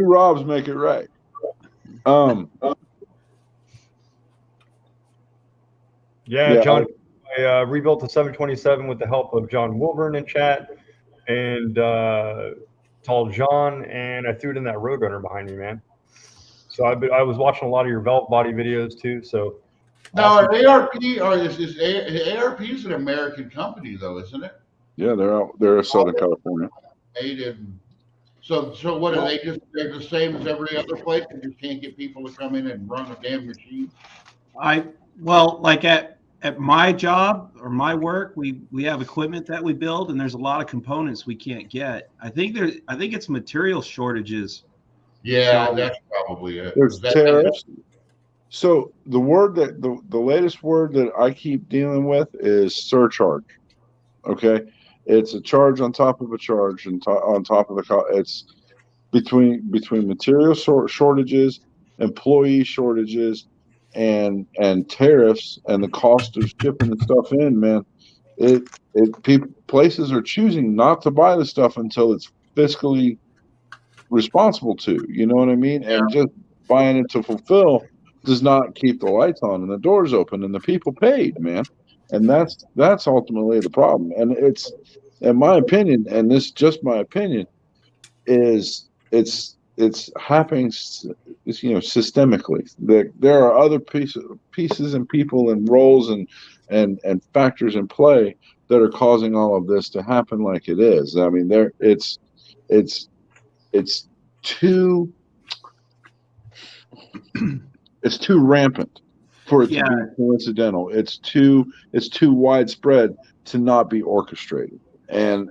Robs make it right. Yeah, John, I rebuilt the 727 with the help of John Wilburn in chat and Tall John, and I threw it in that Roadrunner behind me, man. So I was watching a lot of your Velvet Body videos too. So now, ARP is an American company, though, isn't it? Yeah, they're Southern California. Made in. So what are they're the same as every other place, and just can't get people to come in and run a damn machine? Like at my job or my work, we have equipment that we build, and there's a lot of components we can't get. I think it's material shortages. Yeah, that's probably it. There's tariffs. So the word that the latest word that I keep dealing with is surcharge. Okay, it's a charge on top of a charge and on top of the cost. It's between material shortages, employee shortages, and tariffs and the cost of shipping the stuff in. Man, places are choosing not to buy the stuff until it's fiscally responsible to. You know what I mean? And just buying it to fulfill does not keep the lights on and the doors open and the people paid, man. And that's ultimately the problem. And it's, in my opinion, and this is just my opinion, is it's happening, systemically. There are other pieces and people and roles and factors in play that are causing all of this to happen like it is. I mean, it's too rampant for it to be coincidental. It's too widespread to not be orchestrated. And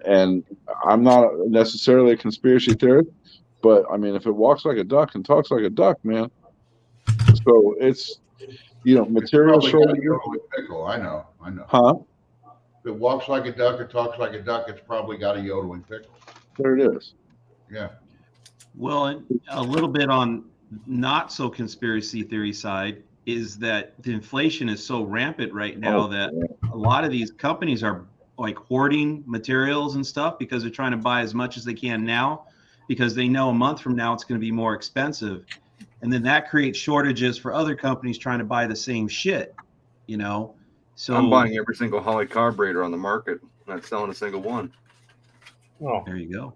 I'm not necessarily a conspiracy theorist, but I mean, if it walks like a duck and talks like a duck, man. So it's material shortage. I know. Huh? If it walks like a duck or talks like a duck, it's probably got a yodeling pickle. There it is. Yeah. Well, and a little bit on not so conspiracy theory side is that the inflation is so rampant right now that a lot of these companies are like hoarding materials and stuff because they're trying to buy as much as they can now because they know a month from now it's going to be more expensive. And then that creates shortages for other companies trying to buy the same shit, So I'm buying every single Holly carburetor on the market, not selling a single one. Oh, there you go.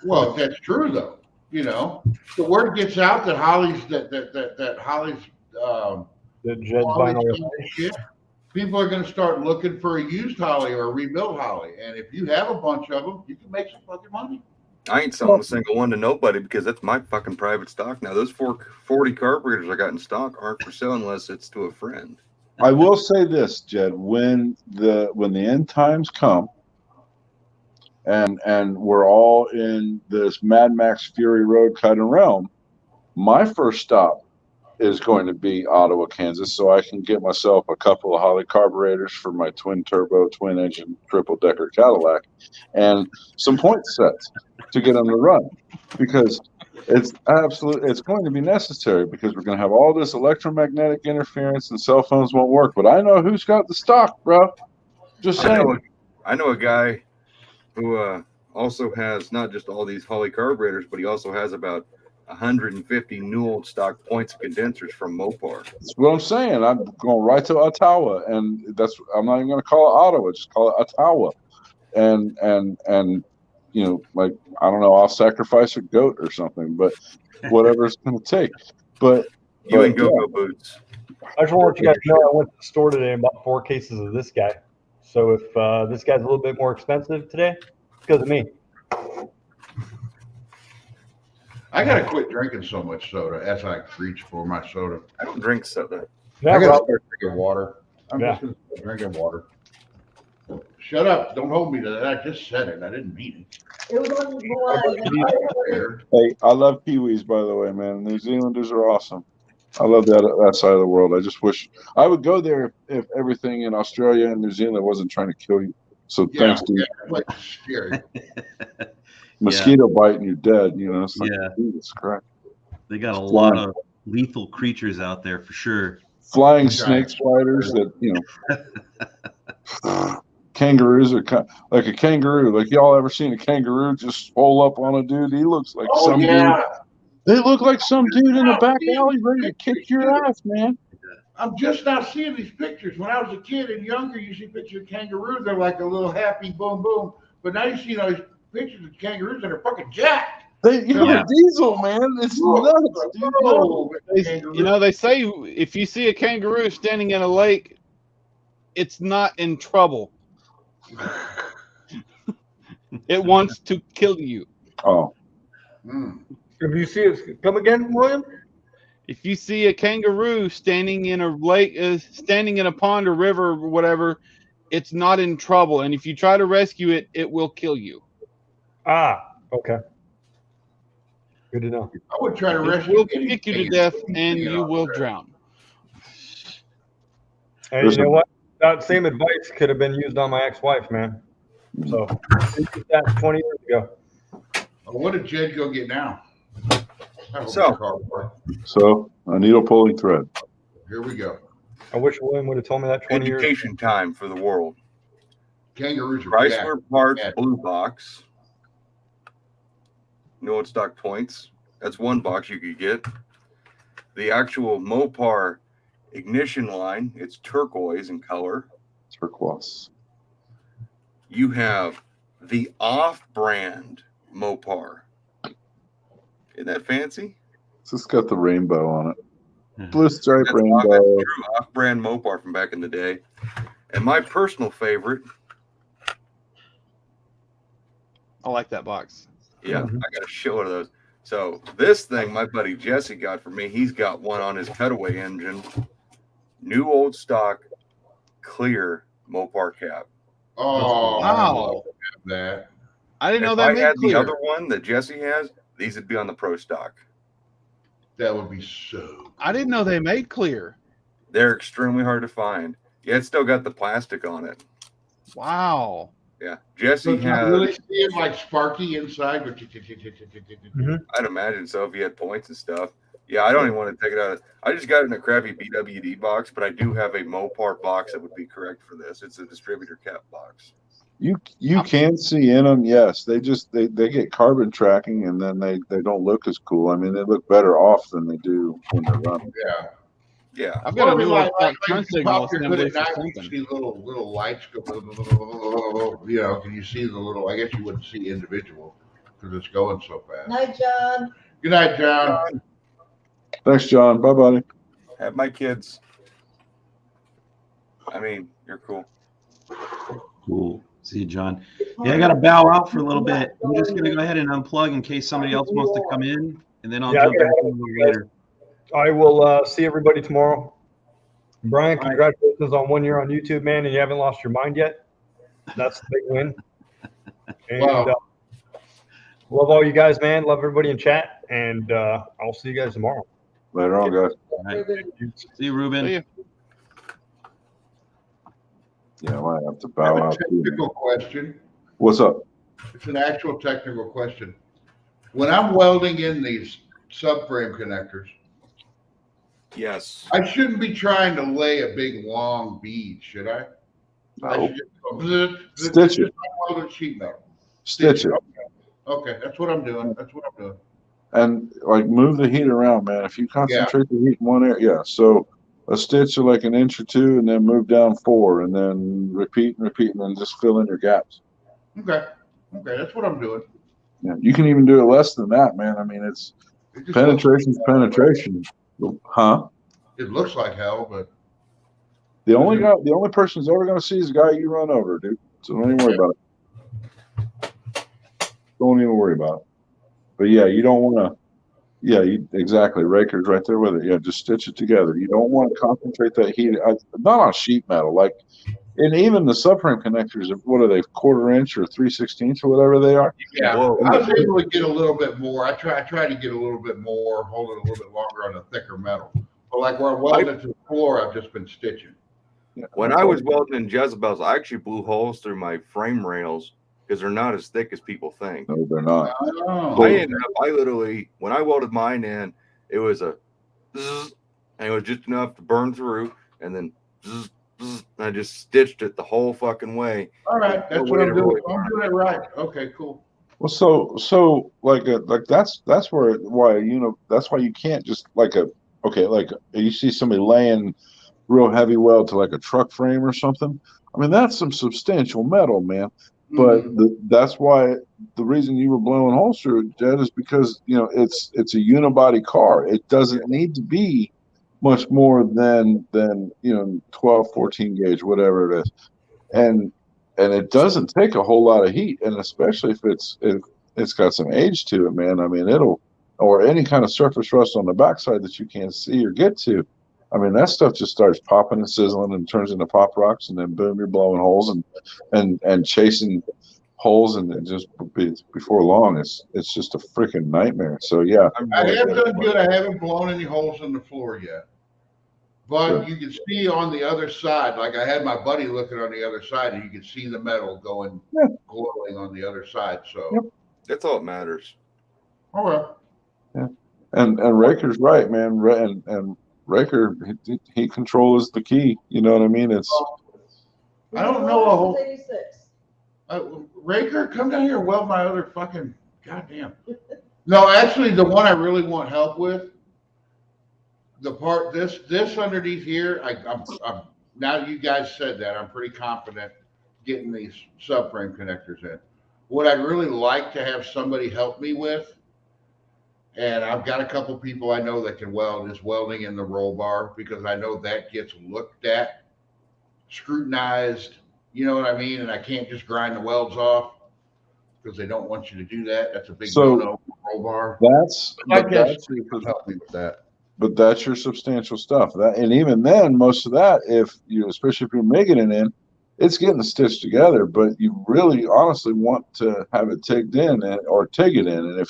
Well, that's true though. You know, the word gets out that Holly's that Holly's the Jed's quality vinyl. shit. People are going to start looking for a used Holly or a rebuilt Holly, and if you have a bunch of them, you can make some fucking money. I ain't selling a single one to nobody because that's my fucking private stock now. Those 440 carburetors I got in stock aren't for sale unless it's to a friend. I will say this, Jed, when the end times come and we're all in this Mad Max Fury Road kind of realm, my first stop is going to be Ottawa, Kansas, so I can get myself a couple of Holly carburetors for my twin turbo, twin engine, triple decker Cadillac, and some point sets to get them to run, because it's going to be necessary, because we're going to have all this electromagnetic interference and cell phones won't work. But I know who's got the stock, bro. Just saying. I know a guy who also has not just all these Holly carburetors, but he also has about 150 new old stock points and condensers from Mopar. That's what I'm saying. I'm going right to Ottawa, and I'm not even going to call it Ottawa, just call it Ottawa, and you know, like, I don't know, I'll sacrifice a goat or something, but whatever it's going to take. But ain't go-go boots. I just want to let you guys know I went to the store today and bought 4 cases of this guy. So if this guy's a little bit more expensive today, it's because of me. I gotta quit drinking so much soda as I reach for my soda. I don't drink soda. I gotta start drinking water. I'm Yeah. just gonna start drinking water. Shut up! Don't hold me to that. I just said it. I didn't mean It was on the it. hey, I love Kiwis, by the way, man. New Zealanders are awesome. I love that side of the world. I just wish I would go there if everything in Australia and New Zealand wasn't trying to kill you. So thanks, dude. Yeah, like scary. Mosquito bite and you're dead. You know, it's like, Yeah. Jesus Christ. They got a lot of lethal creatures out there for sure. Flying snake spiders that, you know, kangaroos are like a kangaroo. Like, y'all ever seen a kangaroo just roll up on a dude? He looks like some dude. They look like some dude in the back alley ready to kick your ass, man. I'm just now seeing these pictures. When I was a kid and younger, you see pictures of kangaroos. They're like a little happy boom boom. But now you see those pictures of kangaroos that are fucking jacked. They're diesel, man. It's nuts, dude. Oh, You know, they say if you see a kangaroo standing in a lake, it's not in trouble. It wants to kill you. Oh. If you see it, come again, William? If you see a kangaroo standing in a lake, standing in a pond or river or whatever, it's not in trouble. And if you try to rescue it, it will kill you. Ah, okay. Good to know. I would try to It rescue will kick you to death, and you will drown. And you know what? That same advice could have been used on my ex-wife, man. So that's 20 years ago. What did Jed go get now? So a needle pulling thread. Here we go. I wish William would have told me that 20 years ago. Education time for the world. Kangaroos are Chrysler jacked. parts, blue box. No old stock points. That's one box you could get. The actual Mopar ignition line, it's turquoise in color. Turquoise. You have the off-brand Mopar. Isn't that fancy? It's just got the rainbow on it. Blue stripe rainbow. True off-brand Mopar from back in the day. And my personal favorite. I like that box. Yeah, I got a shitload of those. So this thing my buddy Jesse got for me, he's got one on his cutaway engine. New old stock, clear Mopar cap. Oh, wow. That. I didn't know if that I made had clear. the other one that Jesse has, these would be on the pro stock. That would be so. I didn't know they made clear. They're extremely hard to find. Yeah, it's still got the plastic on it. Wow. Yeah, Jesse So you has. really see it like sparky inside. I'd imagine so if you had points and stuff. Yeah, I don't even want to take it out. I just got it in a crappy BWD box, but I do have a Mopar box that would be correct for this. It's a distributor cap box. You can see in them, yes. They get carbon tracking, and then they don't look as cool. I mean, they look better off than they do when they're running. Yeah. Yeah. I've got a new like, turn signal you're good assembly at for night, you something. see little lights go, you know, can you see the little, I guess you wouldn't see individual because it's going so fast. Night, John. Good night, John. Thanks, John. Bye, buddy. Have my kids. I mean, you're cool. Cool. See you, John. Yeah, I got to bow out for a little bit. I'm just going to go ahead and unplug in case somebody else wants to come in, and then I'll jump back in a little later. I will see everybody tomorrow. Brian, congratulations on 1 year on YouTube, man, and you haven't lost your mind yet. That's the big win. And love all you guys, man. Love everybody in chat, and I'll see you guys tomorrow. Later on, guys. Right. See you, Ruben. See you. Yeah, I might have to I have bow a out. technical question. What's up? It's an actual technical question. When I'm welding in these subframe connectors, yes, I shouldn't be trying to lay a big long bead, should I? I should just Stitch it. Welded sheet metal. Stitch it. Okay, that's what I'm doing. That's what I'm doing. And like move the heat around, man. If you concentrate the heat in one area, so a stitch of like an inch or two, and then move down 4, and then repeat and repeat, and then just fill in your gaps. Okay, that's what I'm doing. Yeah, you can even do it less than that, man. I mean, it's penetration's penetration, huh? It looks like hell, but the only person who's ever going to see is the guy you run over, dude. So don't even worry about it. Don't even worry about it. But yeah, you don't want to. Yeah, exactly. Raker's right there with it. Yeah, just stitch it together. You don't want to concentrate that heat. Not on sheet metal, like, and even the subframe connectors. What are they? 1/4 inch or 3/16 or whatever they are. Yeah, I was able to get a little bit more. I try to get a little bit more, hold it a little bit longer on the thicker metal. But like where I'm welding to the floor, I've just been stitching. Yeah, when I was welding in Jezebels, I actually blew holes through my frame rails because they're not as thick as people think. No, they're not. I literally, when I welded mine in, it was a zzz, and it was just enough to burn through, and then zzz, zzz, and I just stitched it the whole fucking way. All right, that's what I'm doing. I'm doing it right. Okay, cool. Well, so like that's why that's why you can't just like you see somebody laying real heavy weld to like a truck frame or something. I mean, that's some substantial metal, man. But that's why the reason you were blowing holes through it, Jed, is because it's a unibody car. It doesn't need to be much more than 12, 14 gauge, whatever it is, and it doesn't take a whole lot of heat, and especially if it's got some age to it, man. I mean, or any kind of surface rust on the backside that you can't see or get to. I mean, that stuff just starts popping and sizzling and turns into pop rocks, and then boom, you're blowing holes and chasing holes, and it just before long, it's just a freaking nightmare. So yeah, I have done good. I haven't blown any holes in the floor yet, but you can see on the other side. Like I had my buddy looking on the other side, and you can see the metal going glowing on the other side. So that's all that matters. All right. Yeah, and Raker's right, man. And Raker, heat control is the key. You know what I mean? It's. I don't know a whole. Raker, come down here and weld my other fucking goddamn. No, actually, the one I really want help with. The part this underneath here, I'm now that you guys said that, I'm pretty confident getting these subframe connectors in. What I'd really like to have somebody help me with. And I've got a couple people I know that can weld, is welding in the roll bar, because I know that gets looked at, scrutinized, you know what I mean? And I can't just grind the welds off because they don't want you to do that. That's a big no-no roll bar. Help me with that. But that's your substantial stuff. And even then, most of that, especially if you're making it in, it's getting stitched together. But you really, honestly want to have it tigged in or TIG it in.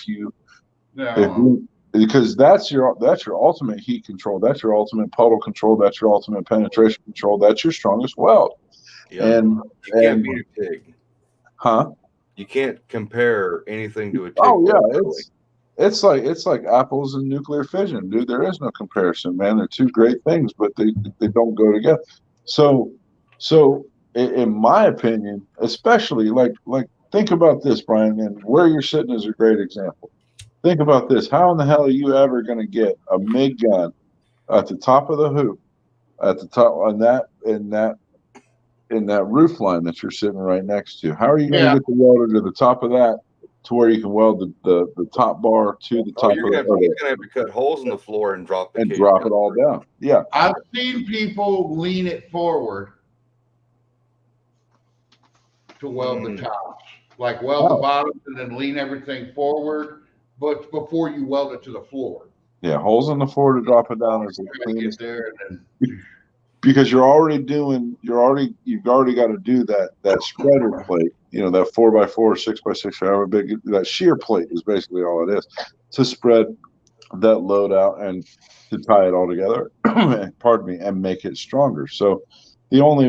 And because that's your ultimate heat control, that's your ultimate puddle control, that's your ultimate penetration control, that's your strongest weld. Yeah. And you can't beat a TIG. Huh? You can't compare anything to a TIG. Oh yeah, it's like apples and nuclear fission, dude. There is no comparison, man. They're two great things, but they don't go together. So in my opinion, especially like think about this, Brian, and where you're sitting is a great example. Think about this. How in the hell are you ever going to get a MIG gun at the top of the hoop, at the top on that in that roof line that you're sitting right next to. How are you going to get the welder to the top of that to where you can weld the top bar to the top of He's going to have to cut holes in the floor and drop the cage drop down. it all down. Yeah. I've seen people lean it forward to weld the tops, like weld the bottoms and then lean everything forward, but before you weld it to the floor. Yeah, holes in the floor to drop it down is clean as there, and then because you've already got to do that spreader plate, that 4x4, 6x6, however big that shear plate is basically all it is to spread that load out and to tie it all together, pardon me, and make it stronger. So the only,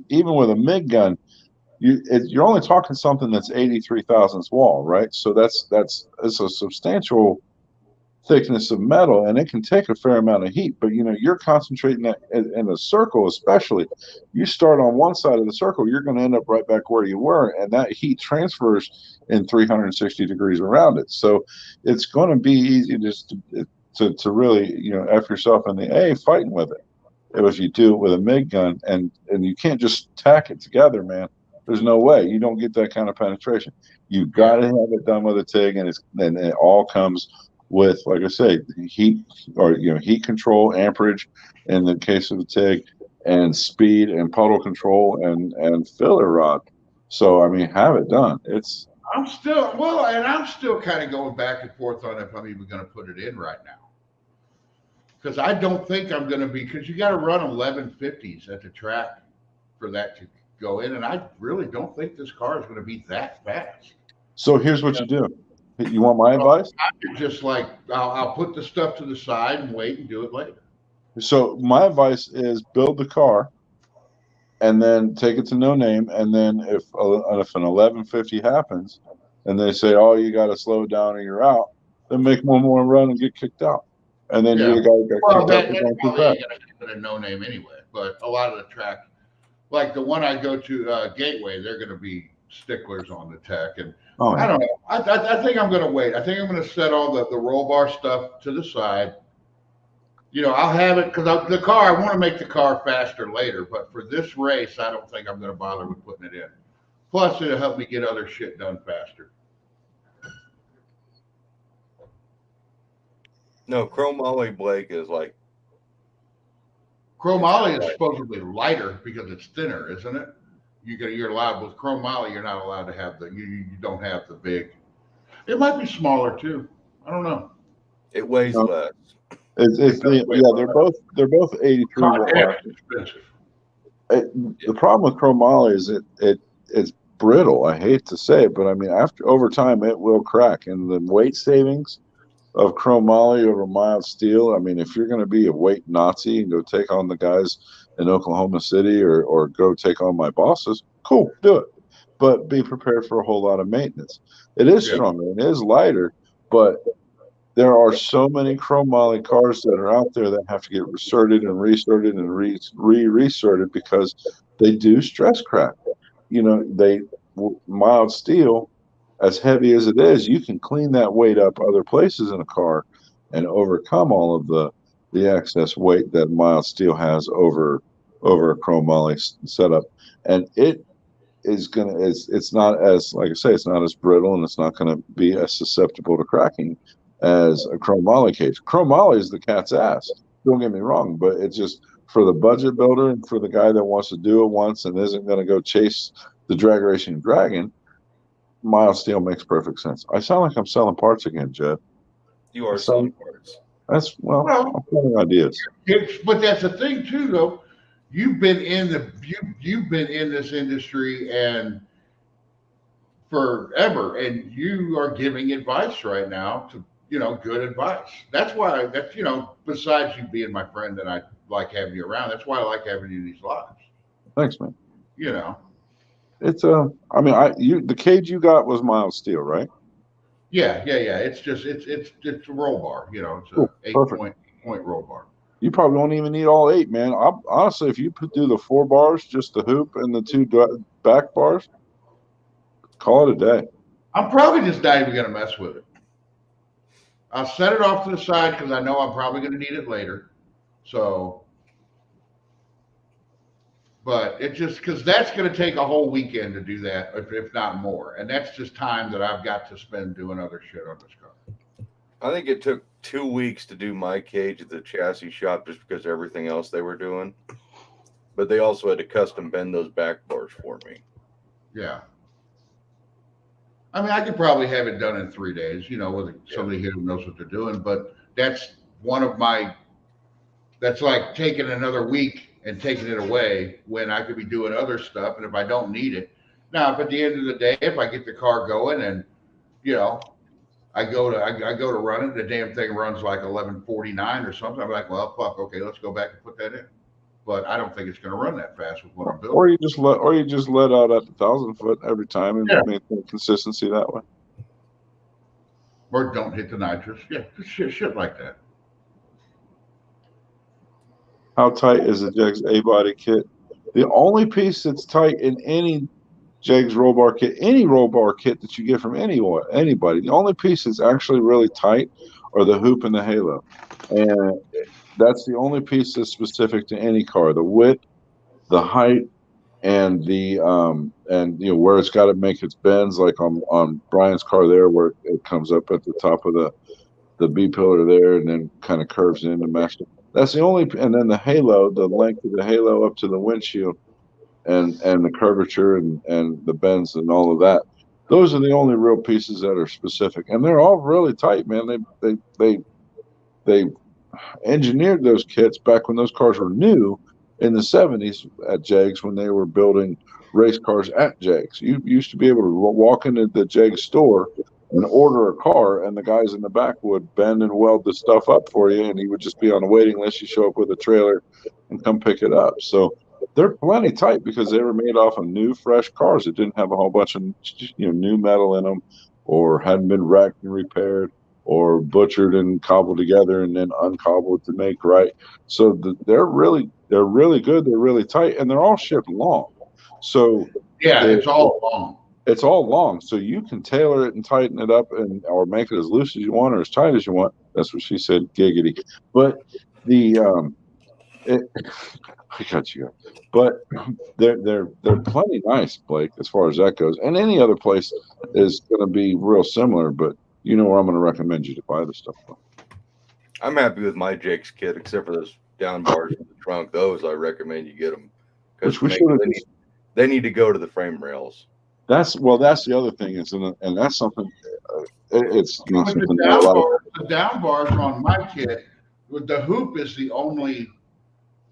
even with a MIG gun, you're only talking something that's 83 thousandths wall, right? So it's a substantial thickness of metal, and it can take a fair amount of heat. But you're concentrating that in a circle, especially. You start on one side of the circle, you're going to end up right back where you were, and that heat transfers in 360 degrees around it. So it's going to be easy just to really F yourself in the A fighting with it. If you do it with a MIG gun, and you can't just tack it together, man. There's no way. You don't get that kind of penetration. You've got to have it done with a TIG, and it all comes with, like I say, heat or heat control, amperage in the case of the TIG, and speed and puddle control and filler rod. So I mean, have it done. I'm still kind of going back and forth on if I'm even going to put it in right now, because I don't think I'm going to be, because you got to run 1150s at the track for that to go in, and I really don't think this car is going to be that fast. So here's what you do. You want my advice? I'm just like, I'll put the stuff to the side and wait and do it later. So my advice is build the car and then take it to no name. And then if an 1150 happens and they say, oh, you got to slow down or you're out, then make one more run and get kicked out. And then you're the guy who got kicked out. That's probably going to keep it a no name anyway. But a lot of the track, like the one I go to, Gateway, they're going to be sticklers on the tech. And I don't know. I think I'm going to wait. I think I'm going to set all the roll bar stuff to the side. I'll have it because the car, I want to make the car faster later. But for this race, I don't think I'm going to bother with putting it in. Plus, it'll help me get other shit done faster. No, chromoly Blake is like. Chromoly is supposedly lighter because it's thinner, isn't it? You're allowed with chromoly. You're not allowed to have you don't have the big. It might be smaller too. I don't know. It weighs less. They're both 83. Expensive. The problem with chromoly is it's brittle. I hate to say it, but I mean over time it will crack, and the weight savings of chromoly over mild steel. I mean, if you're going to be a weight Nazi and go take on the guys in Oklahoma City or go take on my bosses, cool, do it. But be prepared for a whole lot of maintenance. It is stronger, it is lighter, but there are so many chromoly cars that are out there that have to get resorted and resorted and resorted because they do stress crack. Mild steel, as heavy as it is, you can clean that weight up other places in a car and overcome all of the excess weight that mild steel has over a chromoly setup. And it is it's not as, like I say, it's not as brittle, and it's not going to be as susceptible to cracking as a chromoly cage. Chromoly is the cat's ass. Don't get me wrong, but it's just for the budget builder and for the guy that wants to do it once and isn't going to go chase the drag racing dragon. Mild steel makes perfect sense. I sound like I'm selling parts again, Jed. You are selling parts. I'm selling ideas. But that's the thing too, though. You've been in this industry and forever, and you are giving advice right now to good advice. That's why besides you being my friend and I like having you around, that's why I like having you in these lives. Thanks, man. It's the cage you got was mild steel, right? Yeah. It's just it's a roll bar, it's a 8-point roll bar. You probably don't even need all 8, man. Honestly, if you do the 4 bars, just the hoop and the 2 back bars, call it a day. I'm probably just not even going to mess with it. I'll set it off to the side because I know I'm probably going to need it later. So, but it just because that's going to take a whole weekend to do that, if not more, and that's just time that I've got to spend doing other shit on this car. I think it took 2 weeks to do my cage at the chassis shop just because of everything else they were doing. But they also had to custom bend those back bars for me. Yeah. I mean, I could probably have it done in 3 days, with somebody here who knows what they're doing. But that's that's like taking another week and taking it away when I could be doing other stuff. And if I don't need it. Now, if at the end of the day, if I get the car going and, I go to run it, the damn thing runs like 1149 or something. I'm like, well, fuck, okay, let's go back and put that in. But I don't think it's going to run that fast with what I'm building. Or you just let out at the 1,000 foot every time and maintain consistency that way. Or don't hit the nitrous. Yeah, shit like that. How tight is the Jegs A-body kit? The only piece that's tight in any Jegs roll bar kit, any roll bar kit that you get from anybody, the only piece that's actually really tight are the hoop and the halo. And that's the only piece that's specific to any car. The width, the height, and the where it's got to make its bends, like on Brian's car there, where it comes up at the top of the B pillar there, and then kind of curves in to match it. That's the only, and then the halo, the length of the halo up to the windshield, and the curvature and the bends and all of that. Those are the only real pieces that are specific, and they're all really tight, man. They engineered those kits back when those cars were new in the 70s at Jegs, when they were building race cars at Jegs. You used to be able to walk into the Jegs store and order a car, and the guys in the back would bend and weld the stuff up for you, and you would just be on a waiting list. You show up with a trailer and come pick it up. So they're plenty tight because they were made off of new, fresh cars that didn't have a whole bunch of new metal in them, or hadn't been wrecked and repaired, or butchered and cobbled together and then uncobbled to make right. So they're really good. They're really tight, and they're all shipped long. So yeah, it's all long. It's all long, so you can tailor it and tighten it up, or make it as loose as you want or as tight as you want. That's what she said, giggity. But I got you. But they're plenty nice, Blake, as far as that goes. And any other place is going to be real similar, but you know where I'm going to recommend you to buy the stuff from. I'm happy with my Jake's kit, except for those down bars in the trunk. Those I recommend you get them, because they need to go to the frame rails. That's the other thing is, and that's something. It's not something the down bars on my kit. With the hoop is the only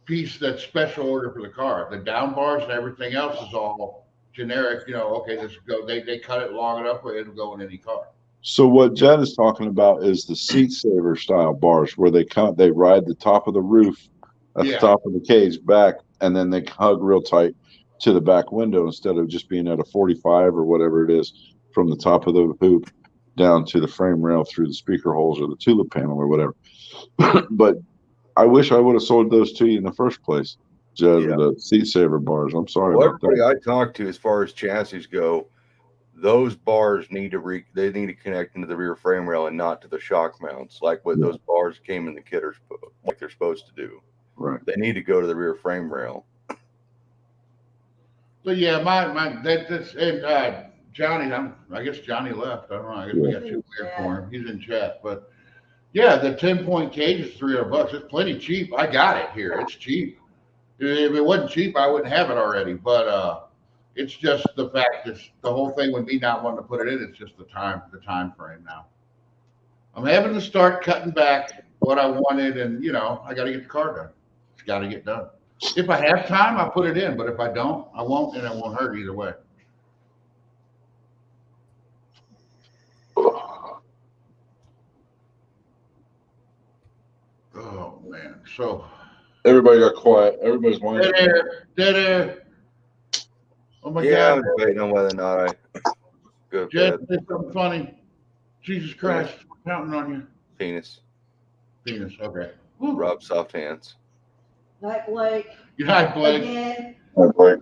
piece that's special order for the car. The down bars and everything else is all generic. Okay, this go. They cut it long enough where it'll go in any car. So what Jed is talking about is the seat saver style bars, where they ride the top of the roof at the top of the cage back, and then they hug real tight to the back window instead of just being at a 45 or whatever it is from the top of the hoop down to the frame rail through the speaker holes or the tulip panel or whatever. But I wish I would have sold those to you in the first place, Jed, the seat saver bars. I'm sorry about that. Everybody I talked to, as far as chassis go, those bars need to connect into the rear frame rail and not to the shock mounts, like what those bars came in the kit are like they're supposed to do. Right. They need to go to the rear frame rail. So yeah, that's and Johnny. I guess Johnny left. I don't know. I guess we got too weird for him. He's in chat, but yeah, the 10-point cage is $300. It's plenty cheap. I got it here. It's cheap. If it wasn't cheap, I wouldn't have it already. But it's just the fact that the whole thing with me not wanting to put it in. It's just the time frame now. I'm having to start cutting back what I wanted, and I got to get the car done. It's got to get done. If I have time, I put it in. But if I don't, I won't, and it won't hurt either way. Oh man! So everybody got quiet. Everybody's whining. Dead air. Oh my God! I was debating on whether or not I go to Jed, bed. say something funny. Jesus Christ, we're counting on you. Penis. Okay. Rob soft hands. Night, Blake. Good night, Blake. Again. Night, Blake.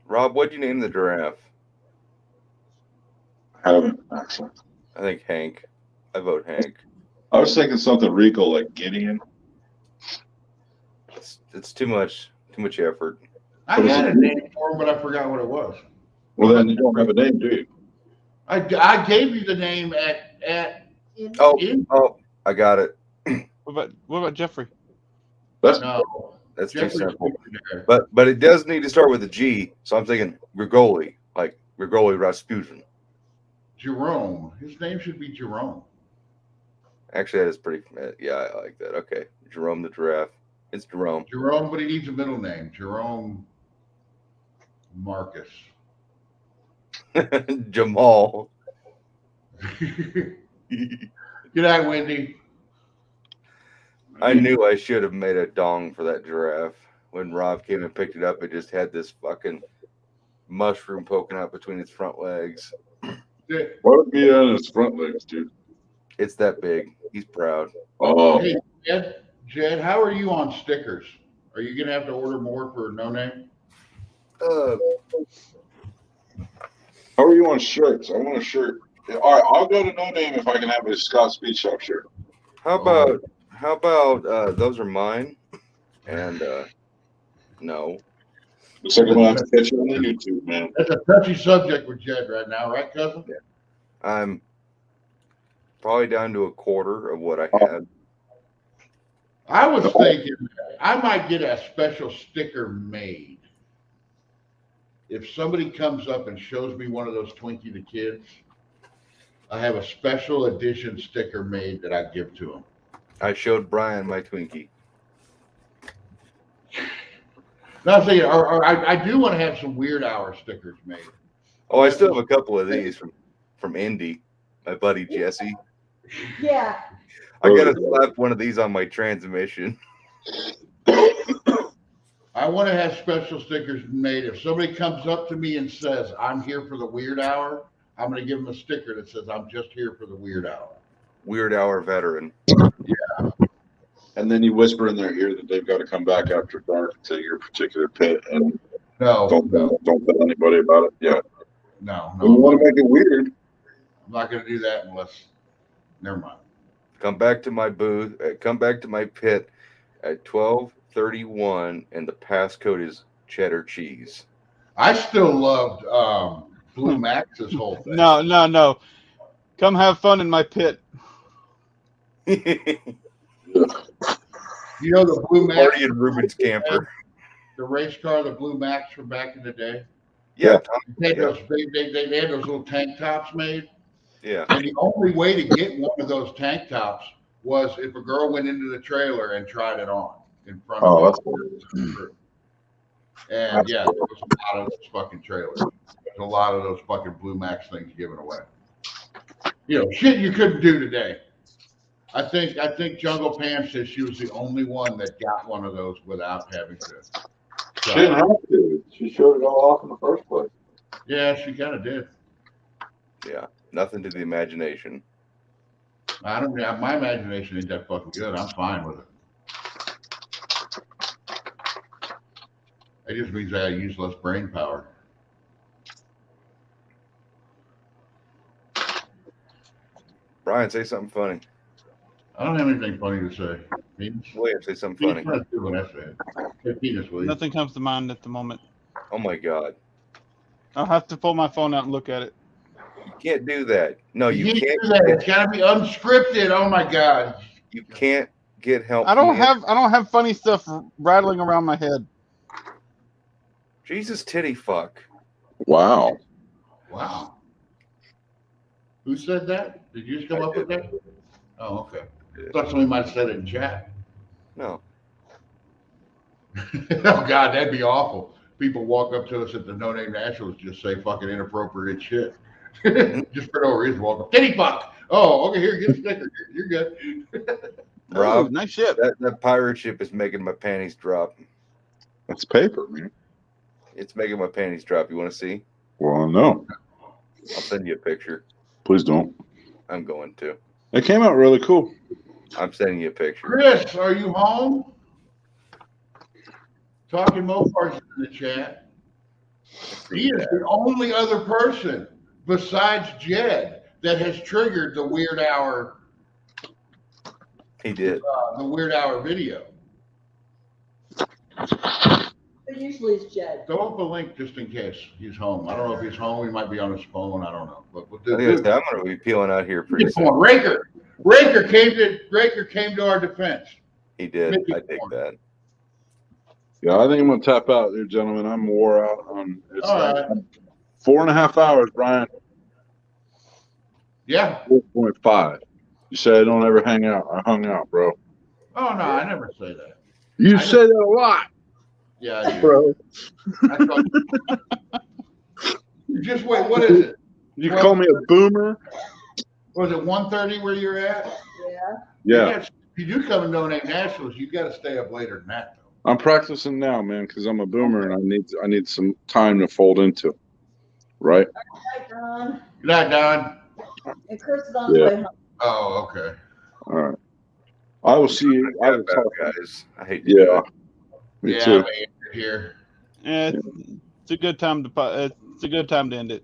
Rob, what'd you name the giraffe? Haven't actually. I think Hank. I vote Hank. I was thinking something regal like Gideon. It's too much effort. I had a name for him, but I forgot what it was. Well, then you don't have a name, do you? I gave you the name at. Oh, I got it. What about Jeffrey? That's too Jeffrey's simple. there. But it does need to start with a G. So I'm thinking Grigoli, like Grigoli Rasputin. Jerome. His name should be Jerome. Actually, that is pretty. Yeah, I like that. Okay, Jerome the giraffe. It's Jerome. Jerome, but he needs a middle name. Jerome Marcus. Jamal. Good night, Wendy. I knew I should have made a dong for that giraffe. When Rob came and picked it up, it just had this fucking mushroom poking out between its front legs. Why would it be on its front legs, dude? It's that big. He's proud. Oh. Hey, Jed, how are you on stickers? Are you gonna have to order more for No Name? How are you on shirts? I want a shirt. All right, I'll go to No Name if I can have a Scott Speed Shop shirt. How about those are mine? And no. Looks like I'm gonna have to catch you on the YouTube, man. That's a touchy subject with Jed right now, right, cousin? Yeah. I'm probably down to a quarter of what I had. I was thinking I might get a special sticker made. If somebody comes up and shows me one of those Twinkie the Kids, I have a special edition sticker made that I give to them. I showed Brian my Twinkie. No, I'm saying, or I do want to have some Weird Hour stickers made. Oh, I still have a couple of these from Indy, my buddy Jesse. Yeah. I gotta slap one of these on my transmission. I want to have special stickers made. If somebody comes up to me and says, I'm here for the Weird Hour, I'm going to give them a sticker that says, I'm just here for the Weird Hour. Weird Hour veteran. Yeah. And then you whisper in their ear that they've got to come back after dark to your particular pit and don't tell anybody about it. Yeah. No. We want to make it weird. I'm not going to do that unless. Never mind. Come back to my booth. Come back to my pit at 12:31, and the passcode is cheddar cheese. I still loved Blue Max's whole thing. No. Come have fun in my pit. You know the Blue Max? Party in Ruben's camper. The race car, the Blue Max from back in the day. Yeah. They had those little tank tops made. Yeah. And the only way to get one of those tank tops was if a girl went into the trailer and tried it on in front of that's her. And yeah, there was a lot of those fucking trailers. There's a lot of those fucking Blue Max things given away. You know, shit you couldn't do today. I think Jungle Pam said she was the only one that got one of those without having to. She didn't have to. She showed it all off in the first place. Yeah, she kind of did. Yeah, nothing to the imagination. I don't. My imagination ain't that fucking good. I'm fine with it. It just means I use less brain power. Brian, say something funny. I don't have anything funny to say. William, say something funny. Nothing comes to mind at the moment. Oh my God. I'll have to pull my phone out and look at it. You can't do that. No, you can't do that. It's got to be unscripted. Oh my God. You can't get help. I don't have funny stuff rattling around my head. Jesus titty fuck. Wow. Wow. Who said that? Did you just come up with that? Oh, okay. I thought somebody might have said it in chat. No. Oh God, that'd be awful. People walk up to us at the No Name Nationals, just say fucking inappropriate shit. Just for no reason, walk up. Titty fuck. Oh, okay, here, get a sticker. You're good. Rob, nice ship. That pirate ship is making my panties drop. That's paper, man. It's making my panties drop. You want to see? Well, no. I'll send you a picture. Please don't. I'm going to. It came out really cool. I'm sending you a picture. Chris, are you home? Talking Mopar's in the chat. He is the only other person besides Jed that has triggered the Weird Hour He did. The Weird Hour video. But usually it's Jed. Throw up a link just in case he's home. I don't know if he's home. He might be on his phone. I don't know. But we'll do. I'm going to be peeling out here pretty soon. Raker came to our defense. He did. I take that. Yeah, I think I'm going to tap out there, gentlemen. I'm wore out on it's All like right. 4.5 hours, Brian. Yeah. 4.5. You say I don't ever hang out. I hung out, bro. Oh no, I never say that. You say that a lot. Yeah, I do. Bro. Just wait. What is it? You call me a boomer? Was it 1:30 where you're at? Yeah. Yeah. If you do come and donate nationals, you got to stay up later than that, though. I'm practicing now, man, because I'm a boomer and I need some time to fold into. Right? Hi, Don. Good night, Don. And Chris is on the way home. Oh, okay. All right. I will see you. I will talk, guys. I hate to do it. Me Yeah, too. man, you're here. Yeah, it's a good time to end it.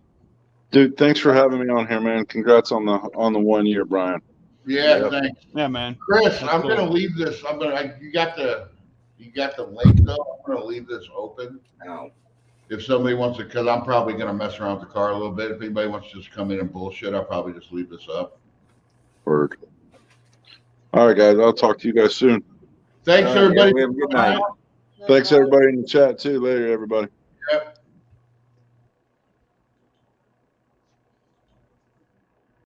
Dude, thanks for having me on here, man. Congrats on the 1 year, Brian. Yeah, thanks. Yeah, man. Chris, That's I'm cool. gonna leave this. You got the link though. I'm gonna leave this open. No. If somebody wants to, because I'm probably gonna mess around with the car a little bit. If anybody wants to just come in and bullshit, I'll probably just leave this up. Word. All right, guys. I'll talk to you guys soon. Thanks, everybody. Have a good night. Thanks, everybody in the chat, too. Later, everybody.